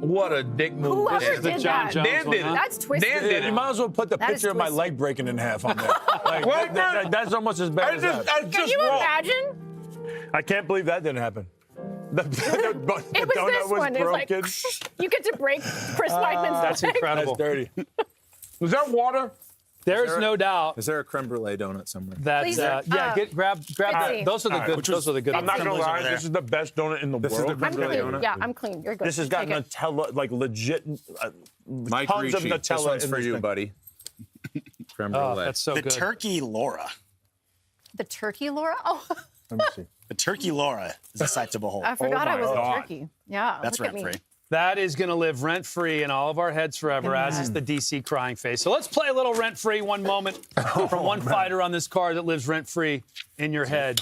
[SPEAKER 1] What a dick move.
[SPEAKER 4] whoever
[SPEAKER 1] this is.
[SPEAKER 3] the
[SPEAKER 4] did
[SPEAKER 3] John
[SPEAKER 4] that.
[SPEAKER 3] Jones
[SPEAKER 1] Dan
[SPEAKER 3] one,
[SPEAKER 1] did
[SPEAKER 3] huh?
[SPEAKER 1] it.
[SPEAKER 4] That's twisted.
[SPEAKER 1] Dan did
[SPEAKER 2] You
[SPEAKER 1] it.
[SPEAKER 2] might as well put the
[SPEAKER 4] That is
[SPEAKER 2] picture of my
[SPEAKER 4] twisted.
[SPEAKER 2] leg breaking in half on there. Like,
[SPEAKER 1] What?
[SPEAKER 2] that's almost as bad as that.
[SPEAKER 4] Can you imagine?
[SPEAKER 2] I can't believe that didn't happen. The
[SPEAKER 4] It was
[SPEAKER 2] donut
[SPEAKER 4] this
[SPEAKER 2] was
[SPEAKER 4] one. It was like,
[SPEAKER 2] broken.
[SPEAKER 4] you get to break Chris Weidman's
[SPEAKER 3] That's
[SPEAKER 4] leg.
[SPEAKER 3] incredible.
[SPEAKER 2] That's dirty.
[SPEAKER 1] Was that water?
[SPEAKER 3] There's no doubt
[SPEAKER 13] Is there a creme brulee donut somewhere?
[SPEAKER 3] that
[SPEAKER 4] Please,
[SPEAKER 3] grab
[SPEAKER 4] Fitzy.
[SPEAKER 3] that. Those are the good. Those are the good.
[SPEAKER 1] I'm not gonna
[SPEAKER 3] ones.
[SPEAKER 1] lie. This is the best donut in the
[SPEAKER 13] This is
[SPEAKER 1] world.
[SPEAKER 13] the
[SPEAKER 4] I'm
[SPEAKER 13] creme brulee
[SPEAKER 4] clean.
[SPEAKER 13] donut.
[SPEAKER 4] Yeah, I'm clean. You're good.
[SPEAKER 2] This has got
[SPEAKER 4] Take it.
[SPEAKER 2] Nutella, like legit,
[SPEAKER 13] Mike
[SPEAKER 2] tons of
[SPEAKER 13] Ricci,
[SPEAKER 2] Nutella
[SPEAKER 13] this one's
[SPEAKER 2] in
[SPEAKER 13] for
[SPEAKER 2] this
[SPEAKER 13] you,
[SPEAKER 2] thing.
[SPEAKER 13] buddy. Creme
[SPEAKER 3] Oh,
[SPEAKER 13] brulee.
[SPEAKER 3] that's so
[SPEAKER 12] The
[SPEAKER 3] good.
[SPEAKER 12] turkey Laura.
[SPEAKER 4] The turkey, Laura? Oh,
[SPEAKER 2] Let me see.
[SPEAKER 12] The turkey Laura is a sight to behold.
[SPEAKER 4] I forgot I
[SPEAKER 2] my
[SPEAKER 4] was
[SPEAKER 2] God.
[SPEAKER 4] a turkey. Yeah,
[SPEAKER 12] That's
[SPEAKER 4] look at
[SPEAKER 12] rent
[SPEAKER 4] me.
[SPEAKER 12] free.
[SPEAKER 3] That is going to live rent free in all of our heads forever, as is the DC crying face. So let's play a little rent free. One moment from one fighter on this card that lives rent free in your head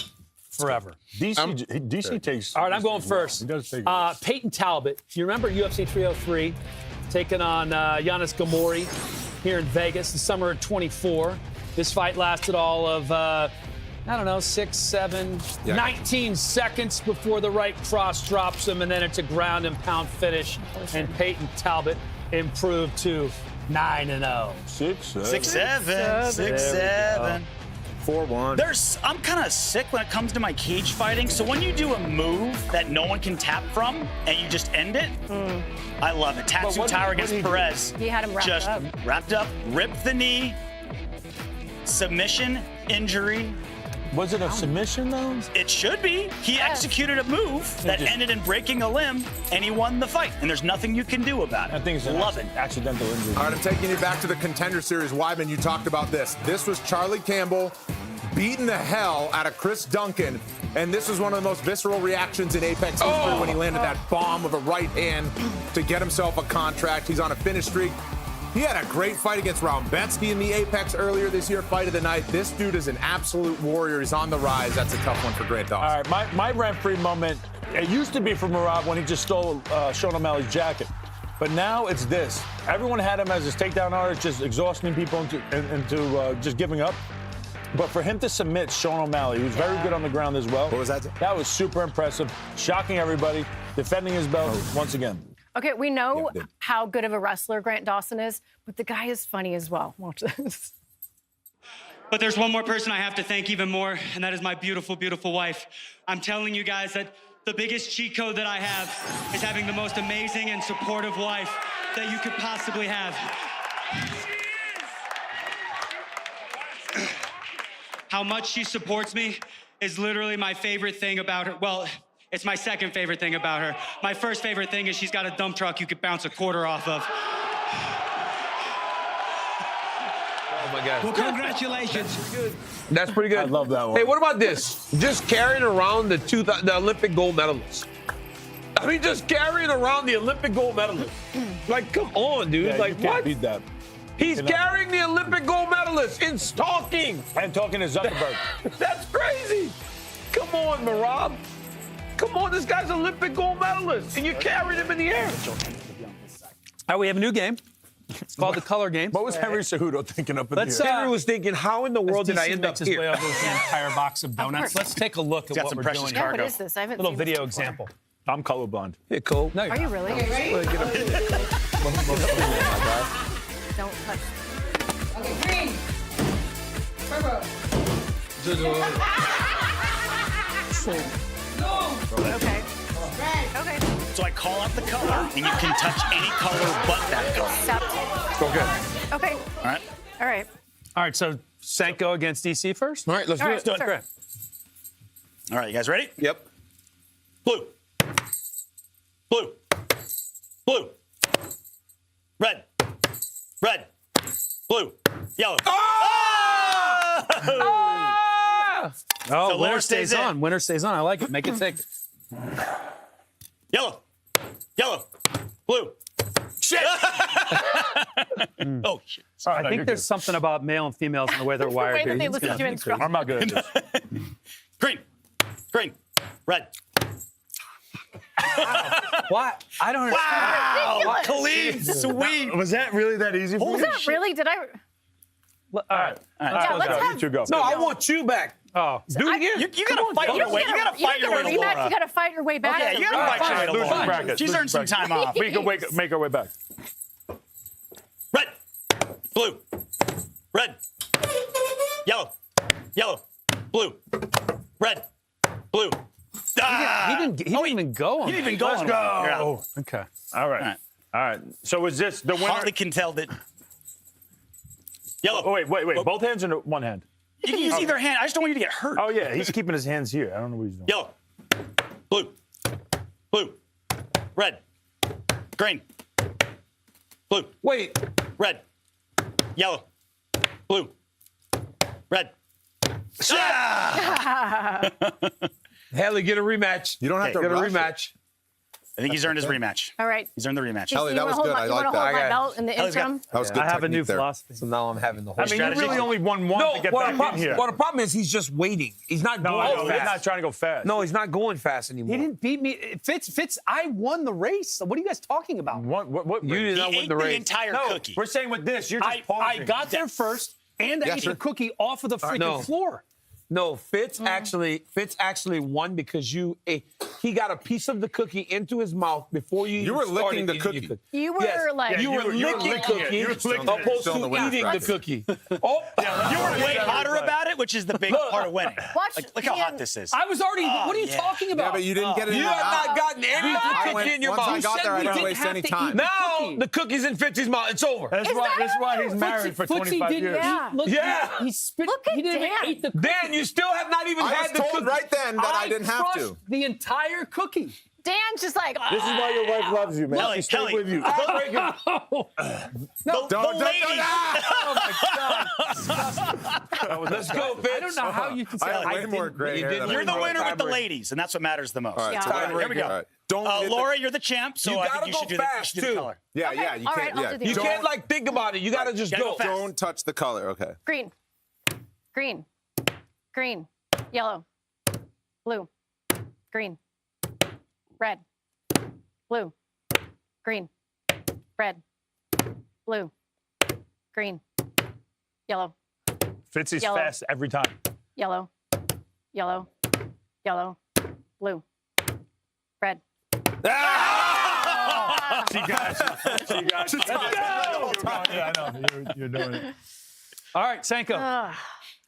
[SPEAKER 3] forever.
[SPEAKER 2] DC takes.
[SPEAKER 3] All right, I'm going first.
[SPEAKER 2] He does take
[SPEAKER 3] Peyton Talbot. You remember UFC 303 taking on Giannis Gamori here in Vegas, the summer of 24. This fight lasted all of, 6, 7, 19 seconds before the right cross drops him, and then it's a ground and pound finish. And Peyton Talbot improved to 9-0.
[SPEAKER 12] 6'7", 6'7".
[SPEAKER 13] 4-1.
[SPEAKER 12] I'm kind of sick when it comes to my cage fighting. So when you do a move that no one can tap from and you just end it, I love it. Tatsu Tower against Perez.
[SPEAKER 4] He had him wrapped
[SPEAKER 12] just
[SPEAKER 4] up.
[SPEAKER 12] wrapped up, ripped the knee, submission, injury.
[SPEAKER 2] Was it a submission though?
[SPEAKER 12] It should be. He executed a move that ended in breaking a limb, and he won the fight. And there's nothing you can do about it.
[SPEAKER 2] I think it's
[SPEAKER 12] Love it.
[SPEAKER 2] accidental injury.
[SPEAKER 13] All right, I'm taking you back to the Contender Series. Weidman, you talked about this. This was Charlie Campbell beating the hell out of Chris Duncan. And this was one of the most visceral reactions in Apex history when he landed that bomb of a right hand to get himself a contract. He's on a finish streak. He had a great fight against Raumbetsky in the Apex earlier this year, fight of the night. This dude is an absolute warrior. He's on the rise. That's a tough one for Grant Dawson.
[SPEAKER 2] All right, my rent-free moment, it used to be for Merab when he just stole Sean O'Malley's jacket. But now it's this. Everyone had him as his takedown artist, just exhausting people into just giving up. But for him to submit Sean O'Malley, who's very good on the ground as well.
[SPEAKER 13] What was that?
[SPEAKER 2] That was super impressive, shocking everybody, defending his belt once again.
[SPEAKER 4] Okay, we know how good of a wrestler Grant Dawson is, but the guy is funny as well. Watch this.
[SPEAKER 7] But there's one more person I have to thank even more, and that is my beautiful, beautiful wife. I'm telling you guys that the biggest cheat code that I have is having the most amazing and supportive wife that you could possibly have. How much she supports me is literally my favorite thing about her. Well, it's my second favorite thing about her. My first favorite thing is she's got a dump truck you could bounce a quarter off of.
[SPEAKER 1] Oh my God.
[SPEAKER 7] Well, congratulations.
[SPEAKER 1] That's pretty good. I
[SPEAKER 2] love that one.
[SPEAKER 1] Hey, what about this? Just carrying around the Olympic gold medalist. I mean, just carrying around the Olympic gold medalist. Like, come on, dude.
[SPEAKER 2] Yeah,
[SPEAKER 1] like,
[SPEAKER 2] you can't
[SPEAKER 1] what?
[SPEAKER 2] beat that.
[SPEAKER 1] He's carrying the Olympic gold medalist in talking.
[SPEAKER 2] And talking to Zuckerberg.
[SPEAKER 1] That's crazy. Come on, Merab. Come on, this guy's Olympic gold medalist, and you carried him in the air.
[SPEAKER 3] All right, we have a new game. It's called the color game.
[SPEAKER 2] What was Henry Cejudo thinking up in
[SPEAKER 3] Let's,
[SPEAKER 2] the air?
[SPEAKER 1] Henry was thinking, how in the world did I end up
[SPEAKER 3] his
[SPEAKER 1] here?
[SPEAKER 3] way over the entire box of donuts.
[SPEAKER 4] course.
[SPEAKER 3] Let's take a look at
[SPEAKER 12] got
[SPEAKER 3] what
[SPEAKER 12] some
[SPEAKER 3] we're
[SPEAKER 12] precious
[SPEAKER 3] doing
[SPEAKER 4] Yeah,
[SPEAKER 3] here.
[SPEAKER 4] what is this? I haven't
[SPEAKER 3] Little
[SPEAKER 4] seen this
[SPEAKER 3] video
[SPEAKER 4] before.
[SPEAKER 3] example.
[SPEAKER 2] I'm colorblind.
[SPEAKER 1] Hey, Cole.
[SPEAKER 3] No, you're
[SPEAKER 4] Are you really? Don't touch.
[SPEAKER 9] Okay, green. Purple.
[SPEAKER 4] Okay. Okay.
[SPEAKER 12] So I call out the color, and you can touch any color but that color.
[SPEAKER 4] Accept.
[SPEAKER 1] Okay.
[SPEAKER 4] Okay.
[SPEAKER 12] All right.
[SPEAKER 4] All right.
[SPEAKER 3] All right, so Senko against DC first?
[SPEAKER 1] All right, let's
[SPEAKER 4] All
[SPEAKER 1] do
[SPEAKER 4] right,
[SPEAKER 1] it.
[SPEAKER 12] Do it.
[SPEAKER 4] sure.
[SPEAKER 12] All right, you guys ready?
[SPEAKER 1] Yep.
[SPEAKER 12] Blue. Blue. Blue. Red. Red. Blue. Yellow.
[SPEAKER 1] Ah!
[SPEAKER 3] Oh,
[SPEAKER 12] So
[SPEAKER 3] winner
[SPEAKER 12] Laura
[SPEAKER 3] stays
[SPEAKER 12] stays in.
[SPEAKER 3] on. Winner stays on. I like it. Make it thick.
[SPEAKER 12] Yellow. Yellow. Blue. Shit. Oh, shit.
[SPEAKER 3] I think there's something about male and females in the way they're wired
[SPEAKER 4] way
[SPEAKER 3] here.
[SPEAKER 4] that they
[SPEAKER 3] He's
[SPEAKER 4] listen
[SPEAKER 3] gonna-
[SPEAKER 4] to instructions.
[SPEAKER 2] I'm not good at this.
[SPEAKER 12] Green. Green. Red.
[SPEAKER 3] What? I don't understand.
[SPEAKER 12] Wow.
[SPEAKER 4] Ridiculous.
[SPEAKER 12] Clean sweep.
[SPEAKER 2] Was that really that easy for
[SPEAKER 4] Was
[SPEAKER 2] you?
[SPEAKER 4] that really? Did I?
[SPEAKER 3] All right.
[SPEAKER 4] Yeah, let's have.
[SPEAKER 2] You two go.
[SPEAKER 1] No, I want you back.
[SPEAKER 3] Oh.
[SPEAKER 1] Do it again.
[SPEAKER 12] You gotta fight your way. You gotta fight your way to
[SPEAKER 4] rematch.
[SPEAKER 12] Laura.
[SPEAKER 4] You gotta fight your way back.
[SPEAKER 12] Yeah, you gotta fight your way to
[SPEAKER 2] Losers
[SPEAKER 12] Laura.
[SPEAKER 2] bracket.
[SPEAKER 12] She's earned some time off.
[SPEAKER 2] We can make our way back.
[SPEAKER 12] Red. Blue. Red. Yellow. Yellow. Blue. Red. Blue.
[SPEAKER 3] He didn't even go on
[SPEAKER 12] He didn't
[SPEAKER 3] that.
[SPEAKER 12] even go
[SPEAKER 2] Let's
[SPEAKER 12] on
[SPEAKER 2] go.
[SPEAKER 12] You're out.
[SPEAKER 3] Okay.
[SPEAKER 2] All right. All right. So is this the winner?
[SPEAKER 12] Hardly can tell that. Yellow.
[SPEAKER 2] Oh, wait. Both hands or one hand?
[SPEAKER 12] You can use either hand. I just don't want you to get hurt.
[SPEAKER 2] Oh, yeah. He's keeping his hands here. I don't know what he's doing.
[SPEAKER 12] Yellow. Blue. Blue. Red. Green. Blue.
[SPEAKER 1] Wait.
[SPEAKER 12] Red. Yellow. Blue. Red.
[SPEAKER 1] Haley, get a rematch.
[SPEAKER 13] You don't have to
[SPEAKER 1] get a
[SPEAKER 13] rush it.
[SPEAKER 1] rematch.
[SPEAKER 12] I think he's earned his rematch.
[SPEAKER 4] All right.
[SPEAKER 12] He's earned the rematch.
[SPEAKER 13] Ellie, that
[SPEAKER 4] You
[SPEAKER 13] was
[SPEAKER 4] wanna
[SPEAKER 13] good.
[SPEAKER 4] hold
[SPEAKER 13] I
[SPEAKER 4] you
[SPEAKER 13] like
[SPEAKER 4] wanna hold my
[SPEAKER 13] that.
[SPEAKER 4] belt in the
[SPEAKER 12] Ellie's got-
[SPEAKER 4] interim?
[SPEAKER 13] That was good
[SPEAKER 3] I have a new
[SPEAKER 13] technique there.
[SPEAKER 3] philosophy.
[SPEAKER 1] So now I'm having the whole.
[SPEAKER 2] I mean, you
[SPEAKER 12] strategy.
[SPEAKER 2] really only won one to get back in here.
[SPEAKER 1] Well, the problem is he's just waiting. He's not
[SPEAKER 2] No, I
[SPEAKER 1] going
[SPEAKER 2] know.
[SPEAKER 1] fast.
[SPEAKER 2] He's not trying to go fast.
[SPEAKER 1] No, he's not going fast anymore.
[SPEAKER 3] He didn't beat me. Fitz, I won the race. What are you guys talking about?
[SPEAKER 2] What
[SPEAKER 1] You did not
[SPEAKER 12] He
[SPEAKER 1] win
[SPEAKER 12] ate
[SPEAKER 1] the
[SPEAKER 12] the
[SPEAKER 1] race.
[SPEAKER 12] entire
[SPEAKER 2] No,
[SPEAKER 12] cookie.
[SPEAKER 2] we're saying with this, you're just
[SPEAKER 3] I
[SPEAKER 2] pausing.
[SPEAKER 3] got there first, and I
[SPEAKER 13] Yeah,
[SPEAKER 3] ate
[SPEAKER 13] sure.
[SPEAKER 3] the cookie off of the freaking
[SPEAKER 1] No.
[SPEAKER 3] floor.
[SPEAKER 1] No, Fitz actually won because he got a piece of the cookie into his mouth before you.
[SPEAKER 13] You were
[SPEAKER 1] even
[SPEAKER 13] licking
[SPEAKER 1] started
[SPEAKER 13] the
[SPEAKER 1] eating your
[SPEAKER 13] cookie.
[SPEAKER 4] You were
[SPEAKER 1] Yes.
[SPEAKER 4] like.
[SPEAKER 1] Yeah, you were licking the cookie
[SPEAKER 2] You were licking it.
[SPEAKER 1] opposed
[SPEAKER 13] Still in the
[SPEAKER 1] to
[SPEAKER 13] winner's
[SPEAKER 1] eating the
[SPEAKER 13] bracket.
[SPEAKER 1] cookie. Oh,
[SPEAKER 12] You were way hotter about it, which is the big part of winning.
[SPEAKER 4] Watch.
[SPEAKER 12] Like, look how
[SPEAKER 4] Dan,
[SPEAKER 12] hot this is.
[SPEAKER 3] I was already. what are you
[SPEAKER 12] yeah.
[SPEAKER 3] talking about?
[SPEAKER 13] Yeah, but you didn't get it in
[SPEAKER 1] you
[SPEAKER 13] your
[SPEAKER 1] have
[SPEAKER 13] mouth.
[SPEAKER 1] not gotten any of the
[SPEAKER 13] I
[SPEAKER 1] cookie
[SPEAKER 13] went-
[SPEAKER 1] in your
[SPEAKER 13] once
[SPEAKER 1] mouth.
[SPEAKER 13] I got there, I didn't waste any time.
[SPEAKER 1] Now the cookie's in Fitz's mouth. It's over.
[SPEAKER 2] That's why he's married for 25 years.
[SPEAKER 4] Yeah.
[SPEAKER 3] Look,
[SPEAKER 1] Yeah.
[SPEAKER 3] He spit.
[SPEAKER 4] Look at
[SPEAKER 3] he didn't
[SPEAKER 4] Dan.
[SPEAKER 3] even eat the cookie.
[SPEAKER 1] Dan, you still have not even
[SPEAKER 13] I
[SPEAKER 1] had
[SPEAKER 13] was
[SPEAKER 1] the
[SPEAKER 13] told
[SPEAKER 1] cookie.
[SPEAKER 13] right then that I didn't have
[SPEAKER 3] crushed
[SPEAKER 13] to.
[SPEAKER 3] the entire cookie.
[SPEAKER 4] Dan's just like.
[SPEAKER 21] This is why your wife loves you, man.
[SPEAKER 12] Kelly,
[SPEAKER 21] She stayed
[SPEAKER 12] Kelly.
[SPEAKER 21] with you.
[SPEAKER 3] No.
[SPEAKER 12] The lady.
[SPEAKER 3] Oh my God.
[SPEAKER 1] Let's go, Fitz.
[SPEAKER 3] I don't know how you can say
[SPEAKER 13] I have way
[SPEAKER 3] didn't-
[SPEAKER 13] more gray hair than
[SPEAKER 12] You're
[SPEAKER 13] I
[SPEAKER 12] the
[SPEAKER 13] do.
[SPEAKER 12] winner with the
[SPEAKER 1] Tiebreak.
[SPEAKER 12] ladies, and that's what matters the most.
[SPEAKER 13] All right,
[SPEAKER 4] Yeah.
[SPEAKER 13] so
[SPEAKER 12] Here we go.
[SPEAKER 13] All right. Don't get
[SPEAKER 12] Laura, you're the champ, so
[SPEAKER 1] You
[SPEAKER 12] I
[SPEAKER 1] gotta
[SPEAKER 12] think you
[SPEAKER 1] go
[SPEAKER 12] should do
[SPEAKER 1] fast,
[SPEAKER 12] the
[SPEAKER 1] too.
[SPEAKER 12] color.
[SPEAKER 13] Yeah,
[SPEAKER 4] Okay,
[SPEAKER 13] yeah, you
[SPEAKER 4] all
[SPEAKER 13] can't.
[SPEAKER 4] right, I'll
[SPEAKER 13] yeah.
[SPEAKER 4] do the
[SPEAKER 1] You
[SPEAKER 4] Don't-
[SPEAKER 1] can't like think about it. You gotta just
[SPEAKER 12] Gotta
[SPEAKER 1] go.
[SPEAKER 12] go fast.
[SPEAKER 13] Don't touch the color. Okay.
[SPEAKER 4] Green. Green. Green. Yellow. Blue. Green. Red. Blue. Green. Red. Blue. Green. Yellow.
[SPEAKER 2] Fitzy's
[SPEAKER 4] Yellow.
[SPEAKER 2] fast every time.
[SPEAKER 4] Yellow. Yellow. Yellow. Blue. Red.
[SPEAKER 2] She got you. She got you. Let's go! Yeah, I know. You're doing it.
[SPEAKER 3] All right, Senko.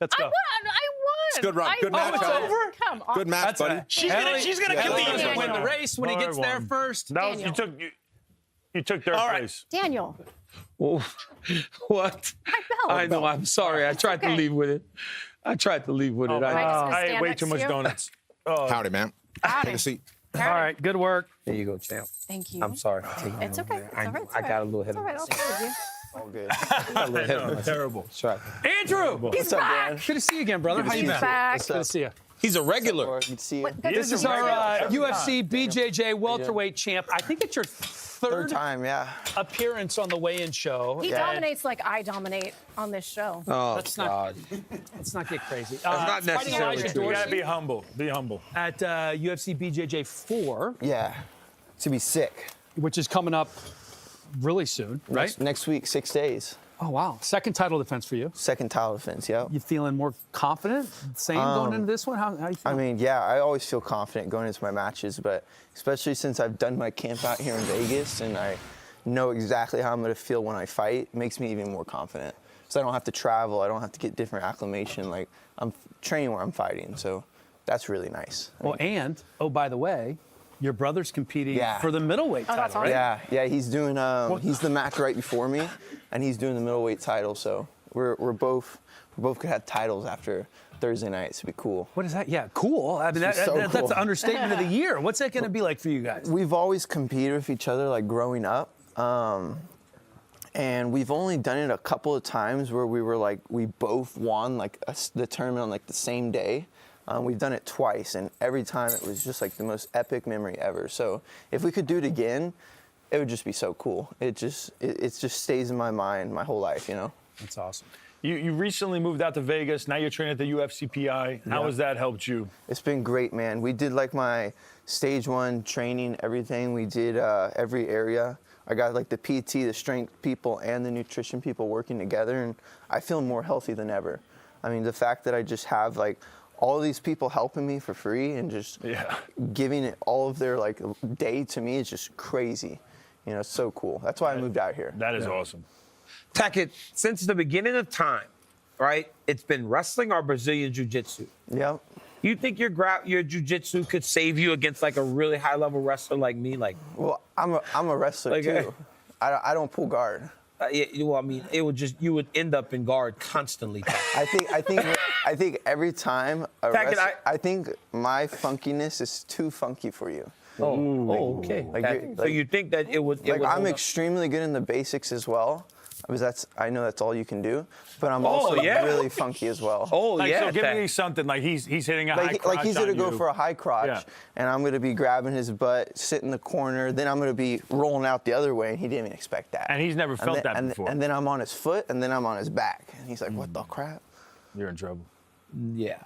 [SPEAKER 3] Let's go.
[SPEAKER 4] I won.
[SPEAKER 13] It's a good run. Good match,
[SPEAKER 4] won.
[SPEAKER 13] Ellie.
[SPEAKER 4] Come on.
[SPEAKER 13] Good match, buddy.
[SPEAKER 12] She's gonna kill
[SPEAKER 3] Ellie
[SPEAKER 12] the
[SPEAKER 3] doesn't
[SPEAKER 12] other
[SPEAKER 3] win the
[SPEAKER 12] one.
[SPEAKER 3] race when he gets there first.
[SPEAKER 2] That was, you took third place.
[SPEAKER 4] Daniel.
[SPEAKER 1] Oh, what? I know. I'm sorry. I tried to leave with it. I tried to leave with it.
[SPEAKER 2] I ate way too much donuts.
[SPEAKER 13] Howdy, man.
[SPEAKER 4] Howdy.
[SPEAKER 13] Take a seat.
[SPEAKER 3] All right, good work.
[SPEAKER 1] There you go, champ.
[SPEAKER 4] Thank you.
[SPEAKER 1] I'm sorry for taking
[SPEAKER 4] It's
[SPEAKER 1] you
[SPEAKER 4] okay.
[SPEAKER 1] over there.
[SPEAKER 4] It's all right. It's
[SPEAKER 1] I
[SPEAKER 4] all
[SPEAKER 1] got a
[SPEAKER 4] right.
[SPEAKER 1] little ahead
[SPEAKER 4] It's all right. I'll
[SPEAKER 1] of myself.
[SPEAKER 4] stay with you.
[SPEAKER 1] All good. I got a little ahead of myself.
[SPEAKER 2] Terrible.
[SPEAKER 1] That's right.
[SPEAKER 3] Andrew.
[SPEAKER 4] He's back.
[SPEAKER 3] Good to see you again, brother. How you
[SPEAKER 4] He's
[SPEAKER 3] been?
[SPEAKER 4] back.
[SPEAKER 3] Good to see you.
[SPEAKER 1] He's a regular.
[SPEAKER 3] This is our UFC BJJ welterweight champ. I think it's your third
[SPEAKER 9] time, yeah.
[SPEAKER 3] appearance on the weigh-in show.
[SPEAKER 4] He dominates like I dominate on this show.
[SPEAKER 1] Oh,
[SPEAKER 3] Let's
[SPEAKER 1] God.
[SPEAKER 3] Let's not get crazy.
[SPEAKER 1] That's not
[SPEAKER 3] fighting
[SPEAKER 1] necessarily
[SPEAKER 3] Elijah
[SPEAKER 1] true.
[SPEAKER 2] You
[SPEAKER 3] Dorsey
[SPEAKER 2] gotta be humble. Be humble.
[SPEAKER 3] at UFC BJJ 4,
[SPEAKER 9] Yeah. It's gonna be sick.
[SPEAKER 3] which is coming up really soon, right?
[SPEAKER 9] Next week, 6 days.
[SPEAKER 3] Oh, wow. Second title defense for you.
[SPEAKER 9] Second title defense, yep.
[SPEAKER 3] You feeling more confident? Same going into this one? How you feel?
[SPEAKER 9] I mean, yeah, I always feel confident going into my matches, but especially since I've done my camp out here in Vegas and I know exactly how I'm going to feel when I fight makes me even more confident. So I don't have to travel. I don't have to get different acclimation. Like, I'm training where I'm fighting. So that's really nice.
[SPEAKER 3] Well, and, oh, by the way, your brother's competing for the middleweight title, right?
[SPEAKER 9] Yeah, he's doing, he's the match right before me, and he's doing the middleweight title. So we're both could have titles after Thursday night. It'd be cool.
[SPEAKER 3] What is that? Yeah, cool. I mean, that's the understatement of the year. What's that going to be like for you guys?
[SPEAKER 9] We've always competed with each other, like, growing up. And we've only done it a couple of times where we were like, we both won like the tournament on like the same day. We've done it twice, and every time it was just like the most epic memory ever. So if we could do it again, it would just be so cool. It just stays in my mind my whole life, you know?
[SPEAKER 3] That's awesome.
[SPEAKER 2] You recently moved out to Vegas. Now you're training at the UFC PI. How has that helped you?
[SPEAKER 9] It's been great, man. We did like my stage 1 training, everything. We did every area. I got like the PT, the strength people, and the nutrition people working together, and I feel more healthy than ever. I mean, the fact that I just have like all of these people helping me for free and just giving it all of their like day to me is just crazy. You know, it's so cool. That's why I moved out here.
[SPEAKER 2] That is awesome.
[SPEAKER 1] Tackett, since the beginning of time, right, it's been wrestling or Brazilian Jiu-Jitsu.
[SPEAKER 9] Yep.
[SPEAKER 1] You think your Jiu-Jitsu could save you against like a really high-level wrestler like me? Like,
[SPEAKER 9] well, I'm a wrestler like, too. I don't pull guard.
[SPEAKER 1] Well, I mean, you would end up in guard constantly.
[SPEAKER 9] I think every time I think my funkiness is too funky for you.
[SPEAKER 1] Okay. So you think that it would?
[SPEAKER 9] I'm extremely good in the basics as well, because I know that's all you can do. But I'm also really funky as well.
[SPEAKER 2] So give me something like he's hitting a high crotch.
[SPEAKER 9] Like he's gonna go for a high crotch, and I'm gonna be grabbing his butt, sit in the corner. Then I'm gonna be rolling out the other way, and he didn't even expect that.
[SPEAKER 2] And he's never felt that before.
[SPEAKER 9] And then I'm on his foot, and then I'm on his back, and he's like, "What the crap?"
[SPEAKER 2] You're in trouble.
[SPEAKER 1] Yeah.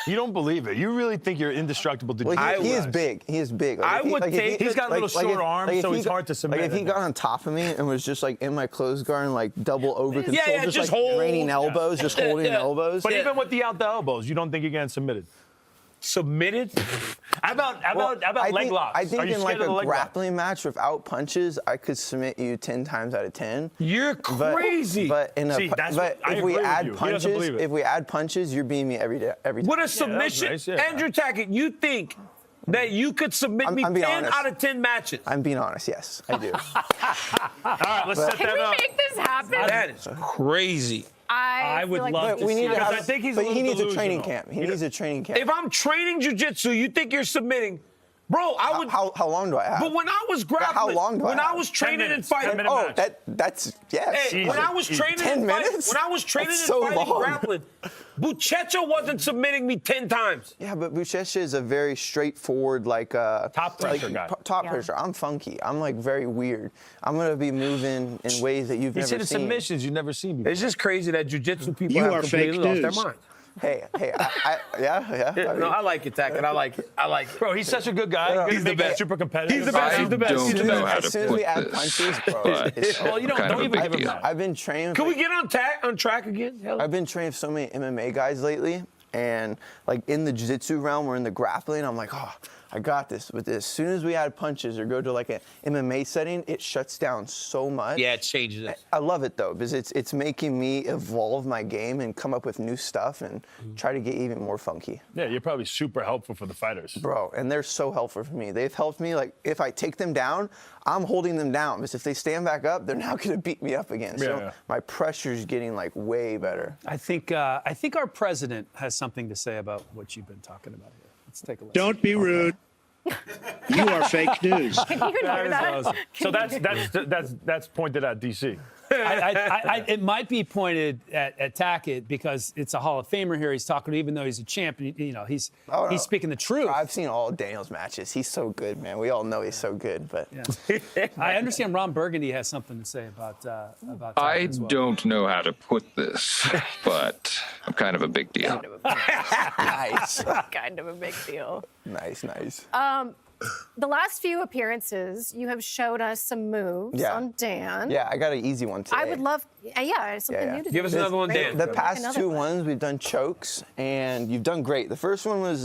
[SPEAKER 2] You don't believe it. You really think you're indestructible to
[SPEAKER 9] he is big. He is big.
[SPEAKER 2] Like, he's got little short arms, so he's hard to submit.
[SPEAKER 9] Like if he got on top of me and was just like in my clothes guard and like double over control, just like raining elbows, just holding elbows.
[SPEAKER 2] But even with the out the elbows, you don't think you're getting submitted?
[SPEAKER 1] Submitted?
[SPEAKER 2] How about leg locks?
[SPEAKER 9] I think in like a grappling match without punches, I could submit you 10 times out of 10.
[SPEAKER 1] You're crazy.
[SPEAKER 9] But if we add punches, you're beating me every time.
[SPEAKER 1] What a submission, Andrew Tackett. You think that you could submit me 10 out of 10 matches?
[SPEAKER 9] I'm being honest. Yes, I do.
[SPEAKER 2] All right, let's set that up.
[SPEAKER 4] Can we make this happen?
[SPEAKER 1] That is crazy.
[SPEAKER 3] I would
[SPEAKER 4] like
[SPEAKER 3] love to see it.
[SPEAKER 9] I think he needs a training camp. He needs a training camp.
[SPEAKER 1] If I'm training jiu-jitsu, you think you're submitting? Bro, I would.
[SPEAKER 9] How long do I have?
[SPEAKER 1] But when I was grappling,
[SPEAKER 9] how long do I have?
[SPEAKER 1] I was training and fighting.
[SPEAKER 9] That's yes.
[SPEAKER 1] Hey, when I was training
[SPEAKER 9] 10 minutes?
[SPEAKER 1] When I was training
[SPEAKER 9] That's
[SPEAKER 1] and
[SPEAKER 9] so
[SPEAKER 1] fighting
[SPEAKER 9] long.
[SPEAKER 1] grappling, Buchecha wasn't submitting me 10 times.
[SPEAKER 9] Yeah, but Buchecha is a very straightforward, like
[SPEAKER 2] top pressure guy.
[SPEAKER 9] Top pressure. I'm funky. I'm like very weird. I'm gonna be moving in ways that you've never seen.
[SPEAKER 2] He's hitting submissions you've never seen before.
[SPEAKER 1] It's just crazy that jiu-jitsu people have completely lost their mind.
[SPEAKER 9] Hey, yeah.
[SPEAKER 1] No, I like it, Tackett. I like it.
[SPEAKER 2] Bro, he's such a good guy.
[SPEAKER 1] He's the best.
[SPEAKER 2] Super competitive.
[SPEAKER 1] He's the best. He's the best.
[SPEAKER 9] As soon as we add punches, bro.
[SPEAKER 2] Well, you don't even give him that.
[SPEAKER 9] I've been trained.
[SPEAKER 1] Can we get on track again? Hell.
[SPEAKER 9] I've been trained with so many MMA guys lately, and like in the jiu-jitsu realm or in the grappling, I'm like, oh, I got this. But as soon as we add punches or go to like an MMA setting, it shuts down so much.
[SPEAKER 1] Yeah, it changes it.
[SPEAKER 9] I love it though, because it's making me evolve my game and come up with new stuff and try to get even more funky.
[SPEAKER 2] Yeah, you're probably super helpful for the fighters.
[SPEAKER 9] Bro, and they're so helpful for me. They've helped me. Like if I take them down, I'm holding them down, because if they stand back up, they're not going to beat me up again. So my pressure's getting like way better.
[SPEAKER 3] I think our president has something to say about what you've been talking about here. Let's take a look.
[SPEAKER 10] Don't be rude. You are fake news.
[SPEAKER 4] Can you hear that?
[SPEAKER 2] Awesome. So that's pointed at DC.
[SPEAKER 3] It might be pointed at Tackett because it's a Hall of Famer here. He's talking, even though he's a champion, you know, he's speaking the truth.
[SPEAKER 9] I've seen all of Daniel's matches. He's so good, man. We all know he's so good, but
[SPEAKER 3] I understand Ron Burgundy has something to say about Tackett
[SPEAKER 14] I
[SPEAKER 3] as well.
[SPEAKER 14] don't know how to put this, but I'm kind of a big deal.
[SPEAKER 9] Nice.
[SPEAKER 4] Kind of a big deal.
[SPEAKER 9] Nice.
[SPEAKER 4] The last few appearances, you have showed us some moves on Dan.
[SPEAKER 9] Yeah, I got an easy one today.
[SPEAKER 4] I would love, something new to do.
[SPEAKER 1] Give us another one, Dan.
[SPEAKER 9] The past two ones, we've done chokes, and you've done great. The first one was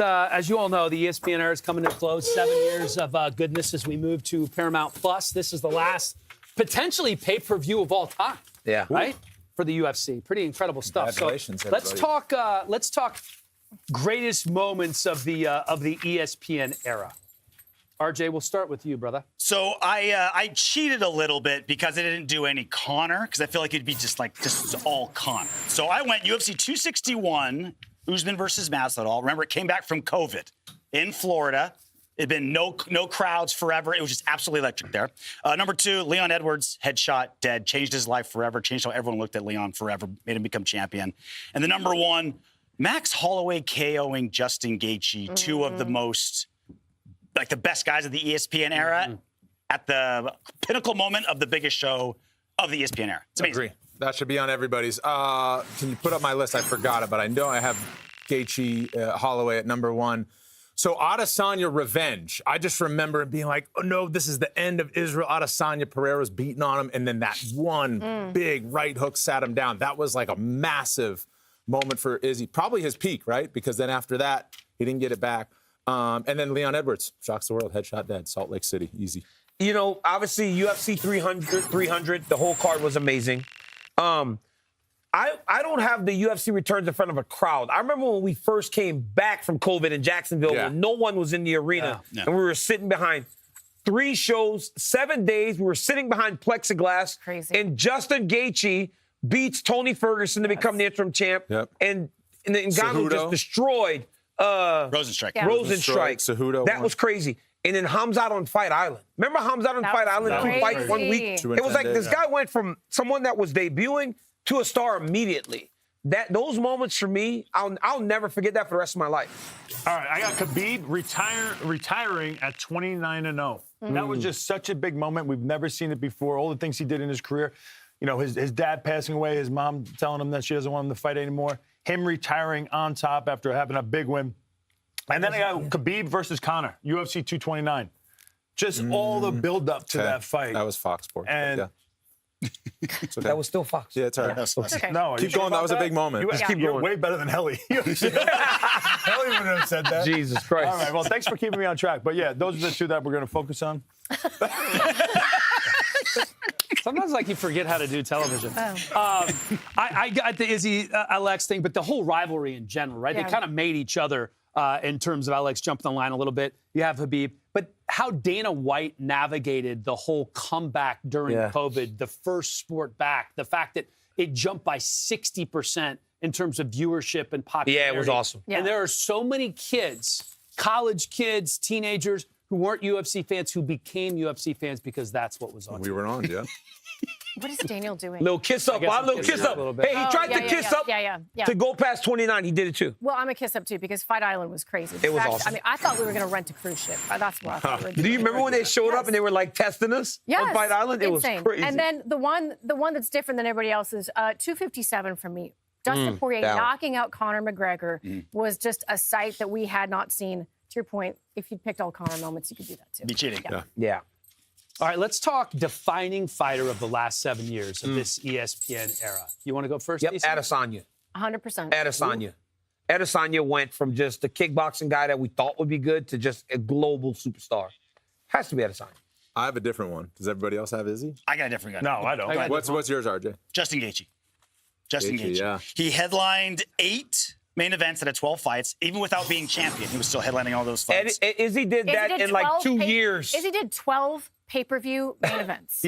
[SPEAKER 3] as you all know, the ESPN era is coming to a close. 7 years of goodness as we move to Paramount Plus. This is the last potentially pay-per-view of all time.
[SPEAKER 6] Yeah.
[SPEAKER 3] Right? For the UFC. Pretty incredible stuff.
[SPEAKER 13] Congratulations,
[SPEAKER 3] So let's talk greatest moments of the ESPN era. RJ, we'll start with you, brother.
[SPEAKER 12] So I cheated a little bit because I didn't do any Connor, because I feel like it'd be just all Connor. So I went UFC 261, Usman versus Masvidal. Remember, it came back from COVID in Florida. It'd been no crowds forever. It was just absolutely electric there. Number 2, Leon Edwards, headshot, dead. Changed his life forever. Changed how everyone looked at Leon forever. Made him become champion. And the number 1, Max Holloway KOing Justin Gaethje. 2 of the most, the best guys of the ESPN era at the pinnacle moment of the biggest show of the ESPN era. It's amazing.
[SPEAKER 13] Agree. That should be on everybody's. Can you put up my list? I forgot it, but I know I have Gaethje, Holloway at number 1. So Adesanya revenge. I just remember being like, oh no, this is the end of Israel. Adesanya, Pereira's beating on him. And then that one big right hook sat him down. That was like a massive moment for Izzy. Probably his peak, right? Because then after that, he didn't get it back. And then Leon Edwards, shocks the world, headshot dead, Salt Lake City, easy.
[SPEAKER 6] You know, obviously UFC 300, the whole card was amazing. I don't have the UFC returns in front of a crowd. I remember when we first came back from COVID in Jacksonville when no one was in the arena and we were sitting behind 3 shows, 7 days. We were sitting behind plexiglass.
[SPEAKER 4] Crazy.
[SPEAKER 6] And Justin Gaethje beats Tony Ferguson to become the interim champ. And Ngannou just destroyed
[SPEAKER 12] Rosenstrike.
[SPEAKER 6] Cejudo. That was crazy. And then Hamzat on Fight Island. Remember Hamzat on Fight Island? 2 fights, 1 week? It was like this guy went from someone that was debuting to a star immediately. Those moments for me, I'll never forget that for the rest of my life.
[SPEAKER 2] All right, I got Khabib retiring at 29-0. That was just such a big moment. We've never seen it before. All the things he did in his career. You know, his dad passing away, his mom telling him that she doesn't want him to fight anymore. Him retiring on top after having a big win. And then I got Khabib versus Conor, UFC 229. Just all the build-up to that fight.
[SPEAKER 13] That was Fox Sports.
[SPEAKER 2] And
[SPEAKER 13] okay.
[SPEAKER 6] That was still Fox.
[SPEAKER 13] Yeah, it's all right.
[SPEAKER 6] Okay.
[SPEAKER 2] No,
[SPEAKER 13] keep going. That was a big moment.
[SPEAKER 2] You're way better than Helly. Helly wouldn't have said that.
[SPEAKER 6] Jesus Christ.
[SPEAKER 2] All right, well, thanks for keeping me on track. But yeah, those are the 2 that we're going to focus on.
[SPEAKER 3] Sometimes you forget how to do television. I got the Izzy Alex thing, but the whole rivalry in general, right?
[SPEAKER 4] Yeah.
[SPEAKER 3] They kind of made each other in terms of Alex jumping the line a little bit. You have Khabib. But how Dana White navigated the whole comeback during COVID, the first sport back, the fact that it jumped by 60% in terms of viewership and popularity.
[SPEAKER 6] Yeah, it was awesome.
[SPEAKER 3] And there are so many kids, college kids, teenagers, who weren't UFC fans who became UFC fans because that's what was on.
[SPEAKER 13] We were on, yeah.
[SPEAKER 4] What is Daniel doing?
[SPEAKER 6] Little kiss up, little kiss up. Hey, he tried to kiss up to go past 29. He did it too.
[SPEAKER 4] Well, I'm a kiss up too because Fight Island was crazy.
[SPEAKER 6] It was awesome.
[SPEAKER 4] I mean, I thought we were going to rent a cruise ship. That's what I thought we were doing.
[SPEAKER 6] Do you remember when they showed up and they were like testing us on Fight Island? It
[SPEAKER 4] Insane.
[SPEAKER 6] was crazy.
[SPEAKER 4] And then the one that's different than everybody else is 257 for me. Dustin Poirier knocking out Conor McGregor was just a sight that we had not seen. To your point, if you'd picked all Conor moments, you could do that too.
[SPEAKER 12] Be cheating.
[SPEAKER 6] Yeah.
[SPEAKER 3] All right, let's talk defining fighter of the last 7 years of this ESPN era. You want to go first?
[SPEAKER 6] Yep,
[SPEAKER 3] Lisa?
[SPEAKER 6] Adesanya.
[SPEAKER 4] 100%.
[SPEAKER 6] Adesanya. Adesanya went from just a kickboxing guy that we thought would be good to just a global superstar. Has to be Adesanya.
[SPEAKER 13] I have a different one. Does everybody else have Izzy?
[SPEAKER 12] I got a different guy.
[SPEAKER 2] No, I don't.
[SPEAKER 13] What's yours, RJ?
[SPEAKER 12] Justin Gaethje. Justin Gaethje.
[SPEAKER 13] Yeah.
[SPEAKER 12] He headlined 8 main events at 12 fights, even without being champion. He was still headlining all those fights.
[SPEAKER 6] Izzy did that in like 2 years.
[SPEAKER 4] Izzy did 12 pay-per-view main events.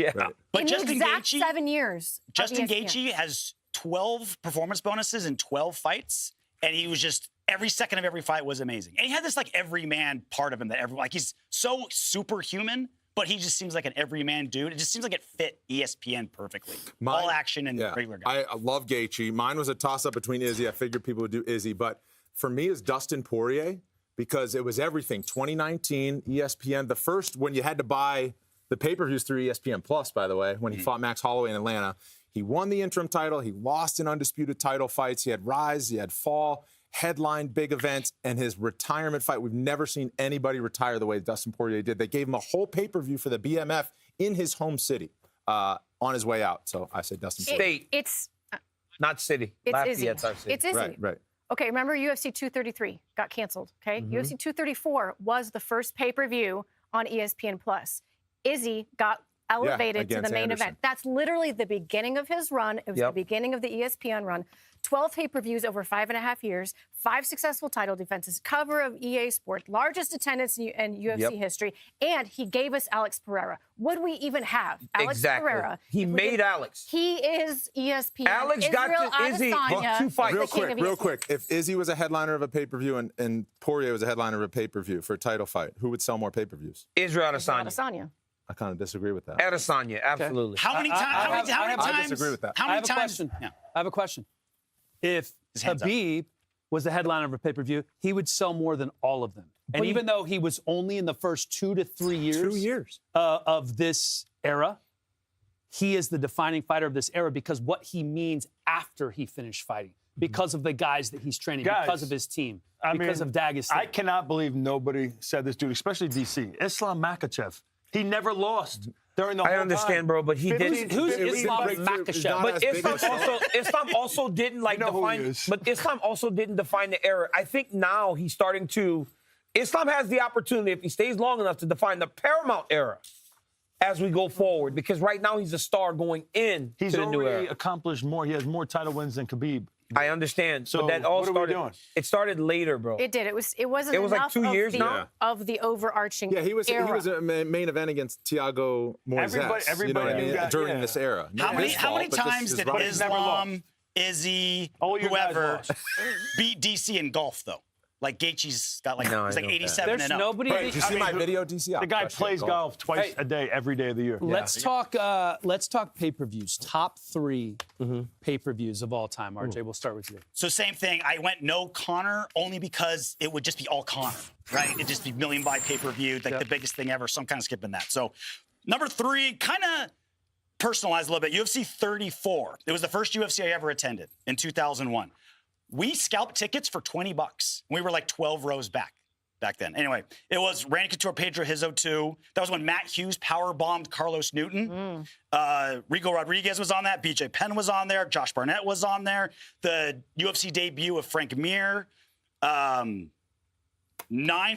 [SPEAKER 12] But
[SPEAKER 4] in
[SPEAKER 12] Justin
[SPEAKER 4] the exact
[SPEAKER 12] Gaethje,
[SPEAKER 4] 7 years.
[SPEAKER 12] Justin Gaethje has 12 performance bonuses in 12 fights, and he was just every second of every fight was amazing. And he had this everyman part of him that he's so superhuman, but he just seems like an everyman dude. It just seems like it fit ESPN perfectly. All action and regular guy.
[SPEAKER 13] I love Gaethje. Mine was a toss-up between Izzy. I figured people would do Izzy, but for me it's Dustin Poirier because it was everything. 2019, ESPN, the first when you had to buy the pay-per-views through ESPN Plus, by the way, when he fought Max Holloway in Atlanta. He won the interim title. He lost in undisputed title fights. He had rise, he had fall, headlined big events, and his retirement fight. We've never seen anybody retire the way Dustin Poirier did. They gave him a whole pay-per-view for the BMF in his home city on his way out. So I said Dustin Poirier.
[SPEAKER 4] It's
[SPEAKER 6] not city.
[SPEAKER 4] It's Izzy.
[SPEAKER 6] Lafayette's our city.
[SPEAKER 4] It's Izzy.
[SPEAKER 13] Right.
[SPEAKER 4] Okay, remember UFC 233 got canceled, okay? UFC 234 was the first pay-per-view on ESPN Plus. Izzy got elevated to the
[SPEAKER 13] against
[SPEAKER 4] main
[SPEAKER 13] Anderson.
[SPEAKER 4] event. That's literally the beginning of his run. It was the beginning of the ESPN run. 12 pay-per-views over 5.5 years, 5 successful title defenses, cover of EA Sport, largest attendance in UFC history, and he gave us Alex Pereira. Would we even have Alex Pereira?
[SPEAKER 6] He made Alex.
[SPEAKER 4] He is ESPN.
[SPEAKER 6] Alex got to Izzy.
[SPEAKER 4] Adesanya,
[SPEAKER 13] Real quick. If Izzy was a headliner of a pay-per-view and Poirier was a headliner of a pay-per-view for a title fight, who would sell more pay-per-views?
[SPEAKER 6] Israel Adesanya.
[SPEAKER 4] Adesanya.
[SPEAKER 13] I kind of disagree with that.
[SPEAKER 6] Adesanya, absolutely.
[SPEAKER 12] How many times?
[SPEAKER 13] I disagree with that.
[SPEAKER 12] How
[SPEAKER 3] I
[SPEAKER 12] many
[SPEAKER 3] have a
[SPEAKER 12] times?
[SPEAKER 3] question.
[SPEAKER 12] Yeah.
[SPEAKER 3] I have a question. If Khabib was the headliner of a pay-per-view, he would sell more than all of them. And even though he was only in the first 2 to 3 years, of this era, he is the defining fighter of this era because what he means after he finished fighting, because of the guys that he's training, because of his team, because of Dagestan.
[SPEAKER 2] I cannot believe nobody said this dude, especially DC. Islam Makhachev. He never lost during the whole
[SPEAKER 6] I understand, bro, but he didn't.
[SPEAKER 3] Who's Islam Makhachev?
[SPEAKER 6] But Islam also didn't define. But Islam also didn't define the era. I think now he's starting to. Islam has the opportunity, if he stays long enough, to define the paramount era as we go forward. Because right now he's a star going in to the new era.
[SPEAKER 2] He's already accomplished more. He has more title wins than Khabib.
[SPEAKER 6] I understand.
[SPEAKER 2] So
[SPEAKER 6] but that all
[SPEAKER 2] what are we
[SPEAKER 6] started.
[SPEAKER 2] doing?
[SPEAKER 6] It started later, bro.
[SPEAKER 4] It did. It wasn't.
[SPEAKER 6] It was like
[SPEAKER 4] enough
[SPEAKER 6] 2 years now
[SPEAKER 4] of the overarching.
[SPEAKER 13] Yeah, he was
[SPEAKER 4] era.
[SPEAKER 13] a main event against Thiago Moises.
[SPEAKER 2] Everybody
[SPEAKER 13] during this era.
[SPEAKER 12] How many times did Islam, Izzy, whoever beat DC in golf though? Like Gaethje's got like it's like 87 and up.
[SPEAKER 13] Did you see my video, DC?
[SPEAKER 2] The guy plays golf twice a day, every day of the year.
[SPEAKER 3] Let's talk pay-per-views. Top 3 pay-per-views of all time. RJ, we'll start with you.
[SPEAKER 12] So same thing. I went no Conor only because it would just be all Conor, right? It'd just be million by pay-per-view, like the biggest thing ever. So I'm kind of skipping that. So number 3, kind of personalized a little bit. UFC 34. It was the first UFC I ever attended in 2001. We scalped tickets for $20. We were like 12 rows back then. Anyway, it was Randy Couture, Pedro Hizzo 2. That was when Matt Hughes power-bombed Carlos Newton. Rigo Rodriguez was on that. BJ Penn was on there. Josh Barnett was on there. The UFC debut of Frank Mir. 9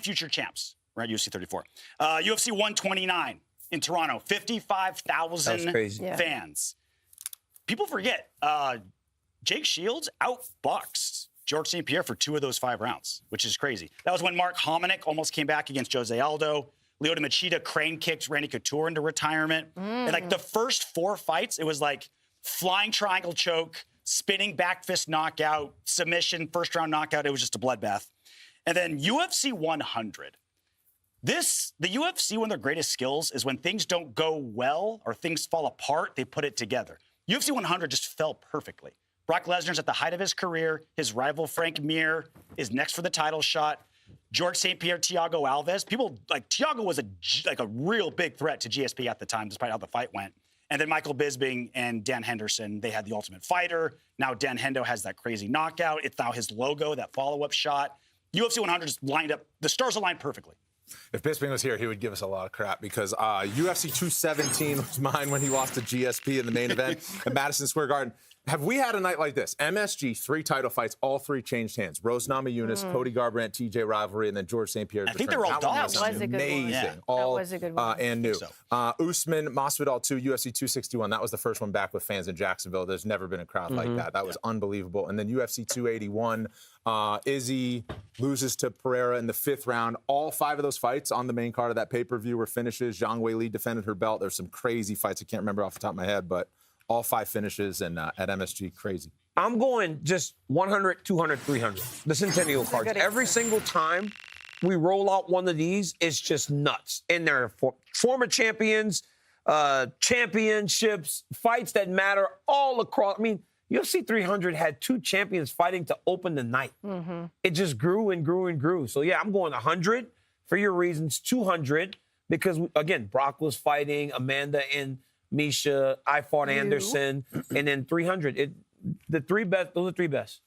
[SPEAKER 12] future champs, right? UFC 34. UFC 129 in Toronto. 55,000 fans. People forget. Jake Shields outboxed George St. Pierre for 2 of those 5 rounds, which is crazy. That was when Mark Hominick almost came back against Jose Aldo. Lyoto Machida crane kicked Randy Couture into retirement. And like the first 4 fights, it was like flying triangle choke, spinning back fist knockout, submission, first round knockout. It was just a bloodbath. And then UFC 100. The UFC, one of their greatest skills is when things don't go well or things fall apart, they put it together. UFC 100 just fell perfectly. Brock Lesnar's at the height of his career. His rival, Frank Mir, is next for the title shot. George St. Pierre, Thiago Alves. People, like, Thiago was a real big threat to GSP at the time, despite how the fight went. And then Michael Bisping and Dan Henderson, they had the Ultimate Fighter. Now Dan Hendo has that crazy knockout. It's now his logo, that follow-up shot. UFC 100 just lined up. The stars aligned perfectly.
[SPEAKER 13] If Bisping was here, he would give us a lot of crap because UFC 217 was mine when he lost to GSP in the main event at Madison Square Garden. Have we had a night like this? MSG, 3 title fights, all 3 changed hands. Rose Namajunas, Cody Garbrandt, TJ Rivalry, and then George St. Pierre.
[SPEAKER 12] I think they were all dogs.
[SPEAKER 4] That was a good one.
[SPEAKER 13] Amazing.
[SPEAKER 4] Yeah.
[SPEAKER 13] All,
[SPEAKER 4] that was a good one.
[SPEAKER 13] And new. Usman, Masvidal 2, UFC 261. That was the first one back with fans in Jacksonville. There's never been a crowd like that. That was unbelievable. And then UFC 281, Izzy loses to Pereira in the 5th round. All 5 of those fights on the main card of that pay-per-view were finishes. Zhang Weili defended her belt. There's some crazy fights. I can't remember off the top of my head, but all 5 finishes and at MSG, crazy.
[SPEAKER 6] I'm going just 100, 200, 300. The Centennial cards. Every single time we roll out one of these, it's just nuts. And they're former champions, championships, fights that matter all across. I mean, UFC 300 had 2 champions fighting to open the night. It just grew and grew and grew. So, yeah, I'm going 100 for your reasons, 200 because, again, Brock was fighting, Amanda and Misha, I fought Anderson, and then 300. The 3 best, those are 3 best.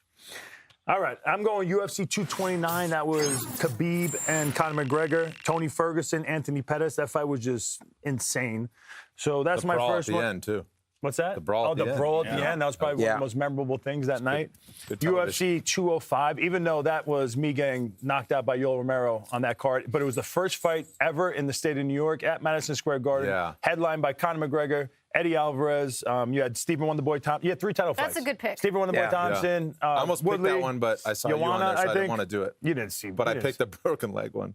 [SPEAKER 2] All right, I'm going UFC 229. That was Khabib and Conor McGregor, Tony Ferguson, Anthony Pettis. That fight was just insane. So that's my first
[SPEAKER 13] at the
[SPEAKER 2] one.
[SPEAKER 13] end, too.
[SPEAKER 2] What's that?
[SPEAKER 13] The brawl.
[SPEAKER 2] Oh,
[SPEAKER 13] at
[SPEAKER 2] the
[SPEAKER 13] the
[SPEAKER 2] brawl
[SPEAKER 13] end.
[SPEAKER 2] at the end. That was probably one of the most memorable things that night.
[SPEAKER 13] Good
[SPEAKER 2] UFC 205, even though that was me getting knocked out by Yoel Romero on that card, but it was the first fight ever in the state of New York at Madison Square Garden, headlined by Conor McGregor, Eddie Alvarez. You had Stephen Wonderboy Thompson. You had 3 title fights.
[SPEAKER 4] That's a good pick.
[SPEAKER 2] Stephen Wonderboy Thompson.
[SPEAKER 13] I almost picked
[SPEAKER 2] Woodley,
[SPEAKER 13] that one, but I saw you on there, so I didn't want to do it.
[SPEAKER 2] You didn't see.
[SPEAKER 13] But I picked the broken leg one.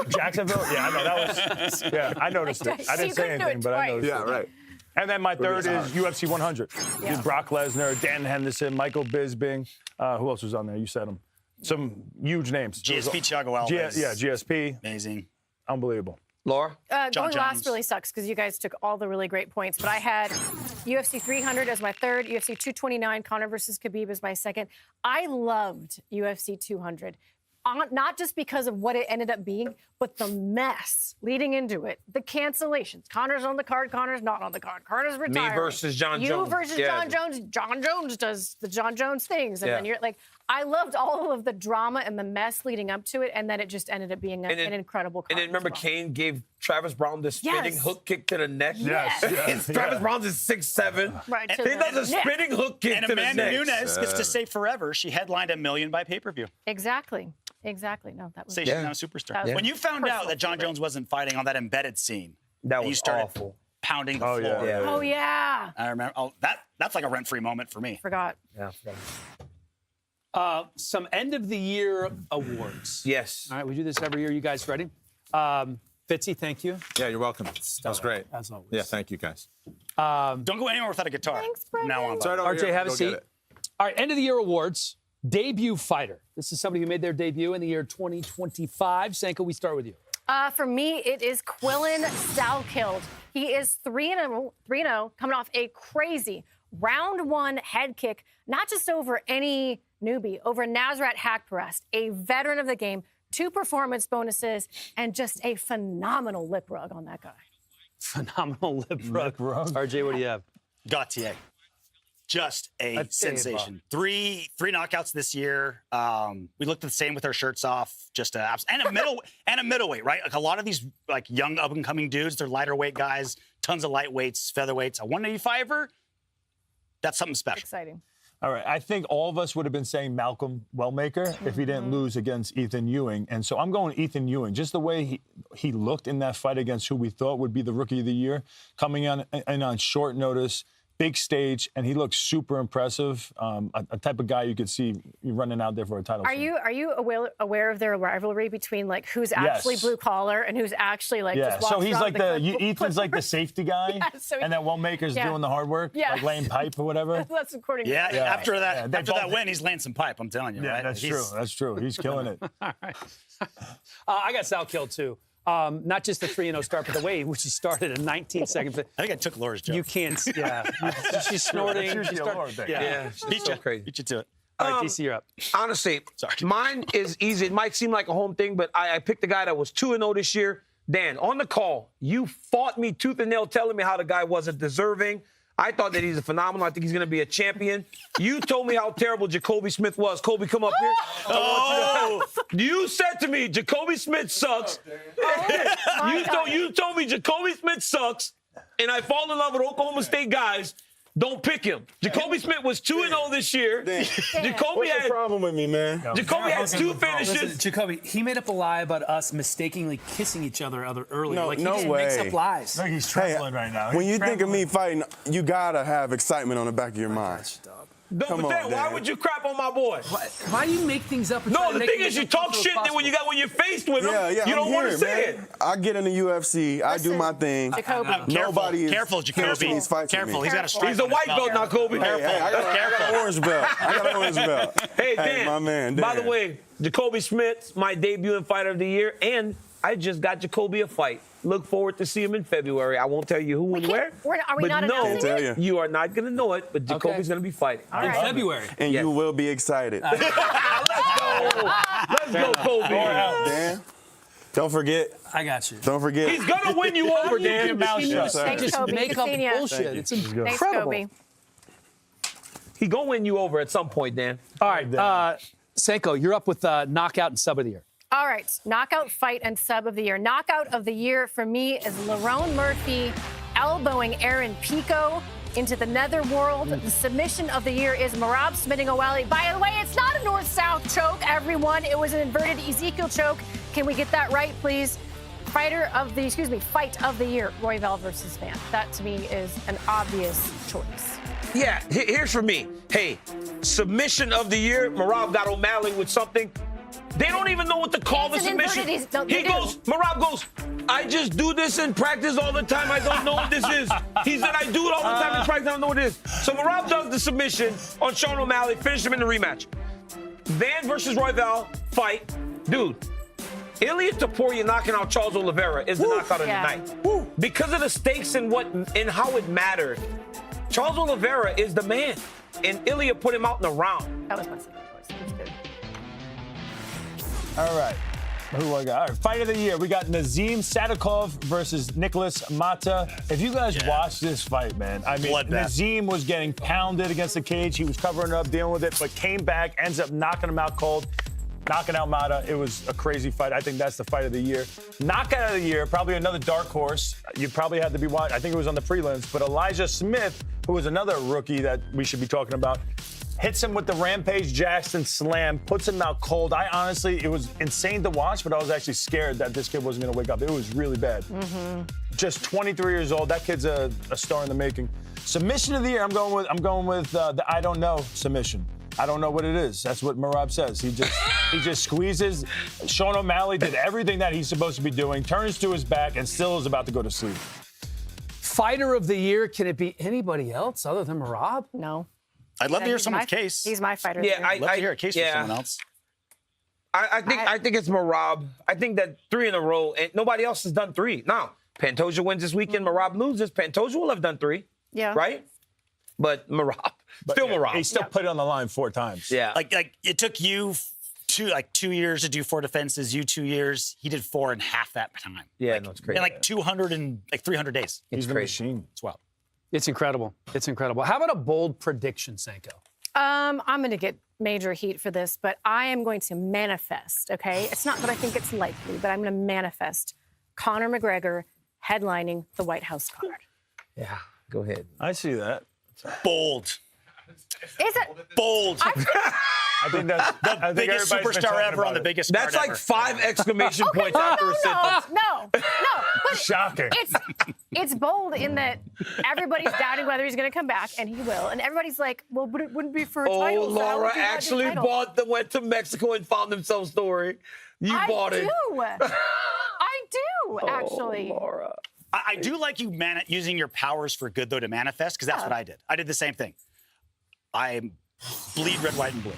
[SPEAKER 2] Jacksonville? Yeah, I know. That was, yeah, I noticed it. I didn't say anything, but I noticed it.
[SPEAKER 13] Yeah, right.
[SPEAKER 2] And then my third is UFC 100.
[SPEAKER 4] Yeah.
[SPEAKER 2] Brock Lesnar, Dan Henderson, Michael Bisping. Who else was on there? You said them. Some huge names.
[SPEAKER 12] GSP Thiago Alves.
[SPEAKER 2] Yeah, GSP.
[SPEAKER 12] Amazing.
[SPEAKER 2] Unbelievable.
[SPEAKER 1] Laura?
[SPEAKER 4] Going last really sucks because you guys took all the really great points. But I had UFC 300 as my third, UFC 229, Conor versus Khabib as my second. I loved UFC 200. Not just because of what it ended up being, but the mess leading into it. The cancellations. Conor's on the card, Conor's not on the card. Conor's retiring.
[SPEAKER 1] Me versus John Jones.
[SPEAKER 4] You versus John Jones. John Jones does the John Jones things. And then you're like, I loved all of the drama and the mess leading up to it, and then it just ended up being an incredible card.
[SPEAKER 1] And then remember, Kane gave Travis Brown the spinning hook kick to the neck.
[SPEAKER 4] Yes.
[SPEAKER 1] Travis Brown's is 6'7".
[SPEAKER 4] Right.
[SPEAKER 1] He does a spinning hook kick
[SPEAKER 12] And
[SPEAKER 1] to the
[SPEAKER 12] Amanda
[SPEAKER 1] neck.
[SPEAKER 12] Nunes gets to say forever she headlined $1 million by pay-per-view.
[SPEAKER 4] Exactly. No, that was
[SPEAKER 12] Say she's now a superstar. When you found out that John Jones wasn't fighting on that embedded scene,
[SPEAKER 1] that
[SPEAKER 12] you
[SPEAKER 1] was
[SPEAKER 12] started
[SPEAKER 1] awful.
[SPEAKER 12] Pounding the floor.
[SPEAKER 4] Oh, yeah.
[SPEAKER 12] I remember. Oh, that's like a rent-free moment for me.
[SPEAKER 4] Forgot.
[SPEAKER 1] Yeah.
[SPEAKER 3] Some end of the year awards.
[SPEAKER 1] Yes.
[SPEAKER 3] All right, we do this every year. You guys ready? Fitzy, thank you.
[SPEAKER 13] Yeah, you're welcome. That was great.
[SPEAKER 3] As always.
[SPEAKER 13] Yeah, thank you guys.
[SPEAKER 12] Don't go anywhere without a guitar.
[SPEAKER 4] Thanks,
[SPEAKER 12] from now on.
[SPEAKER 3] RJ, have a seat. All right, end of the year awards. Debut fighter. This is somebody who made their debut in the year 2025. Sanko, we start with you.
[SPEAKER 4] For me, it is Quillen Salkild. He is 3-0, coming off a crazy round 1 head kick, not just over any newbie, over Nasrat Haqparast, a veteran of the game, 2 performance bonuses, and just a phenomenal lip rug on that guy.
[SPEAKER 3] Phenomenal lip rug. RJ, what do you have?
[SPEAKER 12] Gautier. Just a sensation. Three knockouts this year. We looked the same with our shirts off. Just and a middleweight, right? Like a lot of these like young up and coming dudes, they're lighter weight guys, tons of lightweights, featherweights. A 185er, that's something special.
[SPEAKER 4] Exciting.
[SPEAKER 2] All right, I think all of us would have been saying Malcolm Wellmaker if he didn't lose against Ethan Ewing. And so I'm going Ethan Ewing. Just the way he looked in that fight against who we thought would be the rookie of the year, coming on short notice, big stage, and he looks super impressive. A type of guy you could see running out there for a title.
[SPEAKER 4] Are you aware of their rivalry between like who's actually blue collar and who's actually like just walks
[SPEAKER 2] so he's
[SPEAKER 4] around
[SPEAKER 2] like
[SPEAKER 4] the
[SPEAKER 2] Ethan's like the safety guy, and then Wellmaker's doing the hard work, like laying pipe or whatever.
[SPEAKER 4] That's according to
[SPEAKER 12] after that win, he's laying some pipe. I'm telling you, right?
[SPEAKER 2] That's true. That's true. He's killing it.
[SPEAKER 3] All right. I got Salkild too. Not just the 3-0 start, but the way in which he started in 19 seconds.
[SPEAKER 12] I think I took Laura's joke.
[SPEAKER 3] You can't. She's snorting.
[SPEAKER 12] Beat you. Crazy. Beat you to it.
[SPEAKER 3] All right, DC, you're up.
[SPEAKER 1] Honestly, mine is easy. It might seem like a home thing, but I picked a guy that was 2-0 this year. Dan, on the call, you fought me tooth and nail telling me how the guy wasn't deserving. I thought that he's a phenomenal. I think he's going to be a champion. You told me how terrible Jacoby Smith was. Kobe, come up here. You said to me, Jacoby Smith sucks. You told me Jacoby Smith sucks, and I fall in love with Oklahoma State guys. Don't pick him. Jacoby Smith was 2-0 this year. Jacoby
[SPEAKER 21] What's the problem with me, man?
[SPEAKER 1] Jacoby had 2 finishes.
[SPEAKER 3] Listen, Jacoby, he made up a lie about us mistakenly kissing each other earlier.
[SPEAKER 21] No,
[SPEAKER 3] like, he
[SPEAKER 21] no
[SPEAKER 3] just
[SPEAKER 21] way.
[SPEAKER 3] makes up lies.
[SPEAKER 2] I think he's trembling right now.
[SPEAKER 21] When you think of me fighting, you gotta have excitement on the back of your mind. Come on,
[SPEAKER 1] why
[SPEAKER 21] Dan.
[SPEAKER 1] would you crap on my boy?
[SPEAKER 3] Why do you make things up? And try
[SPEAKER 1] No,
[SPEAKER 3] to
[SPEAKER 1] the
[SPEAKER 3] make
[SPEAKER 1] thing
[SPEAKER 3] it
[SPEAKER 1] is, you
[SPEAKER 3] as
[SPEAKER 1] talk
[SPEAKER 3] possible
[SPEAKER 1] shit,
[SPEAKER 3] as
[SPEAKER 1] then when you're faced with him, you
[SPEAKER 21] I'm
[SPEAKER 1] don't want to
[SPEAKER 21] here,
[SPEAKER 1] say
[SPEAKER 21] man.
[SPEAKER 1] it.
[SPEAKER 21] I get in the UFC, I do my thing. Nobody is
[SPEAKER 12] careful, Jacoby.
[SPEAKER 21] canceling these fights with
[SPEAKER 12] Careful,
[SPEAKER 21] me.
[SPEAKER 12] he's got a stripe.
[SPEAKER 1] He's a white belt now, Kobe.
[SPEAKER 21] Hey, I got an orange belt. I got an orange belt.
[SPEAKER 1] Hey, Dan.
[SPEAKER 21] my man,
[SPEAKER 1] By
[SPEAKER 21] Dan.
[SPEAKER 1] the way, Jacoby Smith, my debuting fighter of the year, and I just got Jacoby a fight. Look forward to see him in February. I won't tell you who and where.
[SPEAKER 4] Are we not
[SPEAKER 1] no,
[SPEAKER 4] announcing it?
[SPEAKER 1] you are not going to know it, but Jacoby's going to be fighting.
[SPEAKER 3] In February.
[SPEAKER 21] And you will be excited.
[SPEAKER 1] Let's go, Kobe.
[SPEAKER 21] Dan, don't forget.
[SPEAKER 3] I got you.
[SPEAKER 21] Don't forget.
[SPEAKER 1] He's going to win you over, Dan.
[SPEAKER 4] Thanks, Kobe.
[SPEAKER 3] Make
[SPEAKER 4] Good
[SPEAKER 3] up
[SPEAKER 4] seeing ya.
[SPEAKER 3] bullshit. It's
[SPEAKER 4] Thanks,
[SPEAKER 3] incredible.
[SPEAKER 4] Kobe.
[SPEAKER 1] He's going to win you over at some point, Dan.
[SPEAKER 3] All right, Sanko, you're up with knockout and sub of the year.
[SPEAKER 4] All right, knockout fight and sub of the year. Knockout of the year for me is Lerone Murphy elbowing Aaron Pico. into the netherworld. The submission of the year is Merab submitting O'Malley. By the way, it's not a north-south choke, everyone. It was an inverted Ezekiel choke. Can we get that right, please? Fight of the year, Royval versus Van. That to me is an obvious choice.
[SPEAKER 6] Yeah, here's for me. Hey, submission of the year, Merab got O'Malley with something. They don't even know what to call the submission. Merab goes, I just do this in practice all the time. I don't know what this is. He said, I do it all the time in practice. I don't know what it is. So Merab does the submission on Sean O'Malley, finish him in the rematch. Van versus Royval fight. Dude, Ilia Topuria knocking out Charles Oliveira is the knockout of the night. Because of the stakes and how it mattered. Charles Oliveira is the man. And Ilia put him out in the round.
[SPEAKER 4] That was my second choice. It was good.
[SPEAKER 2] All right. Who I got? All right, fight of the year. We got Nazim Sadikov versus Nicholas Mata. If you guys watch this fight, man, I mean, Nazim was getting pounded against the cage. He was covering it up, dealing with it, but came back, ends up knocking him out cold, knocking out Mata. It was a crazy fight. I think that's the fight of the year. Knockout of the year, probably another dark horse. You probably had to be watching. I think it was on the prelims, but Elijah Smith, who was another rookie that we should be talking about, hits him with the Rampage Jackson slam, puts him out cold. It was insane to watch, but I was actually scared that this kid wasn't going to wake up. It was really bad. Just 23 years old. That kid's a star in the making. Submission of the year, I'm going with the I don't know submission. I don't know what it is. That's what Merab says. He just squeezes. Sean O'Malley did everything that he's supposed to be doing, turns to his back, and still is about to go to sleep.
[SPEAKER 3] Fighter of the year, can it be anybody else other than Merab?
[SPEAKER 4] No.
[SPEAKER 12] I'd love to hear someone's case.
[SPEAKER 4] He's my fighter.
[SPEAKER 6] Yeah,
[SPEAKER 12] I'd love to hear a case for someone else.
[SPEAKER 6] I think it's Merab. I think that 3 in a row, and nobody else has done 3. Now, Pantoja wins this weekend, Merab loses. Pantoja will have done 3.
[SPEAKER 4] Yeah.
[SPEAKER 6] Right? But Merab. Merab.
[SPEAKER 2] He still put it on the line 4 times.
[SPEAKER 6] Yeah.
[SPEAKER 12] Like it took you 2 years to do 4 defenses, you 2 years. He did 4 in half that time.
[SPEAKER 6] Yeah, no, it's crazy.
[SPEAKER 12] In 200 and 300 days.
[SPEAKER 2] He's the machine.
[SPEAKER 12] It's wild.
[SPEAKER 3] It's incredible. It's incredible. How about a bold prediction, Senko?
[SPEAKER 4] I'm going to get major heat for this, but I am going to manifest, okay? It's not that I think it's likely, but I'm going to manifest Conor McGregor headlining the White House card.
[SPEAKER 6] Yeah, go ahead.
[SPEAKER 2] I see that.
[SPEAKER 12] Bold.
[SPEAKER 4] Is it?
[SPEAKER 12] Bold.
[SPEAKER 2] I think that's
[SPEAKER 12] the biggest superstar ever on the biggest card
[SPEAKER 6] That's like
[SPEAKER 12] ever.
[SPEAKER 6] 5 exclamation points after a sentence.
[SPEAKER 4] No. But
[SPEAKER 2] shocking.
[SPEAKER 4] It's bold in that everybody's doubting whether he's going to come back, and he will. And everybody's like, well, but it wouldn't be for a title. so how
[SPEAKER 6] Laura
[SPEAKER 4] would you not do
[SPEAKER 6] actually
[SPEAKER 4] title?
[SPEAKER 6] went to Mexico and found themselves story. You bought it.
[SPEAKER 4] I do, actually.
[SPEAKER 6] Laura.
[SPEAKER 12] I do like you using your powers for good, though, to manifest, because that's what I did. I did the same thing. I bleed red, white, and blue.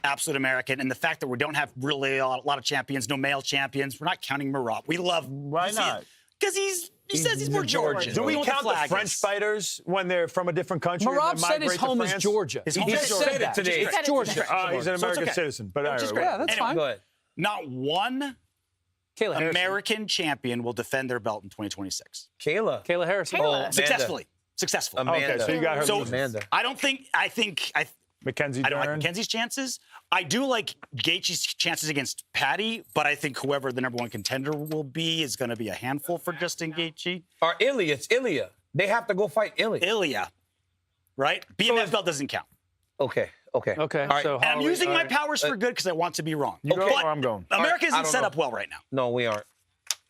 [SPEAKER 12] Absolute American. And the fact that we don't have really a lot of champions, no male champions, we're not counting Merab. We love...
[SPEAKER 2] Why not?
[SPEAKER 12] Because he says he's more Georgian.
[SPEAKER 2] Do we
[SPEAKER 12] What
[SPEAKER 2] count the
[SPEAKER 12] flag
[SPEAKER 2] French
[SPEAKER 12] is.
[SPEAKER 2] fighters when they're from a different country?
[SPEAKER 3] Marab
[SPEAKER 2] and
[SPEAKER 3] said his
[SPEAKER 2] migrate to
[SPEAKER 3] home is
[SPEAKER 2] France?
[SPEAKER 3] Georgia.
[SPEAKER 12] His
[SPEAKER 3] He
[SPEAKER 12] home
[SPEAKER 3] just
[SPEAKER 12] is
[SPEAKER 3] said that.
[SPEAKER 6] today.
[SPEAKER 3] It's Georgia.
[SPEAKER 2] He's an American citizen. But all right,
[SPEAKER 3] Yeah, that's fine.
[SPEAKER 6] Go ahead.
[SPEAKER 12] Not one
[SPEAKER 3] Kayla Harrison.
[SPEAKER 12] American champion will defend their belt in 2026.
[SPEAKER 6] Kayla
[SPEAKER 3] Harrison.
[SPEAKER 12] Successfully.
[SPEAKER 6] Amanda.
[SPEAKER 2] Okay, so you got her.
[SPEAKER 12] So
[SPEAKER 6] Amanda.
[SPEAKER 12] I don't think
[SPEAKER 2] Mackenzie
[SPEAKER 12] I don't like
[SPEAKER 2] Dern.
[SPEAKER 12] Mackenzie's chances. I do like Gaethje's chances against Patty, but I think whoever the number 1 contender will be is going to be a handful for Justin Gaethje.
[SPEAKER 6] Or Ilia. It's Ilia. They have to go fight Ilia.
[SPEAKER 12] Right? BMF belt doesn't count.
[SPEAKER 6] Okay.
[SPEAKER 3] Okay.
[SPEAKER 6] All right.
[SPEAKER 3] So
[SPEAKER 12] And I'm using my powers for good because I want to be wrong.
[SPEAKER 2] You go
[SPEAKER 12] But
[SPEAKER 2] or I'm going?
[SPEAKER 12] America
[SPEAKER 6] I
[SPEAKER 12] isn't
[SPEAKER 6] don't
[SPEAKER 12] set
[SPEAKER 6] know.
[SPEAKER 12] up well right now.
[SPEAKER 6] No, we aren't.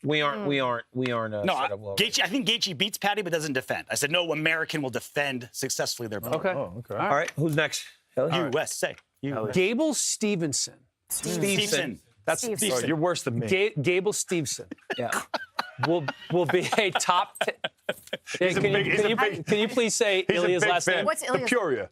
[SPEAKER 6] We aren't
[SPEAKER 12] No,
[SPEAKER 6] set up well.
[SPEAKER 12] Gaethje, I think Gaethje beats Patty but doesn't defend. I said no American will defend successfully their belt.
[SPEAKER 3] Okay.
[SPEAKER 2] Oh, okay.
[SPEAKER 6] All right, who's next?
[SPEAKER 12] USA.
[SPEAKER 3] Gable Stevenson.
[SPEAKER 12] Stevenson.
[SPEAKER 3] That's
[SPEAKER 4] Stevenson.
[SPEAKER 2] Oh, you're worse than me.
[SPEAKER 3] Gable Stevenson
[SPEAKER 6] Yeah.
[SPEAKER 3] will be a top. Can you please say
[SPEAKER 2] He's a
[SPEAKER 3] Ilya's
[SPEAKER 2] big
[SPEAKER 3] last
[SPEAKER 2] fan.
[SPEAKER 3] name?
[SPEAKER 4] What's
[SPEAKER 2] The
[SPEAKER 4] Ilya's?
[SPEAKER 2] Puria.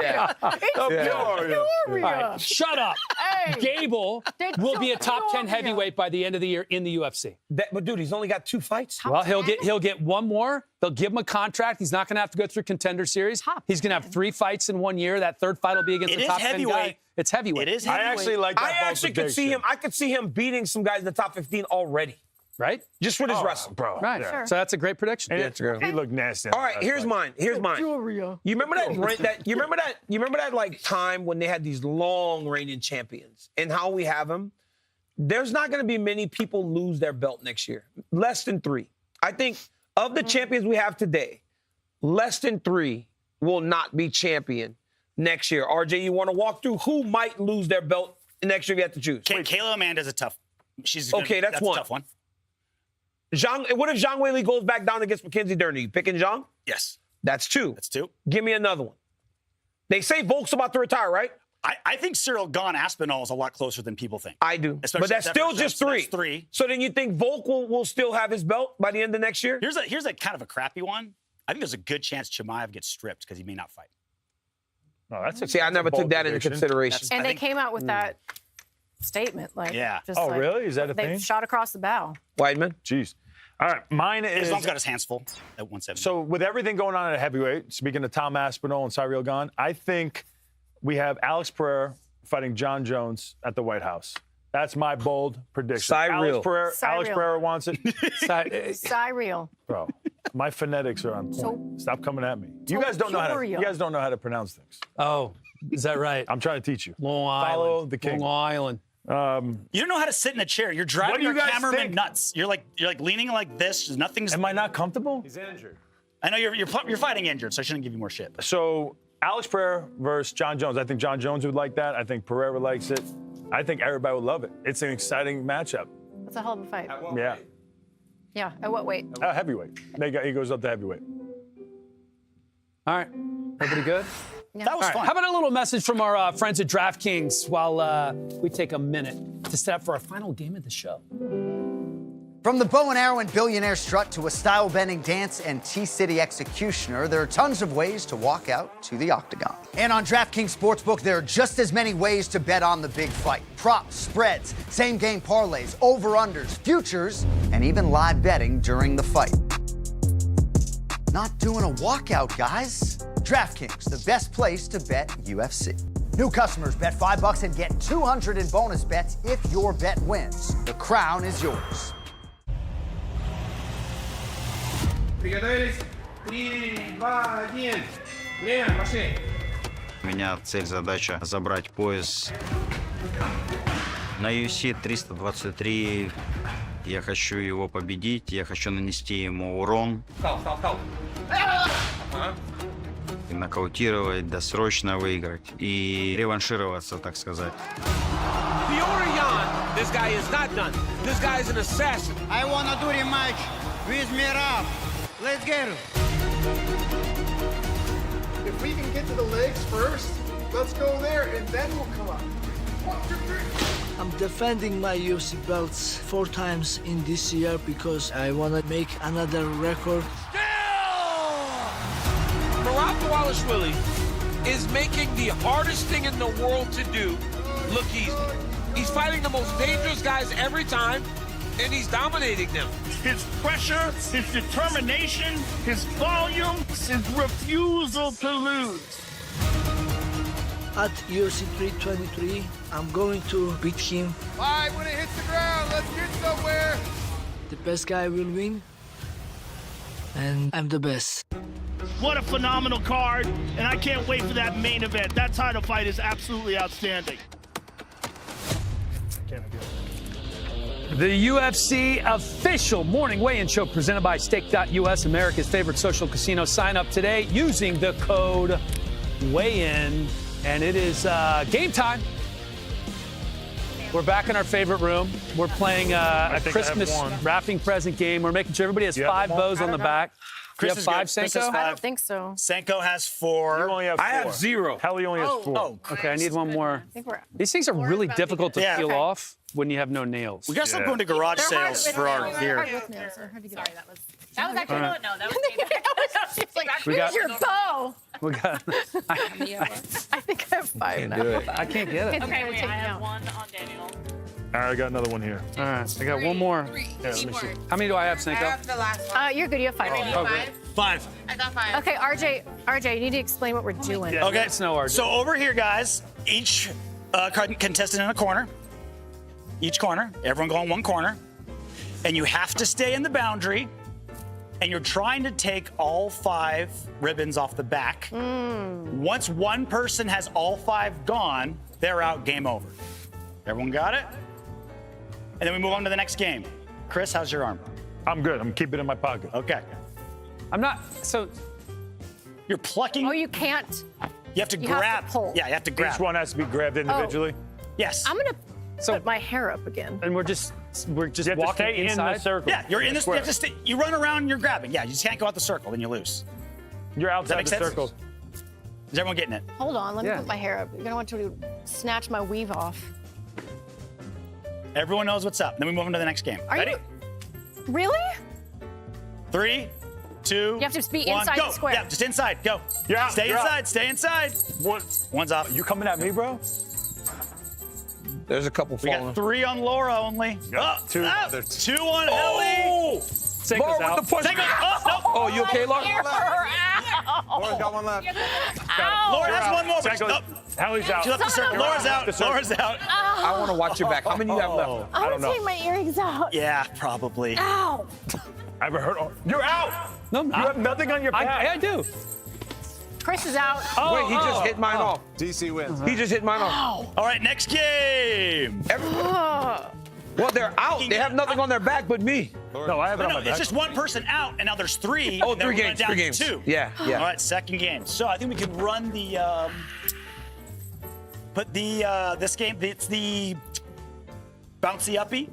[SPEAKER 6] Yeah.
[SPEAKER 2] Puria.
[SPEAKER 3] All right, shut up.
[SPEAKER 4] Hey.
[SPEAKER 3] Gable will be a top 10
[SPEAKER 4] Puria.
[SPEAKER 3] heavyweight by the end of the year in the UFC.
[SPEAKER 6] But dude, he's only got 2 fights.
[SPEAKER 3] Well, he'll get one more. They'll give him a contract. He's not going to have to go through Contender Series. He's going to have 3 fights in 1 year. That 3rd fight will be against
[SPEAKER 12] It
[SPEAKER 3] the
[SPEAKER 12] is
[SPEAKER 3] top 10 guy.
[SPEAKER 12] heavyweight.
[SPEAKER 3] It's heavyweight.
[SPEAKER 12] It is
[SPEAKER 2] I
[SPEAKER 12] heavyweight.
[SPEAKER 2] actually like that.
[SPEAKER 6] I actually could see him. I could see him beating some guys in the top 15 already,
[SPEAKER 3] right?
[SPEAKER 6] just with his wrestling.
[SPEAKER 2] bro.
[SPEAKER 3] Right.
[SPEAKER 2] Yeah.
[SPEAKER 3] So that's a great prediction.
[SPEAKER 2] And he looked nasty.
[SPEAKER 6] All right, here's mine. Here's mine.
[SPEAKER 4] Juria.
[SPEAKER 6] You remember You remember that like time when they had these long reigning champions and how we have them? There's not going to be many people lose their belt next year. Less than 3. I think of the champions we have today, less than 3 will not be champion next year. RJ, you want to walk through who might lose their belt next year if you have to choose?
[SPEAKER 12] Kayla Amanda's a tough.
[SPEAKER 6] Okay, that's one.
[SPEAKER 12] A tough one.
[SPEAKER 6] What if Zhang Weili goes back down against Mackenzie Dern? Are you picking Zhang?
[SPEAKER 12] Yes.
[SPEAKER 6] That's 2.
[SPEAKER 12] That's 2.
[SPEAKER 6] Give me another one. They say Volk's about to retire, right?
[SPEAKER 12] I think Cyril Gane Aspinall is a lot closer than people think.
[SPEAKER 6] I do.
[SPEAKER 12] Especially
[SPEAKER 6] But that's still just 3.
[SPEAKER 12] That's 3.
[SPEAKER 6] So then you think Volk will still have his belt by the end of next year?
[SPEAKER 12] Here's a kind of a crappy one. I think there's a good chance Chimaev gets stripped because he may not fight.
[SPEAKER 2] No, that's
[SPEAKER 6] See, I never took that into consideration.
[SPEAKER 4] And they came out with that statement. Like,
[SPEAKER 12] Yeah.
[SPEAKER 4] just
[SPEAKER 2] Oh,
[SPEAKER 4] like,
[SPEAKER 2] really? Is that a
[SPEAKER 4] they
[SPEAKER 2] thing?
[SPEAKER 4] shot across the bow.
[SPEAKER 6] Weidman?
[SPEAKER 2] Jeez. All right, mine is...
[SPEAKER 12] Islam's got his hands full at 170.
[SPEAKER 2] So with everything going on at heavyweight, speaking of Tom Aspinall and Cyril Gane, I think we have Alex Pereira fighting John Jones at the White House. That's my bold prediction. Alex Pereira wants it.
[SPEAKER 4] Cyril.
[SPEAKER 2] Bro, my phonetics are on point. Stop coming at me. You guys don't know how to pronounce things.
[SPEAKER 3] Oh, is that right?
[SPEAKER 2] I'm trying to teach you.
[SPEAKER 3] Long Island.
[SPEAKER 2] Follow the king.
[SPEAKER 3] Long Island.
[SPEAKER 12] You don't know how to sit in a chair. You're driving
[SPEAKER 2] What do
[SPEAKER 12] your
[SPEAKER 2] you guys
[SPEAKER 12] cameraman
[SPEAKER 2] think?
[SPEAKER 12] nuts. You're like leaning like this. Nothing's.
[SPEAKER 2] Am I not comfortable?
[SPEAKER 21] He's injured.
[SPEAKER 12] I know you're fighting injured, so I shouldn't give you more shit.
[SPEAKER 2] So Alex Pereira versus John Jones. I think John Jones would like that. I think Pereira likes it. I think everybody would love it. It's an exciting matchup.
[SPEAKER 4] It's a hell of a fight.
[SPEAKER 2] Yeah.
[SPEAKER 4] Yeah. At what weight?
[SPEAKER 2] Heavyweight. He goes up to heavyweight.
[SPEAKER 3] All right. Everybody good?
[SPEAKER 4] Yeah.
[SPEAKER 12] That was fun.
[SPEAKER 3] How about a little message from our friends at DraftKings while we take a minute to set up for our final game of the show?
[SPEAKER 11] From the bow and arrow and billionaire strut to a style-bending dance and T-City executioner, there are tons of ways to walk out to the octagon. And on DraftKings Sportsbook, there are just as many ways to bet on the big fight. Props, spreads, same-game parlays, over-unders, futures, and even live betting during the fight. Not doing a walkout, guys. DraftKings, the best place to bet UFC. New customers bet $5 and get $200 in bonus bets if your bet wins. The crown is yours.
[SPEAKER 15] Приготовились? 3, 2, 1. Время, пошли.
[SPEAKER 16] У меня цель, задача забрать пояс. На UFC 323 я хочу его победить, я хочу нанести ему урон.
[SPEAKER 15] Встал.
[SPEAKER 16] И нокаутировать, досрочно выиграть и реваншироваться, так сказать.
[SPEAKER 15] This guy is not done. This guy is an assassin.
[SPEAKER 17] I want to do rematch with Merab. Let's get it.
[SPEAKER 25] If we can get to the legs first, let's go there, and then we'll come up. 1, 2, 3.
[SPEAKER 26] I'm defending my UFC belts 4 times in this year because I want to make another record.
[SPEAKER 15] Merab Dvalishvili is making the hardest thing in the world to do look easy. He's fighting the most dangerous guys every time, and he's dominating them.
[SPEAKER 10] His pressure, his determination, his volume, his refusal to lose.
[SPEAKER 26] At UFC 323, I'm going to beat him.
[SPEAKER 25] 5, when it hits the ground, let's get somewhere.
[SPEAKER 26] The best guy will win, and I'm the best.
[SPEAKER 10] What a phenomenal card, and I can't wait for that main event. That title fight is absolutely outstanding.
[SPEAKER 3] The UFC official morning weigh-in show presented by Stake.us, America's favorite social casino. Sign up today using the code weigh-in, and it is game time. We're back in our favorite room. We're playing a Christmas wrapping present game. We're making sure everybody has 5 bows on the back. Do you have 5, Senko?
[SPEAKER 4] I don't think so.
[SPEAKER 12] Senko has 4.
[SPEAKER 2] You only have 4.
[SPEAKER 12] I have 0.
[SPEAKER 2] Helly only has 4.
[SPEAKER 12] Oh,
[SPEAKER 3] okay, I need one more.
[SPEAKER 4] I think we're
[SPEAKER 3] These things are really difficult to peel off when you have no nails.
[SPEAKER 12] We got some going to garage sales for our gear.
[SPEAKER 20] That was actually
[SPEAKER 3] All right.
[SPEAKER 20] no. That was David.
[SPEAKER 4] Like,
[SPEAKER 3] We got-
[SPEAKER 4] here's your bow.
[SPEAKER 3] We got.
[SPEAKER 4] I think I have 5 now.
[SPEAKER 2] do it.
[SPEAKER 3] I can't get it.
[SPEAKER 4] Okay, wait, I have
[SPEAKER 8] one on Daniel.
[SPEAKER 2] All right, I got another one here.
[SPEAKER 3] All right, I got one more.
[SPEAKER 2] Yeah, let me see.
[SPEAKER 3] How many do I have, Senko?
[SPEAKER 20] the last one.
[SPEAKER 4] You're good. You have 5.
[SPEAKER 3] Oh, good.
[SPEAKER 12] 5.
[SPEAKER 20] I got 5.
[SPEAKER 4] Okay, RJ, you need to explain what we're doing.
[SPEAKER 3] Yeah,
[SPEAKER 12] Okay.
[SPEAKER 3] let us know, RJ.
[SPEAKER 12] So over here, guys, each contestant in a corner. Each corner. Everyone go in one corner. And you have to stay in the boundary. And you're trying to take all 5 ribbons off the back. Once one person has all 5 gone, they're out, game over. Everyone got it? And then we move on to the next game. Chris, how's your arm?
[SPEAKER 2] I'm good. I'm keeping it in my pocket.
[SPEAKER 12] Okay.
[SPEAKER 3] I'm not. So
[SPEAKER 12] You're plucking.
[SPEAKER 4] Oh, you can't.
[SPEAKER 12] You have to
[SPEAKER 4] You have to
[SPEAKER 12] grab.
[SPEAKER 4] pull.
[SPEAKER 12] Yeah, you have to grab.
[SPEAKER 2] Each one has to be grabbed individually.
[SPEAKER 12] Yes.
[SPEAKER 4] I'm gonna put my hair up again.
[SPEAKER 3] And we're just
[SPEAKER 2] You have to
[SPEAKER 3] walking
[SPEAKER 2] stay in
[SPEAKER 3] inside.
[SPEAKER 2] the circle.
[SPEAKER 12] Yeah, you're in this. You
[SPEAKER 2] Square.
[SPEAKER 12] have to stay. You run around and you're grabbing. Yeah, you just can't go out the circle, then you lose.
[SPEAKER 2] You're outside
[SPEAKER 12] make
[SPEAKER 2] the
[SPEAKER 12] sense?
[SPEAKER 2] circle.
[SPEAKER 12] Is everyone getting it?
[SPEAKER 4] Hold on, let me
[SPEAKER 3] Yeah.
[SPEAKER 4] put my hair up. You're gonna want to snatch my weave off.
[SPEAKER 12] Everyone knows what's up. Then we move on to the next game.
[SPEAKER 4] Are
[SPEAKER 12] Ready?
[SPEAKER 4] you really?
[SPEAKER 12] 3, 2,
[SPEAKER 4] You have to be
[SPEAKER 12] 1,
[SPEAKER 4] inside
[SPEAKER 12] go.
[SPEAKER 4] the square.
[SPEAKER 12] Yeah, just inside. Go.
[SPEAKER 2] You're out,
[SPEAKER 12] Stay
[SPEAKER 2] you're
[SPEAKER 12] inside.
[SPEAKER 2] out.
[SPEAKER 12] Stay inside. One's up.
[SPEAKER 2] You coming at me, bro?
[SPEAKER 6] There's a couple
[SPEAKER 12] We
[SPEAKER 6] falling.
[SPEAKER 12] got 3 on Laura only.
[SPEAKER 2] Got
[SPEAKER 12] Oh,
[SPEAKER 2] 2.
[SPEAKER 12] up.
[SPEAKER 2] There's
[SPEAKER 12] 2 on Ellie.
[SPEAKER 3] Take
[SPEAKER 6] Laura
[SPEAKER 3] us out.
[SPEAKER 6] with the push.
[SPEAKER 12] Take it. Oh, no.
[SPEAKER 6] Oh, you okay, Laura?
[SPEAKER 9] Laura's got one left.
[SPEAKER 12] Laura has one more. but
[SPEAKER 2] Tango, Ellie's out.
[SPEAKER 12] She left the circle. Laura's out. Laura's out.
[SPEAKER 6] I want to watch your back. How many you have left?
[SPEAKER 4] I
[SPEAKER 2] don't
[SPEAKER 4] want to
[SPEAKER 2] know.
[SPEAKER 4] take my earrings out.
[SPEAKER 12] Yeah, probably.
[SPEAKER 4] Ow!
[SPEAKER 2] I haven't heard. You're out.
[SPEAKER 3] No, I'm
[SPEAKER 2] You
[SPEAKER 3] not.
[SPEAKER 2] have nothing on your back.
[SPEAKER 3] I do.
[SPEAKER 4] Chris is out.
[SPEAKER 6] Wait, he just hit mine off.
[SPEAKER 9] DC wins.
[SPEAKER 6] He just hit mine off.
[SPEAKER 12] All right, next game.
[SPEAKER 6] Well, they're out. They have nothing on their back but me.
[SPEAKER 2] No, I have it
[SPEAKER 12] No,
[SPEAKER 2] on
[SPEAKER 12] no,
[SPEAKER 2] my back.
[SPEAKER 12] it's just one person out, and now there's 3.
[SPEAKER 6] Oh,
[SPEAKER 12] and then
[SPEAKER 6] 3
[SPEAKER 12] we're going
[SPEAKER 6] games.
[SPEAKER 12] down
[SPEAKER 6] 3
[SPEAKER 12] to
[SPEAKER 6] games.
[SPEAKER 12] 2.
[SPEAKER 6] Yeah, yeah.
[SPEAKER 12] All right, second game. So I think we can run the. Put the this game. It's the bouncy uppy.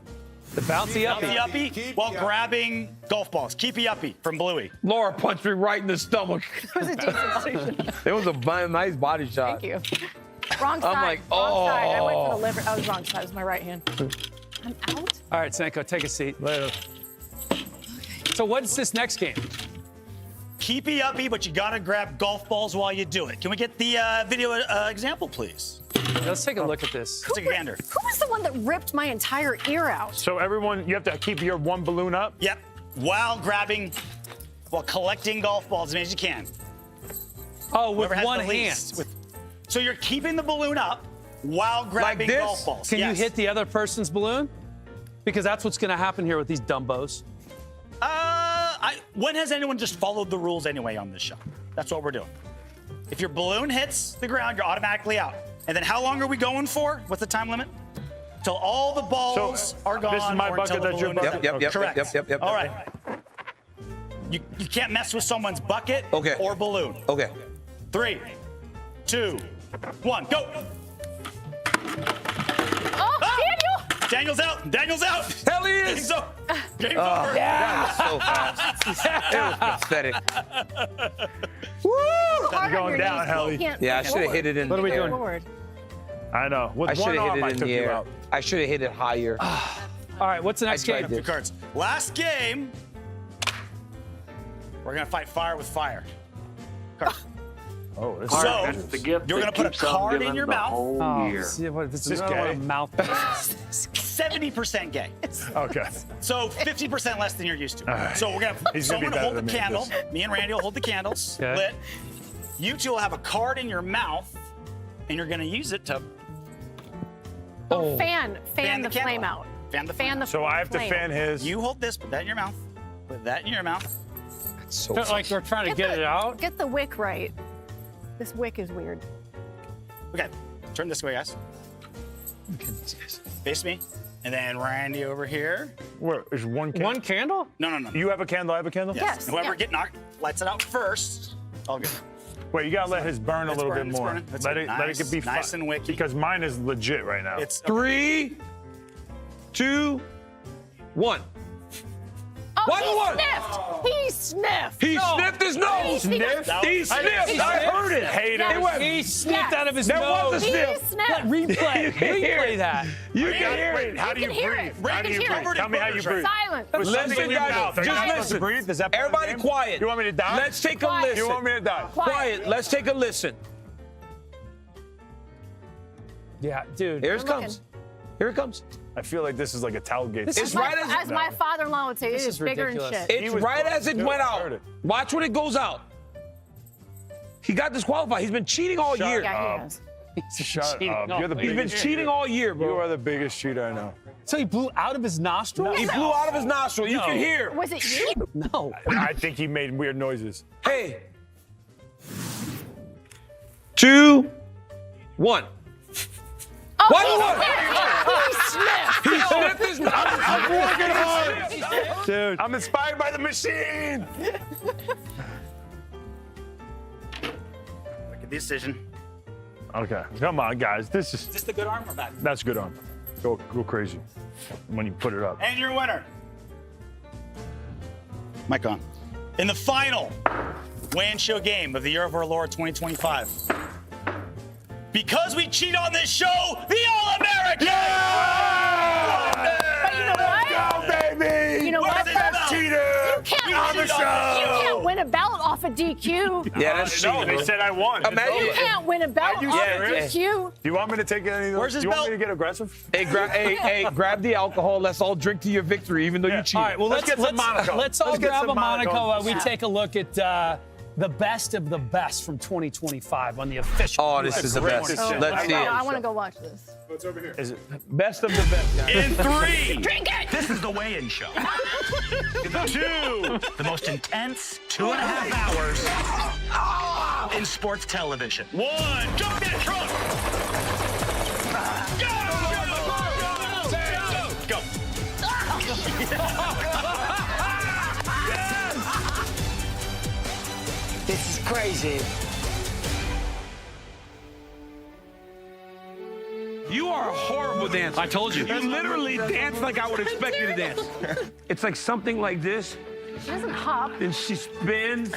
[SPEAKER 3] The bouncy uppy.
[SPEAKER 12] Bouncy uppy while grabbing golf balls. Keepy uppy from Bluey.
[SPEAKER 6] Laura punched me right in the stomach.
[SPEAKER 4] That was a decent station.
[SPEAKER 6] It was a nice body shot.
[SPEAKER 4] Thank you. Wrong side.
[SPEAKER 6] like,
[SPEAKER 4] wrong side. I went for
[SPEAKER 6] oh.
[SPEAKER 4] the liver. I was wrong side. It was my right hand. I'm out.
[SPEAKER 3] All right, Senko, take a seat.
[SPEAKER 2] Later.
[SPEAKER 3] So what's this next game?
[SPEAKER 12] Keepy uppy, but you gotta grab golf balls while you do it. Can we get the video example, please?
[SPEAKER 3] Let's take a look at this.
[SPEAKER 12] Let's take a gander.
[SPEAKER 4] Who was the one that ripped my entire ear out?
[SPEAKER 2] So everyone, you have to keep your one balloon up.
[SPEAKER 12] Yep. While collecting golf balls as many as you can.
[SPEAKER 3] Oh, with
[SPEAKER 12] Whoever has
[SPEAKER 3] one
[SPEAKER 12] the
[SPEAKER 3] hand.
[SPEAKER 12] least. So you're keeping the balloon up while grabbing
[SPEAKER 6] this?
[SPEAKER 12] golf balls.
[SPEAKER 3] Can
[SPEAKER 12] Yes.
[SPEAKER 3] you hit the other person's balloon? Because that's what's going to happen here with these dumbos.
[SPEAKER 12] When has anyone just followed the rules anyway on this show? That's what we're doing. If your balloon hits the ground, you're automatically out. And then how long are we going for? What's the time limit? Till all the balls are gone.
[SPEAKER 2] this is my
[SPEAKER 12] or
[SPEAKER 2] bucket,
[SPEAKER 12] until the
[SPEAKER 2] that's your
[SPEAKER 12] balloon is
[SPEAKER 2] bucket?
[SPEAKER 12] out.
[SPEAKER 6] Yep.
[SPEAKER 12] Correct. All right. You can't mess with someone's bucket
[SPEAKER 6] Okay.
[SPEAKER 12] or balloon.
[SPEAKER 6] Okay.
[SPEAKER 12] 3, 2, 1, go.
[SPEAKER 4] Oh, Daniel!
[SPEAKER 12] Daniel's out. Daniel's out.
[SPEAKER 6] Hell he is.
[SPEAKER 12] Game's over. Game's over.
[SPEAKER 6] That was so fast. It was pathetic. Woo!
[SPEAKER 4] Hard on
[SPEAKER 2] going
[SPEAKER 4] your
[SPEAKER 2] down,
[SPEAKER 4] knees.
[SPEAKER 2] Helly.
[SPEAKER 4] You can't
[SPEAKER 6] Yeah, I
[SPEAKER 4] go
[SPEAKER 6] should have
[SPEAKER 4] forward.
[SPEAKER 6] hit it in
[SPEAKER 3] What
[SPEAKER 6] the
[SPEAKER 3] are we
[SPEAKER 6] air.
[SPEAKER 3] doing?
[SPEAKER 4] Forward.
[SPEAKER 2] I know. With
[SPEAKER 6] I should
[SPEAKER 2] one
[SPEAKER 6] have
[SPEAKER 2] arm,
[SPEAKER 6] hit
[SPEAKER 2] I
[SPEAKER 6] it in
[SPEAKER 2] took
[SPEAKER 6] the
[SPEAKER 2] you
[SPEAKER 6] air.
[SPEAKER 2] out.
[SPEAKER 6] I should have hit it higher.
[SPEAKER 3] All right, what's the next
[SPEAKER 6] tried
[SPEAKER 3] game?
[SPEAKER 6] this.
[SPEAKER 12] Two cards. Last game. We're gonna fight fire with fire. Card.
[SPEAKER 2] Oh, this
[SPEAKER 12] So
[SPEAKER 2] is
[SPEAKER 12] you're gonna put a card in your mouth.
[SPEAKER 3] Oh, see, what, this is
[SPEAKER 2] This
[SPEAKER 3] not
[SPEAKER 2] gay?
[SPEAKER 3] a mouth.
[SPEAKER 12] 70% gay.
[SPEAKER 2] Okay.
[SPEAKER 12] So 50% less than you're used to.
[SPEAKER 2] right.
[SPEAKER 12] So we're gonna
[SPEAKER 2] He's gonna be
[SPEAKER 12] someone
[SPEAKER 2] better
[SPEAKER 12] hold the
[SPEAKER 2] than me at
[SPEAKER 12] candle.
[SPEAKER 2] this.
[SPEAKER 12] Me and Randy will hold the candles
[SPEAKER 3] Okay.
[SPEAKER 12] lit. You two will have a card in your mouth, and you're gonna use it to
[SPEAKER 4] Fan
[SPEAKER 12] fan
[SPEAKER 4] the
[SPEAKER 12] candle
[SPEAKER 4] flame out.
[SPEAKER 12] Fan the
[SPEAKER 4] Fan the
[SPEAKER 2] So I have to
[SPEAKER 4] flame.
[SPEAKER 2] fan his.
[SPEAKER 12] You hold this, put that in your mouth. Put that in your mouth.
[SPEAKER 6] So
[SPEAKER 3] Like they're trying to get it out.
[SPEAKER 4] Get the wick right. This wick is weird.
[SPEAKER 12] Okay, turn this way, guys. Face me. And then Randy over here.
[SPEAKER 2] Where is one candle?
[SPEAKER 3] One candle?
[SPEAKER 12] No.
[SPEAKER 2] You have a candle. I have a candle.
[SPEAKER 4] Yes.
[SPEAKER 12] Whoever
[SPEAKER 4] yeah.
[SPEAKER 12] lights it out first. All good.
[SPEAKER 2] Wait, you gotta let his burn a
[SPEAKER 12] It's
[SPEAKER 2] little
[SPEAKER 12] burning,
[SPEAKER 2] bit
[SPEAKER 12] it's
[SPEAKER 2] more.
[SPEAKER 12] burning. It's
[SPEAKER 2] Let it
[SPEAKER 12] nice,
[SPEAKER 2] be
[SPEAKER 12] nice and wicky.
[SPEAKER 2] Because mine is legit right now.
[SPEAKER 12] It's
[SPEAKER 6] 3, 2, 1.
[SPEAKER 4] Oh,
[SPEAKER 6] One to one.
[SPEAKER 4] He sniffed.
[SPEAKER 6] He sniffed his nose.
[SPEAKER 2] Sniffed?
[SPEAKER 6] He sniffed. I heard it.
[SPEAKER 2] Hater.
[SPEAKER 6] It went-
[SPEAKER 3] He sniffed out of his
[SPEAKER 6] There
[SPEAKER 3] nose.
[SPEAKER 6] was a
[SPEAKER 4] He
[SPEAKER 6] sniff.
[SPEAKER 4] sniffed.
[SPEAKER 3] Replay.
[SPEAKER 6] can hear
[SPEAKER 3] Replay
[SPEAKER 6] it.
[SPEAKER 3] that.
[SPEAKER 6] You can hear
[SPEAKER 2] Wait,
[SPEAKER 6] it.
[SPEAKER 2] how do you
[SPEAKER 4] can hear
[SPEAKER 2] breathe?
[SPEAKER 4] it.
[SPEAKER 2] How
[SPEAKER 4] You
[SPEAKER 2] do
[SPEAKER 4] can
[SPEAKER 2] you
[SPEAKER 4] hear
[SPEAKER 2] breathe?
[SPEAKER 4] it.
[SPEAKER 2] Tell me how you breathe.
[SPEAKER 4] Silent.
[SPEAKER 2] With something
[SPEAKER 6] Listen,
[SPEAKER 2] in your
[SPEAKER 6] guys,
[SPEAKER 2] mouth. Are you
[SPEAKER 6] just
[SPEAKER 2] not supposed to
[SPEAKER 6] listen.
[SPEAKER 2] breathe? Is that part of the
[SPEAKER 6] Everybody
[SPEAKER 2] game?
[SPEAKER 6] quiet.
[SPEAKER 2] You want me to die?
[SPEAKER 6] Let's take a
[SPEAKER 4] Quiet.
[SPEAKER 6] listen.
[SPEAKER 2] You want me to die?
[SPEAKER 6] Quiet. Let's take a listen.
[SPEAKER 3] Yeah, dude.
[SPEAKER 6] Here it
[SPEAKER 4] I'm
[SPEAKER 6] comes. Here it comes.
[SPEAKER 2] I feel like this is like a Talgate.
[SPEAKER 4] This
[SPEAKER 6] It's
[SPEAKER 4] is
[SPEAKER 6] right
[SPEAKER 4] as my father-in-law would say, it
[SPEAKER 3] This
[SPEAKER 4] is
[SPEAKER 3] is
[SPEAKER 4] bigger
[SPEAKER 3] ridiculous.
[SPEAKER 4] than shit.
[SPEAKER 6] It's
[SPEAKER 2] was
[SPEAKER 6] right
[SPEAKER 2] close.
[SPEAKER 6] as it
[SPEAKER 2] Dude,
[SPEAKER 6] went
[SPEAKER 2] I
[SPEAKER 6] out.
[SPEAKER 2] heard it.
[SPEAKER 6] Watch when it goes out. He got disqualified. He's been cheating all year.
[SPEAKER 4] Yeah, he has.
[SPEAKER 2] Shut
[SPEAKER 3] cheating
[SPEAKER 2] up.
[SPEAKER 3] all
[SPEAKER 2] You're the
[SPEAKER 3] year.
[SPEAKER 6] He's been
[SPEAKER 2] biggest
[SPEAKER 6] cheating all year,
[SPEAKER 2] You
[SPEAKER 6] bro.
[SPEAKER 2] are the biggest cheater I know.
[SPEAKER 3] So he blew out of his nostril?
[SPEAKER 6] He blew out of his nostril. You can hear.
[SPEAKER 4] Was it you?
[SPEAKER 3] No.
[SPEAKER 2] I think he made weird noises.
[SPEAKER 6] Hey. 2, 1.
[SPEAKER 4] Oh,
[SPEAKER 6] One
[SPEAKER 4] he sniffed.
[SPEAKER 6] He sniffed his nostril.
[SPEAKER 2] I'm working hard. Dude. I'm inspired by the machine.
[SPEAKER 12] the decision.
[SPEAKER 21] Okay, come on, guys. This is.
[SPEAKER 12] Is this the good arm or bad?
[SPEAKER 21] That's a good arm. Go crazy when you put it up.
[SPEAKER 12] And your winner. Mic on. In the final weigh-in show game of the Year of Our Lord 2025. Because we cheat on this show, the All-American!
[SPEAKER 21] Yeah!
[SPEAKER 4] But you know what?
[SPEAKER 21] Go, baby!
[SPEAKER 4] You know what?
[SPEAKER 21] Cheater!
[SPEAKER 4] You can't
[SPEAKER 21] on the show!
[SPEAKER 4] You can't win a belt off of DQ.
[SPEAKER 6] Yeah, that's
[SPEAKER 21] no,
[SPEAKER 6] cheating.
[SPEAKER 21] they said I won.
[SPEAKER 4] You can't win a belt off of DQ.
[SPEAKER 21] Do you want me to take any of those?
[SPEAKER 12] Where's his
[SPEAKER 21] Do you
[SPEAKER 12] belt?
[SPEAKER 21] want me to get aggressive?
[SPEAKER 6] Hey, grab the alcohol. Let's all drink to your victory, even though you cheated.
[SPEAKER 3] All right, well,
[SPEAKER 21] Let's get some Monaco.
[SPEAKER 3] Let's all
[SPEAKER 21] Let's get
[SPEAKER 3] grab
[SPEAKER 21] some
[SPEAKER 3] a Monaco.
[SPEAKER 21] Monaco.
[SPEAKER 3] We take a look at the best of the best from 2025 on the official.
[SPEAKER 6] Oh, this is the best. Let's see
[SPEAKER 4] I
[SPEAKER 6] it.
[SPEAKER 4] want to go watch this.
[SPEAKER 21] What's over here?
[SPEAKER 6] Is it best of the best, guys?
[SPEAKER 12] In 3.
[SPEAKER 4] Drink it!
[SPEAKER 12] This is the weigh-in show. 2. The most intense 2.5 hours in sports television. 1. Jump that truck! Go!
[SPEAKER 17] This is crazy.
[SPEAKER 15] You are a horrible dancer.
[SPEAKER 3] I told you.
[SPEAKER 15] You literally dance like I would expect you to dance. It's like something like this,
[SPEAKER 4] She doesn't hop.
[SPEAKER 15] and she spins.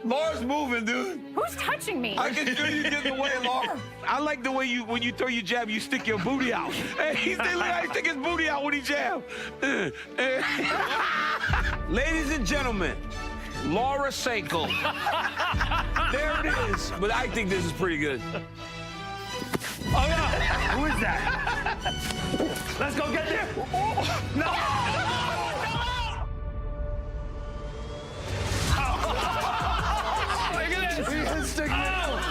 [SPEAKER 15] Laura's moving, dude.
[SPEAKER 4] Who's touching me?
[SPEAKER 15] I can feel you getting away, Laura. I like the way when you throw your jab, you stick your booty out. Hey, he stick his booty out when he jab. Ladies and gentlemen, Laura Sanko. There it is. But I think this is pretty good.
[SPEAKER 21] Oh, yeah. Who is that? Let's go get there. No.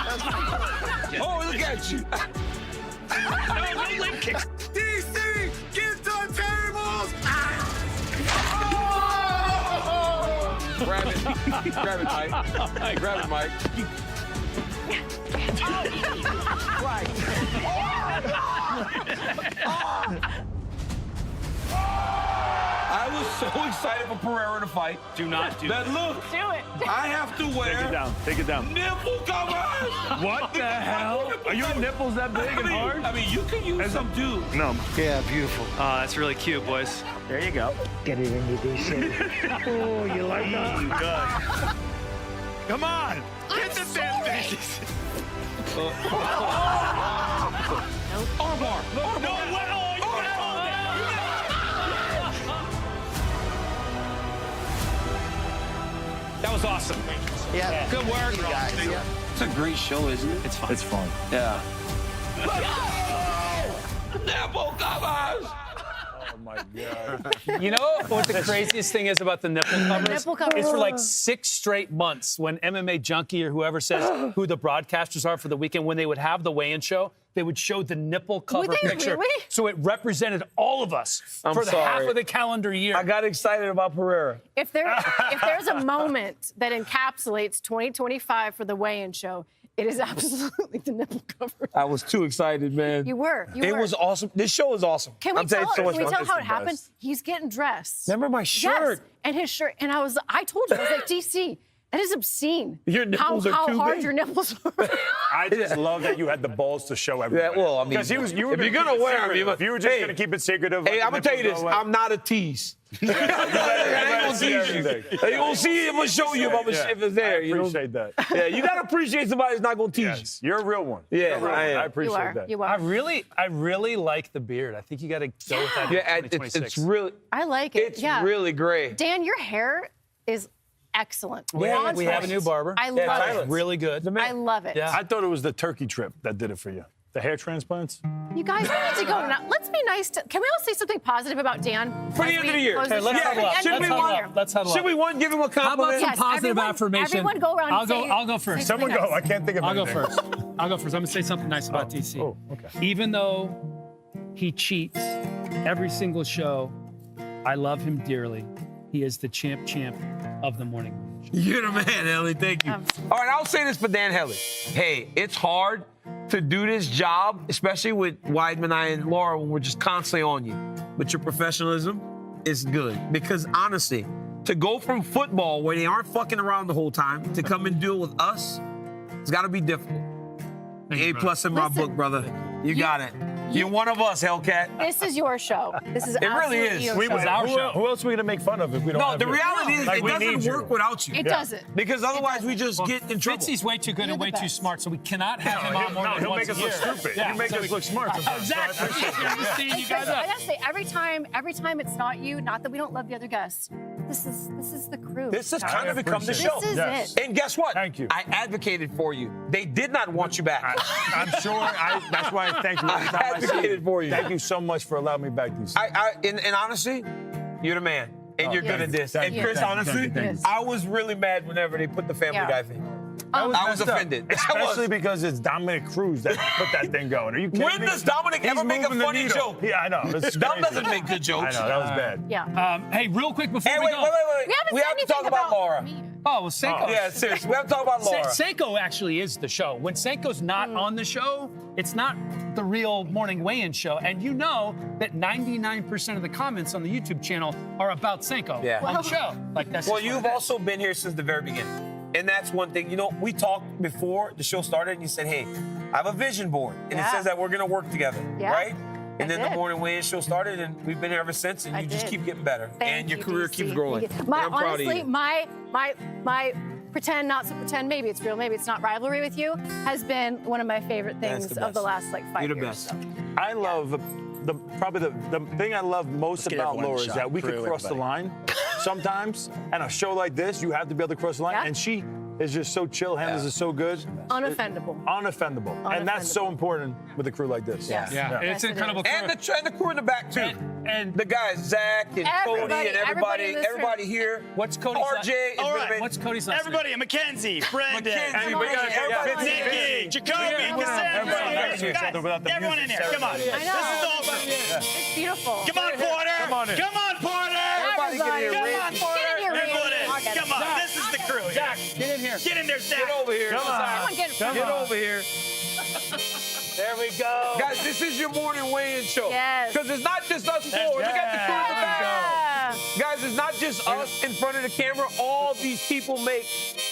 [SPEAKER 15] Oh, look at you. DC, get the tables! Grab it. Grab it, Mike. Grab it, Mike. Right. I was so excited for Pereira to fight.
[SPEAKER 3] Do not do
[SPEAKER 15] that. Look,
[SPEAKER 4] Do it.
[SPEAKER 15] I have to wear
[SPEAKER 21] Take it down. Take it down.
[SPEAKER 15] nipple covers.
[SPEAKER 21] What the hell? Are your nipples that big and hard?
[SPEAKER 15] I mean, you can use some too.
[SPEAKER 21] No.
[SPEAKER 17] Yeah, beautiful.
[SPEAKER 3] Oh, that's really cute, boys.
[SPEAKER 21] There you go.
[SPEAKER 17] Get it in your DC.
[SPEAKER 21] Oh, you like that?
[SPEAKER 12] Good.
[SPEAKER 21] Come on. Get the damn thing.
[SPEAKER 15] Armbar.
[SPEAKER 12] No, well, you got
[SPEAKER 3] That was awesome.
[SPEAKER 17] Yeah.
[SPEAKER 15] Good work,
[SPEAKER 17] You guys. Yeah.
[SPEAKER 15] It's a great show, isn't it?
[SPEAKER 3] It's fun.
[SPEAKER 21] It's fun.
[SPEAKER 15] Yeah. Nipple covers.
[SPEAKER 21] Oh, my God.
[SPEAKER 3] You know what the craziest thing is about the nipple covers?
[SPEAKER 4] Nipple covers.
[SPEAKER 3] It's for like 6 straight months when MMA Junkie or whoever says who the broadcasters are for the weekend, when they would have the weigh-in show, they would show the nipple cover
[SPEAKER 4] Would they
[SPEAKER 3] picture.
[SPEAKER 4] really?
[SPEAKER 3] So it represented all of us
[SPEAKER 6] I'm
[SPEAKER 3] for the half
[SPEAKER 6] sorry.
[SPEAKER 3] of the calendar year.
[SPEAKER 6] I got excited about Pereira.
[SPEAKER 4] If there's a moment that encapsulates 2025 for the weigh-in show, it is absolutely the nipple cover.
[SPEAKER 6] I was too excited, man.
[SPEAKER 4] You were.
[SPEAKER 6] It was awesome. This show is awesome.
[SPEAKER 4] Can we
[SPEAKER 6] I'm telling
[SPEAKER 4] tell,
[SPEAKER 6] you, so much
[SPEAKER 4] can we
[SPEAKER 6] fun.
[SPEAKER 4] tell how
[SPEAKER 6] It's
[SPEAKER 4] it
[SPEAKER 6] the
[SPEAKER 4] happened?
[SPEAKER 6] best.
[SPEAKER 4] He's getting dressed.
[SPEAKER 6] Remember my shirt?
[SPEAKER 4] Yes, and his shirt. And I told you, I was like, DC, that is obscene.
[SPEAKER 6] Your nipples
[SPEAKER 4] how
[SPEAKER 6] are too
[SPEAKER 4] hard
[SPEAKER 6] big.
[SPEAKER 4] your nipples are.
[SPEAKER 21] I just love that you had the balls to show everybody.
[SPEAKER 6] Yeah, well, I mean,
[SPEAKER 21] because you were
[SPEAKER 6] if you're gonna
[SPEAKER 21] keep it
[SPEAKER 6] wear them,
[SPEAKER 21] secretive.
[SPEAKER 6] you
[SPEAKER 21] If you were just
[SPEAKER 6] hey,
[SPEAKER 21] gonna keep it secretive.
[SPEAKER 6] Hey,
[SPEAKER 21] let
[SPEAKER 6] I'm
[SPEAKER 21] the
[SPEAKER 6] gonna tell you
[SPEAKER 21] nipples
[SPEAKER 6] this.
[SPEAKER 21] go away.
[SPEAKER 6] I'm not a tease. I ain't gonna tease you. You gonna see it. I'm gonna show you if it's there.
[SPEAKER 21] I appreciate that.
[SPEAKER 6] Yeah, you gotta appreciate somebody that's not gonna tease
[SPEAKER 21] Yes, you're a real one.
[SPEAKER 6] you. Yeah,
[SPEAKER 21] You're a real
[SPEAKER 6] I
[SPEAKER 21] one.
[SPEAKER 6] am.
[SPEAKER 21] I appreciate
[SPEAKER 4] You are.
[SPEAKER 21] that.
[SPEAKER 4] You
[SPEAKER 3] I
[SPEAKER 4] are.
[SPEAKER 3] really like the beard. I think you got to go with that.
[SPEAKER 6] Yeah,
[SPEAKER 3] in 2026.
[SPEAKER 6] it's really,
[SPEAKER 4] I like it.
[SPEAKER 6] it's
[SPEAKER 4] yeah.
[SPEAKER 6] really great.
[SPEAKER 4] Dan, your hair is excellent.
[SPEAKER 3] we have a new barber.
[SPEAKER 4] I love
[SPEAKER 6] Tyler.
[SPEAKER 4] it.
[SPEAKER 3] Really good.
[SPEAKER 4] I love it.
[SPEAKER 3] Yeah.
[SPEAKER 21] I thought it was the turkey trip that did it for you. The hair transplants.
[SPEAKER 4] You guys, we need to go now. Let's be nice to. Can we all say something positive about Dan?
[SPEAKER 6] For the
[SPEAKER 4] as
[SPEAKER 6] end
[SPEAKER 4] we
[SPEAKER 6] of the year.
[SPEAKER 4] close
[SPEAKER 3] Hey,
[SPEAKER 4] this
[SPEAKER 3] let's
[SPEAKER 4] show?
[SPEAKER 3] huddle up.
[SPEAKER 4] For the end
[SPEAKER 3] Let's
[SPEAKER 4] of the
[SPEAKER 3] huddle
[SPEAKER 4] year.
[SPEAKER 3] up. Let's huddle
[SPEAKER 6] Should
[SPEAKER 3] up.
[SPEAKER 6] we give him a
[SPEAKER 3] How about
[SPEAKER 6] compliment?
[SPEAKER 3] some
[SPEAKER 4] Yes,
[SPEAKER 3] positive
[SPEAKER 4] everyone-
[SPEAKER 3] affirmation?
[SPEAKER 4] everyone go around and
[SPEAKER 3] I'll go.
[SPEAKER 4] say-
[SPEAKER 3] I'll go first.
[SPEAKER 4] say
[SPEAKER 21] Someone
[SPEAKER 4] something
[SPEAKER 21] go. I
[SPEAKER 4] nice.
[SPEAKER 21] can't think of
[SPEAKER 3] I'll go
[SPEAKER 21] anything.
[SPEAKER 3] first. I'll go first. I'm gonna say something nice about DC.
[SPEAKER 21] Oh, okay.
[SPEAKER 3] Even though he cheats every single show, I love him dearly. He is the champ of the morning.
[SPEAKER 6] You're the man, Ellie. Thank you. All right, I'll say this for Dan Helly. Hey, it's hard to do this job, especially with Weidman, I, and Laura, when we're just constantly on you. But your professionalism is good. Because honestly, to go from football, where they aren't fucking around the whole time, to come and deal with us, it's got to be difficult.
[SPEAKER 1] A plus in my book, brother. You got it. You're one of us, Hellcat.
[SPEAKER 4] This is your show. This is
[SPEAKER 1] It really
[SPEAKER 4] absolutely
[SPEAKER 1] is.
[SPEAKER 4] your
[SPEAKER 1] We
[SPEAKER 4] show.
[SPEAKER 1] was our show.
[SPEAKER 2] Who else are we gonna make fun of if we don't?
[SPEAKER 1] No,
[SPEAKER 2] have
[SPEAKER 1] the
[SPEAKER 2] you?
[SPEAKER 1] reality is
[SPEAKER 2] Like,
[SPEAKER 1] it
[SPEAKER 2] we
[SPEAKER 1] doesn't
[SPEAKER 2] need
[SPEAKER 1] work
[SPEAKER 2] you.
[SPEAKER 1] without you.
[SPEAKER 4] It doesn't.
[SPEAKER 1] Because otherwise we just get in trouble.
[SPEAKER 3] Fitzy's way too good and way too smart, so we cannot have him on more
[SPEAKER 2] No,
[SPEAKER 3] than
[SPEAKER 2] he'll
[SPEAKER 3] once
[SPEAKER 2] make us
[SPEAKER 3] a
[SPEAKER 2] look
[SPEAKER 3] year.
[SPEAKER 2] stupid.
[SPEAKER 3] Yeah,
[SPEAKER 2] You make
[SPEAKER 3] so
[SPEAKER 2] us look smart sometimes.
[SPEAKER 3] Exactly. I'm just teeing you guys
[SPEAKER 4] I
[SPEAKER 3] up.
[SPEAKER 4] gotta say, every time it's not you, not that we don't love the other guests. This is the crew.
[SPEAKER 1] This has
[SPEAKER 4] guys.
[SPEAKER 1] kind of become the
[SPEAKER 4] This
[SPEAKER 1] show.
[SPEAKER 4] is it.
[SPEAKER 1] And guess what?
[SPEAKER 2] Thank you.
[SPEAKER 1] I advocated for you. They did not want you back.
[SPEAKER 2] I'm sure. That's why I thank you.
[SPEAKER 1] I advocated for you.
[SPEAKER 2] Thank you so much for allowing me back, DC.
[SPEAKER 1] And honestly, you're the man. And you're good at this.
[SPEAKER 2] Thank
[SPEAKER 1] And
[SPEAKER 2] you.
[SPEAKER 1] Chris,
[SPEAKER 2] Thank you.
[SPEAKER 1] honestly,
[SPEAKER 2] Thank you.
[SPEAKER 1] I was really mad whenever they put the Family Guy thing. I was
[SPEAKER 2] messed up.
[SPEAKER 1] offended.
[SPEAKER 2] Especially because it's Dominic Cruz that put that thing going. Are you kidding
[SPEAKER 1] When
[SPEAKER 2] me?
[SPEAKER 1] does Dominic ever make a
[SPEAKER 2] moving the
[SPEAKER 1] funny
[SPEAKER 2] needle.
[SPEAKER 1] joke?
[SPEAKER 2] Yeah, I know. It's
[SPEAKER 1] Dom
[SPEAKER 2] crazy.
[SPEAKER 1] doesn't make good jokes.
[SPEAKER 2] I know, that was bad.
[SPEAKER 4] Yeah.
[SPEAKER 3] Hey, real quick before
[SPEAKER 1] Hey,
[SPEAKER 3] we
[SPEAKER 1] wait,
[SPEAKER 3] go.
[SPEAKER 1] wait.
[SPEAKER 4] We
[SPEAKER 1] We have to talk about Laura.
[SPEAKER 3] Oh, well, Senko.
[SPEAKER 1] Yeah, seriously. We have to talk about Laura.
[SPEAKER 3] Senko actually is the show. When Senko's not on the show, it's not the real morning weigh-in show. And you know that 99% of the comments on the YouTube channel are about Senko on the show. Like that's
[SPEAKER 1] Well,
[SPEAKER 3] just what
[SPEAKER 1] you've
[SPEAKER 3] it is.
[SPEAKER 1] also been here since the very beginning. And that's one thing. You know, we talked before the show started, and you said, hey, I have a vision board. And it says that we're going to work together, right? And then the morning weigh-in show started, and we've been here ever since, and you just keep getting better. And your career keeps growing. And I'm proud of
[SPEAKER 4] Honestly,
[SPEAKER 1] you.
[SPEAKER 4] my pretend, not so pretend, maybe it's real, maybe it's not rivalry with you, has been one of my favorite things of the last like 5 years.
[SPEAKER 1] You're the best.
[SPEAKER 4] So.
[SPEAKER 2] I love probably the thing I love most
[SPEAKER 12] get
[SPEAKER 2] about
[SPEAKER 12] everyone
[SPEAKER 2] Laura
[SPEAKER 12] a
[SPEAKER 2] is
[SPEAKER 12] shot.
[SPEAKER 2] that we could
[SPEAKER 12] Crew,
[SPEAKER 2] cross the
[SPEAKER 12] everybody.
[SPEAKER 2] line sometimes. And a show like this, you have to be able to cross the line.
[SPEAKER 4] Yeah.
[SPEAKER 2] And she is just so chill, handles it so good.
[SPEAKER 4] Unoffendable.
[SPEAKER 2] Unoffendable. And that's so important with a crew like this.
[SPEAKER 4] Yes.
[SPEAKER 3] Yeah, it's incredible.
[SPEAKER 1] And the crew in the back, too.
[SPEAKER 3] And
[SPEAKER 1] the guys, Zach and Cody and everybody here.
[SPEAKER 3] What's Cody's
[SPEAKER 1] RJ is
[SPEAKER 12] All
[SPEAKER 1] gonna
[SPEAKER 12] right.
[SPEAKER 1] be-
[SPEAKER 3] What's Cody's last name?
[SPEAKER 12] Everybody, Mackenzie, Brendan,
[SPEAKER 1] Everybody.
[SPEAKER 12] Nikki, Jacoby, Cassandra, everyone in here. Come on.
[SPEAKER 4] I know.
[SPEAKER 12] This is all about you.
[SPEAKER 4] It's beautiful.
[SPEAKER 12] Come on, Porter.
[SPEAKER 2] Come on in.
[SPEAKER 12] Come on, Porter.
[SPEAKER 1] Everybody get in here,
[SPEAKER 12] Come
[SPEAKER 1] Rick.
[SPEAKER 12] on, Porter.
[SPEAKER 4] Get in here, Rick.
[SPEAKER 12] Everyone
[SPEAKER 4] I'll
[SPEAKER 12] in.
[SPEAKER 4] get it.
[SPEAKER 12] Come on. This is the crew.
[SPEAKER 3] Zach, get in here.
[SPEAKER 12] Get in there, Zach.
[SPEAKER 1] Get over here.
[SPEAKER 2] Come on.
[SPEAKER 4] Come on,
[SPEAKER 1] Get over here.
[SPEAKER 2] There we go.
[SPEAKER 1] Guys, this is your morning weigh-in show.
[SPEAKER 4] Yes.
[SPEAKER 1] Because it's not just us four. Look at the crew in the back. Guys, it's not just us in front of the camera. All these people make,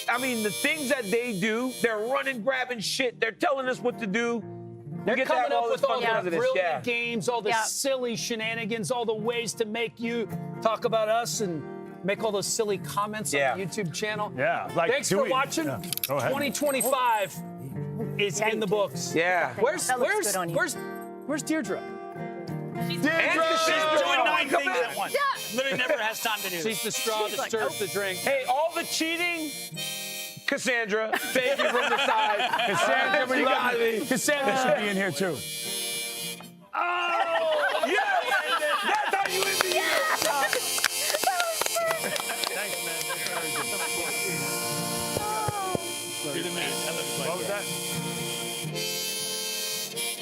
[SPEAKER 1] I mean, the things that they do, they're running, grabbing shit. They're telling us what to do.
[SPEAKER 3] They're
[SPEAKER 1] get to
[SPEAKER 3] coming
[SPEAKER 1] have
[SPEAKER 3] up
[SPEAKER 1] all
[SPEAKER 3] with
[SPEAKER 1] this
[SPEAKER 3] all
[SPEAKER 1] fun because
[SPEAKER 3] the
[SPEAKER 1] of this.
[SPEAKER 3] brilliant
[SPEAKER 1] Yeah.
[SPEAKER 3] games, all the silly shenanigans, all the ways to make you talk about us and make all those silly comments on the YouTube channel.
[SPEAKER 2] Yeah. Like,
[SPEAKER 3] Thanks for watching.
[SPEAKER 2] Yeah. Go ahead.
[SPEAKER 3] 2025 is in the books.
[SPEAKER 1] Yeah.
[SPEAKER 3] Where's
[SPEAKER 4] That looks good on you.
[SPEAKER 3] where's Deirdre?
[SPEAKER 12] She's doing 9 things at once. Literally never has time to do
[SPEAKER 3] She's
[SPEAKER 12] this.
[SPEAKER 3] the straw that stirs the drink.
[SPEAKER 1] Hey, all the cheating, Cassandra, thank you from the side.
[SPEAKER 2] Cassandra,
[SPEAKER 1] you got me.
[SPEAKER 2] Cassandra should be in here too.
[SPEAKER 1] Oh, yes! That's how you end the year.
[SPEAKER 2] Thanks, man.
[SPEAKER 12] You're the man. I love you.
[SPEAKER 2] What was that?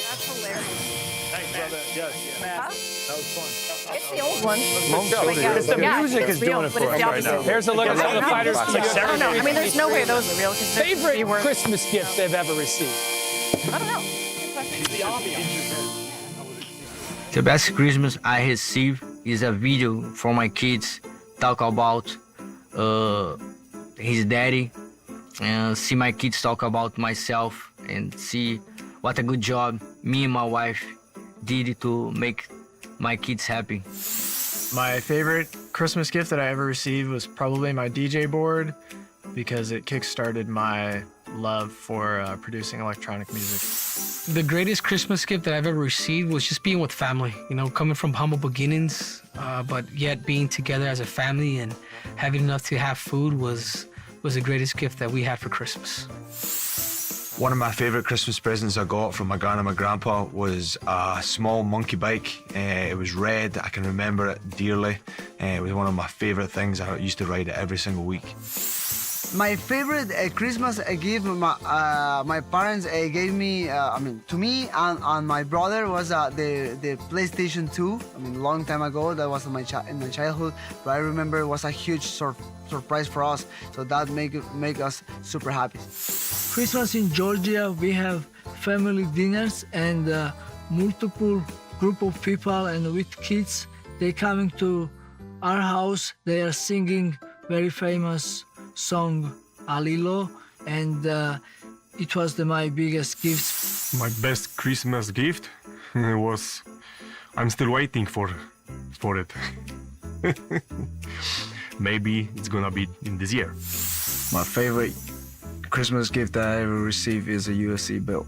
[SPEAKER 4] That's hilarious.
[SPEAKER 2] Thanks, brother. Yes.
[SPEAKER 4] Huh?
[SPEAKER 2] That was fun.
[SPEAKER 4] It's the old one.
[SPEAKER 2] It's the music
[SPEAKER 4] it's
[SPEAKER 2] is
[SPEAKER 4] real,
[SPEAKER 2] doing it
[SPEAKER 4] but
[SPEAKER 2] for
[SPEAKER 4] it's
[SPEAKER 2] us
[SPEAKER 4] the
[SPEAKER 2] right now.
[SPEAKER 4] opposite.
[SPEAKER 3] Here's a look at some of the fighters.
[SPEAKER 4] Oh, no. I mean, there's no way those are real.
[SPEAKER 3] Favorite Christmas gift they've ever received?
[SPEAKER 4] I don't know.
[SPEAKER 5] The best Christmas I received is a video from my kids talk about his daddy and see my kids talk about myself and see what a good job me and my wife did to make my kids happy.
[SPEAKER 18] My favorite Christmas gift that I ever received was probably my DJ board because it kickstarted my love for producing electronic music.
[SPEAKER 19] The greatest Christmas gift that I've ever received was just being with family. You know, coming from humble beginnings, but yet being together as a family and having enough to have food was the greatest gift that we had for Christmas.
[SPEAKER 22] One of my favourite Christmas presents I got from my gran and my grandpa was a small monkey bike. It was red, I can remember it dearly. It was one of my favourite things. I used to ride it every single week.
[SPEAKER 23] My favorite Christmas gift my parents gave me, to me and my brother was the PlayStation 2. I mean, a long time ago, that was in my childhood, but I remember it was a huge surprise for us, so that make us super happy.
[SPEAKER 26] Christmas in Georgia, we have family dinners and multiple group of people and with kids. They coming to our house, they are singing very famous song Alilo, and it was my biggest gift.
[SPEAKER 7] My best Christmas gift was, I'm still waiting for it. Maybe it's gonna be in this year.
[SPEAKER 18] My favorite Christmas gift that I ever received is a UFC belt.